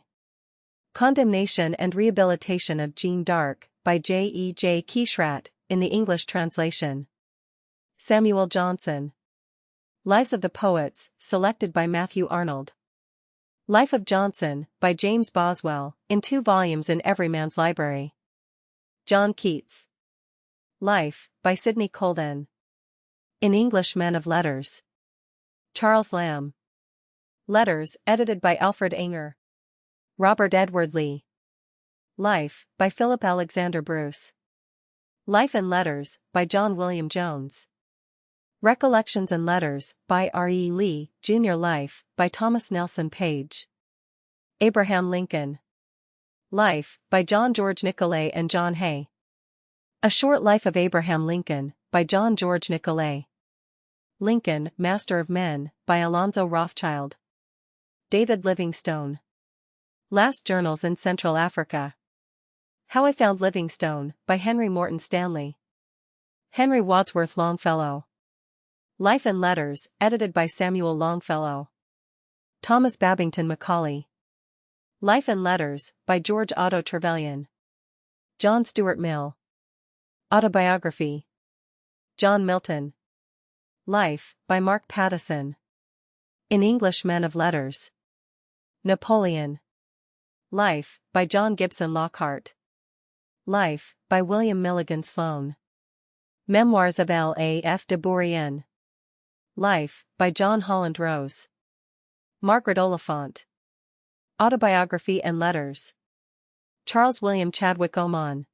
Condemnation and Rehabilitation of Jeanne d'Arc, by J.E.J. Kishrat, in the English translation. Samuel Johnson. Lives of the Poets, selected by Matthew Arnold. Life of Johnson, by James Boswell, in 2 volumes in Everyman's Library. John Keats. Life, by Sidney Colvin. In English Men of Letters. Charles Lamb. Letters, edited by Alfred Anger. Robert Edward Lee. Life, by Philip Alexander Bruce. Life and Letters, by John William Jones. Recollections and Letters, by R. E. Lee, Jr. Life, by Thomas Nelson Page. Abraham Lincoln. Life, by John George Nicolay and John Hay. A Short Life of Abraham Lincoln, by John George Nicolay. Lincoln, Master of Men, by Alonzo Rothschild. David Livingstone. Last Journals in Central Africa. How I Found Livingstone, by Henry Morton Stanley. Henry Wadsworth Longfellow. Life and Letters, edited by Samuel Longfellow. Thomas Babington Macaulay. Life and Letters, by George Otto Trevelyan. John Stuart Mill. Autobiography. John Milton. Life, by Mark Pattison. In English Men of Letters. Napoleon. Life, by John Gibson Lockhart. Life, by William Milligan Sloane. Memoirs of L. A. F. de Bourrienne. Life, by John Holland Rose. Margaret Oliphant. Autobiography and Letters. Charles William Chadwick Oman.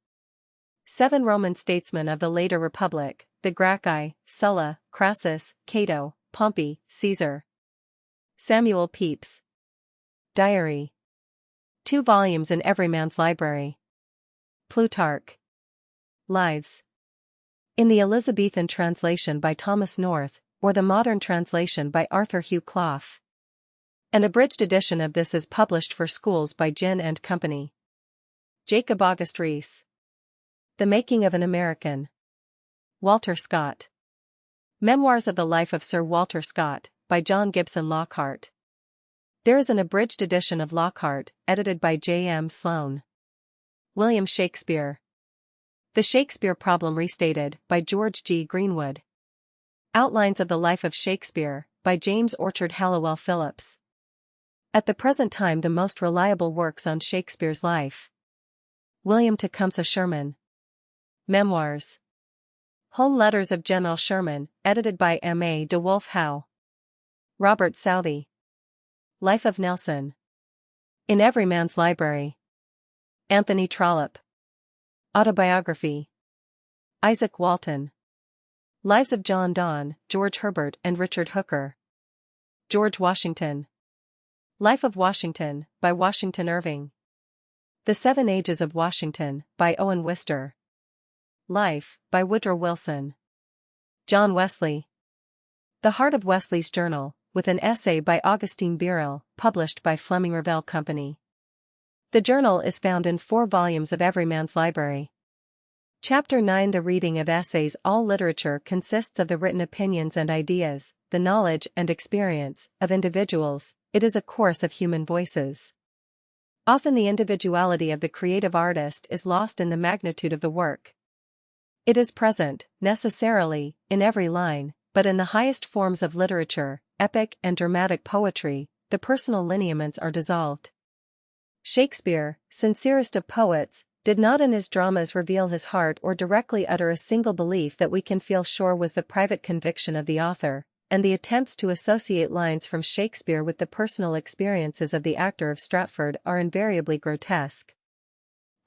7 Roman statesmen of the later Republic, the Gracchi, Sulla, Crassus, Cato, Pompey, Caesar. Samuel Pepys. Diary. 2 volumes in Everyman's Library. Plutarch. Lives. In the Elizabethan translation by Thomas North, or the modern translation by Arthur Hugh Clough. An abridged edition of this is published for schools by Ginn and Company. Jacob August Rees. The Making of an American. Walter Scott. Memoirs of the Life of Sir Walter Scott, by John Gibson Lockhart. There is an abridged edition of Lockhart, edited by J. M. Sloane. William Shakespeare. The Shakespeare Problem Restated, by George G. Greenwood. Outlines of the Life of Shakespeare, by James Orchard Hallowell Phillips. At the present time the most reliable works on Shakespeare's life. William Tecumseh Sherman. Memoirs. Home Letters of General Sherman, edited by M. A. de Wolfe Howe. Robert Southey. Life of Nelson. In Everyman's Library. Anthony Trollope. Autobiography. Isaac Walton. Lives of John Donne, George Herbert and Richard Hooker. George Washington. Life of Washington, by Washington Irving. The 7 Ages of Washington, by Owen Wister. Life, by Woodrow Wilson. John Wesley. The Heart of Wesley's Journal, with an essay by Augustine Birrell, published by Fleming Revell Company. The journal is found in 4 volumes of Everyman's Library. Chapter 9. The reading of essays. All literature consists of the written opinions and ideas, the knowledge and experience, of individuals. It is a course of human voices. Often the individuality of the creative artist is lost in the magnitude of the work. It is present, necessarily, in every line, but in the highest forms of literature, epic and dramatic poetry, the personal lineaments are dissolved. Shakespeare, sincerest of poets, did not in his dramas reveal his heart or directly utter a single belief that we can feel sure was the private conviction of the author, and the attempts to associate lines from Shakespeare with the personal experiences of the actor of Stratford are invariably grotesque.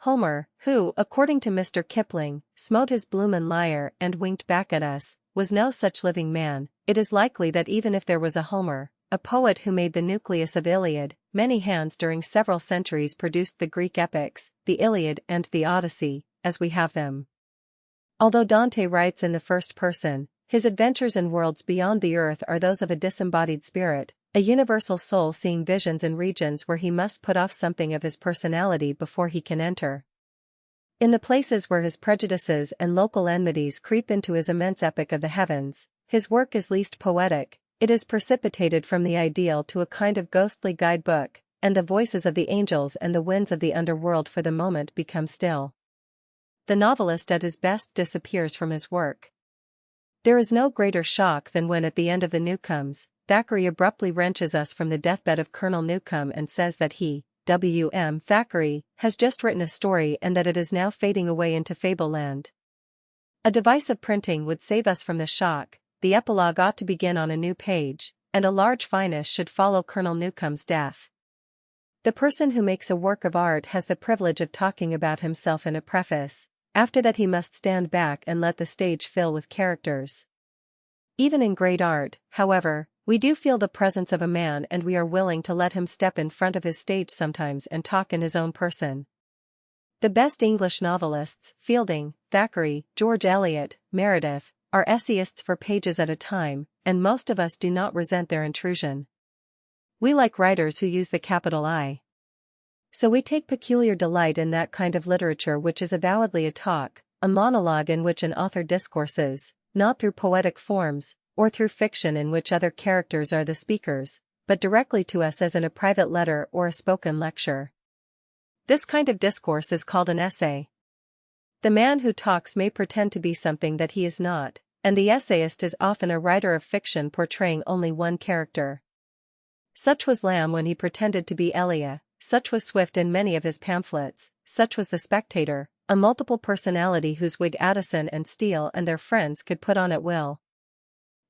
Homer, who, according to Mr. Kipling, smote his bloomin' lyre and winked back at us, was no such living man. It is likely that even if there was a Homer, a poet who made the nucleus of Iliad, many hands during several centuries produced the Greek epics, the Iliad and the Odyssey, as we have them. Although Dante writes in the first person, his adventures in worlds beyond the earth are those of a disembodied spirit, a universal soul seeing visions in regions where he must put off something of his personality before he can enter. In the places where his prejudices and local enmities creep into his immense epic of the heavens, his work is least poetic. It is precipitated from the ideal to a kind of ghostly guidebook, and the voices of the angels and the winds of the underworld for the moment become still. The novelist at his best disappears from his work. There is no greater shock than when at the end of the Newcomes, Thackeray abruptly wrenches us from the deathbed of Colonel Newcome and says that he, W.M. Thackeray, has just written a story and that it is now fading away into fableland. A device of printing would save us from the shock. The epilogue ought to begin on a new page, and a large finesse should follow Colonel Newcome's death. The person who makes a work of art has the privilege of talking about himself in a preface. After that he must stand back and let the stage fill with characters. Even in great art, however, we do feel the presence of a man and we are willing to let him step in front of his stage sometimes and talk in his own person. The best English novelists, Fielding, Thackeray, George Eliot, Meredith, are essayists for pages at a time, and most of us do not resent their intrusion. We like writers who use the capital I. So we take peculiar delight in that kind of literature which is avowedly a talk, a monologue in which an author discourses, not through poetic forms, or through fiction in which other characters are the speakers, but directly to us as in a private letter or a spoken lecture. This kind of discourse is called an essay. The man who talks may pretend to be something that he is not, and the essayist is often a writer of fiction portraying only one character. Such was Lamb when he pretended to be Elia, such was Swift in many of his pamphlets, such was the Spectator, a multiple personality whose wig Addison and Steele and their friends could put on at will.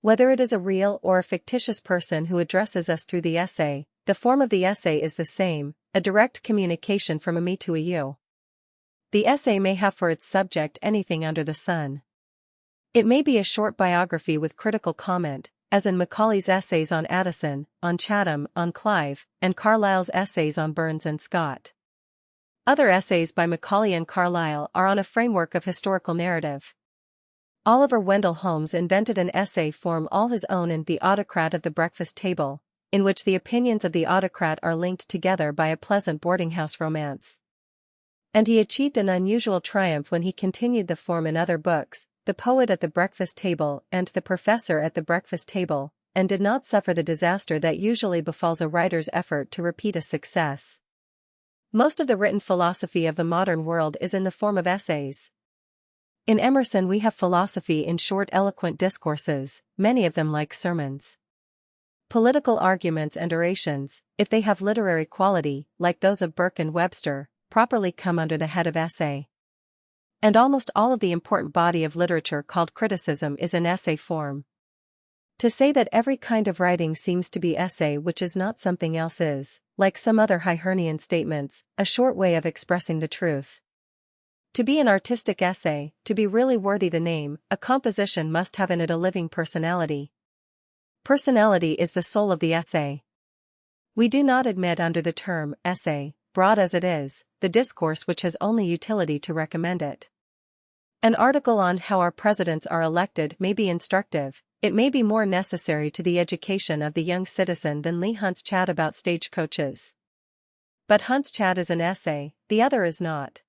Whether it is a real or a fictitious person who addresses us through the essay, the form of the essay is the same, a direct communication from a me to a you. The essay may have for its subject anything under the sun. It may be a short biography with critical comment, as in Macaulay's essays on Addison, on Chatham, on Clive, and Carlyle's essays on Burns and Scott. Other essays by Macaulay and Carlyle are on a framework of historical narrative. Oliver Wendell Holmes invented an essay form all his own in The Autocrat of the Breakfast Table, in which the opinions of the autocrat are linked together by a pleasant boarding-house romance. And he achieved an unusual triumph when he continued the form in other books, The Poet at the Breakfast Table and The Professor at the Breakfast Table, and did not suffer the disaster that usually befalls a writer's effort to repeat a success. Most of the written philosophy of the modern world is in the form of essays. In Emerson we have philosophy in short eloquent discourses, many of them like sermons. Political arguments and orations, if they have literary quality, like those of Burke and Webster, properly come under the head of essay. And almost all of the important body of literature called criticism is in essay form. To say that every kind of writing seems to be essay which is not something else is, like some other Hibernian statements, a short way of expressing the truth. To be an artistic essay, to be really worthy the name, a composition must have in it a living personality. Personality is the soul of the essay. We do not admit under the term essay, broad as it is, the discourse which has only utility to recommend it. An article on how our presidents are elected may be instructive, it may be more necessary to the education of the young citizen than Leigh Hunt's chat about stagecoaches. But Hunt's chat is an essay, the other is not.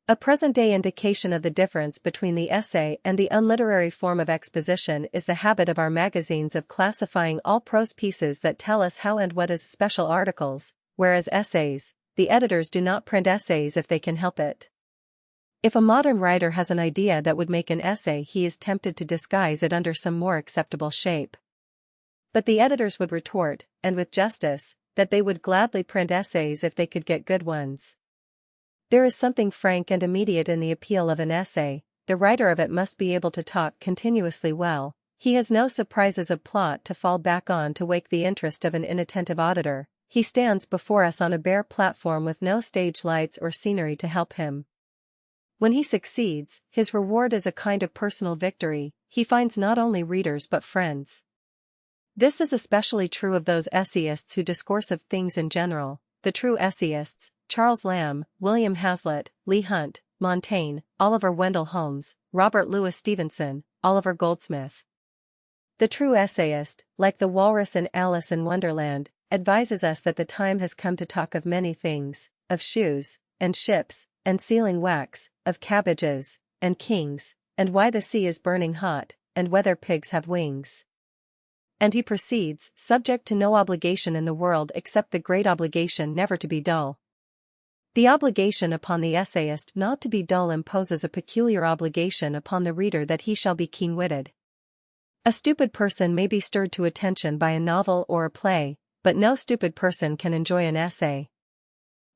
A present-day indication of the difference between the essay and the unliterary form of exposition is the habit of our magazines of classifying all prose pieces that tell us how and what as special articles, whereas essays, the editors do not print essays if they can help it. If a modern writer has an idea that would make an essay, he is tempted to disguise it under some more acceptable shape. But the editors would retort, and with justice, that they would gladly print essays if they could get good ones. There is something frank and immediate in the appeal of an essay. The writer of it must be able to talk continuously well. He has no surprises of plot to fall back on to wake the interest of an inattentive auditor. He stands before us on a bare platform with no stage lights or scenery to help him. When he succeeds, his reward is a kind of personal victory. He finds not only readers but friends. This is especially true of those essayists who discourse of things in general. The true essayists, Charles Lamb, William Hazlitt, Leigh Hunt, Montaigne, Oliver Wendell Holmes, Robert Louis Stevenson, Oliver Goldsmith. The true essayist, like the walrus in Alice in Wonderland, advises us that the time has come to talk of many things, of shoes, and ships, and sealing wax, of cabbages, and kings, and why the sea is burning hot, and whether pigs have wings. And he proceeds, subject to no obligation in the world except the great obligation never to be dull. The obligation upon the essayist not to be dull imposes a peculiar obligation upon the reader that he shall be keen-witted. A stupid person may be stirred to attention by a novel or a play, but no stupid person can enjoy an essay.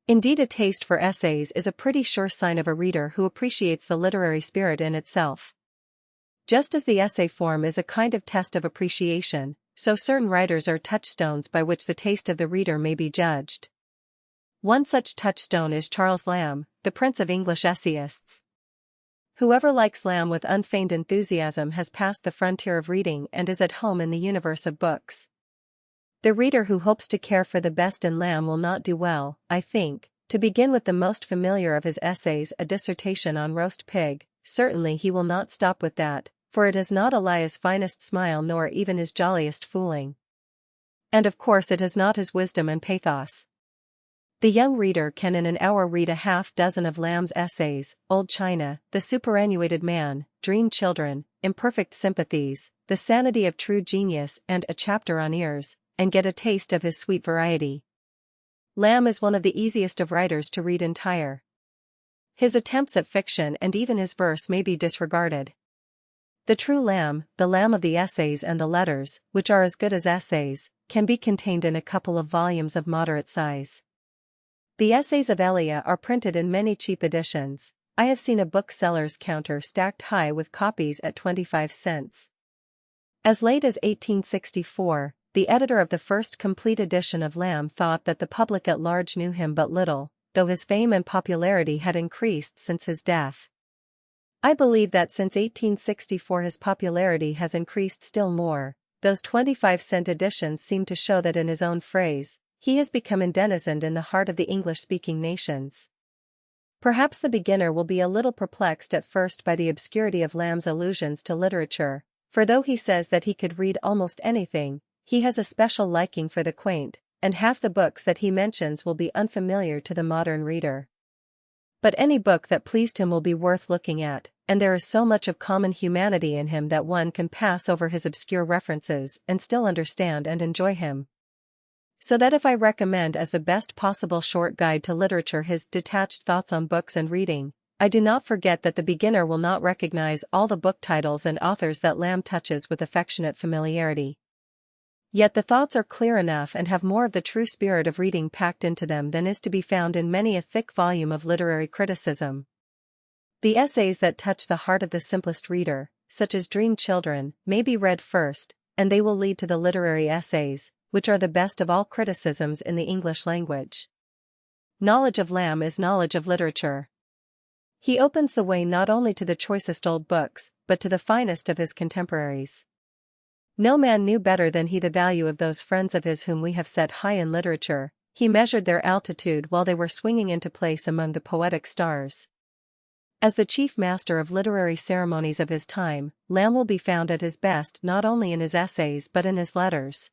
Indeed, a taste for essays is a pretty sure sign of a reader who appreciates the literary spirit in itself. Just as the essay form is a kind of test of appreciation, so certain writers are touchstones by which the taste of the reader may be judged. One such touchstone is Charles Lamb, the prince of English essayists. Whoever likes Lamb with unfeigned enthusiasm has passed the frontier of reading and is at home in the universe of books. The reader who hopes to care for the best in Lamb will not do well, I think, to begin with the most familiar of his essays, a dissertation on roast pig. Certainly he will not stop with that, for it is not Elias' finest smile nor even his jolliest fooling. And of course it is not his wisdom and pathos. The young reader can in an hour read a half-dozen of Lamb's essays: Old China, The Superannuated Man, Dream Children, Imperfect Sympathies, The Sanity of True Genius, and a chapter on ears, and get a taste of his sweet variety. Lamb is one of the easiest of writers to read entire. His attempts at fiction and even his verse may be disregarded. The true Lamb, the Lamb of the essays and the letters, which are as good as essays, can be contained in a couple of volumes of moderate size. The essays of Elia are printed in many cheap editions. I have seen a bookseller's counter stacked high with copies at 25 cents. As late as 1864, the editor of the first complete edition of Lamb thought that the public at large knew him but little, though his fame and popularity had increased since his death. I believe that since 1864 his popularity has increased still more. Those 25-cent editions seem to show that, in his own phrase, he has become denizened in the heart of the English-speaking nations. Perhaps the beginner will be a little perplexed at first by the obscurity of Lamb's allusions to literature, for though he says that he could read almost anything, he has a special liking for the quaint, and half the books that he mentions will be unfamiliar to the modern reader. But any book that pleased him will be worth looking at, and there is so much of common humanity in him that one can pass over his obscure references and still understand and enjoy him. So that if I recommend as the best possible short guide to literature his detached thoughts on books and reading, I do not forget that the beginner will not recognize all the book titles and authors that Lamb touches with affectionate familiarity. Yet the thoughts are clear enough and have more of the true spirit of reading packed into them than is to be found in many a thick volume of literary criticism. The essays that touch the heart of the simplest reader, such as Dream Children, may be read first, and they will lead to the literary essays, which are the best of all criticisms in the English language. Knowledge of Lamb is knowledge of literature. He opens the way not only to the choicest old books, but to the finest of his contemporaries. No man knew better than he the value of those friends of his whom we have set high in literature. He measured their altitude while they were swinging into place among the poetic stars. As the chief master of literary ceremonies of his time, Lamb will be found at his best not only in his essays but in his letters.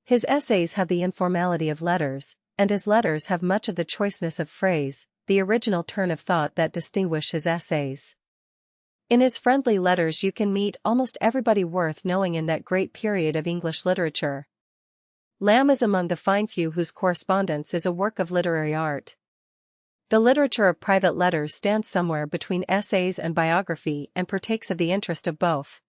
His essays have the informality of letters, and his letters have much of the choiceness of phrase, the original turn of thought that distinguish his essays. In his friendly letters you can meet almost everybody worth knowing in that great period of English literature. Lamb is among the fine few whose correspondence is a work of literary art. The literature of private letters stands somewhere between essays and biography and partakes of the interest of both.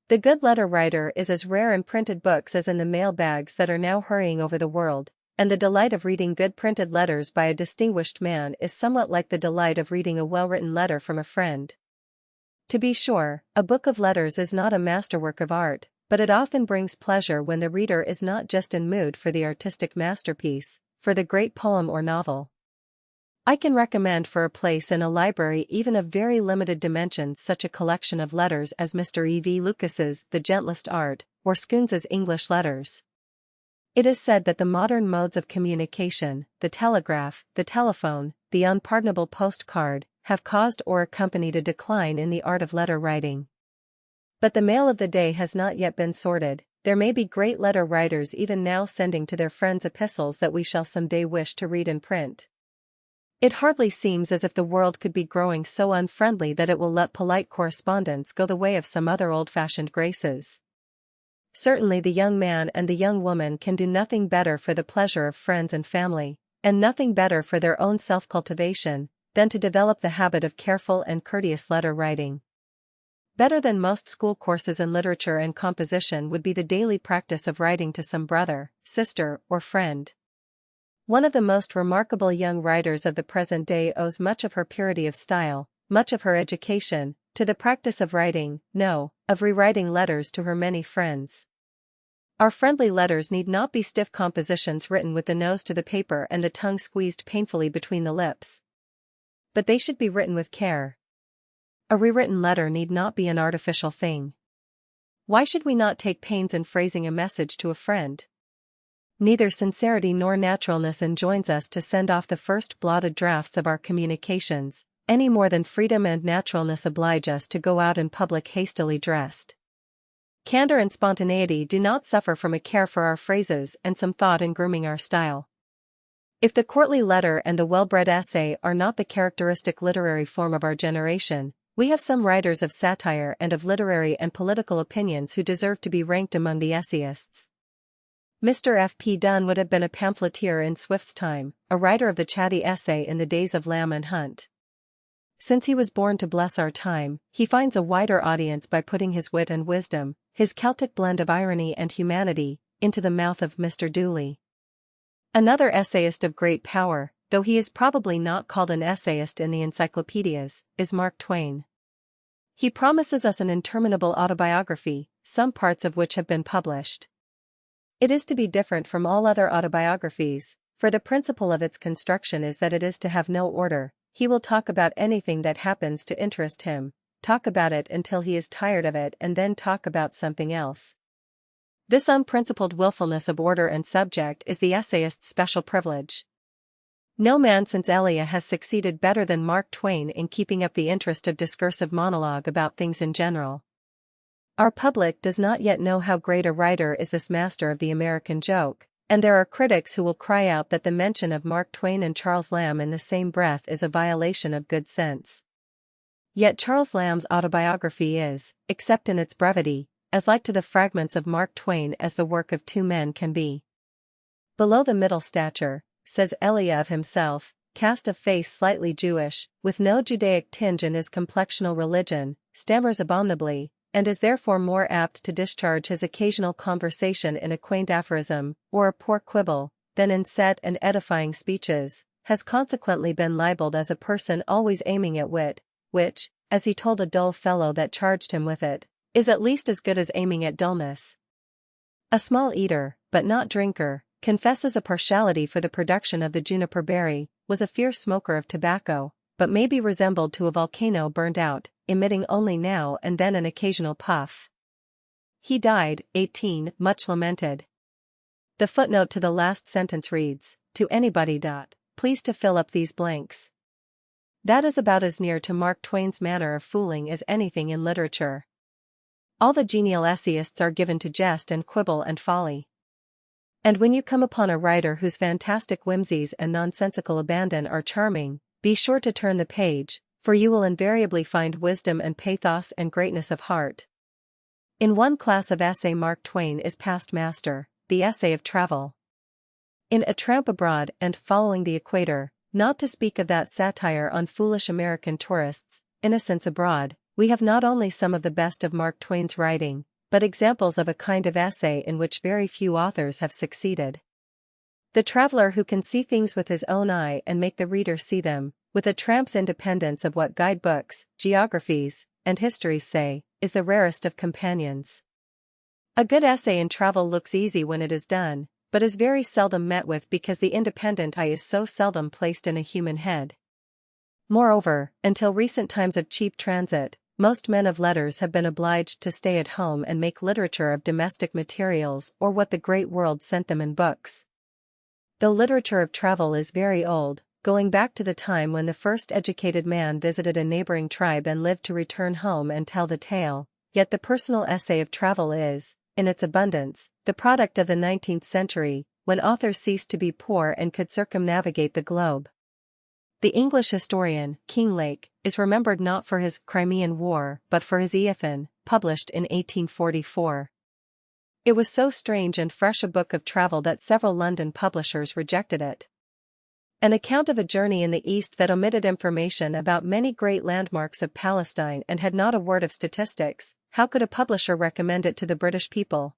The good letter writer is as rare in printed books as in the mail bags that are now hurrying over the world. and the delight of reading good printed letters by a distinguished man is somewhat like the delight of reading a well-written letter from a friend. To be sure, a book of letters is not a masterwork of art, but it often brings pleasure when the reader is not just in mood for the artistic masterpiece, for the great poem or novel. I can recommend for a place in a library even of very limited dimensions such a collection of letters as Mr. E. V. Lucas's The Gentlest Art, or Scoons's English Letters. It is said that the modern modes of communication, the telegraph, the telephone, the unpardonable postcard, have caused or accompanied a decline in the art of letter writing. But the mail of the day has not yet been sorted. There may be great letter writers even now sending to their friends epistles that we shall someday wish to read in print. It hardly seems as if the world could be growing so unfriendly that it will let polite correspondence go the way of some other old-fashioned graces. Certainly the young man and the young woman can do nothing better for the pleasure of friends and family, and nothing better for their own self-cultivation, than to develop the habit of careful and courteous letter writing. Better than most school courses in literature and composition would be the daily practice of writing to some brother, sister, or friend. One of the most remarkable young writers of the present day owes much of her purity of style, much of her education, to the practice of writing, of rewriting letters to her many friends. Our friendly letters need not be stiff compositions written with the nose to the paper and the tongue squeezed painfully between the lips. But they should be written with care. A rewritten letter need not be an artificial thing. Why should we not take pains in phrasing a message to a friend? Neither sincerity nor naturalness enjoins us to send off the first blotted drafts of our communications, any more than freedom and naturalness oblige us to go out in public hastily dressed. Candor and spontaneity do not suffer from a care for our phrases and some thought in grooming our style. If the courtly letter and the well-bred essay are not the characteristic literary form of our generation, we have some writers of satire and of literary and political opinions who deserve to be ranked among the essayists. Mr. F. P. Dunn would have been a pamphleteer in Swift's time, a writer of the chatty essay in the days of Lamb and Hunt. Since he was born to bless our time, he finds a wider audience by putting his wit and wisdom, his Celtic blend of irony and humanity, into the mouth of Mr. Dooley. Another essayist of great power, though he is probably not called an essayist in the encyclopedias, is Mark Twain. He promises us an interminable autobiography, some parts of which have been published. It is to be different from all other autobiographies, for the principle of its construction is that it is to have no order. He will talk about anything that happens to interest him, talk about it until he is tired of it and then talk about something else. This unprincipled willfulness of order and subject is the essayist's special privilege. No man since Elia has succeeded better than Mark Twain in keeping up the interest of discursive monologue about things in general. Our public does not yet know how great a writer is this master of the American joke, and there are critics who will cry out that the mention of Mark Twain and Charles Lamb in the same breath is a violation of good sense. Yet Charles Lamb's autobiography is, except in its brevity, as like to the fragments of Mark Twain as the work of two men can be. Below the middle stature, says Elia of himself, cast of face slightly Jewish, with no Judaic tinge in his complexional religion, stammers abominably, and is therefore more apt to discharge his occasional conversation in a quaint aphorism, or a poor quibble, than in set and edifying speeches, has consequently been libelled as a person always aiming at wit, which, as he told a dull fellow that charged him with it, is at least as good as aiming at dullness. A small eater, but not drinker, confesses a partiality for the production of the juniper berry, was a fierce smoker of tobacco, but may be resembled to a volcano burned out, emitting only now and then an occasional puff. He died, 18, much lamented. The footnote to the last sentence reads, to anybody. Please to fill up these blanks. That is about as near to Mark Twain's manner of fooling as anything in literature. All the genial essayists are given to jest and quibble and folly. And when you come upon a writer whose fantastic whimsies and nonsensical abandon are charming, be sure to turn the page, for you will invariably find wisdom and pathos and greatness of heart. In one class of essay Mark Twain is past master, the essay of travel. In A Tramp Abroad and Following the Equator, not to speak of that satire on foolish American tourists, Innocents Abroad, we have not only some of the best of Mark Twain's writing, but examples of a kind of essay in which very few authors have succeeded. The traveler who can see things with his own eye and make the reader see them, with a tramp's independence of what guidebooks, geographies, and histories say, is the rarest of companions. A good essay in travel looks easy when it is done, but is very seldom met with because the independent eye is so seldom placed in a human head. Moreover, until recent times of cheap transit, most men of letters have been obliged to stay at home and make literature of domestic materials or what the great world sent them in books. Though literature of travel is very old, going back to the time when the first educated man visited a neighboring tribe and lived to return home and tell the tale, yet the personal essay of travel is, in its abundance, the product of the 19th century, when authors ceased to be poor and could circumnavigate the globe. The English historian, Kinglake, is remembered not for his Crimean War but for his Eothen, published in 1844. It was so strange and fresh a book of travel that several London publishers rejected it. An account of a journey in the East that omitted information about many great landmarks of Palestine and had not a word of statistics, how could a publisher recommend it to the British people?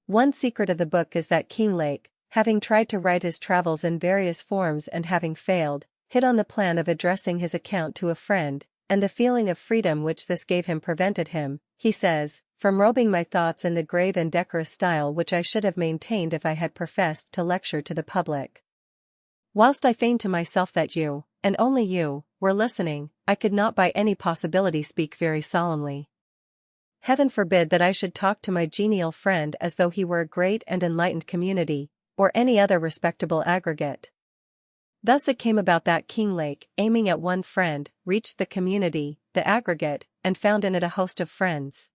One secret of the book is that Kinglake, having tried to write his travels in various forms and having failed, hit on the plan of addressing his account to a friend, and the feeling of freedom which this gave him prevented him, he says, from robing my thoughts in the grave and decorous style which I should have maintained if I had professed to lecture to the public. Whilst I feigned to myself that you, and only you, were listening, I could not by any possibility speak very solemnly. Heaven forbid that I should talk to my genial friend as though he were a great and enlightened community, or any other respectable aggregate. Thus it came about that Kinglake, aiming at one friend, reached the community, the aggregate, and found in it a host of friends.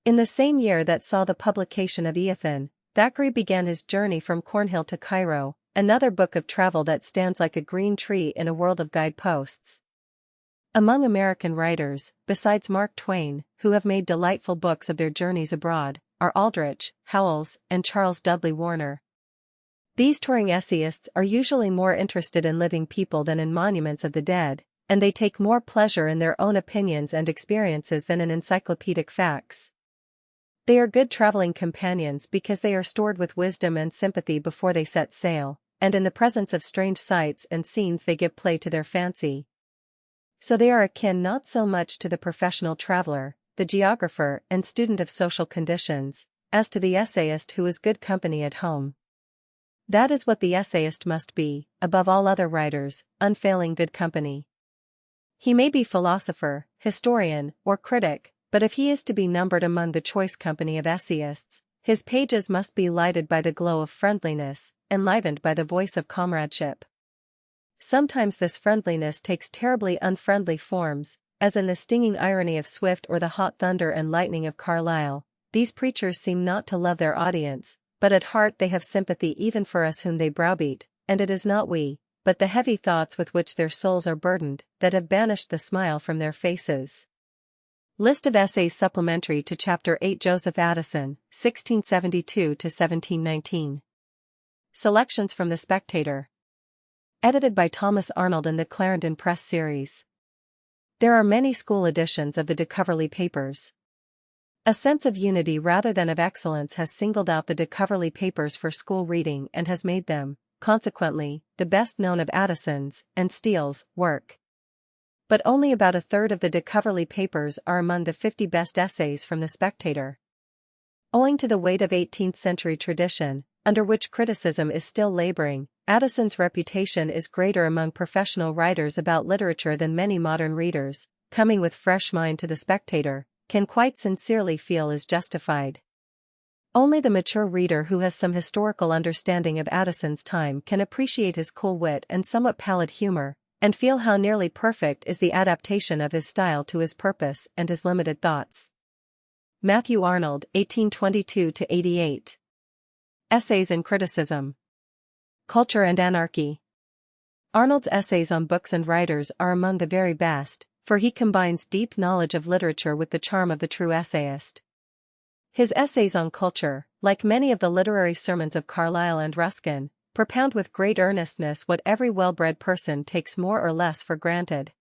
In the same year that saw the publication of Eothen, Thackeray began his journey from Cornhill to Cairo, another book of travel that stands like a green tree in a world of guideposts. Among American writers, besides Mark Twain, who have made delightful books of their journeys abroad, are Aldrich, Howells, and Charles Dudley Warner. These touring essayists are usually more interested in living people than in monuments of the dead, and they take more pleasure in their own opinions and experiences than in encyclopedic facts. They are good traveling companions because they are stored with wisdom and sympathy before they set sail, and in the presence of strange sights and scenes they give play to their fancy. So they are akin not so much to the professional traveler, the geographer and student of social conditions, as to the essayist who is good company at home. That is what the essayist must be, above all other writers, unfailing good company. He may be philosopher, historian, or critic, but if he is to be numbered among the choice company of essayists, his pages must be lighted by the glow of friendliness, enlivened by the voice of comradeship. Sometimes this friendliness takes terribly unfriendly forms, as in the stinging irony of Swift or the hot thunder and lightning of Carlyle. These preachers seem not to love their audience, but at heart they have sympathy even for us whom they browbeat, and it is not we, but the heavy thoughts with which their souls are burdened, that have banished the smile from their faces. List of essays supplementary to Chapter 8 Joseph Addison, 1672–1719. Selections from The Spectator. Edited by Thomas Arnold in the Clarendon Press Series. There are many school editions of the De Coverley Papers. A sense of unity rather than of excellence has singled out the De Coverley Papers for school reading and has made them, consequently, the best known of Addison's and Steele's work. But only about a third of the De Coverley Papers are among the 50 best essays from The Spectator. Owing to the weight of 18th-century tradition, under which criticism is still laboring, Addison's reputation is greater among professional writers about literature than many modern readers, coming with fresh mind to The Spectator, can quite sincerely feel is justified. Only the mature reader who has some historical understanding of Addison's time can appreciate his cool wit and somewhat pallid humor, and feel how nearly perfect is the adaptation of his style to his purpose and his limited thoughts. Matthew Arnold, 1822–88. Essays in Criticism. Culture and Anarchy. Arnold's essays on books and writers are among the very best, for he combines deep knowledge of literature with the charm of the true essayist. His essays on culture, like many of the literary sermons of Carlyle and Ruskin, propound with great earnestness what every well-bred person takes more or less for granted.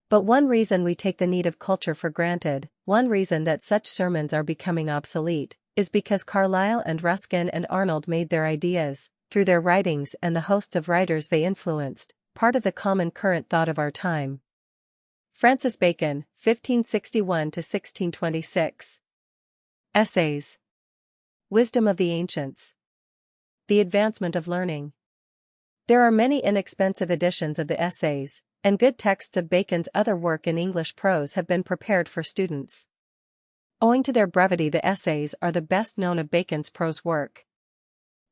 But one reason we take the need of culture for granted, one reason that such sermons are becoming obsolete, is because Carlyle and Ruskin and Arnold made their ideas, through their writings and the hosts of writers they influenced, part of the common current thought of our time. Francis Bacon, 1561–1626. Essays. Wisdom of the Ancients. The Advancement of Learning. There are many inexpensive editions of the Essays, and good texts of Bacon's other work in English prose have been prepared for students. Owing to their brevity, the Essays are the best known of Bacon's prose work.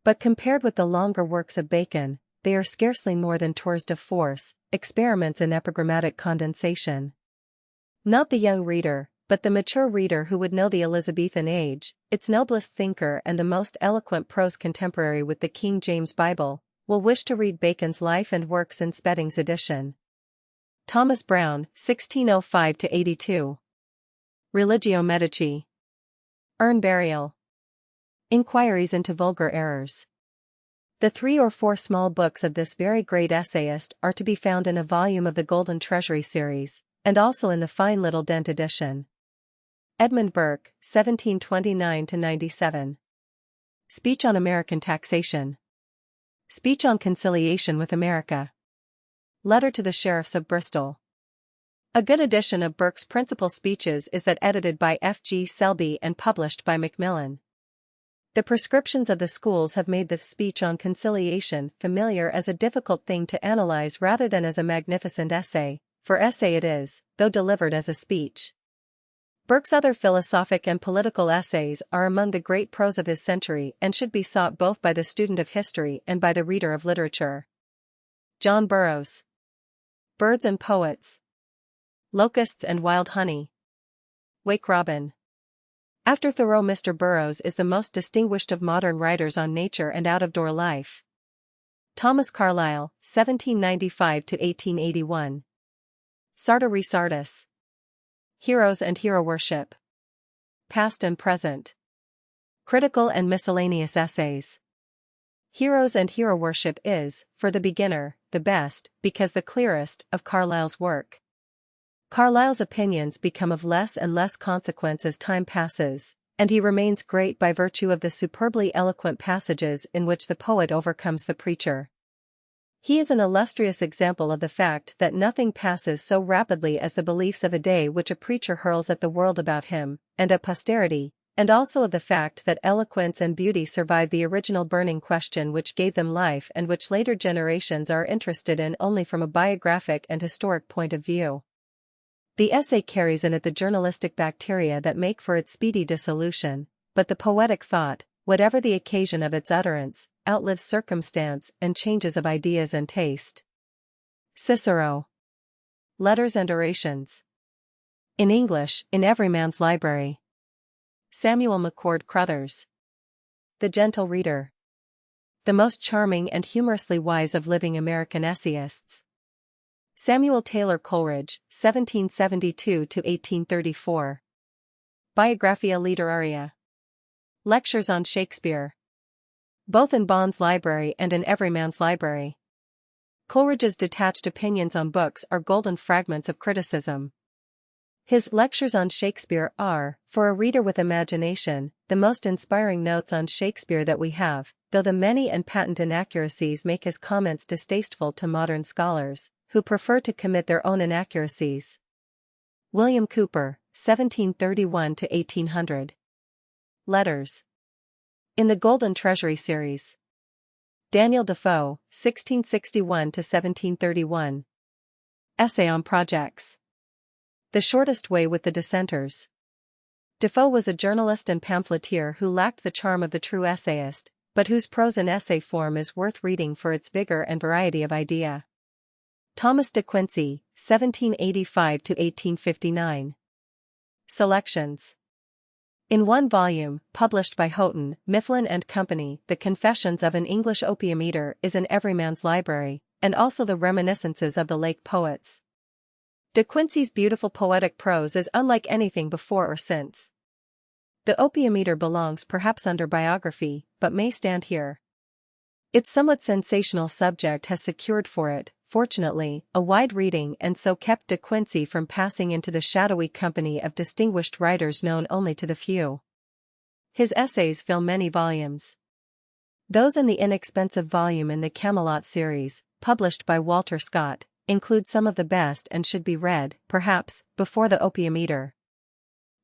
But compared with the longer works of Bacon, they are scarcely more than tours de force, experiments in epigrammatic condensation. Not the young reader, but the mature reader who would know the Elizabethan age, its noblest thinker and the most eloquent prose contemporary with the King James Bible, will wish to read Bacon's life and works in Spedding's edition. Thomas Brown, 1605–82. Religio Medici. Urn Burial. Inquiries into Vulgar Errors. The 3 or 4 small books of this very great essayist are to be found in a volume of the Golden Treasury series, and also in the fine little Dent edition. Edmund Burke, 1729–97. Speech on American Taxation. Speech on Conciliation with America. Letter to the Sheriffs of Bristol. A good edition of Burke's principal speeches is that edited by F. G. Selby and published by Macmillan. The prescriptions of the schools have made the speech on conciliation familiar as a difficult thing to analyze rather than as a magnificent essay, for essay it is, though delivered as a speech. Burke's other philosophic and political essays are among the great prose of his century and should be sought both by the student of history and by the reader of literature. John Burroughs. Birds and Poets. Locusts and Wild Honey. Wake Robin. After Thoreau, Mr. Burroughs is the most distinguished of modern writers on nature and out-of-door life. Thomas Carlyle, 1795–1881. Sartori Sartis. Heroes and Hero Worship. Past and Present. Critical and Miscellaneous Essays. Heroes and Hero Worship is, for the beginner, the best, because the clearest, of Carlyle's work. Carlyle's opinions become of less and less consequence as time passes, and he remains great by virtue of the superbly eloquent passages in which the poet overcomes the preacher. He is an illustrious example of the fact that nothing passes so rapidly as the beliefs of a day which a preacher hurls at the world about him, and at posterity, and also of the fact that eloquence and beauty survive the original burning question which gave them life and which later generations are interested in only from a biographic and historic point of view. The essay carries in it the journalistic bacteria that make for its speedy dissolution, but the poetic thought, whatever the occasion of its utterance, outlives circumstance and changes of ideas and taste. Cicero. Letters and Orations. In English, in Every Man's Library. Samuel McCord Crothers. The Gentle Reader. The most charming and humorously wise of living American essayists. Samuel Taylor Coleridge, 1772–1834. Biographia Literaria. Lectures on Shakespeare. Both in Bond's Library and in Every Man's Library. Coleridge's detached opinions on books are golden fragments of criticism. His Lectures on Shakespeare are, for a reader with imagination, the most inspiring notes on Shakespeare that we have, though the many and patent inaccuracies make his comments distasteful to modern scholars, who prefer to commit their own inaccuracies. William Cooper, 1731–1800. Letters. In the Golden Treasury series. Daniel Defoe, 1661–1731. Essay on Projects. The Shortest Way with the Dissenters. Defoe was a journalist and pamphleteer who lacked the charm of the true essayist, but whose prose in essay form is worth reading for its vigor and variety of idea. Thomas de Quincey, 1785–1859. Selections. In one volume, published by Houghton, Mifflin and Company, The Confessions of an English Opium Eater is in Every Man's Library, and also the Reminiscences of the Lake Poets. De Quincey's beautiful poetic prose is unlike anything before or since. The Opium Eater belongs perhaps under biography, but may stand here. Its somewhat sensational subject has secured for it, fortunately, a wide reading and so kept De Quincey from passing into the shadowy company of distinguished writers known only to the few. His essays fill many volumes. Those in the inexpensive volume in the Camelot series, published by Walter Scott, include some of the best and should be read, perhaps, before the Opium Eater.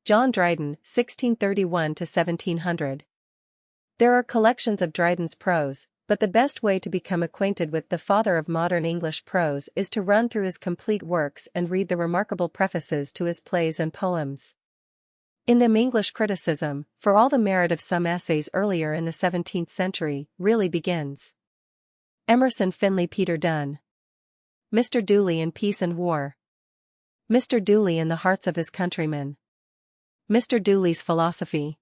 John Dryden, 1631–1700. There are collections of Dryden's prose, but the best way to become acquainted with the father of modern English prose is to run through his complete works and read the remarkable prefaces to his plays and poems. In them English criticism, for all the merit of some essays earlier in the 17th century, really begins. Emerson Finley Peter Dunn. Mr. Dooley in Peace and War. Mr. Dooley in the Hearts of His Countrymen. Mr. Dooley's Philosophy.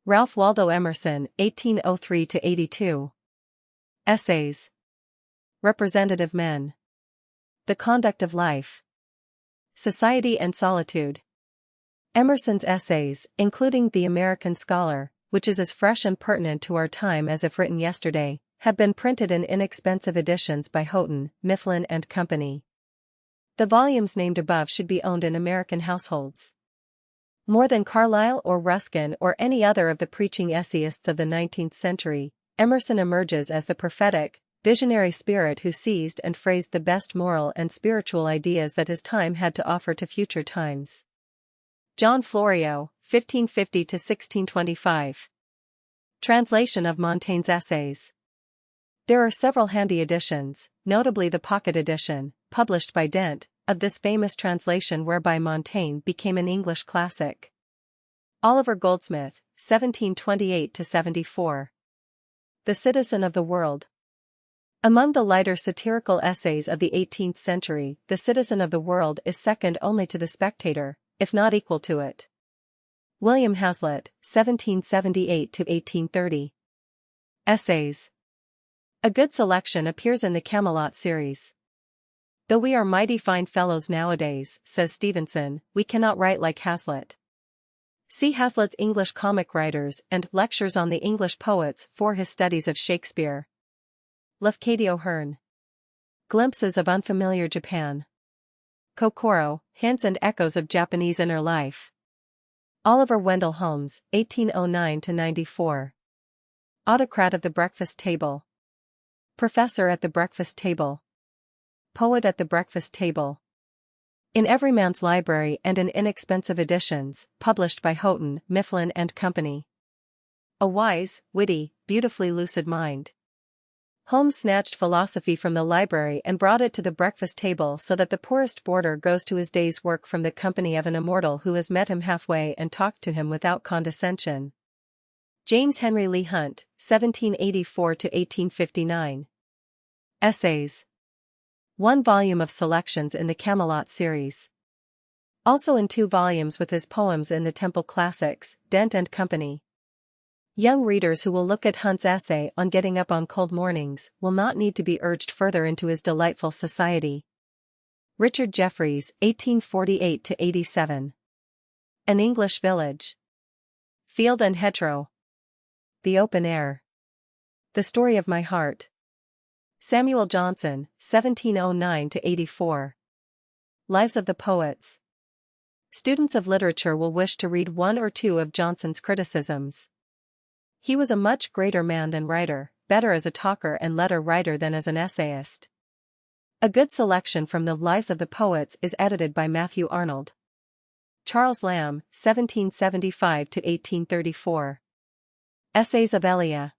Ralph Waldo Emerson, 1803–82. Essays. Representative Men. The Conduct of Life. Society and Solitude. Emerson's essays, including The American Scholar, which is as fresh and pertinent to our time as if written yesterday, have been printed in inexpensive editions by Houghton, Mifflin and Company. The volumes named above should be owned in American households. More than Carlyle or Ruskin or any other of the preaching essayists of the 19th century, Emerson emerges as the prophetic, visionary spirit who seized and phrased the best moral and spiritual ideas that his time had to offer to future times. John Florio, 1550–1625. Translation of Montaigne's Essays. There are several handy editions, notably the pocket edition, published by Dent, of this famous translation whereby Montaigne became an English classic. Oliver Goldsmith, 1728–74. The Citizen of the World. Among the lighter satirical essays of the 18th century, The Citizen of the World is second only to The Spectator, if not equal to it. William Hazlitt, 1778–1830. Essays. A good selection appears in the Camelot series. Though we are mighty fine fellows nowadays, says Stevenson, we cannot write like Hazlitt. See Hazlitt's English Comic Writers and Lectures on the English Poets for his studies of Shakespeare. Lafcadio Hearn. Glimpses of Unfamiliar Japan. Kokoro, Hints and Echoes of Japanese Inner Life. Oliver Wendell Holmes, 1809–94. Autocrat of the Breakfast Table. Professor at the Breakfast Table. Poet at the Breakfast Table. In Everyman's Library and in inexpensive editions, published by Houghton, Mifflin and Company. A wise, witty, beautifully lucid mind. Holmes snatched philosophy from the library and brought it to the breakfast table so that the poorest boarder goes to his day's work from the company of an immortal who has met him halfway and talked to him without condescension. James Henry Leigh Hunt, 1784–1859. Essays. One volume of selections in the Camelot series. Also in 2 volumes with his poems in the Temple Classics, Dent and Company. Young readers who will look at Hunt's essay on getting up on cold mornings will not need to be urged further into his delightful society. Richard Jefferies, 1848–87. An English Village. Field and Hedgerow. The Open Air. The Story of My Heart. Samuel Johnson, 1709–84. Lives of the Poets. Students of literature will wish to read 1 or 2 of Johnson's criticisms. He was a much greater man than writer, better as a talker and letter writer than as an essayist. A good selection from the Lives of the Poets is edited by Matthew Arnold. Charles Lamb, 1775–1834. Essays of Elia.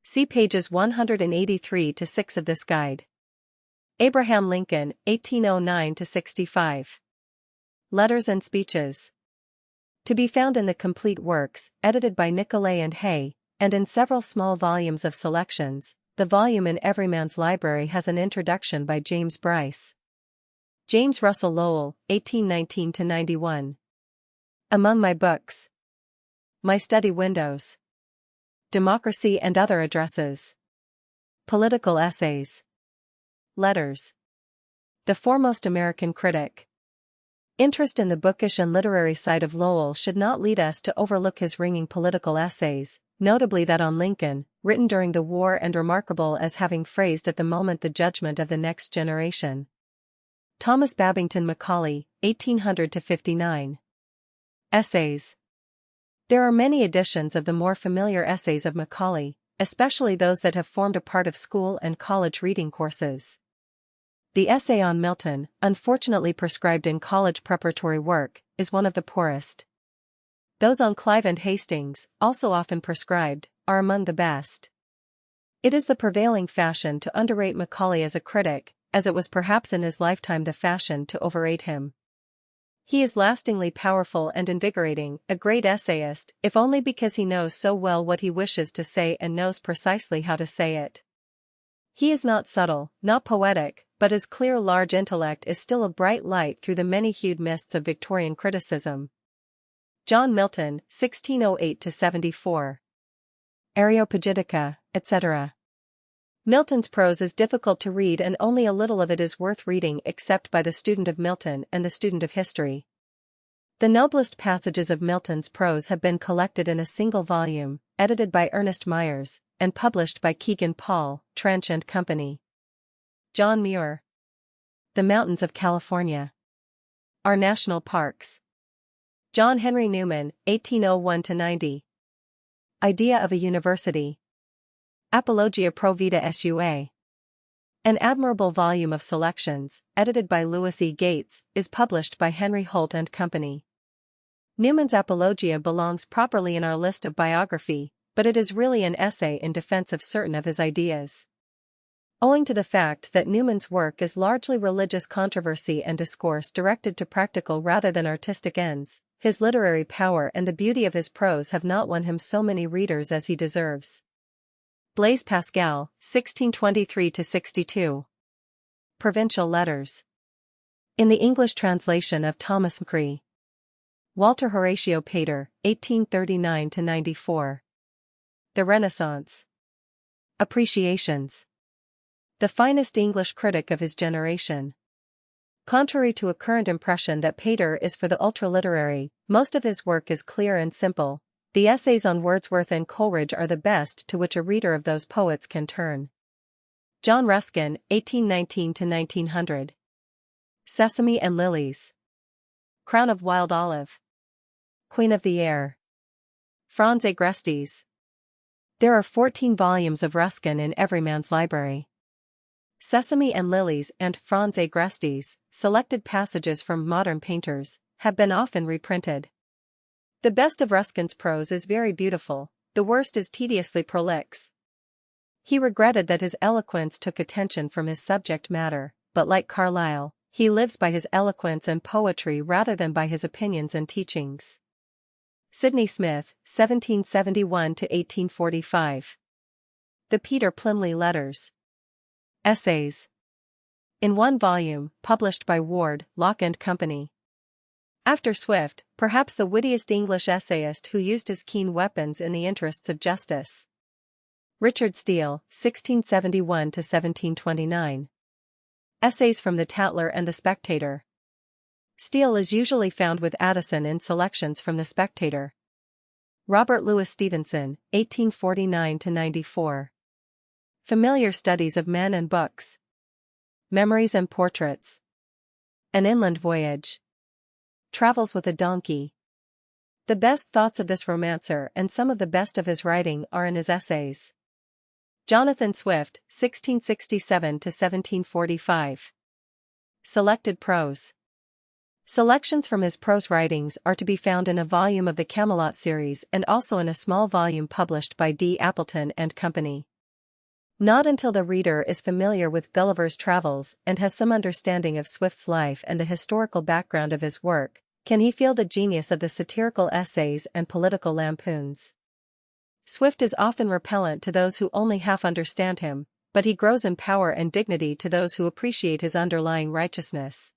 See pages 183–6 of this guide. Abraham Lincoln, 1809–65. Letters and Speeches. To be found in the Complete Works, edited by Nicolay and Hay, and in several small volumes of selections. The volume in Everyman's Library has an introduction by James Bryce. James Russell Lowell, 1819–91. Among My Books. My Study Windows. Democracy and Other Addresses. Political Essays. Letters. The Foremost American Critic. Interest in the bookish and literary side of Lowell should not lead us to overlook his ringing political essays, notably that on Lincoln, written during the war and remarkable as having phrased at the moment the judgment of the next generation. Thomas Babington Macaulay, 1800–59. Essays. There are many editions of the more familiar essays of Macaulay, especially those that have formed a part of school and college reading courses. The essay on Milton, unfortunately prescribed in college preparatory work, is one of the poorest. Those on Clive and Hastings, also often prescribed, are among the best. It is the prevailing fashion to underrate Macaulay as a critic, as it was perhaps in his lifetime the fashion to overrate him. He is lastingly powerful and invigorating, a great essayist, if only because he knows so well what he wishes to say and knows precisely how to say it. He is not subtle, not poetic, but his clear large intellect is still a bright light through the many-hued mists of Victorian criticism. John Milton, 1608–74. Areopagitica, etc. Milton's prose is difficult to read and only a little of it is worth reading except by the student of Milton and the student of history. The noblest passages of Milton's prose have been collected in a single volume, edited by Ernest Myers, and published by Kegan Paul, Trench and Company. John Muir. The Mountains of California. Our National Parks. John Henry Newman, 1801–90. Idea of a University. Apologia Pro Vita Sua. An admirable volume of selections, edited by Louis E. Gates, is published by Henry Holt and Company. Newman's Apologia belongs properly in our list of biography, but it is really an essay in defense of certain of his ideas. Owing to the fact that Newman's work is largely religious controversy and discourse directed to practical rather than artistic ends, his literary power and the beauty of his prose have not won him so many readers as he deserves. Blaise Pascal, 1623–62. Provincial Letters. In the English translation of Thomas Macri. Walter Horatio Pater, 1839–94. The Renaissance. Appreciations. The finest English critic of his generation. Contrary to a current impression that Pater is for the ultra-literary, most of his work is clear and simple. The essays on Wordsworth and Coleridge are the best to which a reader of those poets can turn. John Ruskin, 1819–1900. Sesame and Lilies. Crown of Wild Olive. Queen of the Air. Franz Agrestes. There are 14 volumes of Ruskin in every man's library. Sesame and Lilies and Franz Agrestes, selected passages from modern painters, have been often reprinted. The best of Ruskin's prose is very beautiful, the worst is tediously prolix. He regretted that his eloquence took attention from his subject matter, but like Carlyle, he lives by his eloquence and poetry rather than by his opinions and teachings. Sidney Smith, 1771–1845. The Peter Plymley Letters. Essays. In one volume, published by Ward, Lock and Company. After Swift, perhaps the wittiest English essayist who used his keen weapons in the interests of justice. Richard Steele, 1671–1729. Essays from the Tatler and the Spectator. Steele is usually found with Addison in selections from the Spectator. Robert Louis Stevenson, 1849–94. Familiar Studies of Men and Books. Memories and Portraits. An Inland Voyage. Travels with a Donkey. The best thoughts of this romancer and some of the best of his writing are in his essays. Jonathan Swift, 1667–1745. Selected Prose. Selections from his prose writings are to be found in a volume of the Camelot series and also in a small volume published by D. Appleton and Company. Not until the reader is familiar with Gulliver's Travels and has some understanding of Swift's life and the historical background of his work, can he feel the genius of the satirical essays and political lampoons. Swift is often repellent to those who only half understand him, but he grows in power and dignity to those who appreciate his underlying righteousness.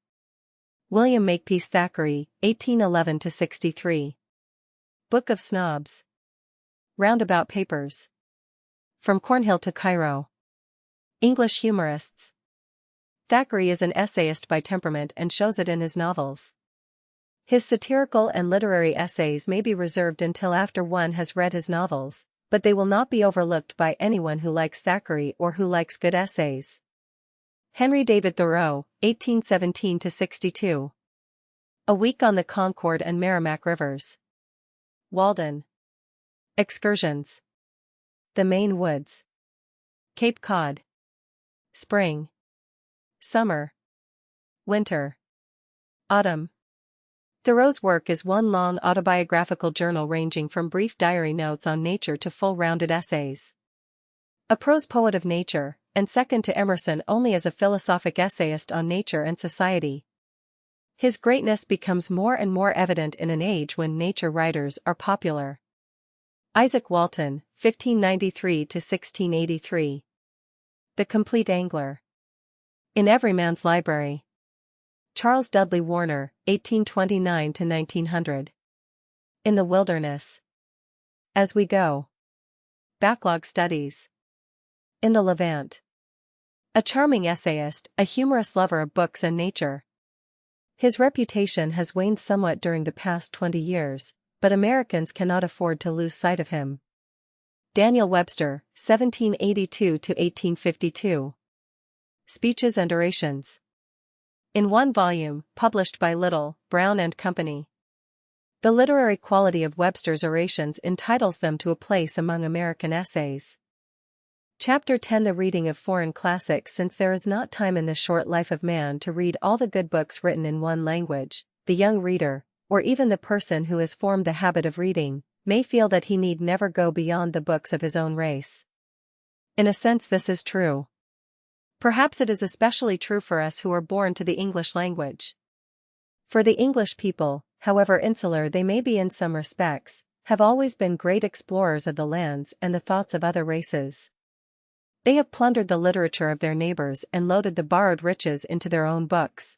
William Makepeace Thackeray, 1811–63. Book of Snobs. Roundabout Papers. From Cornhill to Cairo. English Humorists. Thackeray is an essayist by temperament and shows it in his novels. His satirical and literary essays may be reserved until after one has read his novels, but they will not be overlooked by anyone who likes Thackeray or who likes good essays. Henry David Thoreau, 1817–62. A Week on the Concord and Merrimack Rivers. Walden. Excursions. The Maine Woods. Cape Cod. Spring. Summer. Winter. Autumn. Thoreau's work is one long autobiographical journal ranging from brief diary notes on nature to full-rounded essays. A prose poet of nature, and second to Emerson only as a philosophic essayist on nature and society. His greatness becomes more and more evident in an age when nature writers are popular. Isaac Walton, 1593–1683. The Complete Angler. In Every Man's Library. Charles Dudley Warner, 1829–1900. In the Wilderness. As We Go. Backlog Studies. In the Levant. A charming essayist, a humorous lover of books and nature. His reputation has waned somewhat during the past 20 years, but Americans cannot afford to lose sight of him. Daniel Webster, 1782–1852. Speeches and Orations. In one volume, published by Little, Brown and Company. The literary quality of Webster's orations entitles them to a place among American essays. Chapter 10. The reading of foreign classics. Since there is not time in the short life of man to read all the good books written in one language, the young reader, or even the person who has formed the habit of reading, may feel that he need never go beyond the books of his own race. In a sense this is true. Perhaps it is especially true for us who are born to the English language. For the English people, however insular they may be in some respects, have always been great explorers of the lands and the thoughts of other races. They have plundered the literature of their neighbors and loaded the borrowed riches into their own books.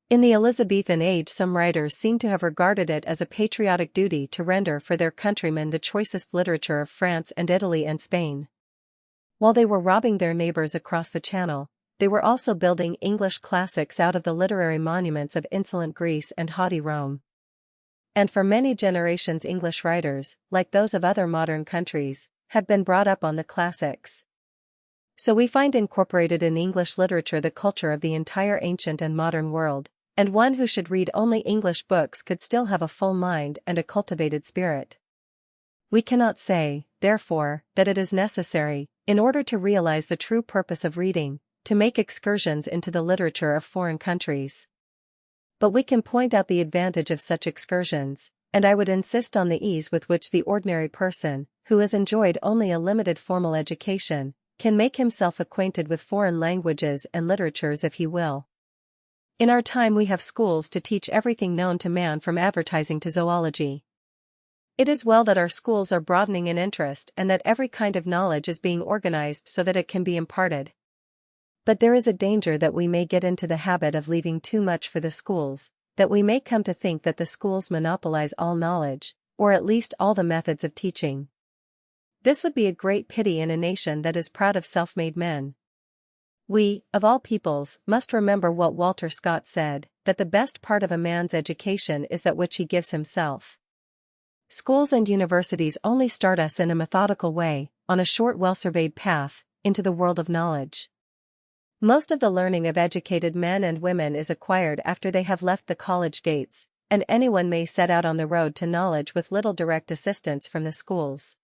In the Elizabethan age some writers seem to have regarded it as a patriotic duty to render for their countrymen the choicest literature of France and Italy and Spain. While they were robbing their neighbors across the Channel, they were also building English classics out of the literary monuments of insolent Greece and haughty Rome. And for many generations English writers, like those of other modern countries, have been brought up on the classics. So we find incorporated in English literature the culture of the entire ancient and modern world, and one who should read only English books could still have a full mind and a cultivated spirit. We cannot say, therefore, that it is necessary, in order to realize the true purpose of reading, to make excursions into the literature of foreign countries. But we can point out the advantage of such excursions, and I would insist on the ease with which the ordinary person, who has enjoyed only a limited formal education, can make himself acquainted with foreign languages and literatures if he will. In our time we have schools to teach everything known to man from advertising to zoology. It is well that our schools are broadening in interest and that every kind of knowledge is being organized so that it can be imparted. But there is a danger that we may get into the habit of leaving too much for the schools, that we may come to think that the schools monopolize all knowledge, or at least all the methods of teaching. This would be a great pity in a nation that is proud of self-made men. We, of all peoples, must remember what Walter Scott said, that the best part of a man's education is that which he gives himself. Schools and universities only start us in a methodical way, on a short well-surveyed path, into the world of knowledge. Most of the learning of educated men and women is acquired after they have left the college gates, and anyone may set out on the road to knowledge with little direct assistance from the schools.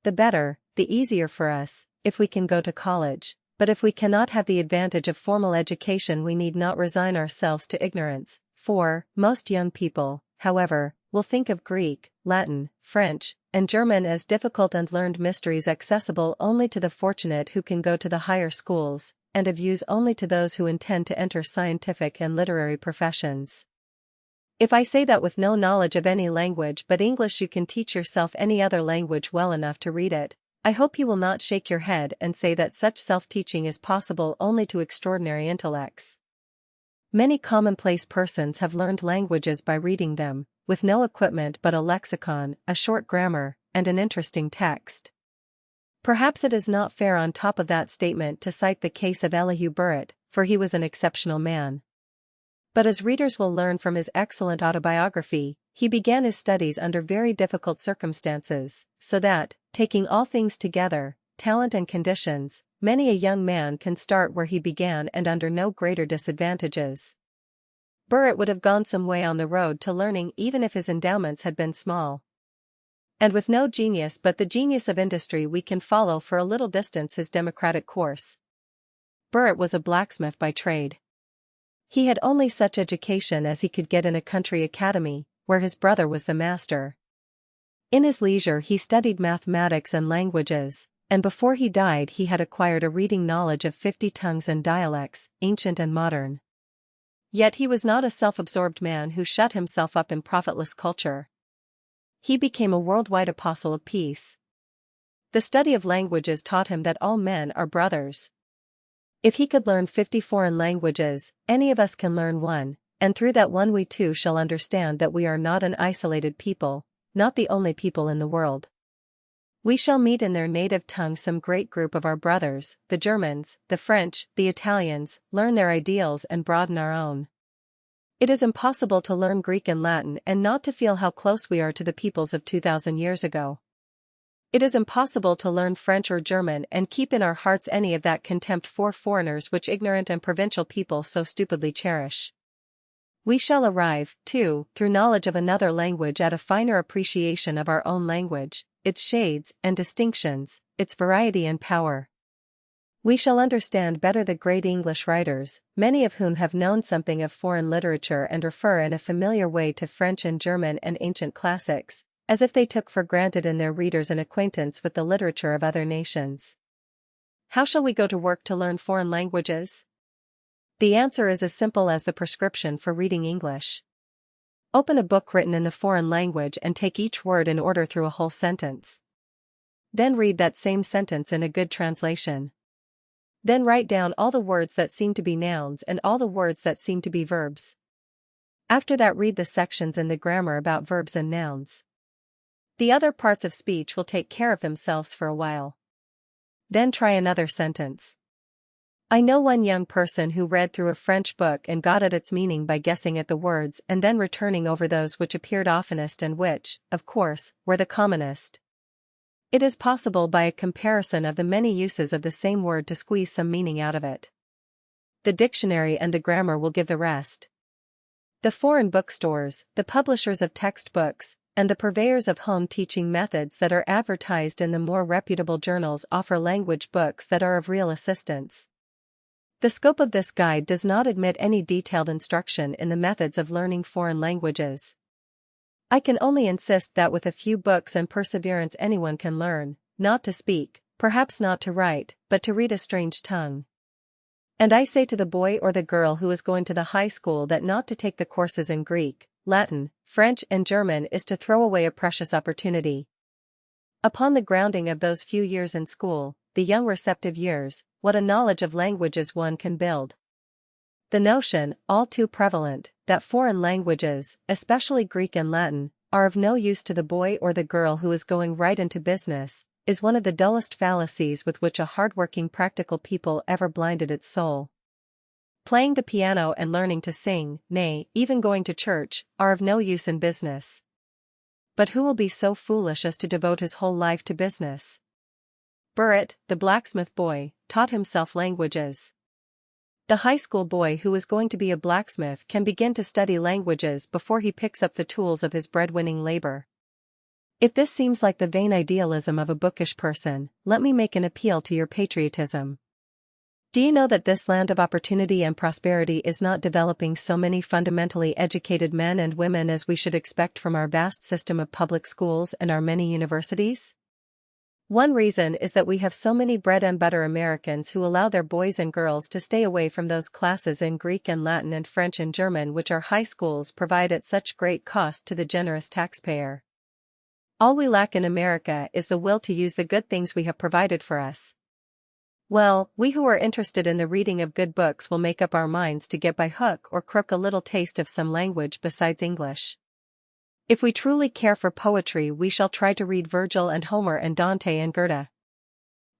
The better, the easier for us, if we can go to college, but if we cannot have the advantage of formal education we need not resign ourselves to ignorance, for most young people, however, will think of Greek, Latin, French, and German as difficult and learned mysteries accessible only to the fortunate who can go to the higher schools, and of use only to those who intend to enter scientific and literary professions. If I say that with no knowledge of any language but English you can teach yourself any other language well enough to read it, I hope you will not shake your head and say that such self-teaching is possible only to extraordinary intellects. Many commonplace persons have learned languages by reading them, with no equipment but a lexicon, a short grammar, and an interesting text. Perhaps it is not fair on top of that statement to cite the case of Elihu Burritt, for he was an exceptional man. But as readers will learn from his excellent autobiography, he began his studies under very difficult circumstances, so that, taking all things together, talent and conditions, many a young man can start where he began and under no greater disadvantages. Burritt would have gone some way on the road to learning even if his endowments had been small. And with no genius but the genius of industry, we can follow for a little distance his democratic course. Burritt was a blacksmith by trade. He had only such education as he could get in a country academy, where his brother was the master. In his leisure he studied mathematics and languages, and before he died he had acquired a reading knowledge of 50 tongues and dialects, ancient and modern. Yet he was not a self-absorbed man who shut himself up in profitless culture. He became a worldwide apostle of peace. The study of languages taught him that all men are brothers. If he could learn 50 foreign languages, any of us can learn one, and through that one we too shall understand that we are not an isolated people, not the only people in the world. We shall meet in their native tongue some great group of our brothers, the Germans, the French, the Italians, learn their ideals and broaden our own. It is impossible to learn Greek and Latin and not to feel how close we are to the peoples of 2,000 years ago. It is impossible to learn French or German and keep in our hearts any of that contempt for foreigners which ignorant and provincial people so stupidly cherish. We shall arrive, too, through knowledge of another language at a finer appreciation of our own language, its shades and distinctions, its variety and power. We shall understand better the great English writers, many of whom have known something of foreign literature and refer in a familiar way to French and German and ancient classics, as if they took for granted in their readers an acquaintance with the literature of other nations. How shall we go to work to learn foreign languages? The answer is as simple as the prescription for reading English. Open a book written in the foreign language and take each word in order through a whole sentence. Then read that same sentence in a good translation. Then write down all the words that seem to be nouns and all the words that seem to be verbs. After that, read the sections in the grammar about verbs and nouns. The other parts of speech will take care of themselves for a while. Then try another sentence. I know one young person who read through a French book and got at its meaning by guessing at the words and then returning over those which appeared oftenest and which, of course, were the commonest. It is possible by a comparison of the many uses of the same word to squeeze some meaning out of it. The dictionary and the grammar will give the rest. The foreign bookstores, the publishers of textbooks, and the purveyors of home teaching methods that are advertised in the more reputable journals offer language books that are of real assistance. The scope of this guide does not admit any detailed instruction in the methods of learning foreign languages. I can only insist that with a few books and perseverance anyone can learn, not to speak, perhaps not to write, but to read a strange tongue. And I say to the boy or the girl who is going to the high school that not to take the courses in Greek, Latin, French and German is to throw away a precious opportunity. Upon the grounding of those few years in school, the young receptive years, what a knowledge of languages one can build. The notion, all too prevalent, that foreign languages, especially Greek and Latin, are of no use to the boy or the girl who is going right into business, is one of the dullest fallacies with which a hard-working practical people ever blinded its soul. Playing the piano and learning to sing, nay, even going to church, are of no use in business. But who will be so foolish as to devote his whole life to business? Burritt, the blacksmith boy, taught himself languages. The high school boy who is going to be a blacksmith can begin to study languages before he picks up the tools of his bread-winning labor. If this seems like the vain idealism of a bookish person, let me make an appeal to your patriotism. Do you know that this land of opportunity and prosperity is not developing so many fundamentally educated men and women as we should expect from our vast system of public schools and our many universities? One reason is that we have so many bread-and-butter Americans who allow their boys and girls to stay away from those classes in Greek and Latin and French and German which our high schools provide at such great cost to the generous taxpayer. All we lack in America is the will to use the good things we have provided for us. Well, we who are interested in the reading of good books will make up our minds to get by hook or crook a little taste of some language besides English. If we truly care for poetry, we shall try to read Virgil and Homer and Dante and Goethe.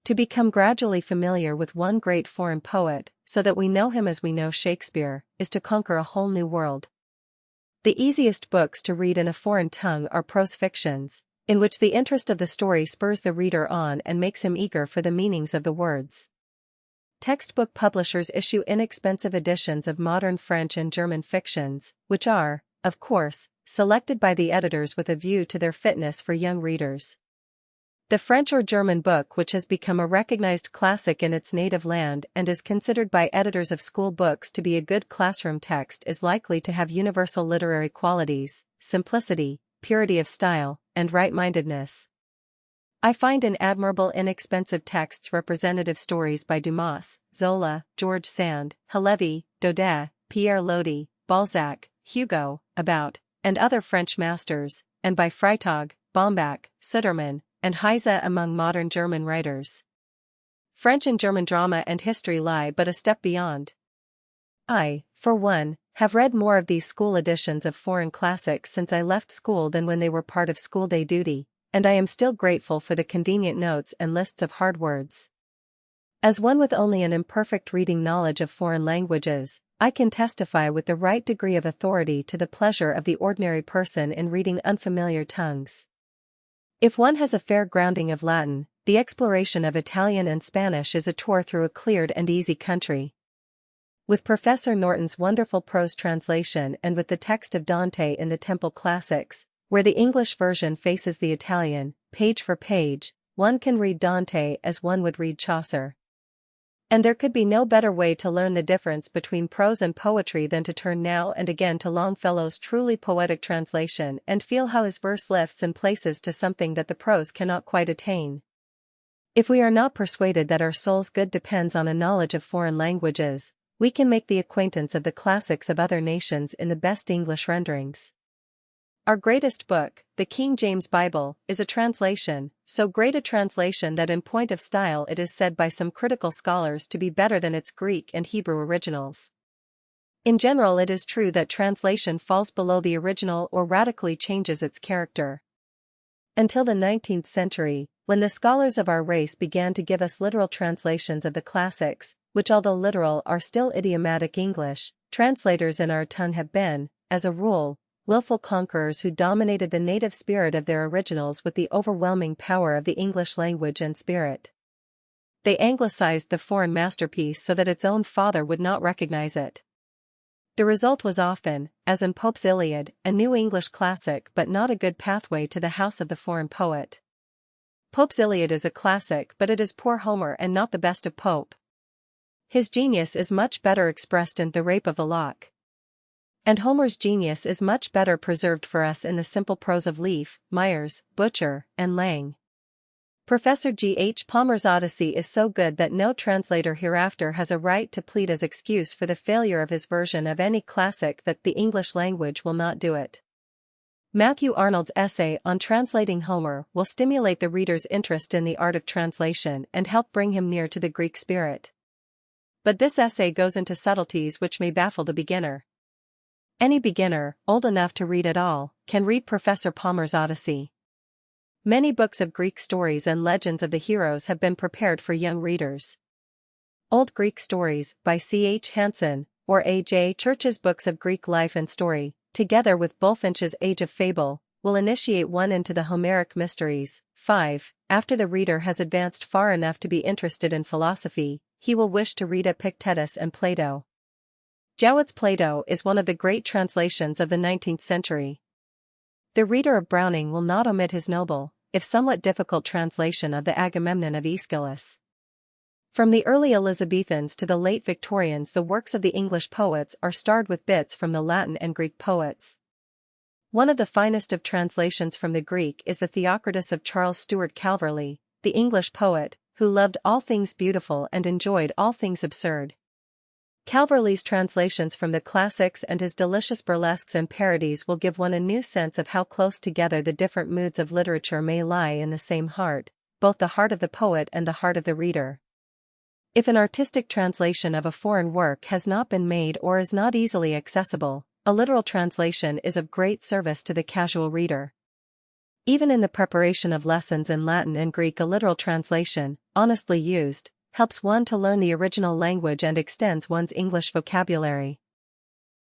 To become gradually familiar with one great foreign poet, so that we know him as we know Shakespeare, is to conquer a whole new world. The easiest books to read in a foreign tongue are prose fictions, in which the interest of the story spurs the reader on and makes him eager for the meanings of the words. Textbook publishers issue inexpensive editions of modern French and German fictions, which are, of course, selected by the editors with a view to their fitness for young readers. The French or German book which has become a recognized classic in its native land and is considered by editors of school books to be a good classroom text is likely to have universal literary qualities, simplicity, purity of style, and right-mindedness. I find in admirable inexpensive texts representative stories by Dumas, Zola, George Sand, Halévy, Daudet, Pierre Loti, Balzac, Hugo, About, and other French masters, and by Freytag, Baumbach, Sudermann, and Heise among modern German writers. French and German drama and history lie but a step beyond. I, for one, have read more of these school editions of foreign classics since I left school than when they were part of school day duty, and I am still grateful for the convenient notes and lists of hard words. As one with only an imperfect reading knowledge of foreign languages, I can testify with the right degree of authority to the pleasure of the ordinary person in reading unfamiliar tongues. If one has a fair grounding of Latin, the exploration of Italian and Spanish is a tour through a cleared and easy country. With Professor Norton's wonderful prose translation and with the text of Dante in the Temple Classics, where the English version faces the Italian, page for page, one can read Dante as one would read Chaucer. And there could be no better way to learn the difference between prose and poetry than to turn now and again to Longfellow's truly poetic translation and feel how his verse lifts in places to something that the prose cannot quite attain. If we are not persuaded that our soul's good depends on a knowledge of foreign languages, we can make the acquaintance of the classics of other nations in the best English renderings. Our greatest book, the King James Bible, is a translation, so great a translation that in point of style it is said by some critical scholars to be better than its Greek and Hebrew originals. In general, it is true that translation falls below the original or radically changes its character. Until the 19th century, when the scholars of our race began to give us literal translations of the classics, which although literal are still idiomatic English, translators in our tongue have been, as a rule, willful conquerors who dominated the native spirit of their originals with the overwhelming power of the English language and spirit. They anglicized the foreign masterpiece so that its own father would not recognize it. The result was often, as in Pope's Iliad, a new English classic but not a good pathway to the house of the foreign poet. Pope's Iliad is a classic but it is poor Homer and not the best of Pope. His genius is much better expressed in The Rape of the Lock. And Homer's genius is much better preserved for us in the simple prose of Leaf, Myers, Butcher, and Lang. Professor G. H. Palmer's Odyssey is so good that no translator hereafter has a right to plead as excuse for the failure of his version of any classic that the English language will not do it. Matthew Arnold's essay on translating Homer will stimulate the reader's interest in the art of translation and help bring him near to the Greek spirit. But this essay goes into subtleties which may baffle the beginner. Any beginner, old enough to read at all, can read Professor Palmer's Odyssey. Many books of Greek stories and legends of the heroes have been prepared for young readers. Old Greek Stories, by C. H. Hansen, or A. J. Church's books of Greek life and story, together with Bulfinch's Age of Fable, will initiate one into the Homeric mysteries. 5. After the reader has advanced far enough to be interested in philosophy, he will wish to read Epictetus and Plato. Jowett's Plato is one of the great translations of the 19th century. The reader of Browning will not omit his noble, if somewhat difficult translation of the Agamemnon of Aeschylus. From the early Elizabethans to the late Victorians, the works of the English poets are starred with bits from the Latin and Greek poets. One of the finest of translations from the Greek is the Theocritus of Charles Stewart Calverley, the English poet, who loved all things beautiful and enjoyed all things absurd. Calverley's translations from the classics and his delicious burlesques and parodies will give one a new sense of how close together the different moods of literature may lie in the same heart, both the heart of the poet and the heart of the reader. If an artistic translation of a foreign work has not been made or is not easily accessible, a literal translation is of great service to the casual reader. Even in the preparation of lessons in Latin and Greek, a literal translation, honestly used, helps one to learn the original language and extends one's English vocabulary.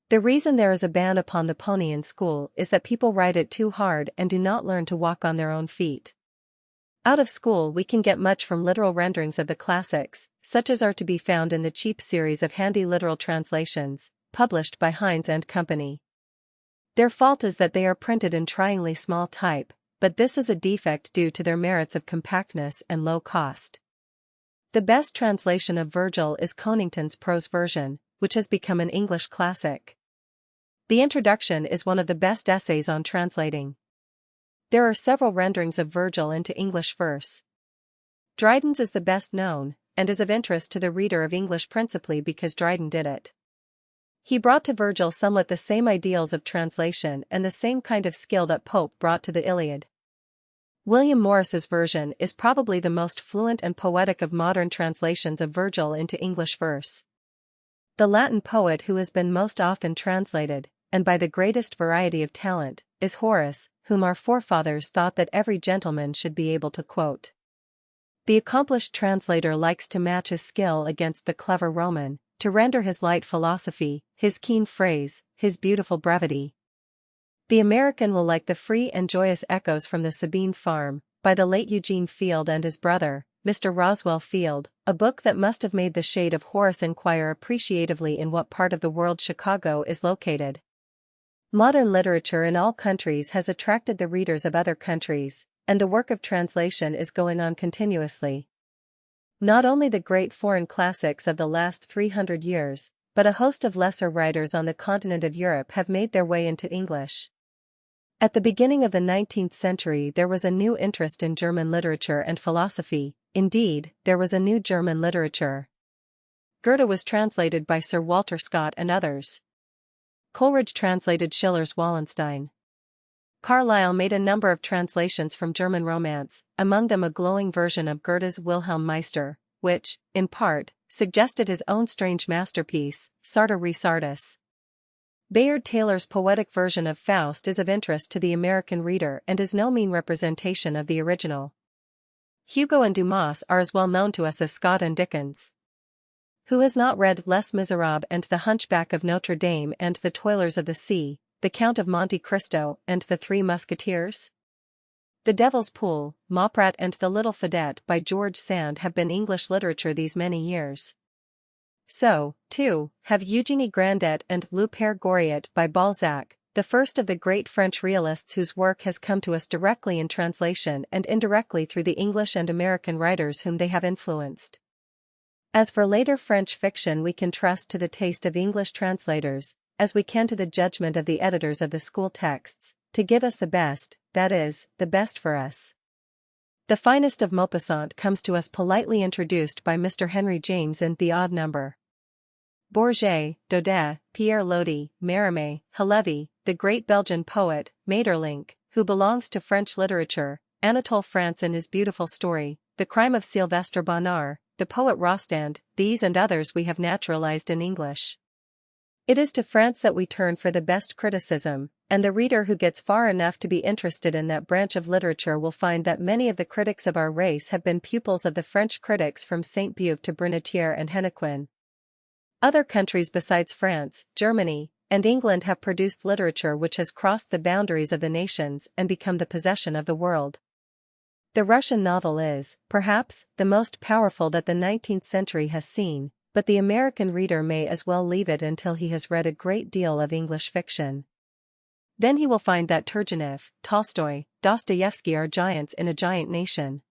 The reason there is a ban upon the pony in school is that people ride it too hard and do not learn to walk on their own feet. Out of school we can get much from literal renderings of the classics, such as are to be found in the cheap series of handy literal translations, published by Hines and Company. Their fault is that they are printed in tryingly small type, but this is a defect due to their merits of compactness and low cost. The best translation of Virgil is Conington's prose version, which has become an English classic. The introduction is one of the best essays on translating. There are several renderings of Virgil into English verse. Dryden's is the best known, and is of interest to the reader of English principally because Dryden did it. He brought to Virgil somewhat the same ideals of translation and the same kind of skill that Pope brought to the Iliad. William Morris's version is probably the most fluent and poetic of modern translations of Virgil into English verse. The Latin poet who has been most often translated, and by the greatest variety of talent, is Horace, whom our forefathers thought that every gentleman should be able to quote. The accomplished translator likes to match his skill against the clever Roman, to render his light philosophy, his keen phrase, his beautiful brevity. The American will like the free and joyous echoes from the Sabine Farm, by the late Eugene Field and his brother, Mr. Roswell Field, a book that must have made the shade of Horace inquire appreciatively in what part of the world Chicago is located. Modern literature in all countries has attracted the readers of other countries, and the work of translation is going on continuously. Not only the great foreign classics of the last 300 years, but a host of lesser writers on the continent of Europe have made their way into English. At the beginning of the 19th century there was a new interest in German literature and philosophy. Indeed, there was a new German literature. Goethe was translated by Sir Walter Scott and others. Coleridge translated Schiller's Wallenstein. Carlyle made a number of translations from German romance, among them a glowing version of Goethe's Wilhelm Meister, which, in part, suggested his own strange masterpiece, Sartor Resartus. Bayard Taylor's poetic version of Faust is of interest to the American reader and is no mean representation of the original. Hugo and Dumas are as well known to us as Scott and Dickens. Who has not read Les Miserables and The Hunchback of Notre Dame and The Toilers of the Sea, The Count of Monte Cristo and The Three Musketeers? The Devil's Pool, Mauprat and The Little Fadette by George Sand have been English literature these many years. So, too, have Eugénie Grandet and Le Père Goriot by Balzac, the first of the great French realists whose work has come to us directly in translation and indirectly through the English and American writers whom they have influenced. As for later French fiction, we can trust to the taste of English translators, as we can to the judgment of the editors of the school texts, to give us the best, that is, the best for us. The finest of Maupassant comes to us politely introduced by Mr. Henry James in The Odd Number. Bourget, Daudet, Pierre Loti, Mérimée, Halévy, the great Belgian poet, Maeterlinck, who belongs to French literature, Anatole France in his beautiful story, The Crime of Sylvestre Bonnard, the poet Rostand, these and others we have naturalized in English. It is to France that we turn for the best criticism, and the reader who gets far enough to be interested in that branch of literature will find that many of the critics of our race have been pupils of the French critics from Sainte-Beuve to Brunetière and Hennequin. Other countries besides France, Germany, and England have produced literature which has crossed the boundaries of the nations and become the possession of the world. The Russian novel is, perhaps, the most powerful that the 19th century has seen, but the American reader may as well leave it until he has read a great deal of English fiction. Then he will find that Turgenev, Tolstoy, Dostoevsky are giants in a giant nation.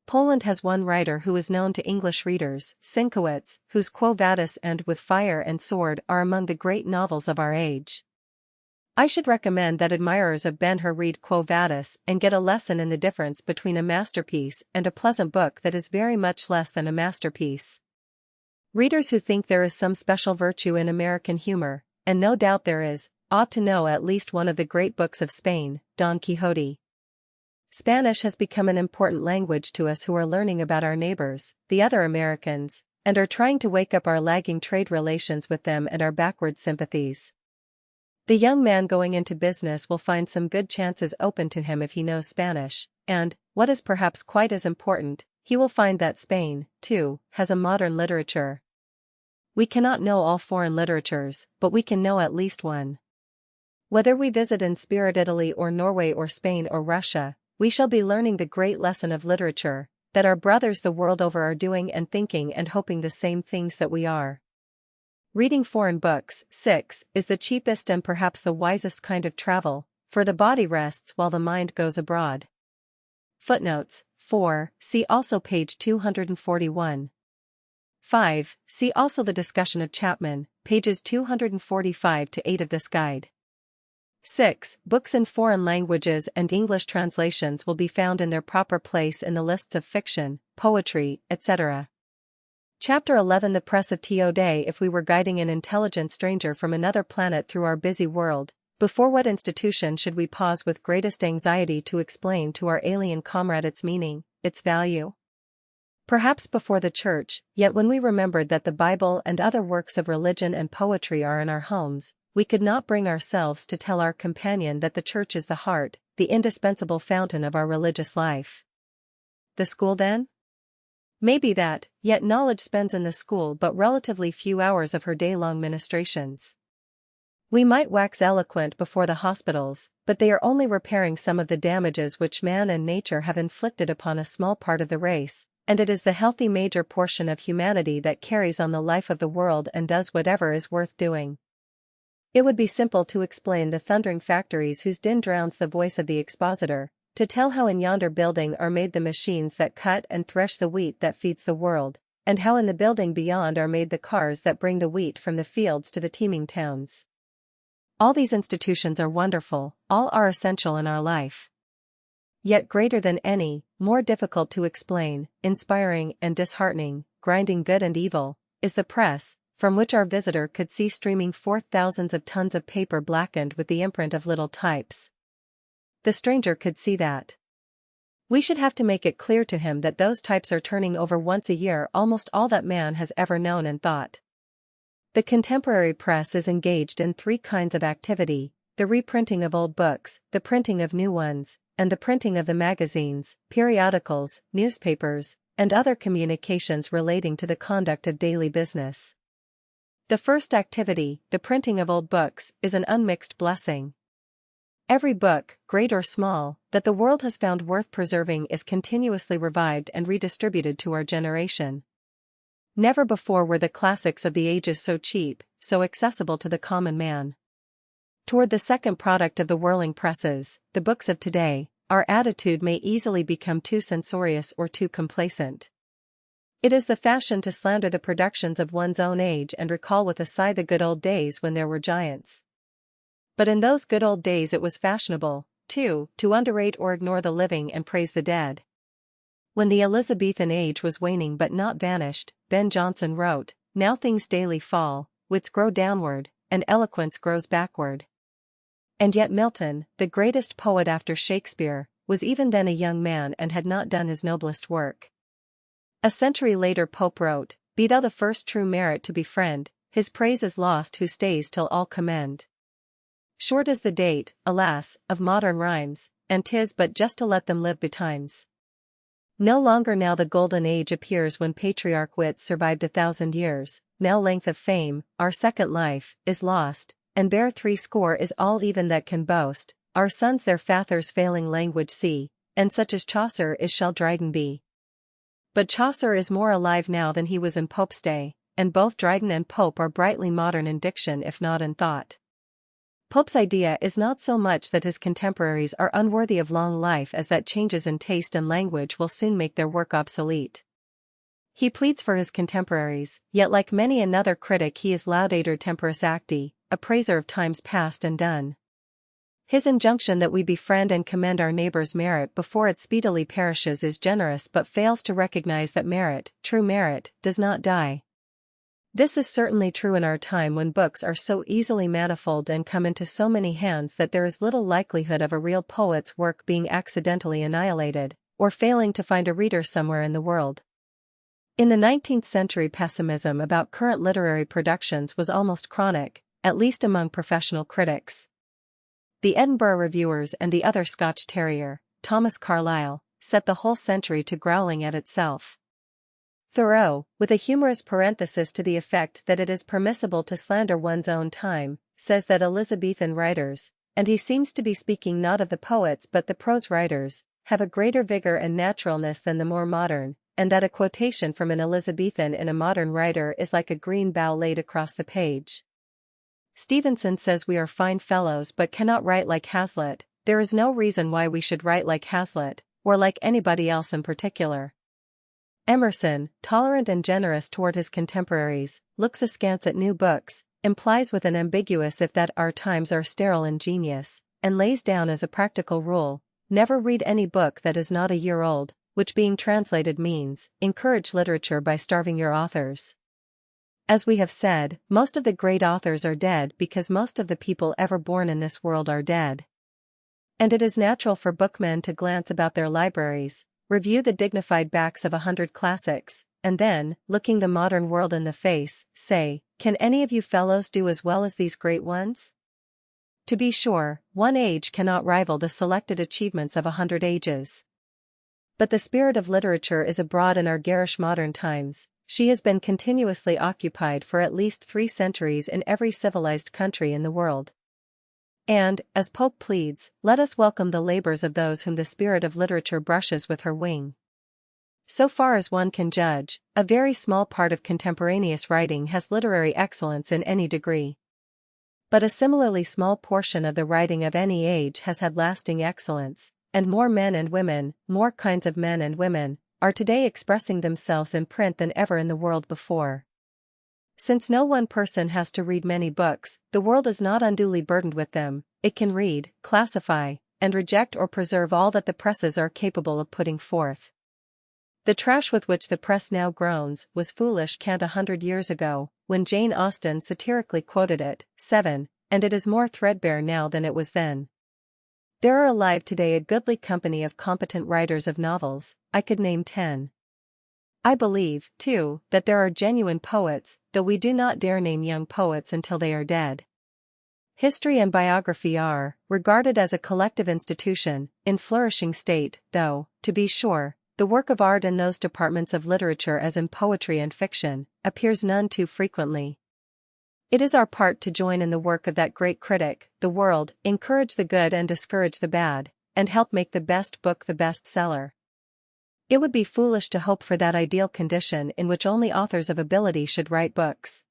Poland has one writer who is known to English readers, Sienkiewicz, whose Quo Vadis and With Fire and Sword are among the great novels of our age. I should recommend that admirers of Ben-Hur read Quo Vadis and get a lesson in the difference between a masterpiece and a pleasant book that is very much less than a masterpiece. Readers who think there is some special virtue in American humor, and no doubt there is, ought to know at least one of the great books of Spain, Don Quixote. Spanish has become an important language to us who are learning about our neighbors, the other Americans, and are trying to wake up our lagging trade relations with them and our backward sympathies. The young man going into business will find some good chances open to him if he knows Spanish, and, what is perhaps quite as important, he will find that Spain, too, has a modern literature. We cannot know all foreign literatures, but we can know at least one. Whether we visit in spirit Italy or Norway or Spain or Russia, we shall be learning the great lesson of literature, that our brothers the world over are doing and thinking and hoping the same things that we are. Reading foreign books, 6, is the cheapest and perhaps the wisest kind of travel, for the body rests while the mind goes abroad. Footnotes: 4, see also page 241. 5, see also the discussion of Chapman, pages 245 to 8 of this guide. 6. Books in foreign languages and English translations will be found in their proper place in the lists of fiction, poetry, etc. Chapter 11. The Press of Today. If we were guiding an intelligent stranger from another planet through our busy world, before what institution should we pause with greatest anxiety to explain to our alien comrade its meaning, its value? Perhaps before the church, yet when we remembered that the Bible and other works of religion and poetry are in our homes, we could not bring ourselves to tell our companion that the church is the heart, the indispensable fountain of our religious life. The school then? Maybe that, yet knowledge spends in the school but relatively few hours of her day-long ministrations. We might wax eloquent before the hospitals, but they are only repairing some of the damages which man and nature have inflicted upon a small part of the race, and it is the healthy major portion of humanity that carries on the life of the world and does whatever is worth doing. It would be simple to explain the thundering factories whose din drowns the voice of the expositor, to tell how in yonder building are made the machines that cut and thresh the wheat that feeds the world, and how in the building beyond are made the cars that bring the wheat from the fields to the teeming towns. All these institutions are wonderful, all are essential in our life. Yet greater than any, more difficult to explain, inspiring and disheartening, grinding good and evil, is the press, from which our visitor could see streaming forth thousands of tons of paper blackened with the imprint of little types. The stranger could see that. We should have to make it clear to him that those types are turning over once a year almost all that man has ever known and thought. The contemporary press is engaged in 3 kinds of activity: the reprinting of old books, the printing of new ones, and the printing of the magazines, periodicals, newspapers, and other communications relating to the conduct of daily business. The first activity, the printing of old books, is an unmixed blessing. Every book, great or small, that the world has found worth preserving is continuously revived and redistributed to our generation. Never before were the classics of the ages so cheap, so accessible to the common man. Toward the second product of the whirling presses, the books of today, our attitude may easily become too censorious or too complacent. It is the fashion to slander the productions of one's own age and recall with a sigh the good old days when there were giants. But in those good old days it was fashionable, too, to underrate or ignore the living and praise the dead. When the Elizabethan age was waning but not vanished, Ben Jonson wrote, "Now things daily fall, wits grow downward, and eloquence grows backward." And yet Milton, the greatest poet after Shakespeare, was even then a young man and had not done his noblest work. A century later Pope wrote, "Be thou the first true merit to befriend, his praise is lost who stays till all commend." Short is the date, alas, of modern rhymes, and 'tis but just to let them live betimes. No longer now the golden age appears when patriarch wits survived 1,000 years, now length of fame, our second life, is lost, and bare 60 is all even that can boast, our sons their fathers' failing language see, and such as Chaucer is shall Dryden be. But Chaucer is more alive now than he was in Pope's day, and both Dryden and Pope are brightly modern in diction if not in thought. Pope's idea is not so much that his contemporaries are unworthy of long life as that changes in taste and language will soon make their work obsolete. He pleads for his contemporaries, yet like many another critic he is laudator temporis acti, a praiser of times past and done. His injunction that we befriend and commend our neighbor's merit before it speedily perishes is generous but fails to recognize that merit, true merit, does not die. This is certainly true in our time when books are so easily manifold and come into so many hands that there is little likelihood of a real poet's work being accidentally annihilated, or failing to find a reader somewhere in the world. In the 19th century pessimism about current literary productions was almost chronic, at least among professional critics. The Edinburgh Reviewers and the other Scotch terrier, Thomas Carlyle, set the whole century to growling at itself. Thoreau, with a humorous parenthesis to the effect that it is permissible to slander one's own time, says that Elizabethan writers, and he seems to be speaking not of the poets but the prose writers, have a greater vigor and naturalness than the more modern, and that a quotation from an Elizabethan in a modern writer is like a green bough laid across the page. Stevenson says we are fine fellows but cannot write like Hazlitt. There is no reason why we should write like Hazlitt, or like anybody else in particular. Emerson, tolerant and generous toward his contemporaries, looks askance at new books, implies with an ambiguous if that our times are sterile in genius, and lays down as a practical rule, never read any book that is not a year old, which being translated means, encourage literature by starving your authors. As we have said, most of the great authors are dead because most of the people ever born in this world are dead. And it is natural for bookmen to glance about their libraries, review the dignified backs of 100 classics, and then, looking the modern world in the face, say, "Can any of you fellows do as well as these great ones?" To be sure, one age cannot rival the selected achievements of 100 ages. But the spirit of literature is abroad in our garish modern times. She has been continuously occupied for at least 3 centuries in every civilized country in the world. And, as Pope pleads, let us welcome the labors of those whom the spirit of literature brushes with her wing. So far as one can judge, a very small part of contemporaneous writing has literary excellence in any degree. But a similarly small portion of the writing of any age has had lasting excellence, and more men and women, more kinds of men and women, are today expressing themselves in print than ever in the world before. Since no one person has to read many books, the world is not unduly burdened with them. It can read, classify, and reject or preserve all that the presses are capable of putting forth. The trash with which the press now groans was foolish cant 100 years ago, when Jane Austen satirically quoted it, 7, and it is more threadbare now than it was then. There are alive today a goodly company of competent writers of novels. I could name 10. I believe, too, that there are genuine poets, though we do not dare name young poets until they are dead. History and biography are, regarded as a collective institution, in flourishing state, though, to be sure, the work of art in those departments of literature as in poetry and fiction, appears none too frequently. It is our part to join in the work of that great critic, the world, encourage the good and discourage the bad, and help make the best book the best seller. It would be foolish to hope for that ideal condition in which only authors of ability should write books.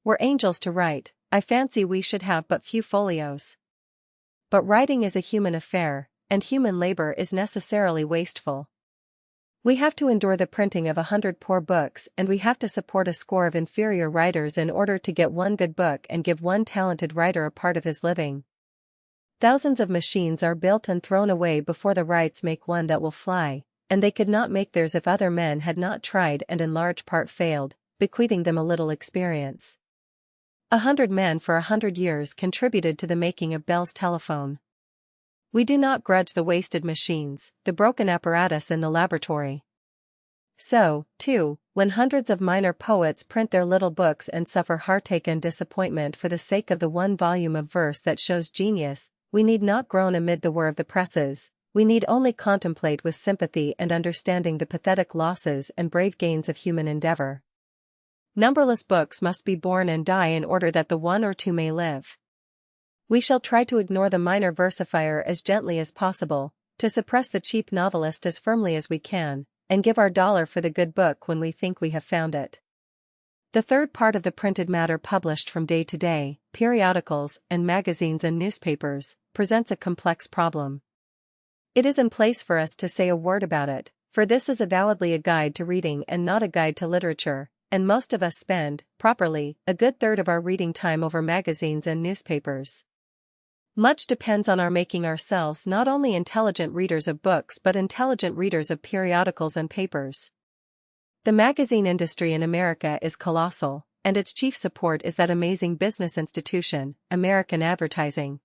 Were angels to write, I fancy we should have but few folios. But writing is a human affair, and human labor is necessarily wasteful. We have to endure the printing of 100 poor books, and we have to support a score of inferior writers in order to get one good book and give one talented writer a part of his living. Thousands of machines are built and thrown away before the wrights make one that will fly, and they could not make theirs if other men had not tried and in large part failed, bequeathing them a little experience. 100 men for 100 years contributed to the making of Bell's telephone. We do not grudge the wasted machines, the broken apparatus in the laboratory. So, too, when hundreds of minor poets print their little books and suffer heartache and disappointment for the sake of the one volume of verse that shows genius, we need not groan amid the whir of the presses. We need only contemplate with sympathy and understanding the pathetic losses and brave gains of human endeavor. Numberless books must be born and die in order that the one or two may live. We shall try to ignore the minor versifier as gently as possible, to suppress the cheap novelist as firmly as we can, and give our dollar for the good book when we think we have found it. The third part of the printed matter published from day to day, periodicals and magazines and newspapers, presents a complex problem. It is in place for us to say a word about it, for this is avowedly a guide to reading and not a guide to literature, and most of us spend, properly, a good third of our reading time over magazines and newspapers. Much depends on our making ourselves not only intelligent readers of books but intelligent readers of periodicals and papers. The magazine industry in America is colossal, and its chief support is that amazing business institution, American advertising.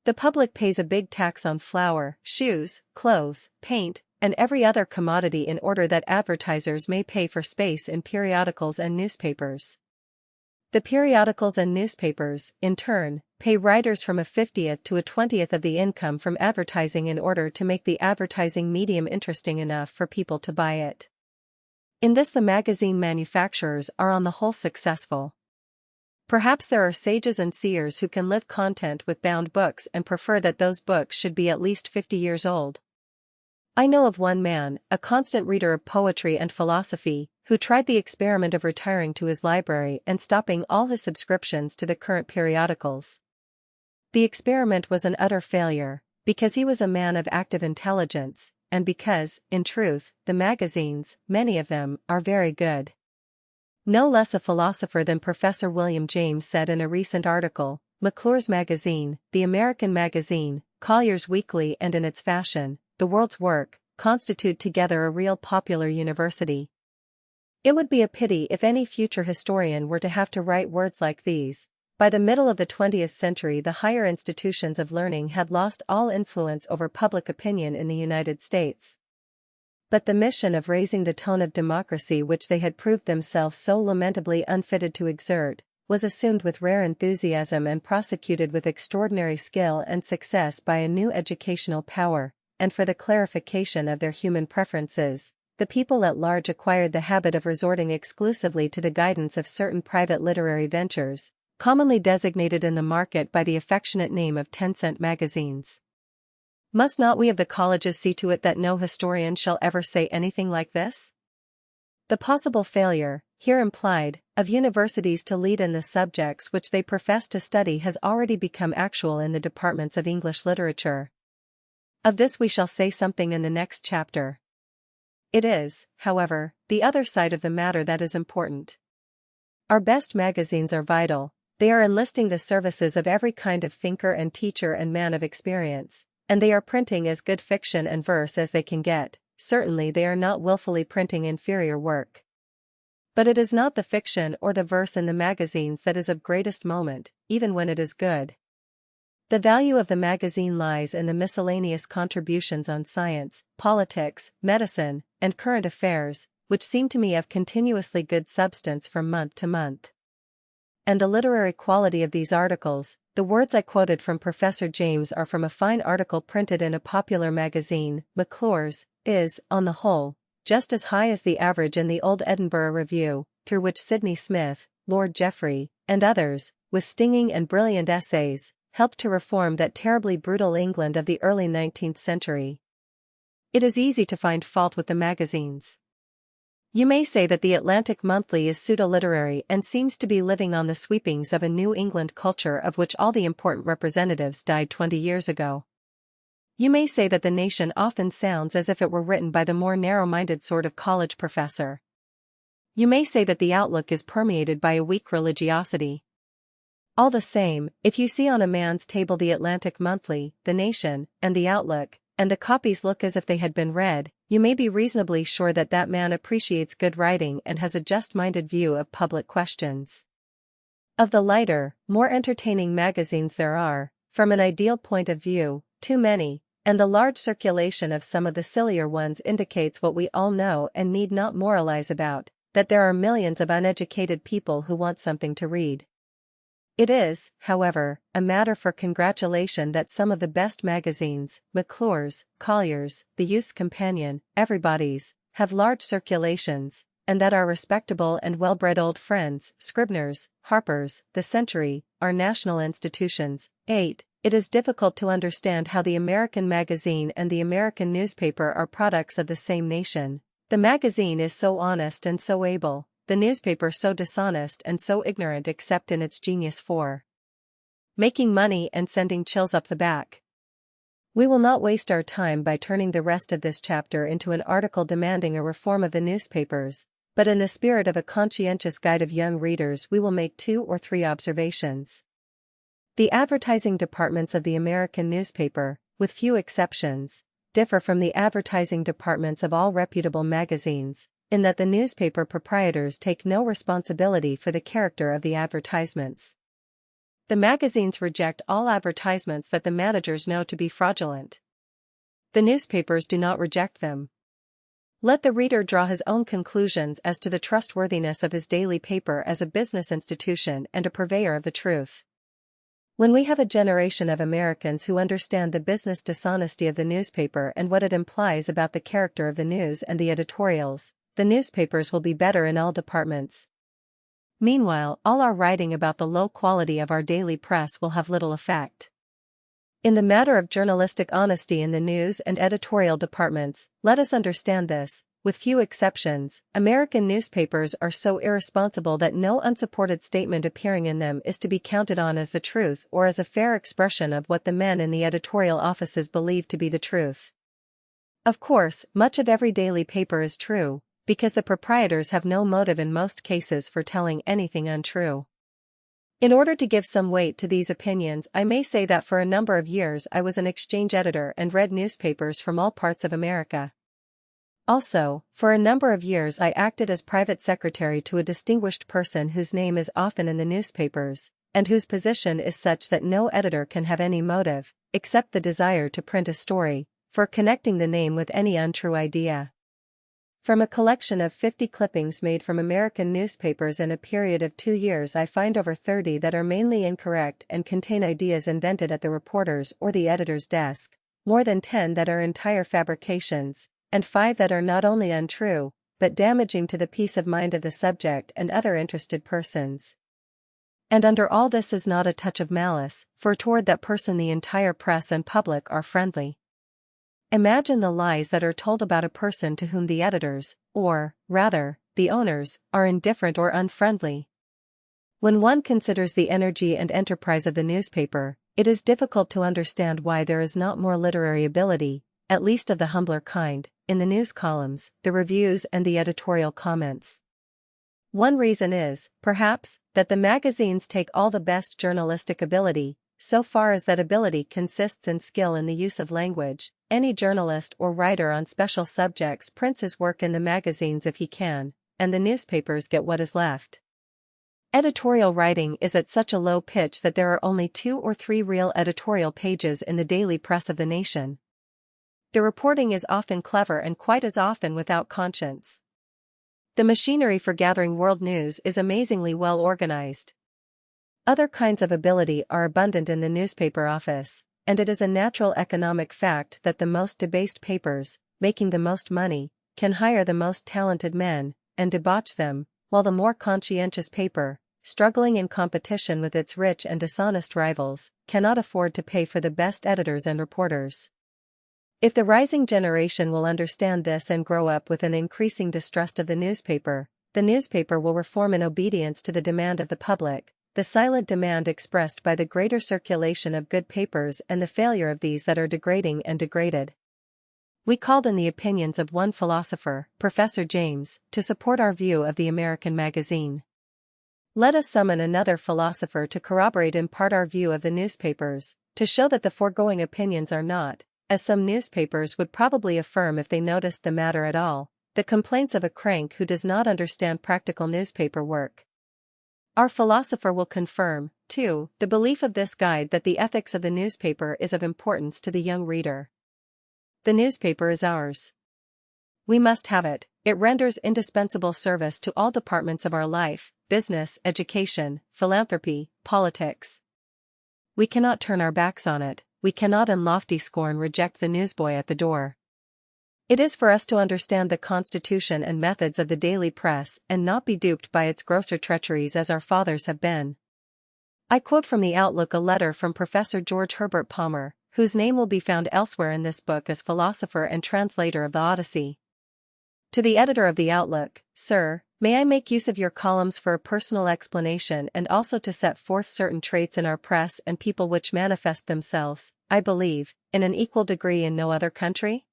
The public pays a big tax on flour, shoes, clothes, paint, and every other commodity in order that advertisers may pay for space in periodicals and newspapers. The periodicals and newspapers, in turn, pay writers from a 50th to a 20th of the income from advertising in order to make the advertising medium interesting enough for people to buy it. In this the magazine manufacturers are on the whole successful. Perhaps there are sages and seers who can live content with bound books and prefer that those books should be at least 50 years old. I know of one man, a constant reader of poetry and philosophy, who tried the experiment of retiring to his library and stopping all his subscriptions to the current periodicals. The experiment was an utter failure, because he was a man of active intelligence, and because, in truth, the magazines, many of them, are very good. No less a philosopher than Professor William James said in a recent article, McClure's magazine, the American magazine, Collier's Weekly and in its fashion, the world's work, constitute together a real popular university. It would be a pity if any future historian were to have to write words like these. By the middle of the 20th century, the higher institutions of learning had lost all influence over public opinion in the United States. But the mission of raising the tone of democracy, which they had proved themselves so lamentably unfitted to exert, was assumed with rare enthusiasm and prosecuted with extraordinary skill and success by a new educational power, and for the clarification of their human preferences, the people at large acquired the habit of resorting exclusively to the guidance of certain private literary ventures, commonly designated in the market by the affectionate name of 10-cent magazines. Must not we of the colleges see to it that no historian shall ever say anything like this? The possible failure, here implied, of universities to lead in the subjects which they profess to study has already become actual in the departments of English literature. Of this we shall say something in the next chapter. It is, however, the other side of the matter that is important. Our best magazines are vital. They are enlisting the services of every kind of thinker and teacher and man of experience, and they are printing as good fiction and verse as they can get. Certainly they are not willfully printing inferior work. But it is not the fiction or the verse in the magazines that is of greatest moment, even when it is good. The value of the magazine lies in the miscellaneous contributions on science, politics, medicine, and current affairs, which seem to me of continuously good substance from month to month. And the literary quality of these articles, the words I quoted from Professor James are from a fine article printed in a popular magazine, McClure's, is, on the whole, just as high as the average in the Old Edinburgh Review, through which Sidney Smith, Lord Jeffrey, and others, with stinging and brilliant essays, helped to reform that terribly brutal England of the early 19th century. It is easy to find fault with the magazines. You may say that the Atlantic Monthly is pseudo-literary and seems to be living on the sweepings of a New England culture of which all the important representatives died 20 years ago. You may say that the Nation often sounds as if it were written by the more narrow-minded sort of college professor. You may say that the Outlook is permeated by a weak religiosity. All the same, if you see on a man's table the Atlantic Monthly, the Nation, and the Outlook, and the copies look as if they had been read, you may be reasonably sure that that man appreciates good writing and has a just-minded view of public questions. Of the lighter, more entertaining magazines there are, from an ideal point of view, too many, and the large circulation of some of the sillier ones indicates what we all know and need not moralize about, that there are millions of uneducated people who want something to read. It is, however, a matter for congratulation that some of the best magazines, McClure's, Collier's, The Youth's Companion, Everybody's, have large circulations, and that our respectable and well-bred old friends, Scribner's, Harper's, The Century, are national institutions. 8. It is difficult to understand how the American magazine and the American newspaper are products of the same nation. The magazine is so honest and so able, the newspaper so dishonest and so ignorant except in its genius for making money and sending chills up the back. We will not waste our time by turning the rest of this chapter into an article demanding a reform of the newspapers, but in the spirit of a conscientious guide of young readers we will make 2 or 3 observations. The advertising departments of the American newspaper, with few exceptions, differ from the advertising departments of all reputable magazines, in that the newspaper proprietors take no responsibility for the character of the advertisements. The magazines reject all advertisements that the managers know to be fraudulent. The newspapers do not reject them. Let the reader draw his own conclusions as to the trustworthiness of his daily paper as a business institution and a purveyor of the truth. When we have a generation of Americans who understand the business dishonesty of the newspaper and what it implies about the character of the news and the editorials, the newspapers will be better in all departments. Meanwhile, all our writing about the low quality of our daily press will have little effect. In the matter of journalistic honesty in the news and editorial departments, let us understand this: with few exceptions, American newspapers are so irresponsible that no unsupported statement appearing in them is to be counted on as the truth or as a fair expression of what the men in the editorial offices believe to be the truth. Of course, much of every daily paper is true, because the proprietors have no motive in most cases for telling anything untrue. In order to give some weight to these opinions, I may say that for a number of years I was an exchange editor and read newspapers from all parts of America. Also, for a number of years I acted as private secretary to a distinguished person whose name is often in the newspapers, and whose position is such that no editor can have any motive, except the desire to print a story, for connecting the name with any untrue idea. From a collection of 50 clippings made from American newspapers in a period of 2 years, I find over 30 that are mainly incorrect and contain ideas invented at the reporter's or the editor's desk, more than 10 that are entire fabrications, and 5 that are not only untrue, but damaging to the peace of mind of the subject and other interested persons. And under all this is not a touch of malice, for toward that person the entire press and public are friendly. Imagine the lies that are told about a person to whom the editors, or, rather, the owners, are indifferent or unfriendly. When one considers the energy and enterprise of the newspaper, it is difficult to understand why there is not more literary ability, at least of the humbler kind, in the news columns, the reviews and the editorial comments. One reason is, perhaps, that the magazines take all the best journalistic ability, so far as that ability consists in skill in the use of language. Any journalist or writer on special subjects prints his work in the magazines if he can, and the newspapers get what is left. Editorial writing is at such a low pitch that there are only 2 or 3 real editorial pages in the daily press of the nation. The reporting is often clever and quite as often without conscience. The machinery for gathering world news is amazingly well organized. Other kinds of ability are abundant in the newspaper office, and it is a natural economic fact that the most debased papers, making the most money, can hire the most talented men, and debauch them, while the more conscientious paper, struggling in competition with its rich and dishonest rivals, cannot afford to pay for the best editors and reporters. If the rising generation will understand this and grow up with an increasing distrust of the newspaper will reform in obedience to the demand of the public, the silent demand expressed by the greater circulation of good papers and the failure of these that are degrading and degraded. We called in the opinions of one philosopher, Professor James, to support our view of the American magazine. Let us summon another philosopher to corroborate in part our view of the newspapers, to show that the foregoing opinions are not, as some newspapers would probably affirm if they noticed the matter at all, the complaints of a crank who does not understand practical newspaper work. Our philosopher will confirm, too, the belief of this guide that the ethics of the newspaper is of importance to the young reader. The newspaper is ours. We must have it. It renders indispensable service to all departments of our life: business, education, philanthropy, politics. We cannot turn our backs on it. We cannot in lofty scorn reject the newsboy at the door. It is for us to understand the constitution and methods of the daily press and not be duped by its grosser treacheries as our fathers have been. I quote from the Outlook a letter from Professor George Herbert Palmer, whose name will be found elsewhere in this book as philosopher and translator of the Odyssey. To the editor of the Outlook: Sir, may I make use of your columns for a personal explanation and also to set forth certain traits in our press and people which manifest themselves, I believe, in an equal degree in no other country?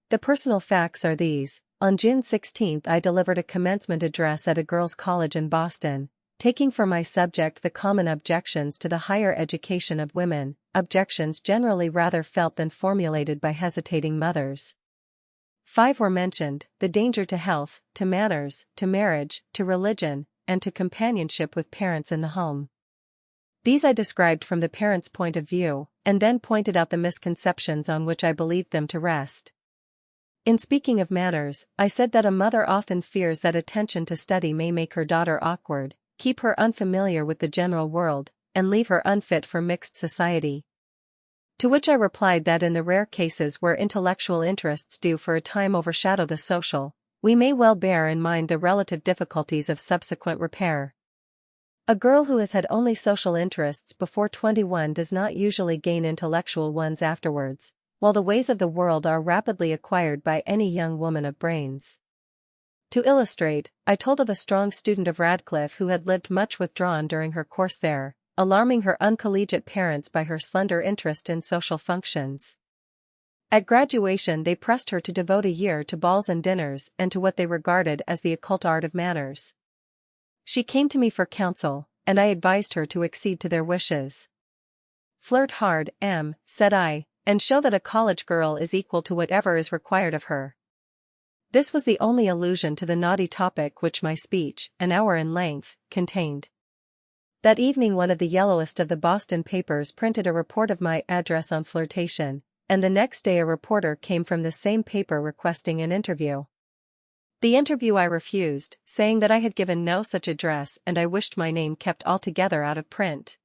The personal facts are these. On June 16 I delivered a commencement address at a girls' college in Boston, taking for my subject the common objections to the higher education of women, objections generally rather felt than formulated by hesitating mothers. 5 were mentioned: the danger to health, to manners, to marriage, to religion, and to companionship with parents in the home. These I described from the parents' point of view, and then pointed out the misconceptions on which I believed them to rest. In speaking of manners, I said that a mother often fears that attention to study may make her daughter awkward, keep her unfamiliar with the general world, and leave her unfit for mixed society. To which I replied that in the rare cases where intellectual interests do for a time overshadow the social, we may well bear in mind the relative difficulties of subsequent repair. A girl who has had only social interests before 21 does not usually gain intellectual ones afterwards, while the ways of the world are rapidly acquired by any young woman of brains. To illustrate, I told of a strong student of Radcliffe who had lived much withdrawn during her course there, alarming her uncollegiate parents by her slender interest in social functions. At graduation they pressed her to devote a year to balls and dinners and to what they regarded as the occult art of manners. She came to me for counsel, and I advised her to accede to their wishes. "Flirt hard, Em," said I, "and show that a college girl is equal to whatever is required of her." This was the only allusion to the naughty topic which my speech, an hour in length, contained. That evening one of the yellowest of the Boston papers printed a report of my address on flirtation, and the next day a reporter came from the same paper requesting an interview. The interview I refused, saying that I had given no such address and I wished my name kept altogether out of print.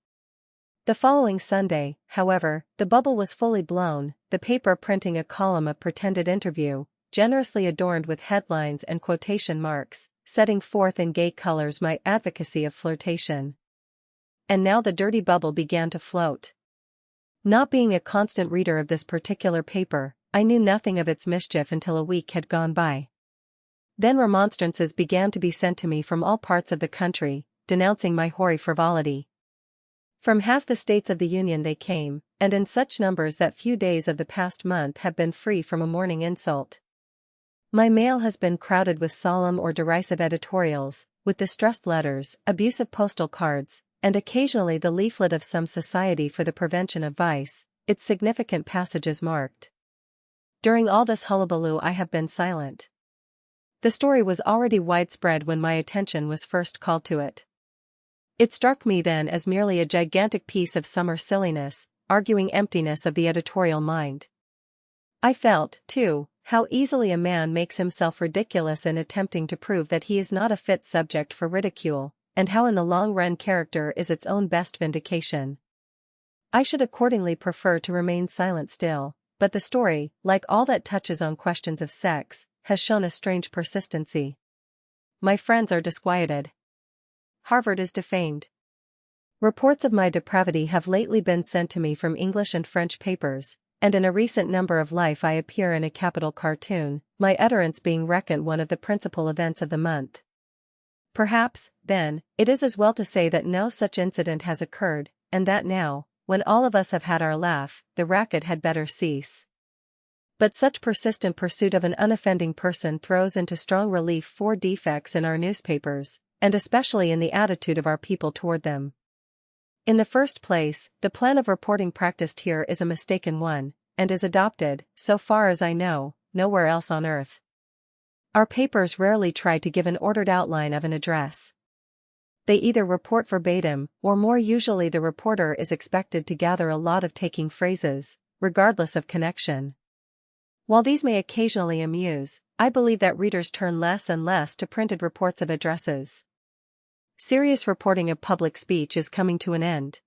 The following Sunday, however, the bubble was fully blown, the paper printing a column of pretended interview, generously adorned with headlines and quotation marks, setting forth in gay colors my advocacy of flirtation. And now the dirty bubble began to float. Not being a constant reader of this particular paper, I knew nothing of its mischief until a week had gone by. Then remonstrances began to be sent to me from all parts of the country, denouncing my hoary frivolity. From half the states of the Union they came, and in such numbers that few days of the past month have been free from a morning insult. My mail has been crowded with solemn or derisive editorials, with distressed letters, abusive postal cards, and occasionally the leaflet of some society for the prevention of vice, its significant passages marked. During all this hullabaloo I have been silent. The story was already widespread when my attention was first called to it. It struck me then as merely a gigantic piece of summer silliness, arguing emptiness of the editorial mind. I felt, too, how easily a man makes himself ridiculous in attempting to prove that he is not a fit subject for ridicule, and how in the long run character is its own best vindication. I should accordingly prefer to remain silent still, but the story, like all that touches on questions of sex, has shown a strange persistency. My friends are disquieted. Harvard is defamed. Reports of my depravity have lately been sent to me from English and French papers, and in a recent number of Life I appear in a capital cartoon, my utterance being reckoned one of the principal events of the month. Perhaps, then, it is as well to say that no such incident has occurred, and that now, when all of us have had our laugh, the racket had better cease. But such persistent pursuit of an unoffending person throws into strong relief four defects in our newspapers, and especially in the attitude of our people toward them. In the first place, the plan of reporting practiced here is a mistaken one, and is adopted, so far as I know, nowhere else on earth. Our papers rarely try to give an ordered outline of an address. They either report verbatim, or more usually the reporter is expected to gather a lot of taking phrases, regardless of connection. While these may occasionally amuse, I believe that readers turn less and less to printed reports of addresses. Serious reporting of public speech is coming to an end.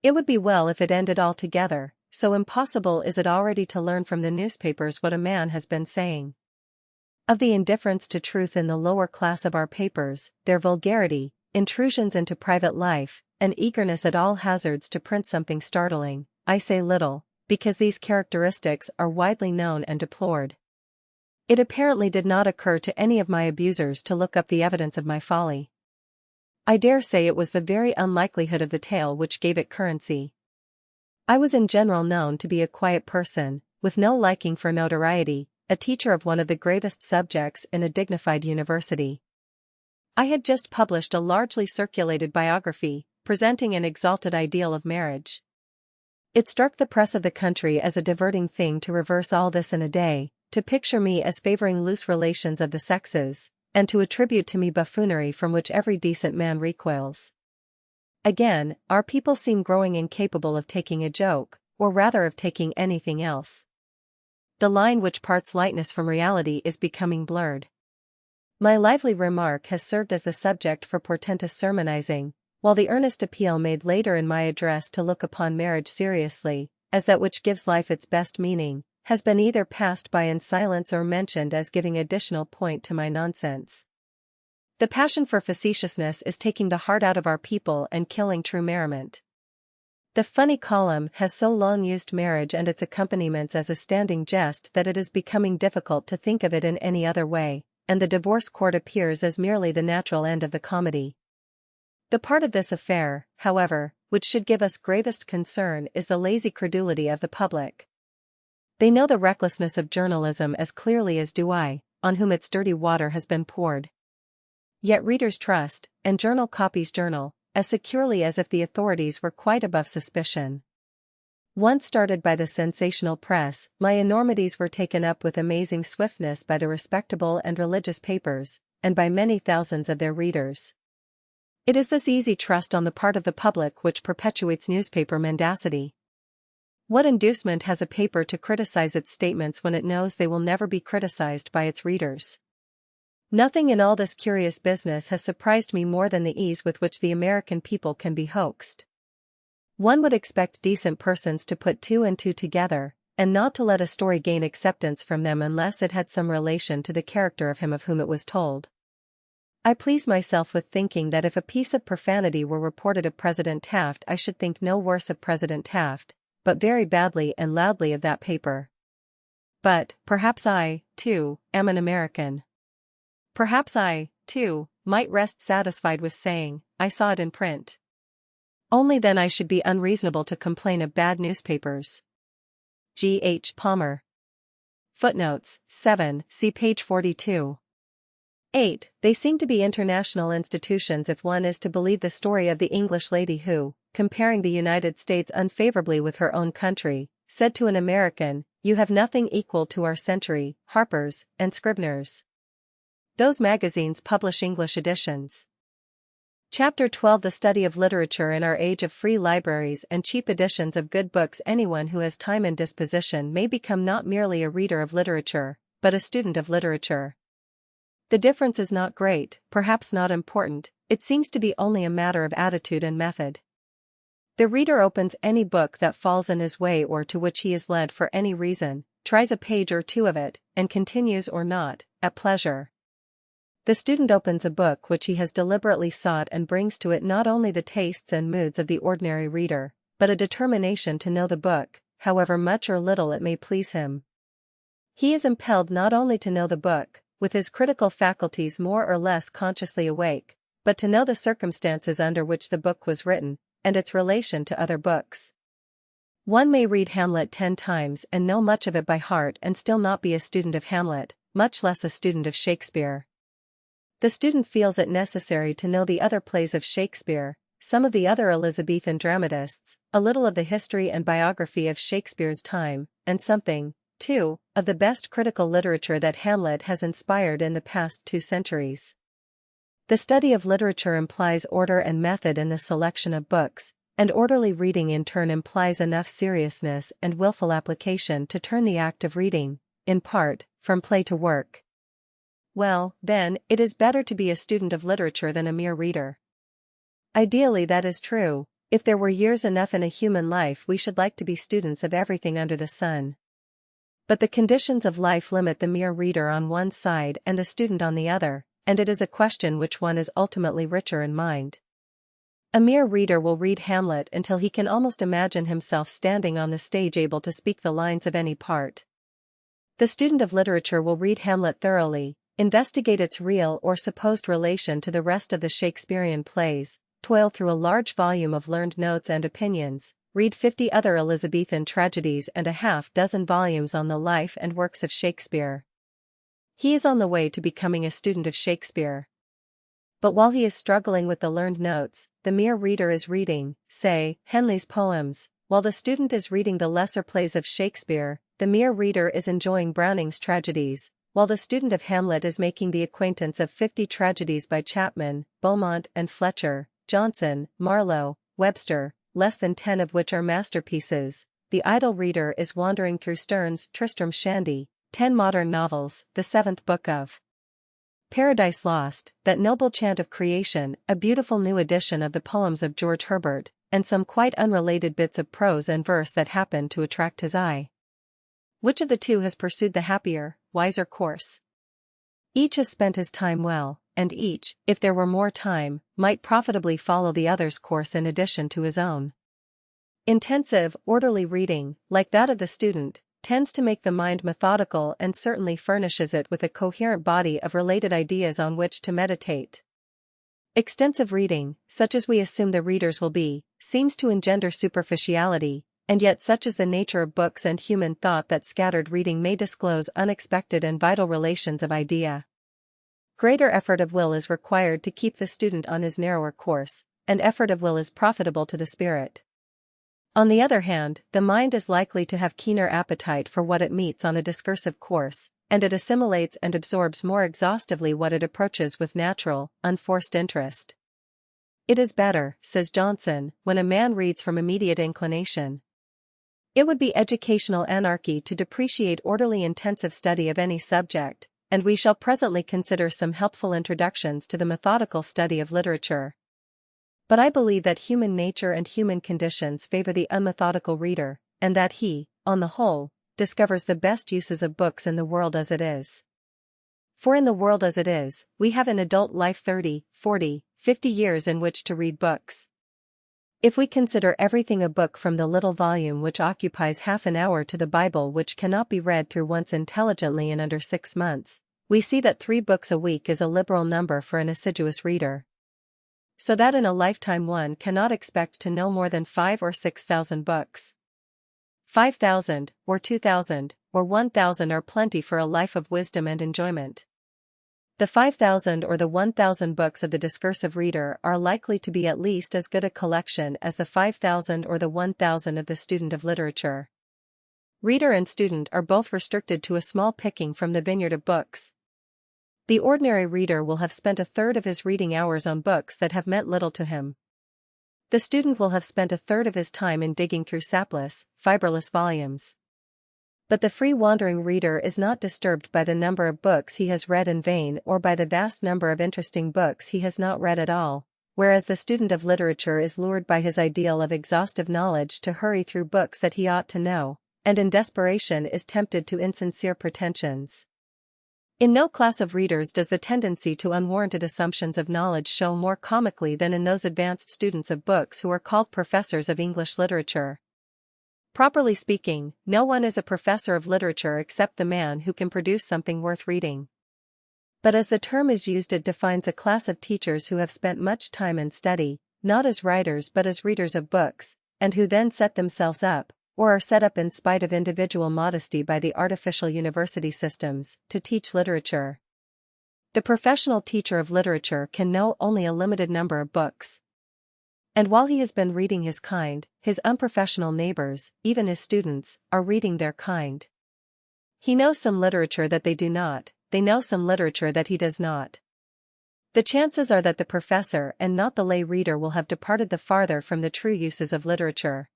It would be well if it ended altogether, so impossible is it already to learn from the newspapers what a man has been saying. Of the indifference to truth in the lower class of our papers, their vulgarity, intrusions into private life, and eagerness at all hazards to print something startling, I say little, because these characteristics are widely known and deplored. It apparently did not occur to any of my abusers to look up the evidence of my folly. I dare say it was the very unlikelihood of the tale which gave it currency. I was in general known to be a quiet person, with no liking for notoriety, a teacher of one of the gravest subjects in a dignified university. I had just published a largely circulated biography, presenting an exalted ideal of marriage. It struck the press of the country as a diverting thing to reverse all this in a day, to picture me as favoring loose relations of the sexes, and to attribute to me buffoonery from which every decent man recoils. Again, our people seem growing incapable of taking a joke, or rather of taking anything else. The line which parts lightness from reality is becoming blurred. My lively remark has served as the subject for portentous sermonizing, while the earnest appeal made later in my address to look upon marriage seriously, as that which gives life its best meaning, has been either passed by in silence or mentioned as giving additional point to my nonsense. The passion for facetiousness is taking the heart out of our people and killing true merriment. The funny column has so long used marriage and its accompaniments as a standing jest that it is becoming difficult to think of it in any other way, and the divorce court appears as merely the natural end of the comedy. The part of this affair, however, which should give us gravest concern is the lazy credulity of the public. They know the recklessness of journalism as clearly as do I, on whom its dirty water has been poured. Yet readers trust, and journal copies journal, as securely as if the authorities were quite above suspicion. Once started by the sensational press, my enormities were taken up with amazing swiftness by the respectable and religious papers, and by many thousands of their readers. It is this easy trust on the part of the public which perpetuates newspaper mendacity. What inducement has a paper to criticize its statements when it knows they will never be criticized by its readers? Nothing in all this curious business has surprised me more than the ease with which the American people can be hoaxed. One would expect decent persons to put two and two together, and not to let a story gain acceptance from them unless it had some relation to the character of him of whom it was told. I please myself with thinking that if a piece of profanity were reported of President Taft, I should think no worse of President Taft, but very badly and loudly of that paper. But, perhaps I, too, am an American. Perhaps I, too, might rest satisfied with saying, I saw it in print. Only then I should be unreasonable to complain of bad newspapers. G. H. Palmer. Footnotes, 7, see page 42. 8. They seem to be international institutions if one is to believe the story of the English lady who, comparing the United States unfavorably with her own country, said to an American, "You have nothing equal to our Century, Harper's, and Scribner's." Those magazines publish English editions. Chapter 12. The study of literature in our age of free libraries and cheap editions of good books. Anyone who has time and disposition may become not merely a reader of literature, but a student of literature. The difference is not great, perhaps not important, it seems to be only a matter of attitude and method. The reader opens any book that falls in his way or to which he is led for any reason, tries a page or two of it, and continues or not, at pleasure. The student opens a book which he has deliberately sought and brings to it not only the tastes and moods of the ordinary reader, but a determination to know the book, however much or little it may please him. He is impelled not only to know the book, with his critical faculties more or less consciously awake, but to know the circumstances under which the book was written, and its relation to other books. One may read Hamlet 10 times and know much of it by heart and still not be a student of Hamlet, much less a student of Shakespeare. The student feels it necessary to know the other plays of Shakespeare, some of the other Elizabethan dramatists, a little of the history and biography of Shakespeare's time, and something, too, of the best critical literature that Hamlet has inspired in the past 2 centuries. The study of literature implies order and method in the selection of books, and orderly reading in turn implies enough seriousness and willful application to turn the act of reading, in part, from play to work. Well, then, it is better to be a student of literature than a mere reader. Ideally that is true. If there were years enough in a human life we should like to be students of everything under the sun. But the conditions of life limit the mere reader on one side and the student on the other, and it is a question which one is ultimately richer in mind. A mere reader will read Hamlet until he can almost imagine himself standing on the stage able to speak the lines of any part. The student of literature will read Hamlet thoroughly, investigate its real or supposed relation to the rest of the Shakespearean plays, toil through a large volume of learned notes and opinions, read 50 other Elizabethan tragedies and a half-dozen volumes on the life and works of Shakespeare. He is on the way to becoming a student of Shakespeare. But while he is struggling with the learned notes, the mere reader is reading, say, Henley's poems, while the student is reading the lesser plays of Shakespeare. The mere reader is enjoying Browning's tragedies, while the student of Hamlet is making the acquaintance of 50 tragedies by Chapman, Beaumont and Fletcher, Johnson, Marlowe, Webster, less than 10 of which are masterpieces. The idle reader is wandering through Sterne's Tristram Shandy, 10 modern novels, the 7th book of Paradise Lost, that noble chant of creation, a beautiful new edition of the poems of George Herbert, and some quite unrelated bits of prose and verse that happen to attract his eye. Which of the two has pursued the happier, wiser course? Each has spent his time well, and each, if there were more time, might profitably follow the other's course in addition to his own. Intensive, orderly reading, like that of the student, tends to make the mind methodical and certainly furnishes it with a coherent body of related ideas on which to meditate. Extensive reading, such as we assume the readers will be, seems to engender superficiality, and yet such is the nature of books and human thought that scattered reading may disclose unexpected and vital relations of idea. Greater effort of will is required to keep the student on his narrower course, and effort of will is profitable to the spirit. On the other hand, the mind is likely to have keener appetite for what it meets on a discursive course, and it assimilates and absorbs more exhaustively what it approaches with natural, unforced interest. It is better, says Johnson, when a man reads from immediate inclination. It would be educational anarchy to depreciate orderly intensive study of any subject, and we shall presently consider some helpful introductions to the methodical study of literature. But I believe that human nature and human conditions favor the unmethodical reader, and that he, on the whole, discovers the best uses of books in the world as it is. For in the world as it is, we have in adult life 30, 40, 50 years in which to read books. If we consider everything a book from the little volume which occupies half an hour to the Bible which cannot be read through once intelligently in under 6 months, we see that 3 books a week is a liberal number for an assiduous reader. So that in a lifetime one cannot expect to know more than 5,000 or 6,000 books. 5,000, or 2,000, or 1,000 are plenty for a life of wisdom and enjoyment. The 5,000 or the 1,000 books of the discursive reader are likely to be at least as good a collection as the 5,000 or the 1,000 of the student of literature. Reader and student are both restricted to a small picking from the vineyard of books. The ordinary reader will have spent a third of his reading hours on books that have meant little to him. The student will have spent a third of his time in digging through sapless, fiberless volumes. But the free wandering reader is not disturbed by the number of books he has read in vain or by the vast number of interesting books he has not read at all, whereas the student of literature is lured by his ideal of exhaustive knowledge to hurry through books that he ought to know, and in desperation is tempted to insincere pretensions. In no class of readers does the tendency to unwarranted assumptions of knowledge show more comically than in those advanced students of books who are called professors of English literature. Properly speaking, no one is a professor of literature except the man who can produce something worth reading. But as the term is used, it defines a class of teachers who have spent much time in study, not as writers but as readers of books, and who then set themselves up, or are set up in spite of individual modesty by the artificial university systems, to teach literature. The professional teacher of literature can know only a limited number of books. And while he has been reading his kind, his unprofessional neighbors, even his students, are reading their kind. He knows some literature that they do not, they know some literature that he does not. The chances are that the professor and not the lay reader will have departed the farther from the true uses of literature.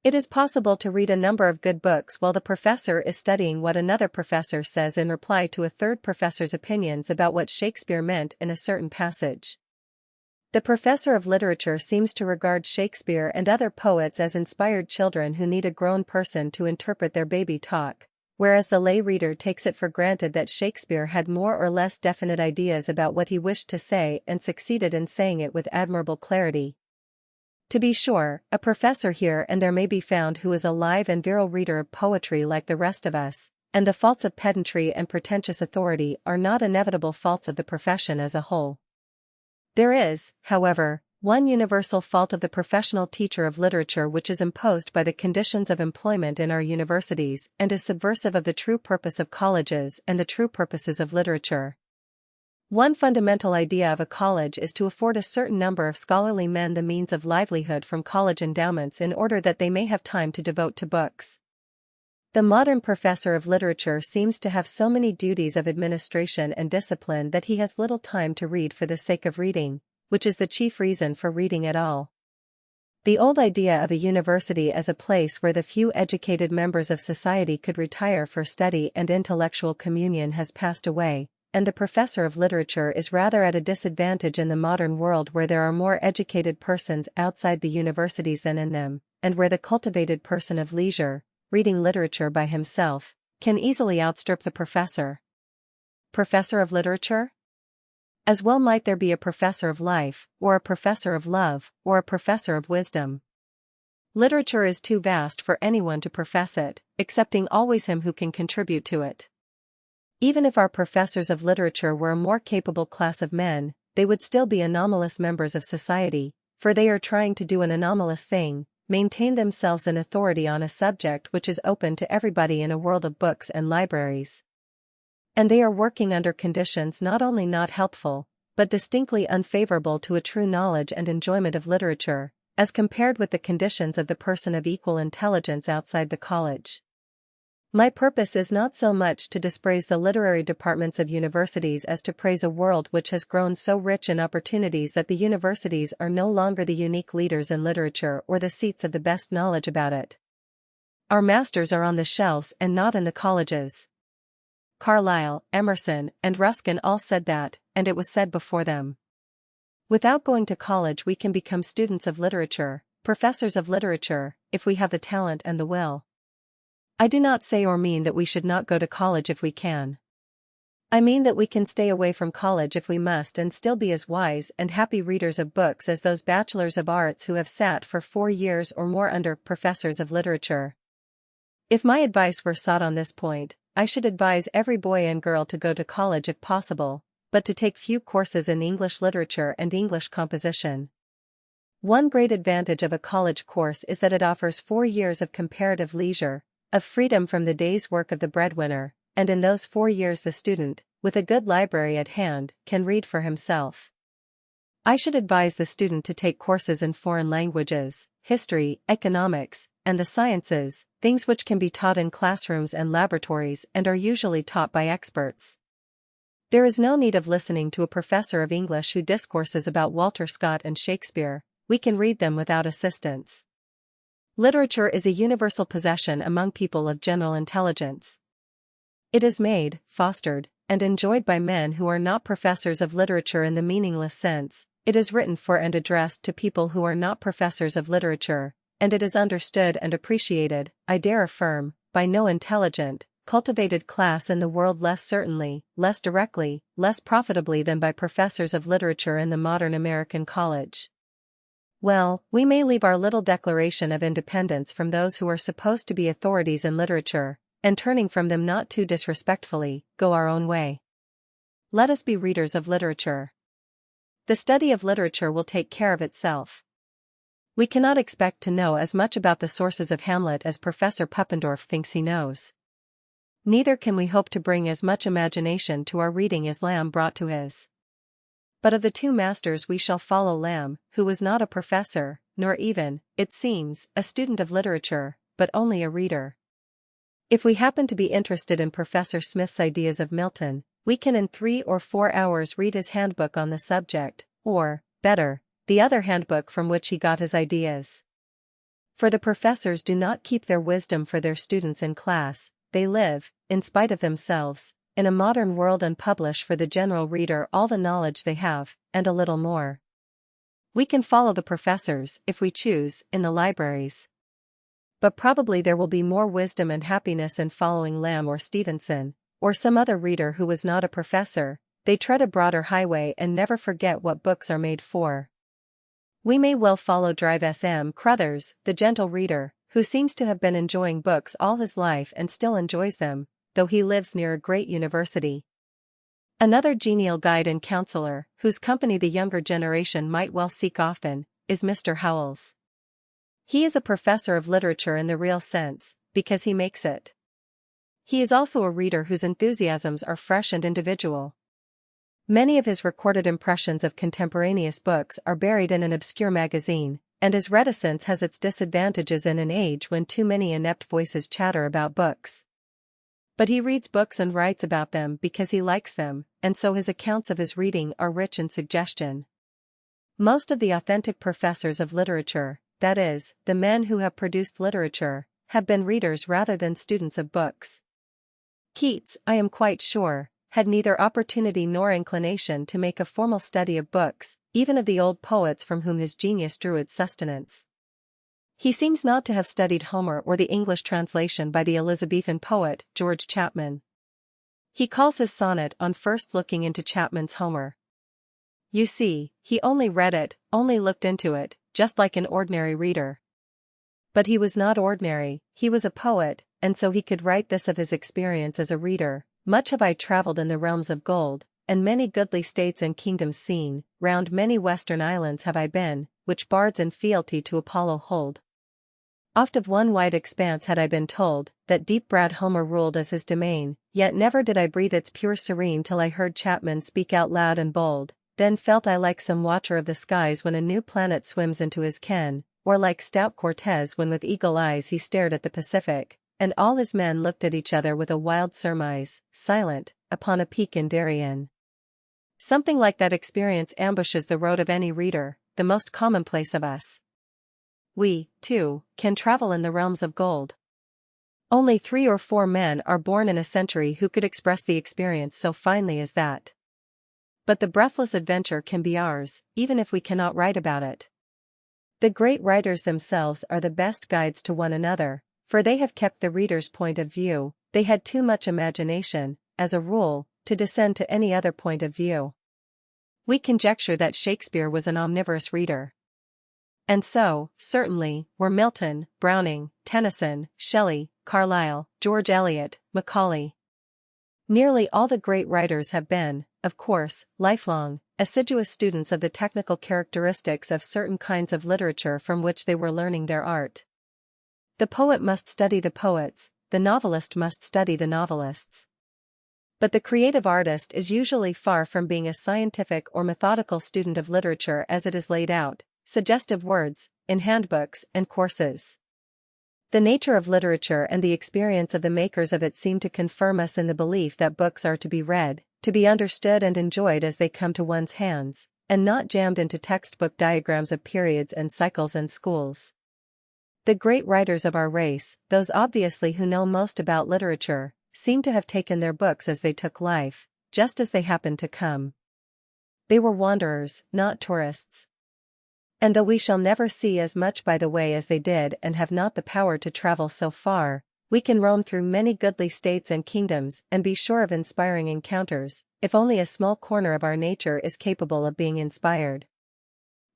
It is possible to read a number of good books while the professor is studying what another professor says in reply to a third professor's opinions about what Shakespeare meant in a certain passage. The professor of literature seems to regard Shakespeare and other poets as inspired children who need a grown person to interpret their baby talk, whereas the lay reader takes it for granted that Shakespeare had more or less definite ideas about what he wished to say and succeeded in saying it with admirable clarity. To be sure, a professor here and there may be found who is a live and virile reader of poetry like the rest of us, and the faults of pedantry and pretentious authority are not inevitable faults of the profession as a whole. There is, however, one universal fault of the professional teacher of literature which is imposed by the conditions of employment in our universities and is subversive of the true purpose of colleges and the true purposes of literature. One fundamental idea of a college is to afford a certain number of scholarly men the means of livelihood from college endowments in order that they may have time to devote to books. The modern professor of literature seems to have so many duties of administration and discipline that he has little time to read for the sake of reading, which is the chief reason for reading at all. The old idea of a university as a place where the few educated members of society could retire for study and intellectual communion has passed away, and the professor of literature is rather at a disadvantage in the modern world where there are more educated persons outside the universities than in them, and where the cultivated person of leisure, reading literature by himself, can easily outstrip the professor. Professor of literature? As well might there be a professor of life, or a professor of love, or a professor of wisdom. Literature is too vast for anyone to profess it, excepting always him who can contribute to it. Even if our professors of literature were a more capable class of men, they would still be anomalous members of society, for they are trying to do an anomalous thing, maintain themselves an authority on a subject which is open to everybody in a world of books and libraries. And they are working under conditions not only not helpful, but distinctly unfavorable to a true knowledge and enjoyment of literature, as compared with the conditions of the person of equal intelligence outside the college. My purpose is not so much to dispraise the literary departments of universities as to praise a world which has grown so rich in opportunities that the universities are no longer the unique leaders in literature or the seats of the best knowledge about it. Our masters are on the shelves and not in the colleges. Carlyle, Emerson, and Ruskin all said that, and it was said before them. Without going to college we can become students of literature, professors of literature, if we have the talent and the will. I do not say or mean that we should not go to college if we can. I mean that we can stay away from college if we must and still be as wise and happy readers of books as those bachelors of arts who have sat for 4 years or more under professors of literature. If my advice were sought on this point, I should advise every boy and girl to go to college if possible, but to take few courses in English literature and English composition. One great advantage of a college course is that it offers 4 years of comparative leisure, of freedom from the day's work of the breadwinner, and in those 4 years the student, with a good library at hand, can read for himself. I should advise the student to take courses in foreign languages, history, economics, and the sciences, things which can be taught in classrooms and laboratories and are usually taught by experts. There is no need of listening to a professor of English who discourses about Walter Scott and Shakespeare. We can read them without assistance. Literature is a universal possession among people of general intelligence. It is made, fostered, and enjoyed by men who are not professors of literature in the meaningless sense. It is written for and addressed to people who are not professors of literature, and it is understood and appreciated, I dare affirm, by no intelligent, cultivated class in the world less certainly, less directly, less profitably than by professors of literature in the modern American college. Well, we may leave our little declaration of independence from those who are supposed to be authorities in literature, and turning from them not too disrespectfully, go our own way. Let us be readers of literature. The study of literature will take care of itself. We cannot expect to know as much about the sources of Hamlet as Professor Puppendorf thinks he knows. Neither can we hope to bring as much imagination to our reading as Lamb brought to his. But of the two masters we shall follow Lamb, who was not a professor, nor even, it seems, a student of literature, but only a reader. If we happen to be interested in Professor Smith's ideas of Milton, we can in 3 or 4 hours read his handbook on the subject, or, better, the other handbook from which he got his ideas. For the professors do not keep their wisdom for their students in class, they live, in spite of themselves, in a modern world and publish for the general reader all the knowledge they have, and a little more. We can follow the professors, if we choose, in the libraries. But probably there will be more wisdom and happiness in following Lamb or Stevenson, or some other reader who was not a professor. They tread a broader highway and never forget what books are made for. We may well follow Drive S.M. Crothers, the gentle reader, who seems to have been enjoying books all his life and still enjoys them, though he lives near a great university. Another genial guide and counselor, whose company the younger generation might well seek often, is Mr. Howells. He is a professor of literature in the real sense, because he makes it. He is also a reader whose enthusiasms are fresh and individual. Many of his recorded impressions of contemporaneous books are buried in an obscure magazine, and his reticence has its disadvantages in an age when too many inept voices chatter about books. But he reads books and writes about them because he likes them, and so his accounts of his reading are rich in suggestion. Most of the authentic professors of literature, that is, the men who have produced literature, have been readers rather than students of books. Keats, I am quite sure, had neither opportunity nor inclination to make a formal study of books, even of the old poets from whom his genius drew its sustenance. He seems not to have studied Homer or the English translation by the Elizabethan poet, George Chapman. He calls his sonnet on first looking into Chapman's Homer. You see, he only read it, only looked into it, just like an ordinary reader. But he was not ordinary, he was a poet, and so he could write this of his experience as a reader. Much have I travelled in the realms of gold, and many goodly states and kingdoms seen, round many western islands have I been, which bards in fealty to Apollo hold. Oft of one wide expanse had I been told, that deep-browed Homer ruled as his domain, yet never did I breathe its pure serene till I heard Chapman speak out loud and bold. Then felt I like some watcher of the skies when a new planet swims into his ken, or like stout Cortez when with eagle eyes he stared at the Pacific, and all his men looked at each other with a wild surmise, silent, upon a peak in Darien. Something like that experience ambushes the road of any reader, the most commonplace of us. We, too, can travel in the realms of gold. Only 3 or 4 men are born in a century who could express the experience so finely as that. But the breathless adventure can be ours, even if we cannot write about it. The great writers themselves are the best guides to one another, for they have kept the reader's point of view. They had too much imagination, as a rule, to descend to any other point of view. We conjecture that Shakespeare was an omnivorous reader. And so, certainly, were Milton, Browning, Tennyson, Shelley, Carlyle, George Eliot, Macaulay. Nearly all the great writers have been, of course, lifelong, assiduous students of the technical characteristics of certain kinds of literature from which they were learning their art. The poet must study the poets, the novelist must study the novelists. But the creative artist is usually far from being a scientific or methodical student of literature as it is laid out, suggestive words, in handbooks and courses. The nature of literature and the experience of the makers of it seem to confirm us in the belief that books are to be read, to be understood and enjoyed as they come to one's hands, and not jammed into textbook diagrams of periods and cycles and schools. The great writers of our race, those obviously who know most about literature, seem to have taken their books as they took life, just as they happened to come. They were wanderers, not tourists. And though we shall never see as much by the way as they did and have not the power to travel so far, we can roam through many goodly states and kingdoms and be sure of inspiring encounters, if only a small corner of our nature is capable of being inspired.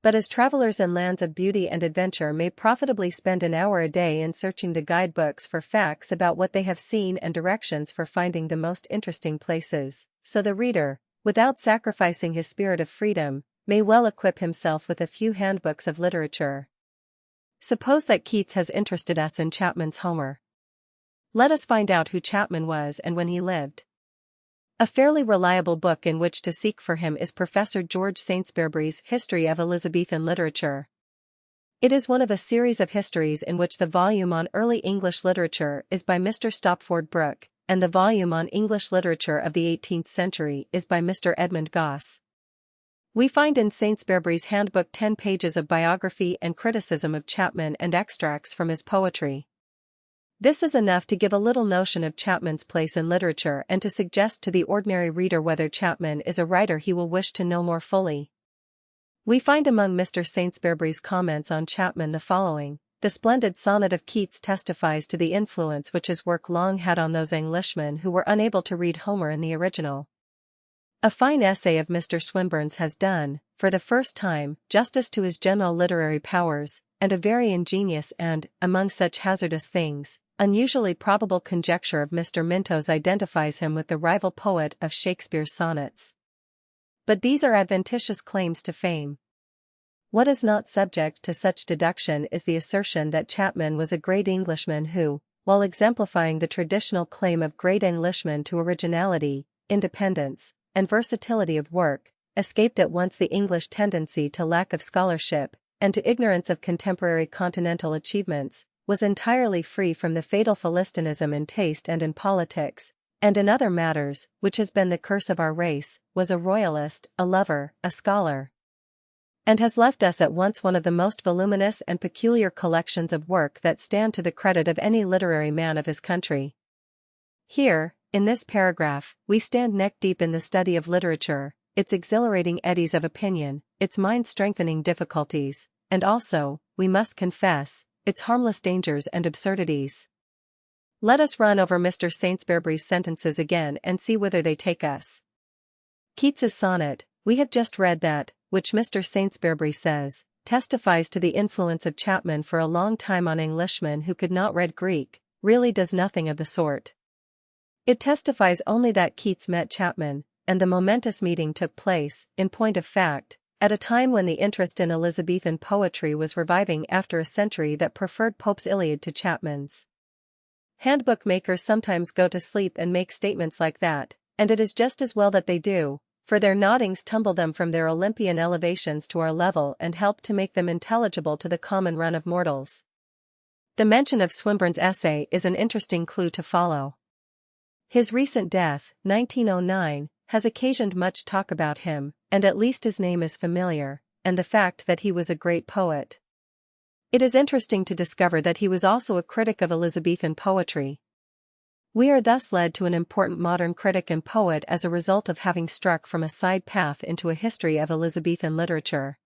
But as travelers in lands of beauty and adventure may profitably spend an hour a day in searching the guidebooks for facts about what they have seen and directions for finding the most interesting places, so the reader, without sacrificing his spirit of freedom, may well equip himself with a few handbooks of literature. Suppose that Keats has interested us in Chapman's Homer. Let us find out who Chapman was and when he lived. A fairly reliable book in which to seek for him is Professor George Saintsbury's History of Elizabethan Literature. It is one of a series of histories in which the volume on early English literature is by Mr. Stopford Brooke, and the volume on English literature of the 18th century is by Mr. Edmund Gosse. We find in Saintsbury's handbook 10 pages of biography and criticism of Chapman and extracts from his poetry. This is enough to give a little notion of Chapman's place in literature and to suggest to the ordinary reader whether Chapman is a writer he will wish to know more fully. We find among Mr. Saintsbury's comments on Chapman the following: the splendid sonnet of Keats testifies to the influence which his work long had on those Englishmen who were unable to read Homer in the original. A fine essay of Mr. Swinburne's has done, for the first time, justice to his general literary powers, and a very ingenious and, among such hazardous things, unusually probable conjecture of Mr. Minto's identifies him with the rival poet of Shakespeare's sonnets. But these are adventitious claims to fame. What is not subject to such deduction is the assertion that Chapman was a great Englishman who, while exemplifying the traditional claim of great Englishmen to originality, independence, and versatility of work, escaped at once the English tendency to lack of scholarship, and to ignorance of contemporary continental achievements, was entirely free from the fatal Philistinism in taste and in politics, and in other matters, which has been the curse of our race, was a royalist, a lover, a scholar, and has left us at once one of the most voluminous and peculiar collections of work that stand to the credit of any literary man of his country. Here, in this paragraph, we stand neck-deep in the study of literature, its exhilarating eddies of opinion, its mind-strengthening difficulties, and also, we must confess, its harmless dangers and absurdities. Let us run over Mr. Saintsbury's sentences again and see whither they take us. Keats's sonnet, We have just read that, which Mr. Saintsbury says, testifies to the influence of Chapman for a long time on Englishmen who could not read Greek, really does nothing of the sort. It testifies only that Keats met Chapman, and the momentous meeting took place, in point of fact, at a time when the interest in Elizabethan poetry was reviving after a century that preferred Pope's Iliad to Chapman's. Handbook makers sometimes go to sleep and make statements like that, and it is just as well that they do, for their noddings tumble them from their Olympian elevations to our level and help to make them intelligible to the common run of mortals. The mention of Swinburne's essay is an interesting clue to follow. His recent death, 1909, has occasioned much talk about him, and at least his name is familiar, and the fact that he was a great poet. It is interesting to discover that he was also a critic of Elizabethan poetry. We are thus led to an important modern critic and poet as a result of having struck from a side path into a history of Elizabethan literature.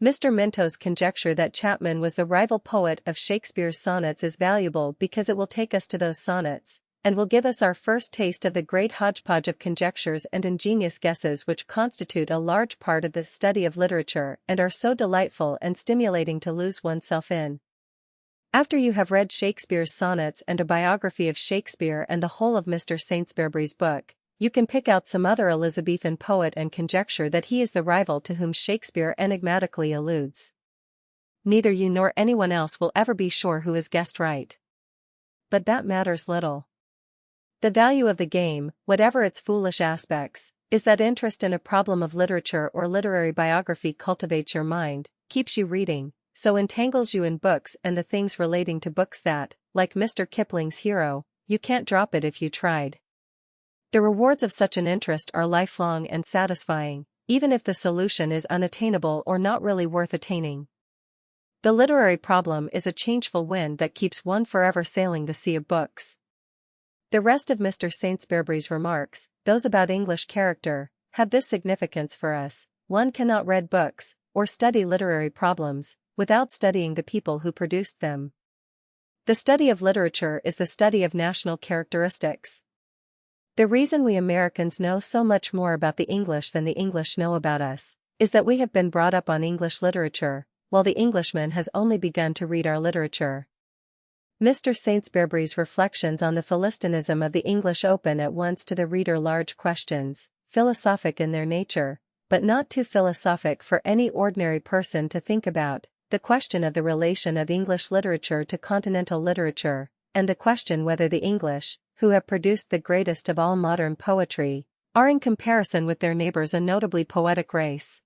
Mr. Minto's conjecture that Chapman was the rival poet of Shakespeare's sonnets is valuable because it will take us to those sonnets, and will give us our first taste of the great hodgepodge of conjectures and ingenious guesses which constitute a large part of the study of literature and are so delightful and stimulating to lose oneself in. After you have read Shakespeare's sonnets and a biography of Shakespeare and the whole of Mr. Saintsbury's book, you can pick out some other Elizabethan poet and conjecture that he is the rival to whom Shakespeare enigmatically alludes. Neither you nor anyone else will ever be sure who has guessed right. But that matters little. The value of the game, whatever its foolish aspects, is that interest in a problem of literature or literary biography cultivates your mind, keeps you reading, so entangles you in books and the things relating to books that, like Mr. Kipling's hero, you can't drop it if you tried. The rewards of such an interest are lifelong and satisfying, even if the solution is unattainable or not really worth attaining. The literary problem is a changeful wind that keeps one forever sailing the sea of books. The rest of Mr. Saintsbury's remarks, those about English character, have this significance for us: one cannot read books, or study literary problems, without studying the people who produced them. The study of literature is the study of national characteristics. The reason we Americans know so much more about the English than the English know about us, is that we have been brought up on English literature, while the Englishman has only begun to read our literature. Mr. Saintsbury's reflections on the Philistinism of the English open at once to the reader large questions, philosophic in their nature, but not too philosophic for any ordinary person to think about, the question of the relation of English literature to continental literature, and the question whether the English, who have produced the greatest of all modern poetry, are in comparison with their neighbors a notably poetic race.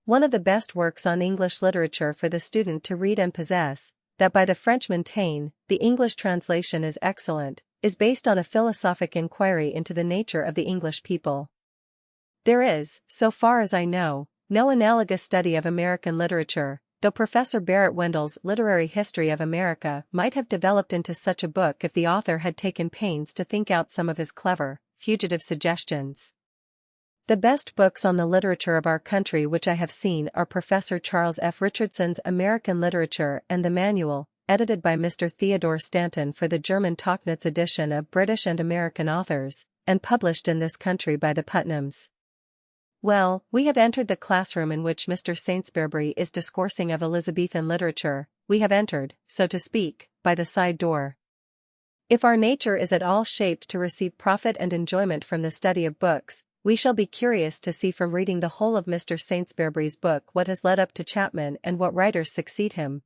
One of the best works on English literature for the student to read and possess, that by the Frenchman Taine, the English translation is excellent, is based on a philosophic inquiry into the nature of the English people. There is, so far as I know, no analogous study of American literature, though Professor Barrett Wendell's Literary History of America might have developed into such a book if the author had taken pains to think out some of his clever, fugitive suggestions. The best books on the literature of our country which I have seen are Professor Charles F. Richardson's American Literature and the Manual, edited by Mr. Theodore Stanton for the German Tauchnitz edition of British and American authors, and published in this country by the Putnams. Well, we have entered the classroom in which Mr. Saintsbury is discoursing of Elizabethan literature. We have entered, so to speak, by the side door. If our nature is at all shaped to receive profit and enjoyment from the study of books, we shall be curious to see from reading the whole of Mr. Saintsbury's book what has led up to Chapman and what writers succeed him.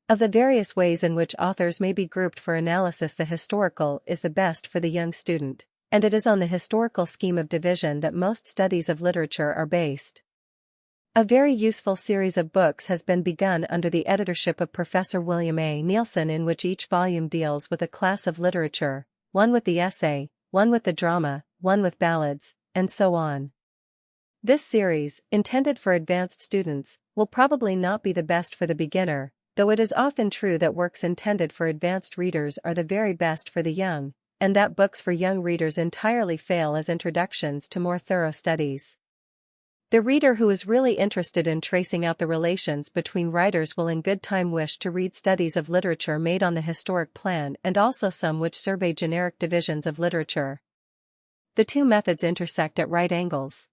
Of the various ways in which authors may be grouped for analysis, the historical is the best for the young student, and it is on the historical scheme of division that most studies of literature are based. A very useful series of books has been begun under the editorship of Professor William A. Neilson, in which each volume deals with a class of literature, one with the essay, one with the drama, one with ballads, and so on. This series, intended for advanced students, will probably not be the best for the beginner, though it is often true that works intended for advanced readers are the very best for the young, and that books for young readers entirely fail as introductions to more thorough studies. The reader who is really interested in tracing out the relations between writers will in good time wish to read studies of literature made on the historic plan and also some which survey generic divisions of literature. The two methods intersect at right angles.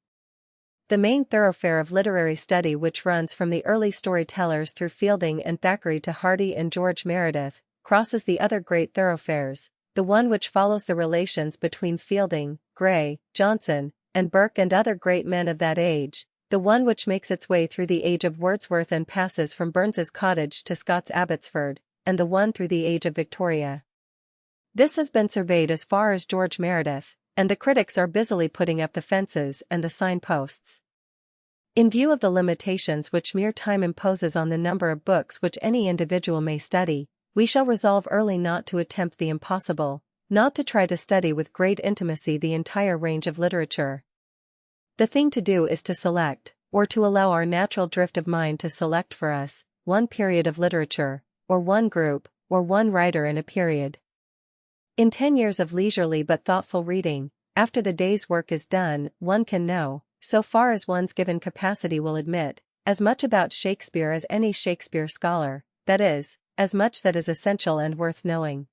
the main thoroughfare of literary study which runs from the early storytellers through Fielding and Thackeray to Hardy and George Meredith, crosses the other great thoroughfares, the one which follows the relations between Fielding, Gray, Johnson, and Burke and other great men of that age, the one which makes its way through the age of Wordsworth and passes from Burns's Cottage to Scott's Abbotsford, and the one through the age of Victoria. This has been surveyed as far as George Meredith, and the critics are busily putting up the fences and the signposts. In view of the limitations which mere time imposes on the number of books which any individual may study, we shall resolve early not to attempt the impossible, not to try to study with great intimacy the entire range of literature. The thing to do is to select, or to allow our natural drift of mind to select for us, one period of literature, or one group, or one writer in a period. In 10 years of leisurely but thoughtful reading, after the day's work is done, one can know, so far as one's given capacity will admit, as much about Shakespeare as any Shakespeare scholar, that is, as much that is essential and worth knowing.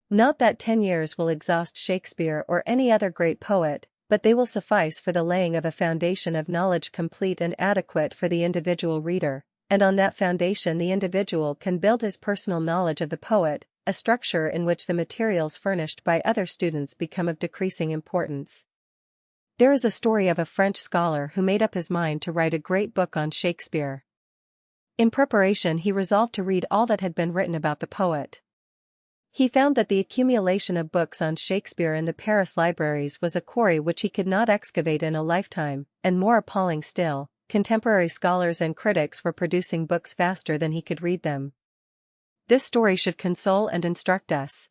Not that 10 years will exhaust Shakespeare or any other great poet, but they will suffice for the laying of a foundation of knowledge complete and adequate for the individual reader, and on that foundation the individual can build his personal knowledge of the poet, a structure in which the materials furnished by other students become of decreasing importance. There is a story of a French scholar who made up his mind to write a great book on Shakespeare. In preparation he resolved to read all that had been written about the poet. He found that the accumulation of books on Shakespeare in the Paris libraries was a quarry which he could not excavate in a lifetime, and more appalling still, contemporary scholars and critics were producing books faster than he could read them. This story should console and instruct us.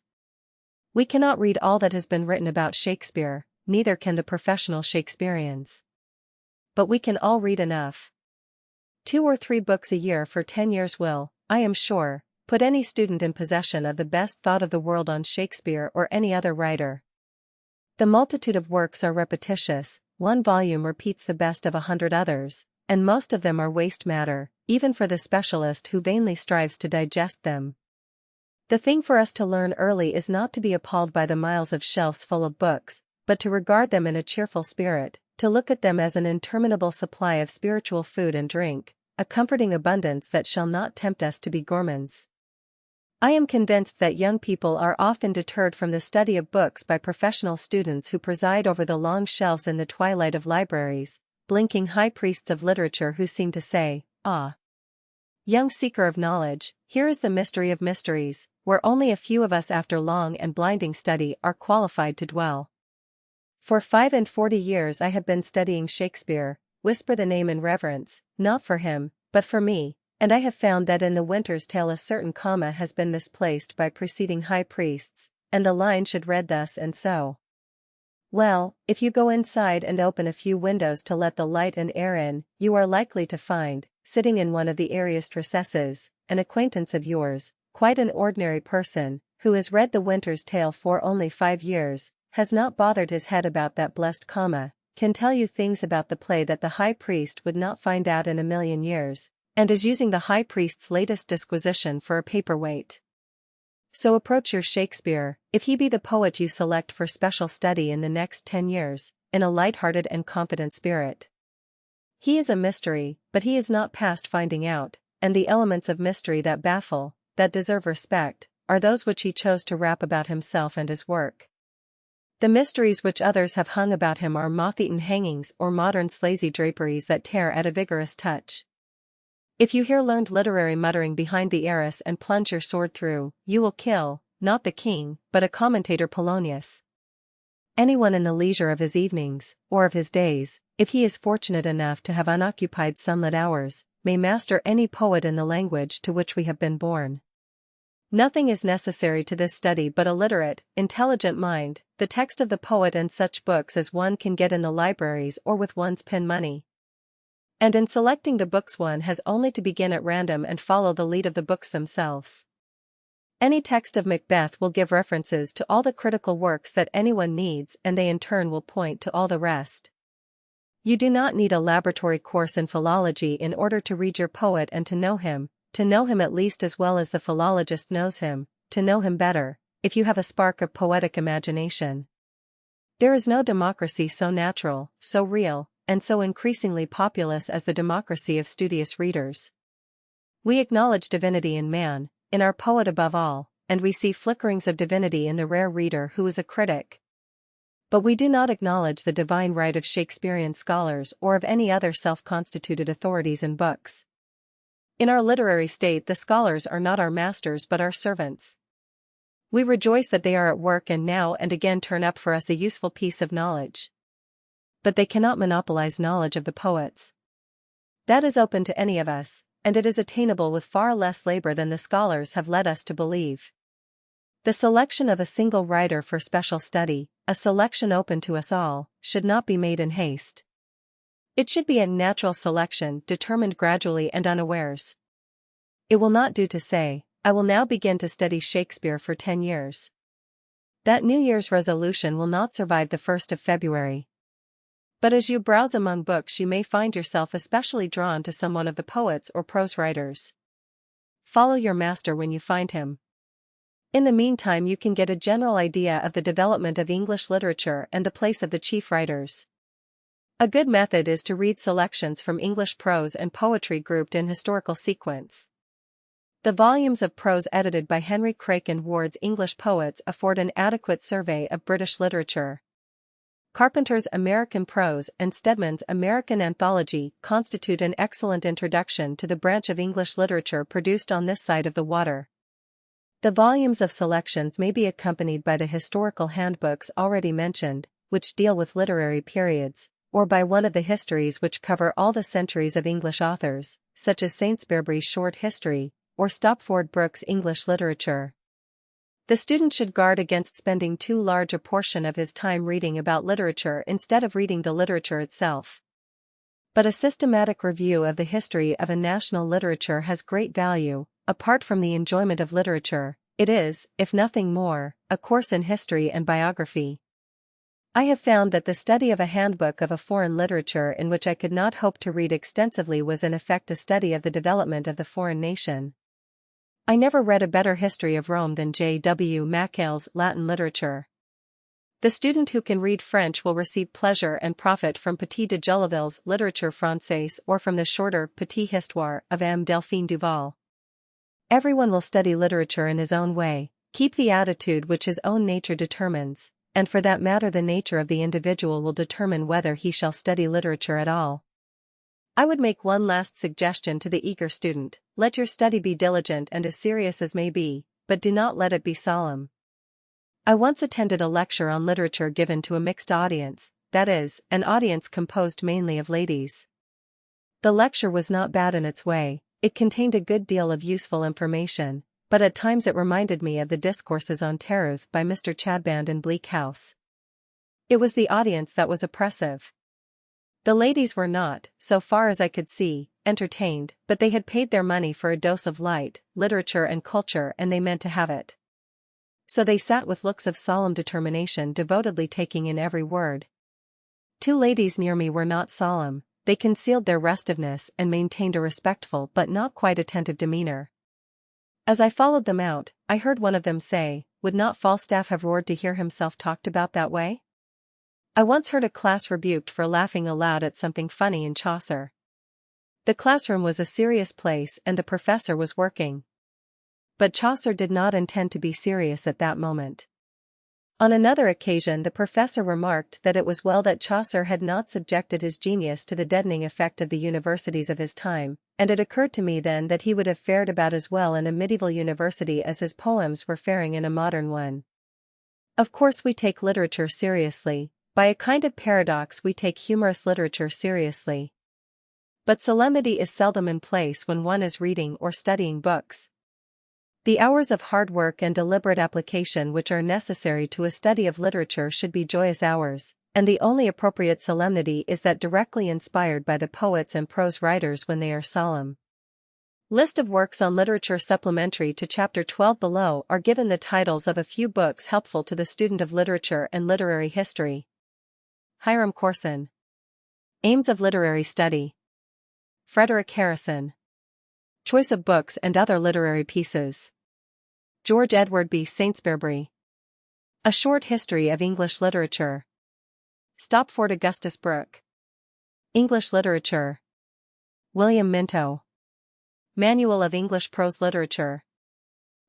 We cannot read all that has been written about Shakespeare, neither can the professional Shakespeareans. But we can all read enough. 2 or 3 books a year for 10 years will, I am sure, put any student in possession of the best thought of the world on Shakespeare or any other writer. The multitude of works are repetitious, one volume repeats the best of 100 others, and most of them are waste matter, even for the specialist who vainly strives to digest them. The thing for us to learn early is not to be appalled by the miles of shelves full of books, but to regard them in a cheerful spirit, to look at them as an interminable supply of spiritual food and drink, a comforting abundance that shall not tempt us to be gourmands. I am convinced that young people are often deterred from the study of books by professional students who preside over the long shelves in the twilight of libraries, blinking high priests of literature who seem to say, "Ah, young seeker of knowledge, here is the mystery of mysteries, where only a few of us after long and blinding study are qualified to dwell. For 45 years I have been studying Shakespeare, whisper the name in reverence, not for him, but for me, and I have found that in the Winter's Tale a certain comma has been misplaced by preceding high priests, and the line should read thus and so." Well, if you go inside and open a few windows to let the light and air in, you are likely to find, sitting in one of the airiest recesses, an acquaintance of yours, quite an ordinary person, who has read the Winter's Tale for only 5 years, has not bothered his head about that blessed comma, can tell you things about the play that the high priest would not find out in a million years, and is using the high priest's latest disquisition for a paperweight. So approach your Shakespeare, if he be the poet you select for special study in the next 10 years, in a light-hearted and confident spirit. He is a mystery, but he is not past finding out, and the elements of mystery that baffle, that deserve respect, are those which he chose to wrap about himself and his work. The mysteries which others have hung about him are moth-eaten hangings or modern slazy draperies that tear at a vigorous touch. If you hear learned literary muttering behind the arras and plunge your sword through, you will kill, not the king, but a commentator Polonius. Anyone in the leisure of his evenings, or of his days, if he is fortunate enough to have unoccupied sunlit hours, may master any poet in the language to which we have been born. Nothing is necessary to this study but a literate, intelligent mind, the text of the poet and such books as one can get in the libraries or with one's pin money. And in selecting the books one has only to begin at random and follow the lead of the books themselves. Any text of Macbeth will give references to all the critical works that anyone needs, and they in turn will point to all the rest. You do not need a laboratory course in philology in order to read your poet and to know him at least as well as the philologist knows him, to know him better, if you have a spark of poetic imagination. There is no democracy so natural, so real, and so increasingly populous as the democracy of studious readers. We acknowledge divinity in man, in our poet above all, and we see flickerings of divinity in the rare reader who is a critic. But we do not acknowledge the divine right of Shakespearean scholars or of any other self-constituted authorities in books. In our literary state, the scholars are not our masters but our servants. We rejoice that they are at work and now and again turn up for us a useful piece of knowledge. But they cannot monopolize knowledge of the poets. That is open to any of us, and it is attainable with far less labor than the scholars have led us to believe. The selection of a single writer for special study, a selection open to us all, should not be made in haste. It should be a natural selection determined gradually and unawares. It will not do to say, I will now begin to study Shakespeare for 10 years. That New Year's resolution will not survive the 1st of February. But as you browse among books, you may find yourself especially drawn to some one of the poets or prose writers. Follow your master when you find him. In the meantime, you can get a general idea of the development of English literature and the place of the chief writers. A good method is to read selections from English prose and poetry grouped in historical sequence. The volumes of prose edited by Henry Craik and Ward's English Poets afford an adequate survey of British literature. Carpenter's American Prose and Stedman's American Anthology constitute an excellent introduction to the branch of English literature produced on this side of the water. The volumes of selections may be accompanied by the historical handbooks already mentioned, which deal with literary periods, or by one of the histories which cover all the centuries of English authors, such as Saintsbury's Short History, or Stopford Brooke's English Literature. The student should guard against spending too large a portion of his time reading about literature instead of reading the literature itself. But a systematic review of the history of a national literature has great value. Apart from the enjoyment of literature, it is, if nothing more, a course in history and biography. I have found that the study of a handbook of a foreign literature in which I could not hope to read extensively was in effect a study of the development of the foreign nation. I never read a better history of Rome than J. W. Mackail's Latin literature. The student who can read French will receive pleasure and profit from Petit de Joliville's Literature Française or from the shorter Petit Histoire of M. Delphine Duval. Everyone will study literature in his own way, keep the attitude which his own nature determines, and for that matter the nature of the individual will determine whether he shall study literature at all. I would make one last suggestion to the eager student: let your study be diligent and as serious as may be, but do not let it be solemn. I once attended a lecture on literature given to a mixed audience, that is, an audience composed mainly of ladies. The lecture was not bad in its way, it contained a good deal of useful information, but at times it reminded me of the discourses on Tereuth by Mr. Chadband in Bleak House. It was the audience that was oppressive. The ladies were not, so far as I could see, entertained, but they had paid their money for a dose of light, literature and culture, and they meant to have it. So they sat with looks of solemn determination, devotedly taking in every word. 2 ladies near me were not solemn, they concealed their restiveness and maintained a respectful but not quite attentive demeanor. As I followed them out, I heard one of them say, "Would not Falstaff have roared to hear himself talked about that way?" I once heard a class rebuked for laughing aloud at something funny in Chaucer. The classroom was a serious place and the professor was working. But Chaucer did not intend to be serious at that moment. On another occasion the professor remarked that it was well that Chaucer had not subjected his genius to the deadening effect of the universities of his time, and it occurred to me then that he would have fared about as well in a medieval university as his poems were faring in a modern one. Of course we take literature seriously. By a kind of paradox we take humorous literature seriously. But solemnity is seldom in place when one is reading or studying books. The hours of hard work and deliberate application which are necessary to a study of literature should be joyous hours, and the only appropriate solemnity is that directly inspired by the poets and prose writers when they are solemn. List of works on literature supplementary to Chapter 12 below are given the titles of a few books helpful to the student of literature and literary history. Hiram Corson. Aims of Literary Study. Frederick Harrison. Choice of Books and Other Literary Pieces. George Edward B. Saintsbury. A Short History of English Literature. Stopford Augustus Brooke. English Literature. William Minto. Manual of English Prose Literature.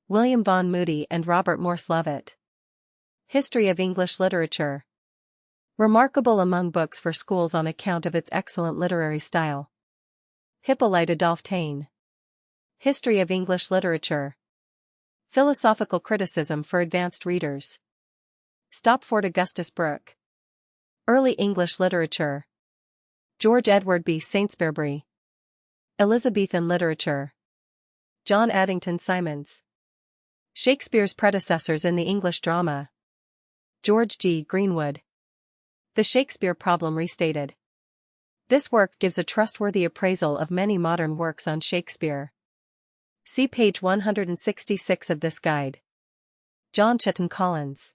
William Vaughan Moody and Robert Morse Lovett. History of English Literature. Remarkable among books for schools on account of its excellent literary style. Hippolyte Adolphe Taine. History of English Literature. Philosophical Criticism for Advanced Readers. Stopford Augustus Brooke. Early English Literature. George Edward B. Saintsbury. Elizabethan Literature. John Addington Symonds. Shakespeare's predecessors in the English drama. George G. Greenwood. The Shakespeare Problem Restated. This work gives a trustworthy appraisal of many modern works on Shakespeare. See page 166 of this guide. John Chilton Collins.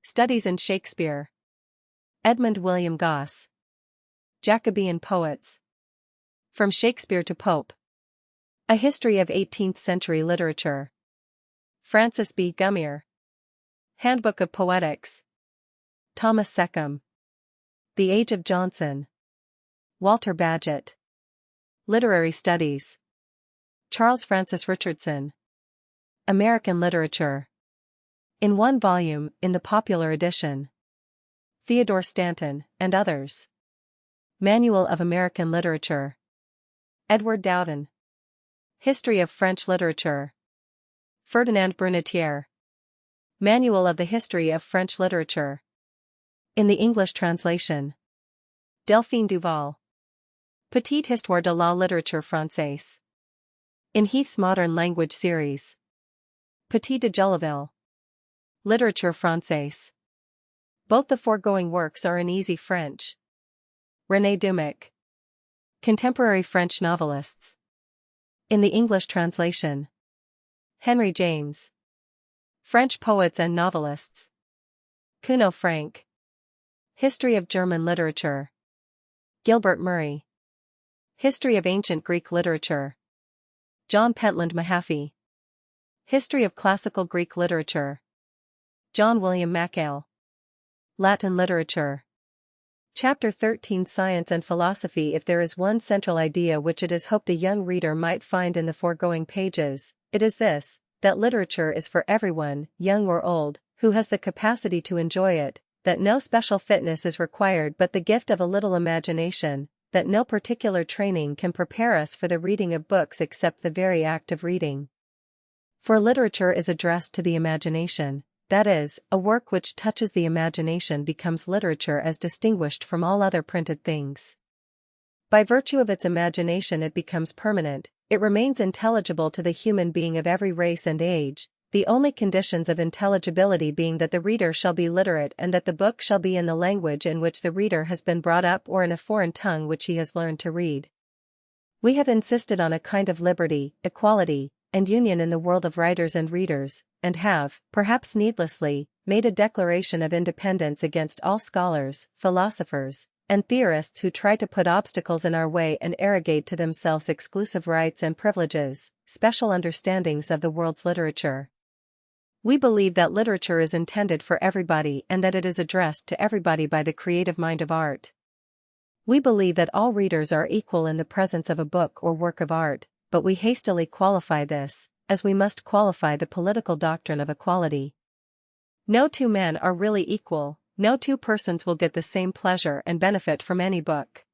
Studies in Shakespeare. Edmund William Gosse. Jacobean Poets. From Shakespeare to Pope. A History of 18th-Century Literature. Francis B. Gummere. Handbook of Poetics. Thomas Seckham. The Age of Johnson. Walter Bagehot. Literary Studies. Charles Francis Richardson. American Literature. In one volume, in the popular edition. Theodore Stanton, and others. Manual of American Literature. Edward Dowden. History of French Literature. Ferdinand Brunetière. Manual of the History of French Literature. In the English translation. Delphine Duval. Petite Histoire de la littérature française. In Heath's Modern Language Series. Petit de Joliville. Literature Française. Both the foregoing works are in easy French. René Dumic. Contemporary French Novelists. In the English translation. Henry James. French Poets and Novelists. Kuno Frank. History of German Literature. Gilbert Murray. History of Ancient Greek Literature. John Pentland Mahaffey. History of Classical Greek Literature. John William Mackail. Latin Literature. Chapter 13 Science and Philosophy. If there is one central idea which it is hoped a young reader might find in the foregoing pages, it is this, that literature is for everyone, young or old, who has the capacity to enjoy it, that no special fitness is required but the gift of a little imagination, that no particular training can prepare us for the reading of books except the very act of reading. For literature is addressed to the imagination, that is, a work which touches the imagination becomes literature as distinguished from all other printed things. By virtue of its imagination it becomes permanent, it remains intelligible to the human being of every race and age, the only conditions of intelligibility being that the reader shall be literate and that the book shall be in the language in which the reader has been brought up or in a foreign tongue which he has learned to read. We have insisted on a kind of liberty, equality, and union in the world of writers and readers, and have, perhaps needlessly, made a declaration of independence against all scholars, philosophers, and theorists who try to put obstacles in our way and arrogate to themselves exclusive rights and privileges, special understandings of the world's literature. We believe that literature is intended for everybody and that it is addressed to everybody by the creative mind of art. We believe that all readers are equal in the presence of a book or work of art, but we hastily qualify this, as we must qualify the political doctrine of equality. No two men are really equal, no two persons will get the same pleasure and benefit from any book.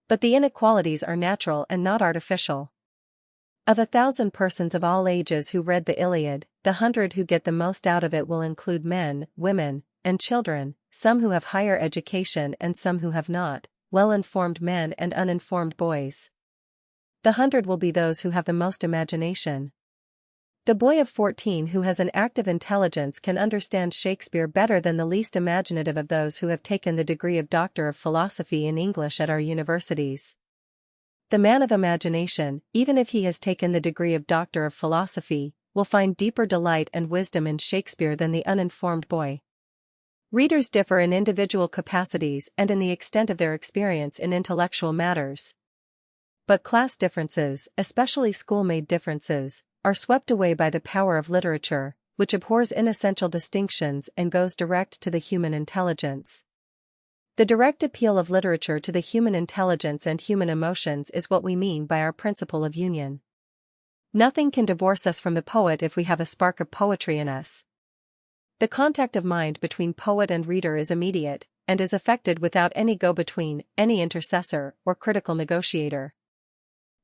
But the inequalities are natural and not artificial. Of 1,000 persons of all ages who read the Iliad, the 100 who get the most out of it will include men, women, and children, some who have higher education and some who have not, well-informed men and uninformed boys. The 100 will be those who have the most imagination. The boy of 14 who has an active intelligence can understand Shakespeare better than the least imaginative of those who have taken the degree of Doctor of Philosophy in English at our universities. The man of imagination, even if he has taken the degree of Doctor of Philosophy, will find deeper delight and wisdom in Shakespeare than the uninformed boy. Readers differ in individual capacities and in the extent of their experience in intellectual matters. But class differences, especially school-made differences, are swept away by the power of literature, which abhors inessential distinctions and goes direct to the human intelligence. The direct appeal of literature to the human intelligence and human emotions is what we mean by our principle of union. Nothing can divorce us from the poet if we have a spark of poetry in us. The contact of mind between poet and reader is immediate, and is effected without any go-between, any intercessor, or critical negotiator.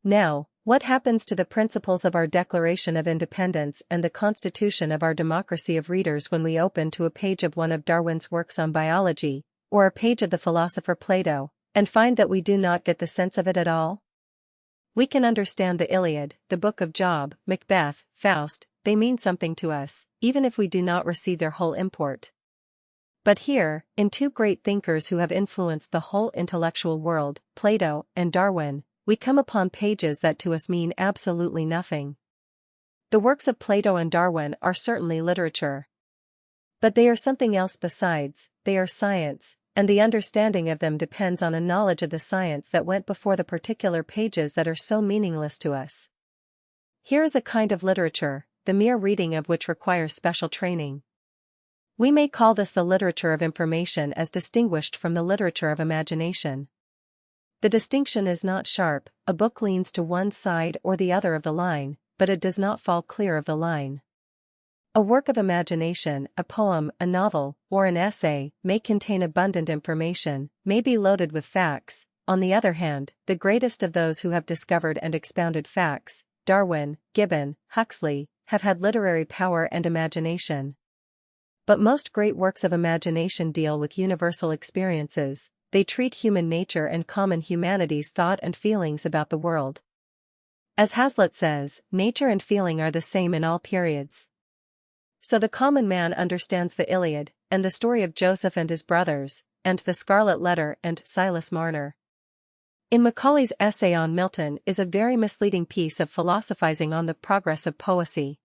Now, what happens to the principles of our Declaration of Independence and the constitution of our democracy of readers when we open to a page of one of Darwin's works on biology, or a page of the philosopher Plato, and find that we do not get the sense of it at all? We can understand the Iliad, the Book of Job, Macbeth, Faust, they mean something to us, even if we do not receive their whole import. But here, in two great thinkers who have influenced the whole intellectual world, Plato and Darwin, we come upon pages that to us mean absolutely nothing. The works of Plato and Darwin are certainly literature. But they are something else besides, they are science, and the understanding of them depends on a knowledge of the science that went before the particular pages that are so meaningless to us. Here is a kind of literature, the mere reading of which requires special training. We may call this the literature of information as distinguished from the literature of imagination. The distinction is not sharp, a book leans to one side or the other of the line, but it does not fall clear of the line. A work of imagination, a poem, a novel, or an essay, may contain abundant information, may be loaded with facts. On the other hand, the greatest of those who have discovered and expounded facts, Darwin, Gibbon, Huxley, have had literary power and imagination. But most great works of imagination deal with universal experiences, they treat human nature and common humanity's thought and feelings about the world. As Hazlitt says, nature and feeling are the same in all periods. So the common man understands the Iliad, and the story of Joseph and his brothers, and the Scarlet Letter and Silas Marner. In Macaulay's essay on Milton is a very misleading piece of philosophizing on the progress of poesy.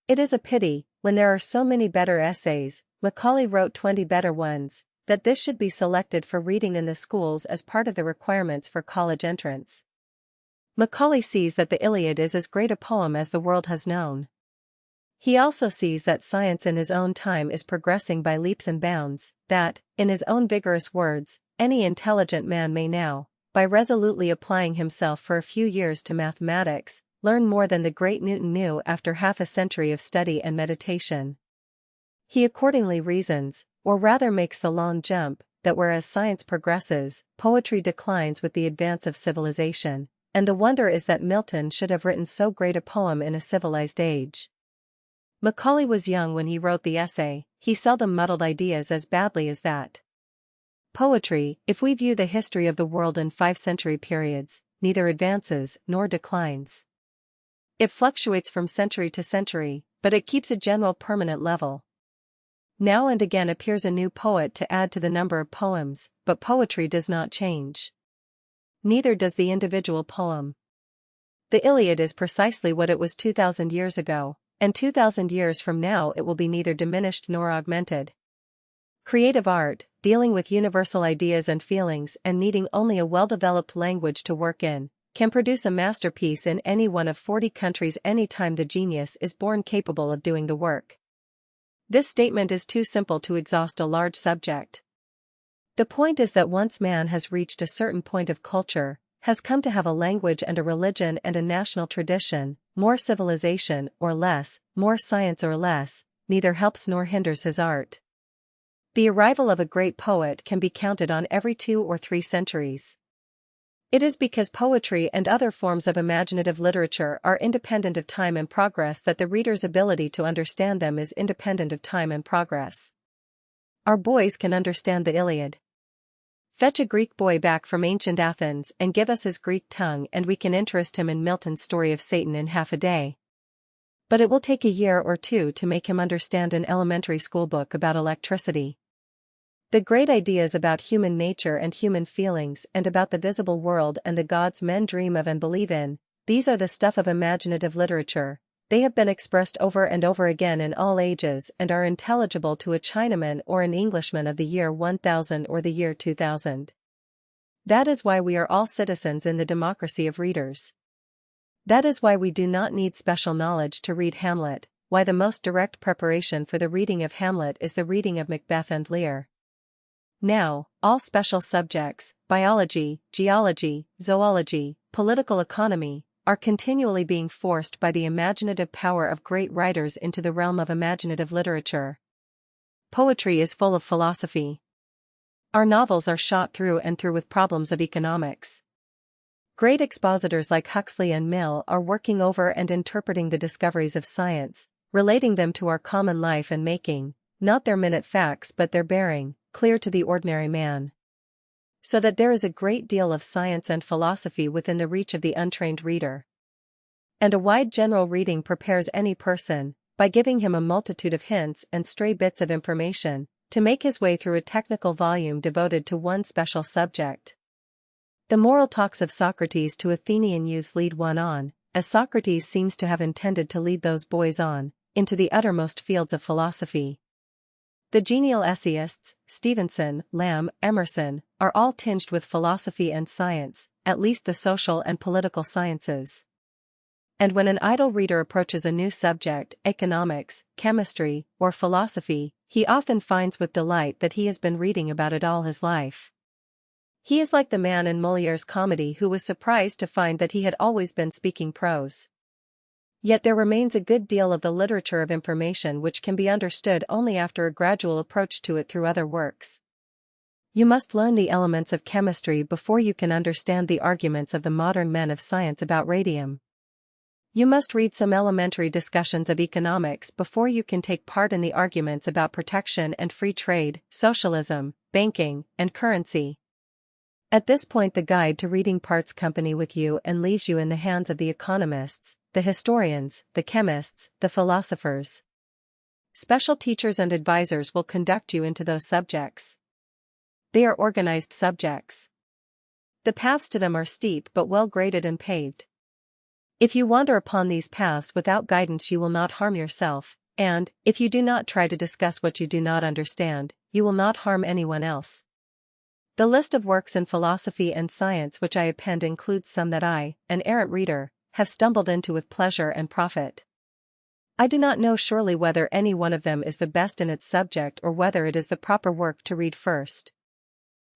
It is a pity, when there are so many better essays, Macaulay wrote 20 better ones, that this should be selected for reading in the schools as part of the requirements for college entrance. Macaulay sees that the Iliad is as great a poem as the world has known. He also sees that science in his own time is progressing by leaps and bounds, that, in his own vigorous words, any intelligent man may now, by resolutely applying himself for a few years to mathematics, learn more than the great Newton knew after half a century of study and meditation. He accordingly reasons, or rather makes the long jump, that whereas science progresses, poetry declines with the advance of civilization, and the wonder is that Milton should have written so great a poem in a civilized age. Macaulay was young when he wrote the essay, he seldom muddled ideas as badly as that. Poetry, if we view the history of the world in 5-century periods, neither advances nor declines. It fluctuates from century to century, but it keeps a general permanent level. Now and again appears a new poet to add to the number of poems, but poetry does not change. Neither does the individual poem. The Iliad is precisely what it was 2,000 years ago, and 2,000 years from now it will be neither diminished nor augmented. Creative art, dealing with universal ideas and feelings and needing only a well-developed language to work in, can produce a masterpiece in any one of 40 countries any time the genius is born capable of doing the work. This statement is too simple to exhaust a large subject. The point is that once man has reached a certain point of culture, has come to have a language and a religion and a national tradition, more civilization or less, more science or less, neither helps nor hinders his art. The arrival of a great poet can be counted on every 2 or 3 centuries. It is because poetry and other forms of imaginative literature are independent of time and progress that the reader's ability to understand them is independent of time and progress. Our boys can understand the Iliad. Fetch a Greek boy back from ancient Athens and give us his Greek tongue and we can interest him in Milton's story of Satan in half a day. But it will take a year or 2 to make him understand an elementary school book about electricity. The great ideas about human nature and human feelings and about the visible world and the gods men dream of and believe in, these are the stuff of imaginative literature. They have been expressed over and over again in all ages and are intelligible to a Chinaman or an Englishman of the year 1000 or the year 2000. That is why we are all citizens in the democracy of readers. That is why we do not need special knowledge to read Hamlet, why the most direct preparation for the reading of Hamlet is the reading of Macbeth and Lear. Now, all special subjects, biology, geology, zoology, political economy, are continually being forced by the imaginative power of great writers into the realm of imaginative literature. Poetry is full of philosophy. Our novels are shot through and through with problems of economics. Great expositors like Huxley and Mill are working over and interpreting the discoveries of science, relating them to our common life and making, not their minute facts but their bearing, clear to the ordinary man. So that there is a great deal of science and philosophy within the reach of the untrained reader. And a wide general reading prepares any person, by giving him a multitude of hints and stray bits of information, to make his way through a technical volume devoted to one special subject. The moral talks of Socrates to Athenian youths lead one on, as Socrates seems to have intended to lead those boys on, into the uttermost fields of philosophy. The genial essayists, Stevenson, Lamb, Emerson, are all tinged with philosophy and science, at least the social and political sciences. And when an idle reader approaches a new subject, economics, chemistry, or philosophy, he often finds with delight that he has been reading about it all his life. He is like the man in Molière's comedy who was surprised to find that he had always been speaking prose. Yet there remains a good deal of the literature of information which can be understood only after a gradual approach to it through other works. You must learn the elements of chemistry before you can understand the arguments of the modern men of science about radium. You must read some elementary discussions of economics before you can take part in the arguments about protection and free trade, socialism, banking, and currency. At this point the guide to reading parts company with you and leaves you in the hands of the economists, the historians, the chemists, the philosophers. Special teachers and advisors will conduct you into those subjects. They are organized subjects. The paths to them are steep but well graded and paved. If you wander upon these paths without guidance you will not harm yourself, and, if you do not try to discuss what you do not understand, you will not harm anyone else. The list of works in philosophy and science which I append includes some that I, an errant reader, have stumbled into with pleasure and profit. I do not know surely whether any one of them is the best in its subject or whether it is the proper work to read first.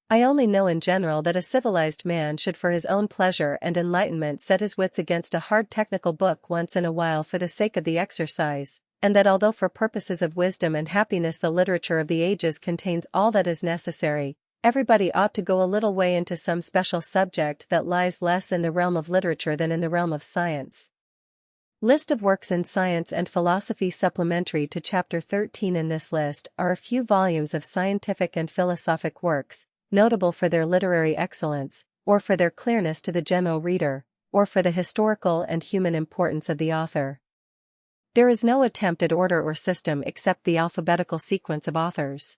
I only know in general that a civilized man should for his own pleasure and enlightenment set his wits against a hard technical book once in a while for the sake of the exercise, and that although for purposes of wisdom and happiness the literature of the ages contains all that is necessary, everybody ought to go a little way into some special subject that lies less in the realm of literature than in the realm of science. List of works in science and philosophy. Supplementary to Chapter 13 in this list are a few volumes of scientific and philosophic works, notable for their literary excellence, or for their clearness to the general reader, or for the historical and human importance of the author. There is no attempt at order or system except the alphabetical sequence of authors.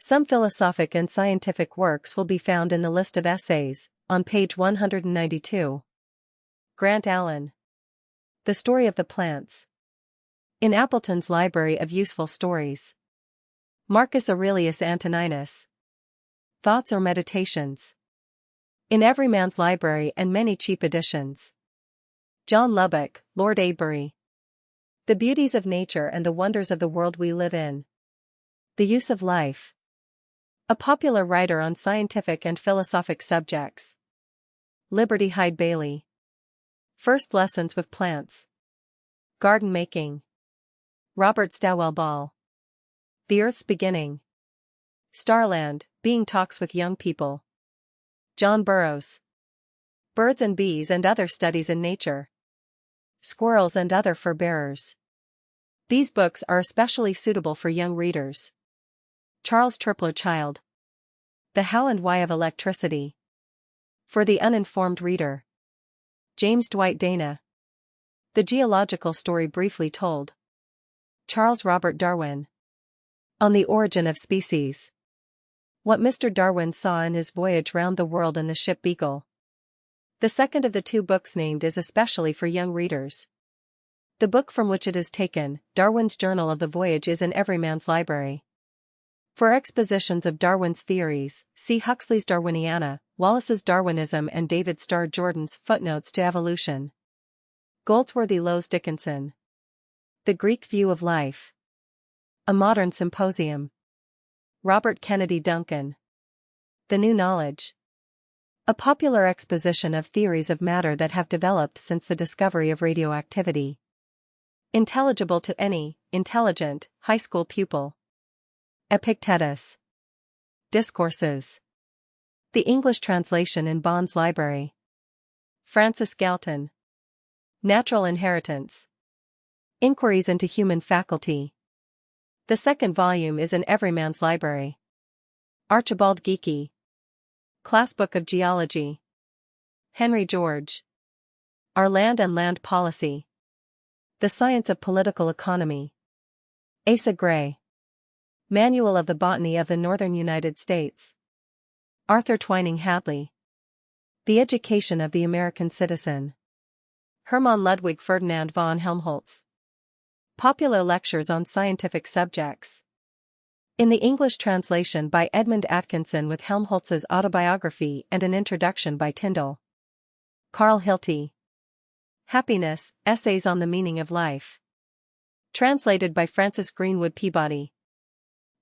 Some philosophic and scientific works will be found in the list of essays, on page 192. Grant Allen. The Story of the Plants. In Appleton's Library of Useful Stories. Marcus Aurelius Antoninus. Thoughts or Meditations. In Everyman's Library and many cheap editions. John Lubbock, Lord Avebury. The Beauties of Nature and the Wonders of the World We Live in. The Use of Life. A popular writer on scientific and philosophic subjects. Liberty Hyde Bailey. First Lessons with Plants. Garden Making. Robert Stowell Ball. The Earth's Beginning. Starland, Being Talks with Young People. John Burroughs. Birds and Bees and Other Studies in Nature. Squirrels and Other Fur Bearers. These books are especially suitable for young readers. Charles Tripler Child. The How and Why of Electricity. For the Uninformed Reader. James Dwight Dana. The Geological Story Briefly Told. Charles Robert Darwin. On the Origin of Species. What Mr. Darwin Saw in His Voyage Round the World in the Ship Beagle. The second of the two books named is especially for young readers. The book from which it is taken, Darwin's Journal of the Voyage, is in Everyman's Library. For expositions of Darwin's theories, see Huxley's Darwiniana, Wallace's Darwinism and David Starr Jordan's Footnotes to Evolution. Goldsworthy Lowes Dickinson. The Greek View of Life. A Modern Symposium. Robert Kennedy Duncan. The New Knowledge. A popular exposition of theories of matter that have developed since the discovery of radioactivity. Intelligible to any intelligent high school pupil. Epictetus. Discourses. The English translation in Bond's Library. Francis Galton. Natural Inheritance. Inquiries into Human Faculty. The second volume is in Everyman's Library. Archibald Geikie. Classbook of Geology. Henry George. Our Land and Land Policy. The Science of Political Economy. Asa Gray. Manual of the Botany of the Northern United States. Arthur Twining Hadley. The Education of the American Citizen. Hermann Ludwig Ferdinand von Helmholtz. Popular lectures on scientific subjects. In the English translation by Edmund Atkinson with Helmholtz's autobiography and an introduction by Tyndall. Carl Hilty. Happiness, Essays on the Meaning of Life. Translated by Francis Greenwood Peabody.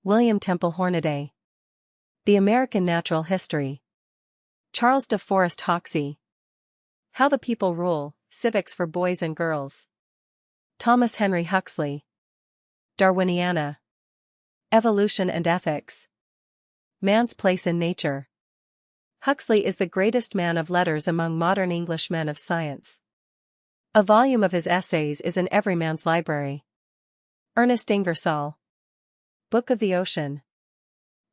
William Temple Hornaday. The American Natural History. Charles de Forest Hoxie. How the People Rule, Civics for Boys and Girls. Thomas Henry Huxley. Darwiniana. Evolution and Ethics. Man's Place in Nature. Huxley is the greatest man of letters among modern English men of science. A volume of his essays is in Everyman's Library. Ernest Ingersoll. Book of the Ocean.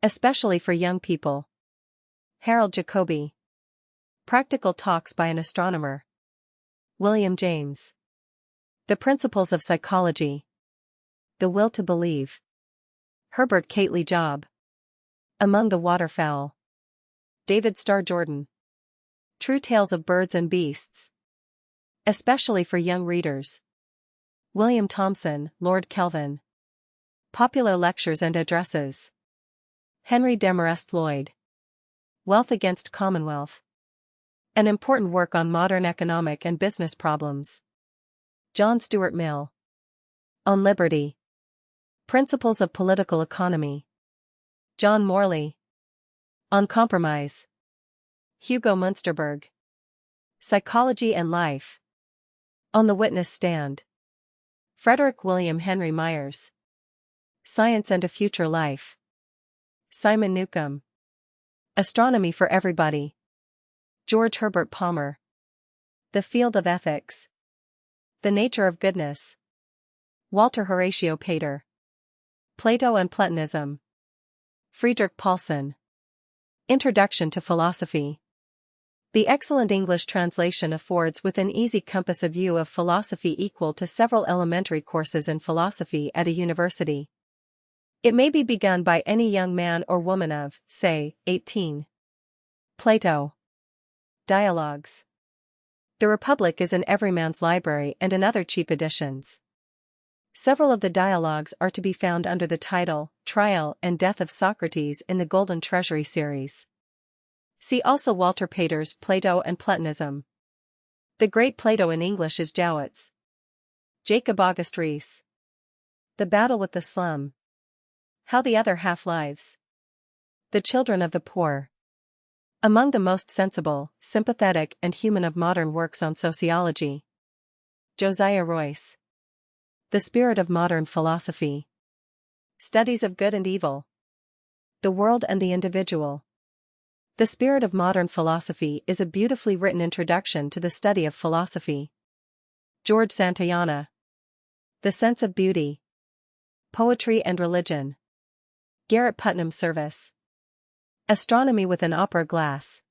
Especially for young people. Harold Jacobi. Practical Talks by an Astronomer. William James. The Principles of Psychology. The Will to Believe. Herbert Cately Job. Among the Waterfowl. David Starr Jordan. True Tales of Birds and Beasts. Especially for young readers. William Thomson, Lord Kelvin. Popular Lectures and Addresses. Henry Demarest Lloyd. Wealth Against Commonwealth. An important work on modern economic and business problems. John Stuart Mill. On Liberty. Principles of Political Economy. John Morley. On Compromise. Hugo Munsterberg. Psychology and Life. On the Witness Stand. Frederick William Henry Myers. Science and a Future Life. Simon Newcomb. Astronomy for Everybody. George Herbert Palmer. The Field of Ethics. The Nature of Goodness. Walter Horatio Pater. Plato and Platonism. Friedrich Paulson. Introduction to Philosophy. The excellent English translation affords with an easy compass a view of philosophy equal to several elementary courses in philosophy at a university. It may be begun by any young man or woman of, say, 18. Plato. Dialogues. The Republic is in Everyman's Library and in other cheap editions. Several of the dialogues are to be found under the title, Trial and Death of Socrates in the Golden Treasury series. See also Walter Pater's Plato and Platonism. The great Plato in English is Jowett's. Jacob August Rees. The Battle with the Slum. How the Other Half Lives. The Children of the Poor. Among the most sensible, sympathetic and human of modern works on sociology. Josiah Royce. The Spirit of Modern Philosophy. Studies of Good and Evil. The World and the Individual. The Spirit of Modern Philosophy is a beautifully written introduction to the study of philosophy. George Santayana. The Sense of Beauty. Poetry and Religion. Garrett Putnam Service. Astronomy with an Opera Glass.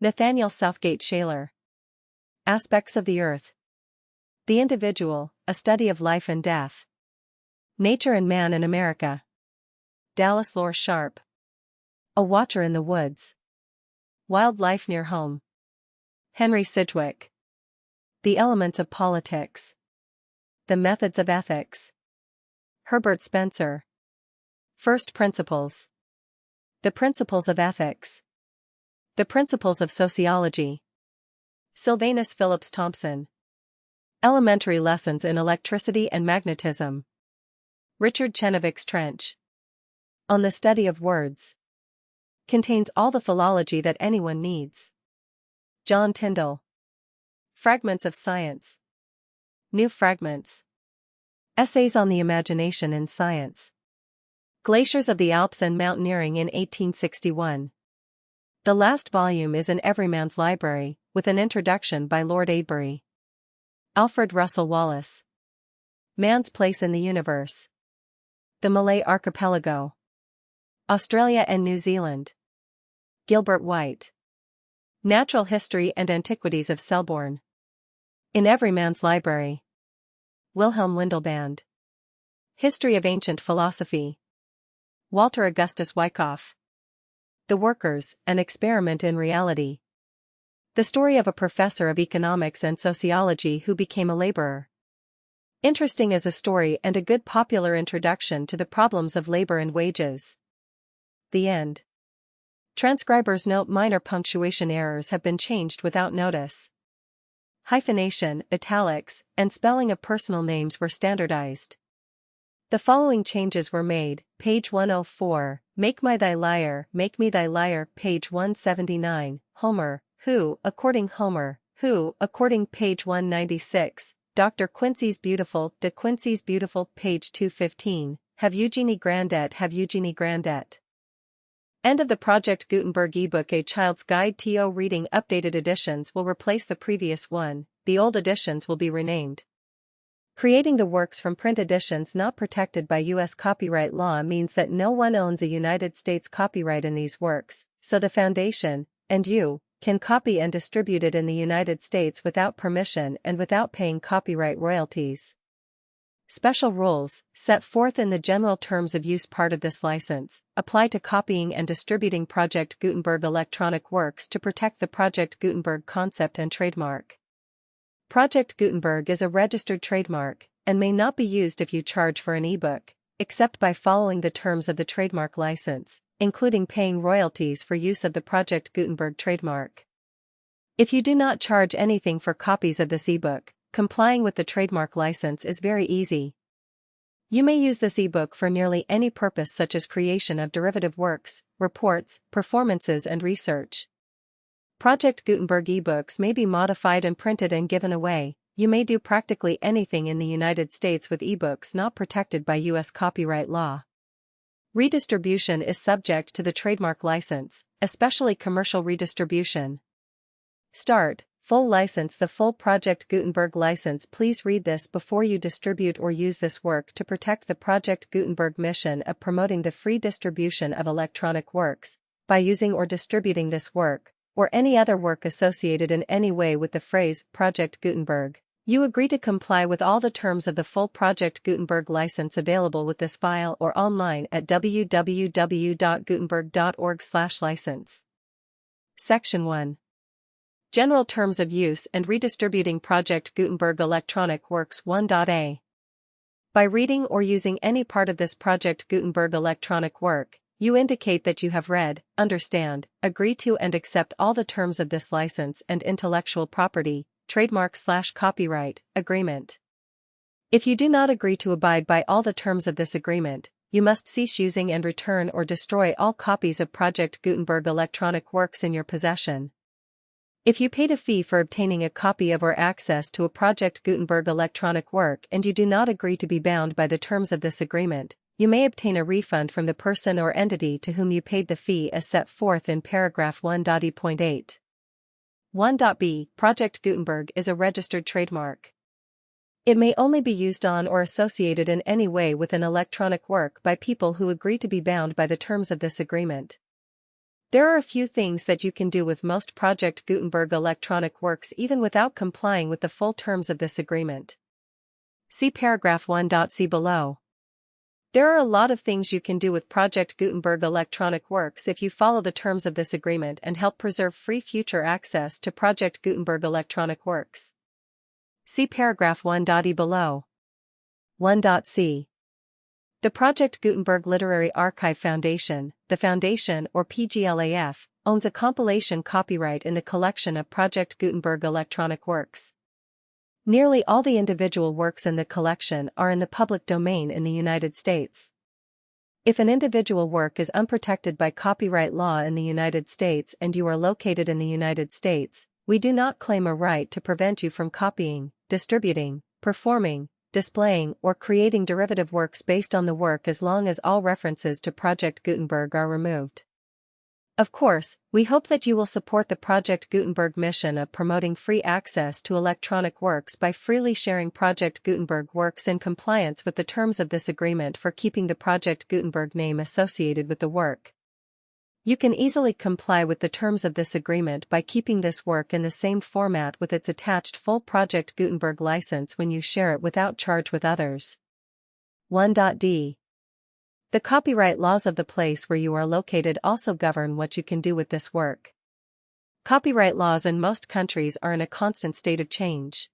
Nathaniel Southgate Shaler. Aspects of the Earth. The Individual, a Study of Life and Death. Nature and Man in America. Dallas Lore Sharp. A Watcher in the Woods. Wild Life Near Home. Henry Sidgwick. The Elements of Politics. The Methods of Ethics. Herbert Spencer. First Principles. The Principles of Ethics. The Principles of Sociology. Sylvanus Phillips Thompson. Elementary Lessons in Electricity and Magnetism. Richard Chenevix's Trench. On the Study of Words. Contains all the philology that anyone needs. John Tyndall. Fragments of Science. New Fragments. Essays on the Imagination in Science. Glaciers of the Alps and Mountaineering in 1861. The last volume is in Everyman's Library, with an introduction by Lord Avebury. Alfred Russel Wallace. Man's Place in the Universe. The Malay Archipelago. Australia and New Zealand. Gilbert White. Natural History and Antiquities of Selborne. In Everyman's Library. Wilhelm Windelband. History of Ancient Philosophy. Walter Augustus Wyckoff. The Workers, an Experiment in Reality. The story of a professor of economics and sociology who became a laborer. Interesting as a story and a good popular introduction to the problems of labor and wages. The end. Transcribers note minor punctuation errors have been changed without notice. Hyphenation, italics, and spelling of personal names were standardized. The following changes were made: page 104, make me thy lyre, page 179, Homer, who, according page 196, Dr. Quincy's Beautiful, De Quincy's Beautiful, page 215, have Eugenie Grandet. End of the Project Gutenberg ebook. A Child's Guide to Reading. Updated editions will replace the previous one, the old editions will be renamed. Creating the works from print editions not protected by U.S. copyright law means that no one owns a United States copyright in these works, so the Foundation, and you, can copy and distribute it in the United States without permission and without paying copyright royalties. Special rules, set forth in the General Terms of Use part of this license, apply to copying and distributing Project Gutenberg electronic works to protect the Project Gutenberg concept and trademark. Project Gutenberg is a registered trademark, and may not be used if you charge for an ebook, except by following the terms of the trademark license, including paying royalties for use of the Project Gutenberg trademark. If you do not charge anything for copies of this ebook, complying with the trademark license is very easy. You may use this ebook for nearly any purpose, such as creation of derivative works, reports, performances, and research. Project Gutenberg ebooks may be modified and printed and given away. You may do practically anything in the United States with ebooks not protected by U.S. copyright law. Redistribution is subject to the trademark license, especially commercial redistribution. Start. Full license. The full Project Gutenberg license. Please read this before you distribute or use this work to protect the Project Gutenberg mission of promoting the free distribution of electronic works, by using or distributing this work, or any other work associated in any way with the phrase Project Gutenberg. You agree to comply with all the terms of the full Project Gutenberg license available with this file or online at www.gutenberg.org/license. Section 1. General Terms of Use and Redistributing Project Gutenberg Electronic Works 1.a. By reading or using any part of this Project Gutenberg electronic work, you indicate that you have read, understand, agree to and accept all the terms of this license and intellectual property, trademark/copyright, agreement. If you do not agree to abide by all the terms of this agreement, you must cease using and return or destroy all copies of Project Gutenberg electronic works in your possession. If you paid a fee for obtaining a copy of or access to a Project Gutenberg electronic work and you do not agree to be bound by the terms of this agreement, you may obtain a refund from the person or entity to whom you paid the fee as set forth in paragraph 1.e.8. 1.b. Project Gutenberg is a registered trademark. It may only be used on or associated in any way with an electronic work by people who agree to be bound by the terms of this agreement. There are a few things that you can do with most Project Gutenberg electronic works even without complying with the full terms of this agreement. See paragraph 1.c below. There are a lot of things you can do with Project Gutenberg electronic works if you follow the terms of this agreement and help preserve free future access to Project Gutenberg electronic works. See paragraph 1.e below. 1.c. The Project Gutenberg Literary Archive Foundation, the Foundation or PGLAF, owns a compilation copyright in the collection of Project Gutenberg electronic works. Nearly all the individual works in the collection are in the public domain in the United States. If an individual work is unprotected by copyright law in the United States and you are located in the United States, we do not claim a right to prevent you from copying, distributing, performing, displaying, or creating derivative works based on the work as long as all references to Project Gutenberg are removed. Of course, we hope that you will support the Project Gutenberg mission of promoting free access to electronic works by freely sharing Project Gutenberg works in compliance with the terms of this agreement for keeping the Project Gutenberg name associated with the work. You can easily comply with the terms of this agreement by keeping this work in the same format with its attached full Project Gutenberg license when you share it without charge with others. 1.d. The copyright laws of the place where you are located also govern what you can do with this work. Copyright laws in most countries are in a constant state of change.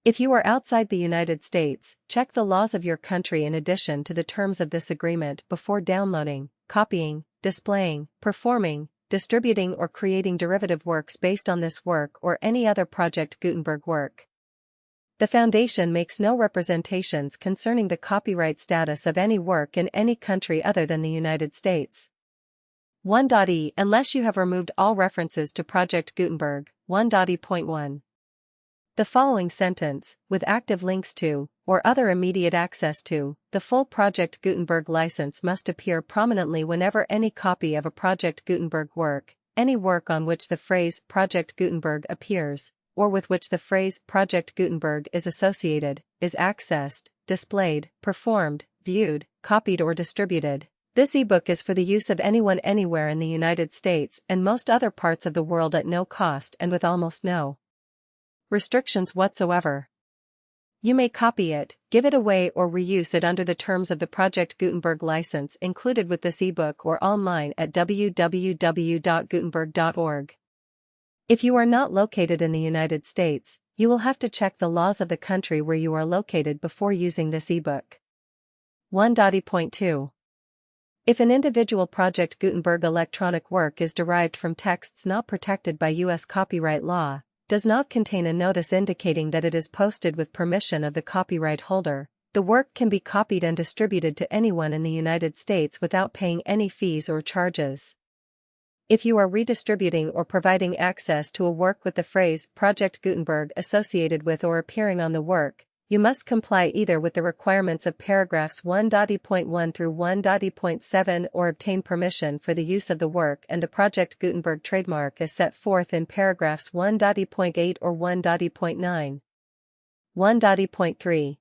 If you are outside the United States, check the laws of your country in addition to the terms of this agreement before downloading, copying, displaying, performing, distributing, or creating derivative works based on this work or any other Project Gutenberg work. The Foundation makes no representations concerning the copyright status of any work in any country other than the United States. 1.e. Unless you have removed all references to Project Gutenberg. 1.e.1. The following sentence, with active links to, or other immediate access to, the full Project Gutenberg license must appear prominently whenever any copy of a Project Gutenberg work, any work on which the phrase Project Gutenberg appears, or with which the phrase Project Gutenberg is associated, is accessed, displayed, performed, viewed, copied, or distributed. This ebook is for the use of anyone anywhere in the United States and most other parts of the world at no cost and with almost no restrictions whatsoever. You may copy it, give it away, or reuse it under the terms of the Project Gutenberg license included with this ebook or online at www.gutenberg.org. If you are not located in the United States, you will have to check the laws of the country where you are located before using this ebook. 1.e.2. If an individual Project Gutenberg electronic work is derived from texts not protected by U.S. copyright law, does not contain a notice indicating that it is posted with permission of the copyright holder, the work can be copied and distributed to anyone in the United States without paying any fees or charges. If you are redistributing or providing access to a work with the phrase Project Gutenberg associated with or appearing on the work, you must comply either with the requirements of paragraphs 1.e.1 through 1.e.7 or obtain permission for the use of the work and the Project Gutenberg trademark as set forth in paragraphs 1.e.8 or 1.e.9. 1.e.3.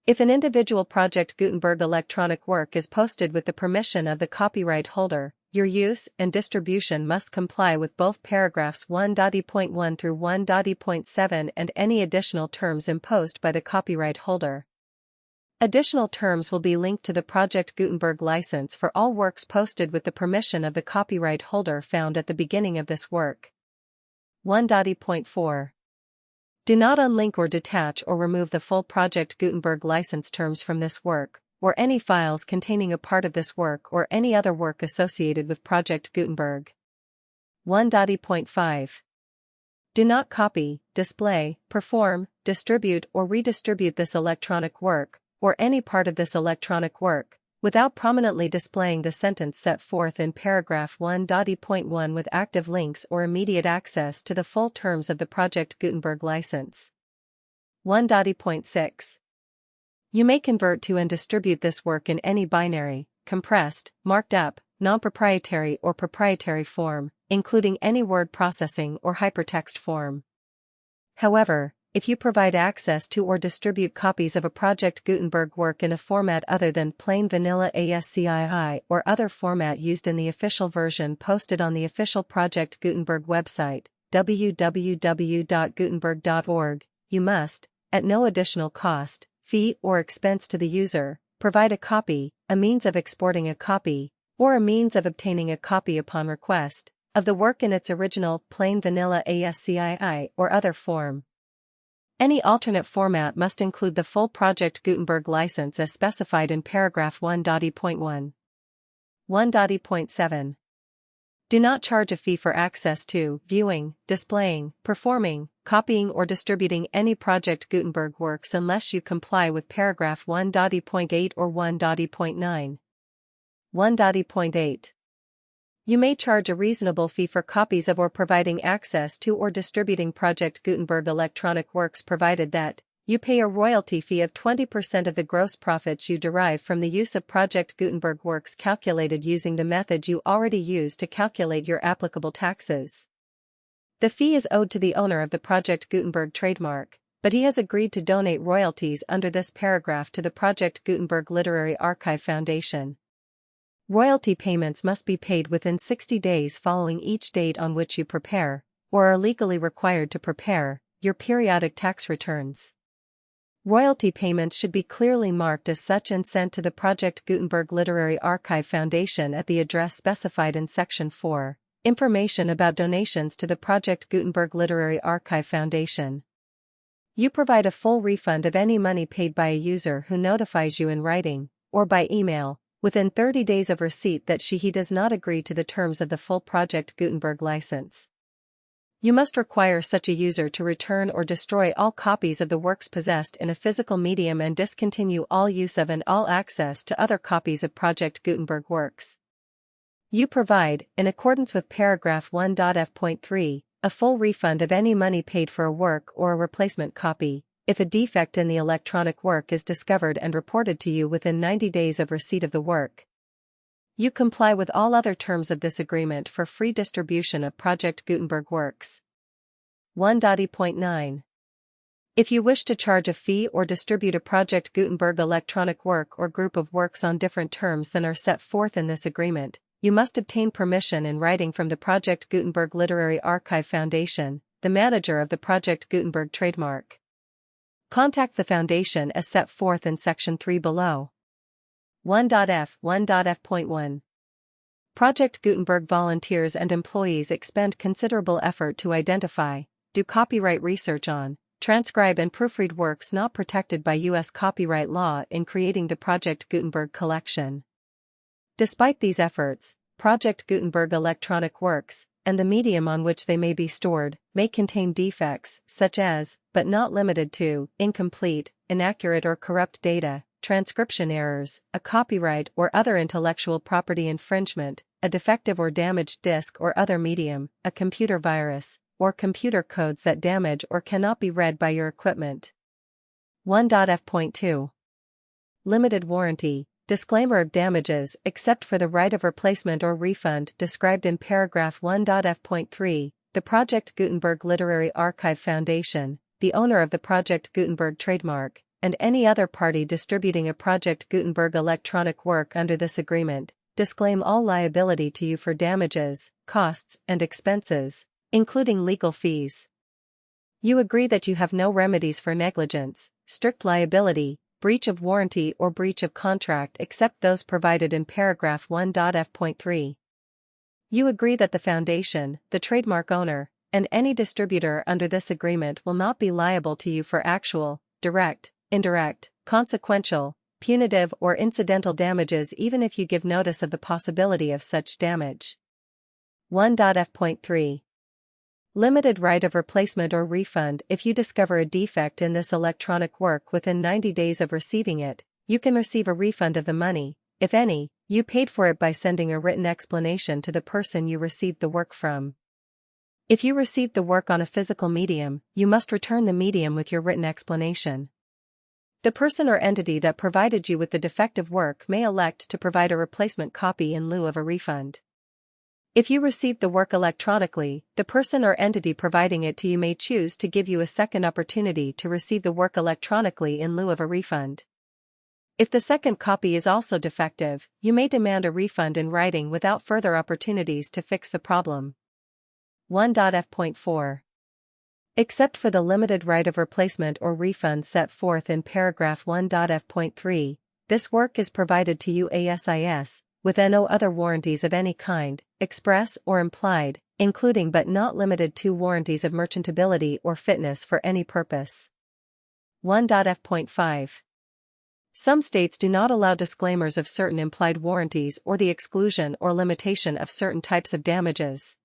If an individual Project Gutenberg electronic work is posted with the permission of the copyright holder, your use and distribution must comply with both paragraphs 1.e.1 through 1.e.7 and any additional terms imposed by the copyright holder. Additional terms will be linked to the Project Gutenberg license for all works posted with the permission of the copyright holder found at the beginning of this work. 1.e.4. Do not unlink or detach or remove the full Project Gutenberg license terms from this work, or any files containing a part of this work or any other work associated with Project Gutenberg. 1.e.5. Do not copy, display, perform, distribute, or redistribute this electronic work, or any part of this electronic work, without prominently displaying the sentence set forth in paragraph 1.e.1 with active links or immediate access to the full terms of the Project Gutenberg license. 1.e.6. You may convert to and distribute this work in any binary, compressed, marked up, non-proprietary or proprietary form, including any word processing or hypertext form. However, if you provide access to or distribute copies of a Project Gutenberg work in a format other than plain vanilla ASCII or other format used in the official version posted on the official Project Gutenberg website, www.gutenberg.org, you must, at no additional cost, fee, or expense to the user, provide a copy, a means of exporting a copy, or a means of obtaining a copy upon request, of the work in its original plain vanilla ASCII or other form. Any alternate format must include the full Project Gutenberg license as specified in paragraph 1.e.1. 1.e.7. Do not charge a fee for access to, viewing, displaying, performing, copying, or distributing any Project Gutenberg works unless you comply with paragraph 1.e.8 or 1.e.9. 1.8. You may charge a reasonable fee for copies of or providing access to or distributing Project Gutenberg electronic works provided that you pay a royalty fee of 20% of the gross profits you derive from the use of Project Gutenberg works calculated using the method you already use to calculate your applicable taxes. The fee is owed to the owner of the Project Gutenberg trademark, but he has agreed to donate royalties under this paragraph to the Project Gutenberg Literary Archive Foundation. Royalty payments must be paid within 60 days following each date on which you prepare, or are legally required to prepare, your periodic tax returns. Royalty payments should be clearly marked as such and sent to the Project Gutenberg Literary Archive Foundation at the address specified in Section 4, Information about donations to the Project Gutenberg Literary Archive Foundation. You provide a full refund of any money paid by a user who notifies you in writing, or by email, within 30 days of receipt that he does not agree to the terms of the full Project Gutenberg license. You must require such a user to return or destroy all copies of the works possessed in a physical medium and discontinue all use of and all access to other copies of Project Gutenberg works. You provide, in accordance with paragraph 1.f.3, a full refund of any money paid for a work or a replacement copy, if a defect in the electronic work is discovered and reported to you within 90 days of receipt of the work. You comply with all other terms of this agreement for free distribution of Project Gutenberg works. 1.e.9. If you wish to charge a fee or distribute a Project Gutenberg electronic work or group of works on different terms than are set forth in this agreement, you must obtain permission in writing from the Project Gutenberg Literary Archive Foundation, the manager of the Project Gutenberg trademark. Contact the Foundation as set forth in Section 3 below. 1.f.1. Project Gutenberg volunteers and employees expend considerable effort to identify, do copyright research on, transcribe and proofread works not protected by U.S. copyright law in creating the Project Gutenberg collection. Despite these efforts, Project Gutenberg electronic works, and the medium on which they may be stored, may contain defects, such as, but not limited to, incomplete, inaccurate or corrupt data, transcription errors, a copyright or other intellectual property infringement, a defective or damaged disk or other medium, a computer virus, or computer codes that damage or cannot be read by your equipment. 1.f.2. Limited warranty. Disclaimer of damages except for the right of replacement or refund described in paragraph 1.f.3, the Project Gutenberg Literary Archive Foundation, the owner of the Project Gutenberg trademark, and any other party distributing a Project Gutenberg electronic work under this agreement, disclaim all liability to you for damages, costs, and expenses, including legal fees. You agree that you have no remedies for negligence, strict liability, breach of warranty or breach of contract except those provided in paragraph 1.f.3. You agree that the Foundation, the trademark owner, and any distributor under this agreement will not be liable to you for actual, direct, indirect, consequential, punitive or incidental damages even if you give notice of the possibility of such damage. 1.f.3. Limited right of replacement or refund. If you discover a defect in this electronic work within 90 days of receiving it, you can receive a refund of the money, if any, you paid for it by sending a written explanation to the person you received the work from. If you received the work on a physical medium, you must return the medium with your written explanation. The person or entity that provided you with the defective work may elect to provide a replacement copy in lieu of a refund. If you received the work electronically, the person or entity providing it to you may choose to give you a second opportunity to receive the work electronically in lieu of a refund. If the second copy is also defective, you may demand a refund in writing without further opportunities to fix the problem. 1.f.4. Except for the limited right of replacement or refund set forth in paragraph 1.f.3, this work is provided to you ASIS, with no other warranties of any kind, express or implied, including but not limited to warranties of merchantability or fitness for any purpose. 1.f.5. Some states do not allow disclaimers of certain implied warranties or the exclusion or limitation of certain types of damages.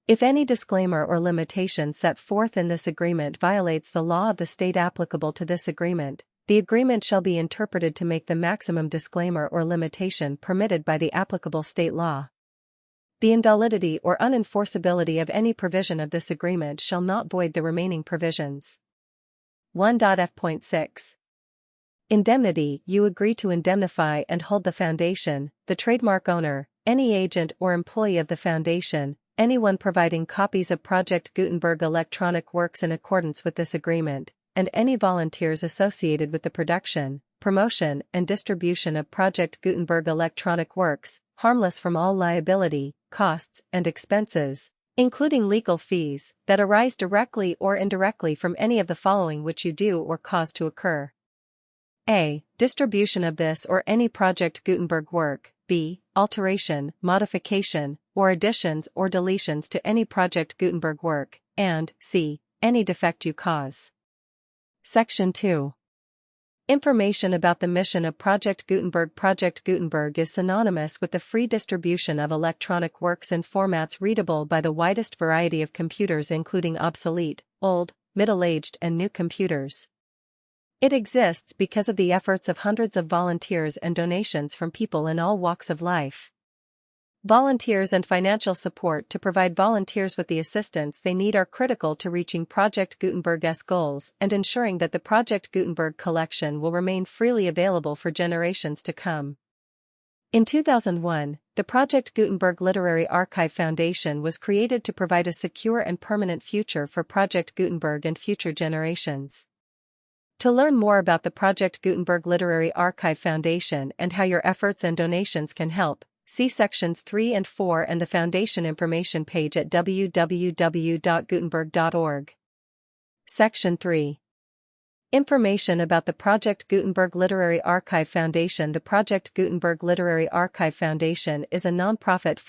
If any disclaimer or limitation set forth in this agreement violates the law of the state applicable to this agreement, The agreement shall be interpreted to make the maximum disclaimer or limitation permitted by the applicable state law. The invalidity or unenforceability of any provision of this agreement shall not void the remaining provisions. 1.f.6 Indemnity. You agree to indemnify and hold the foundation, the trademark owner, any agent or employee of the foundation, anyone providing copies of Project Gutenberg electronic works in accordance with this agreement, and any volunteers associated with the production, promotion, and distribution of Project Gutenberg electronic works, harmless from all liability, costs, and expenses, including legal fees, that arise directly or indirectly from any of the following which you do or cause to occur. A. Distribution of this or any Project Gutenberg work. B. Alteration, modification, or additions or deletions to any Project Gutenberg work, and C. Any defect you cause. Section 2. Information about the mission of Project Gutenberg. Project Gutenberg is synonymous with the free distribution of electronic works in formats readable by the widest variety of computers, including obsolete, old, middle-aged, and new computers. It exists because of the efforts of hundreds of volunteers and donations from people in all walks of life. Volunteers and financial support to provide volunteers with the assistance they need are critical to reaching Project Gutenberg's goals and ensuring that the Project Gutenberg collection will remain freely available for generations to come. In 2001, the Project Gutenberg Literary Archive Foundation was created to provide a secure and permanent future for Project Gutenberg and future generations. To learn more about the Project Gutenberg Literary Archive Foundation and how your efforts and donations can help, see Sections 3 and 4 and the Foundation information page at www.gutenberg.org. Section 3. Information about the Project Gutenberg Literary Archive Foundation. The Project Gutenberg Literary Archive Foundation is a nonprofit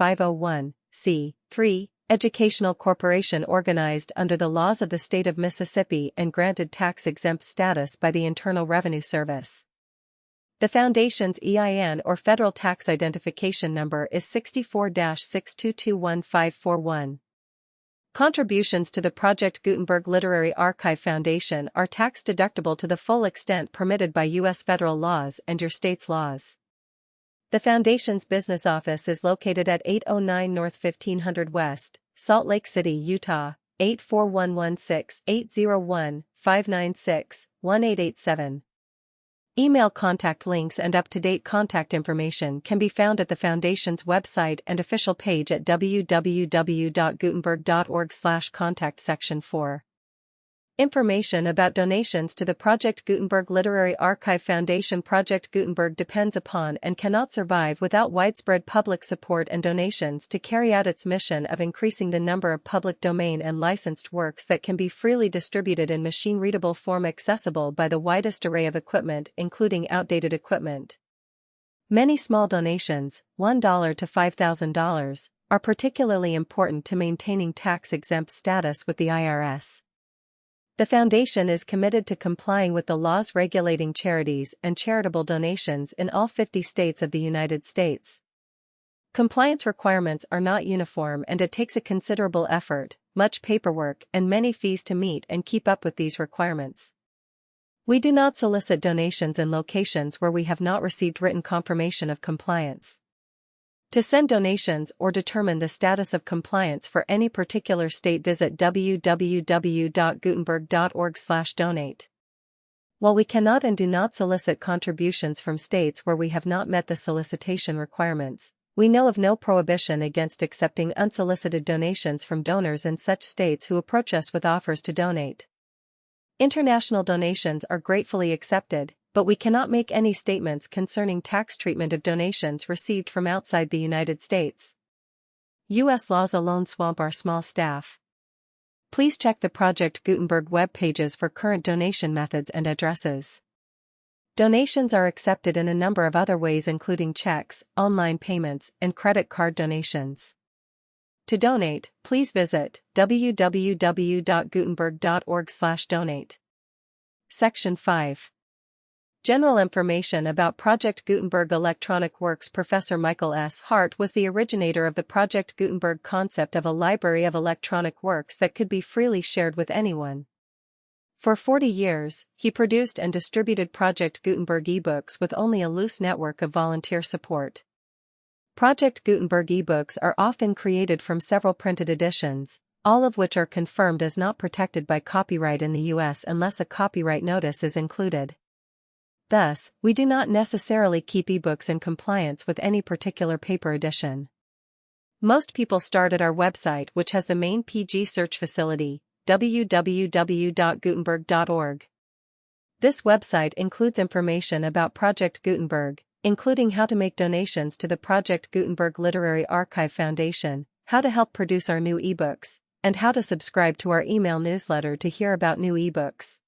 501(c)(3) educational corporation organized under the laws of the state of Mississippi and granted tax-exempt status by the Internal Revenue Service. The Foundation's EIN or Federal Tax Identification Number is 64-6221541. Contributions to the Project Gutenberg Literary Archive Foundation are tax-deductible to the full extent permitted by U.S. federal laws and your state's laws. The Foundation's business office is located at 809 North 1500 West, Salt Lake City, Utah, 84116-801-596-1887. Email contact links and up-to-date contact information can be found at the Foundation's website and official page at www.gutenberg.org/contact. Section 4. Information about donations to the Project Gutenberg Literary Archive Foundation. Project Gutenberg depends upon and cannot survive without widespread public support and donations to carry out its mission of increasing the number of public domain and licensed works that can be freely distributed in machine-readable form, accessible by the widest array of equipment, including outdated equipment. Many small donations, $1 to $5,000, are particularly important to maintaining tax-exempt status with the IRS. The Foundation is committed to complying with the laws regulating charities and charitable donations in all 50 states of the United States. Compliance requirements are not uniform and it takes a considerable effort, much paperwork, and many fees to meet and keep up with these requirements. We do not solicit donations in locations where we have not received written confirmation of compliance. To send donations or determine the status of compliance for any particular state, visit www.gutenberg.org/donate. While we cannot and do not solicit contributions from states where we have not met the solicitation requirements, we know of no prohibition against accepting unsolicited donations from donors in such states who approach us with offers to donate. International donations are gratefully accepted, but we cannot make any statements concerning tax treatment of donations received from outside the United States. U.S. laws alone swamp our small staff. Please check the Project Gutenberg web pages for current donation methods and addresses. Donations are accepted in a number of other ways, including checks, online payments, and credit card donations. To donate, please visit www.gutenberg.org/donate. Section 5. General information about Project Gutenberg electronic works. Professor Michael S. Hart was the originator of the Project Gutenberg concept of a library of electronic works that could be freely shared with anyone. For 40 years, he produced and distributed Project Gutenberg ebooks with only a loose network of volunteer support. Project Gutenberg ebooks are often created from several printed editions, all of which are confirmed as not protected by copyright in the US unless a copyright notice is included. Thus, we do not necessarily keep ebooks in compliance with any particular paper edition. Most people start at our website, which has the main PG search facility, www.gutenberg.org. This website includes information about Project Gutenberg, including how to make donations to the Project Gutenberg Literary Archive Foundation, how to help produce our new ebooks, and how to subscribe to our email newsletter to hear about new ebooks.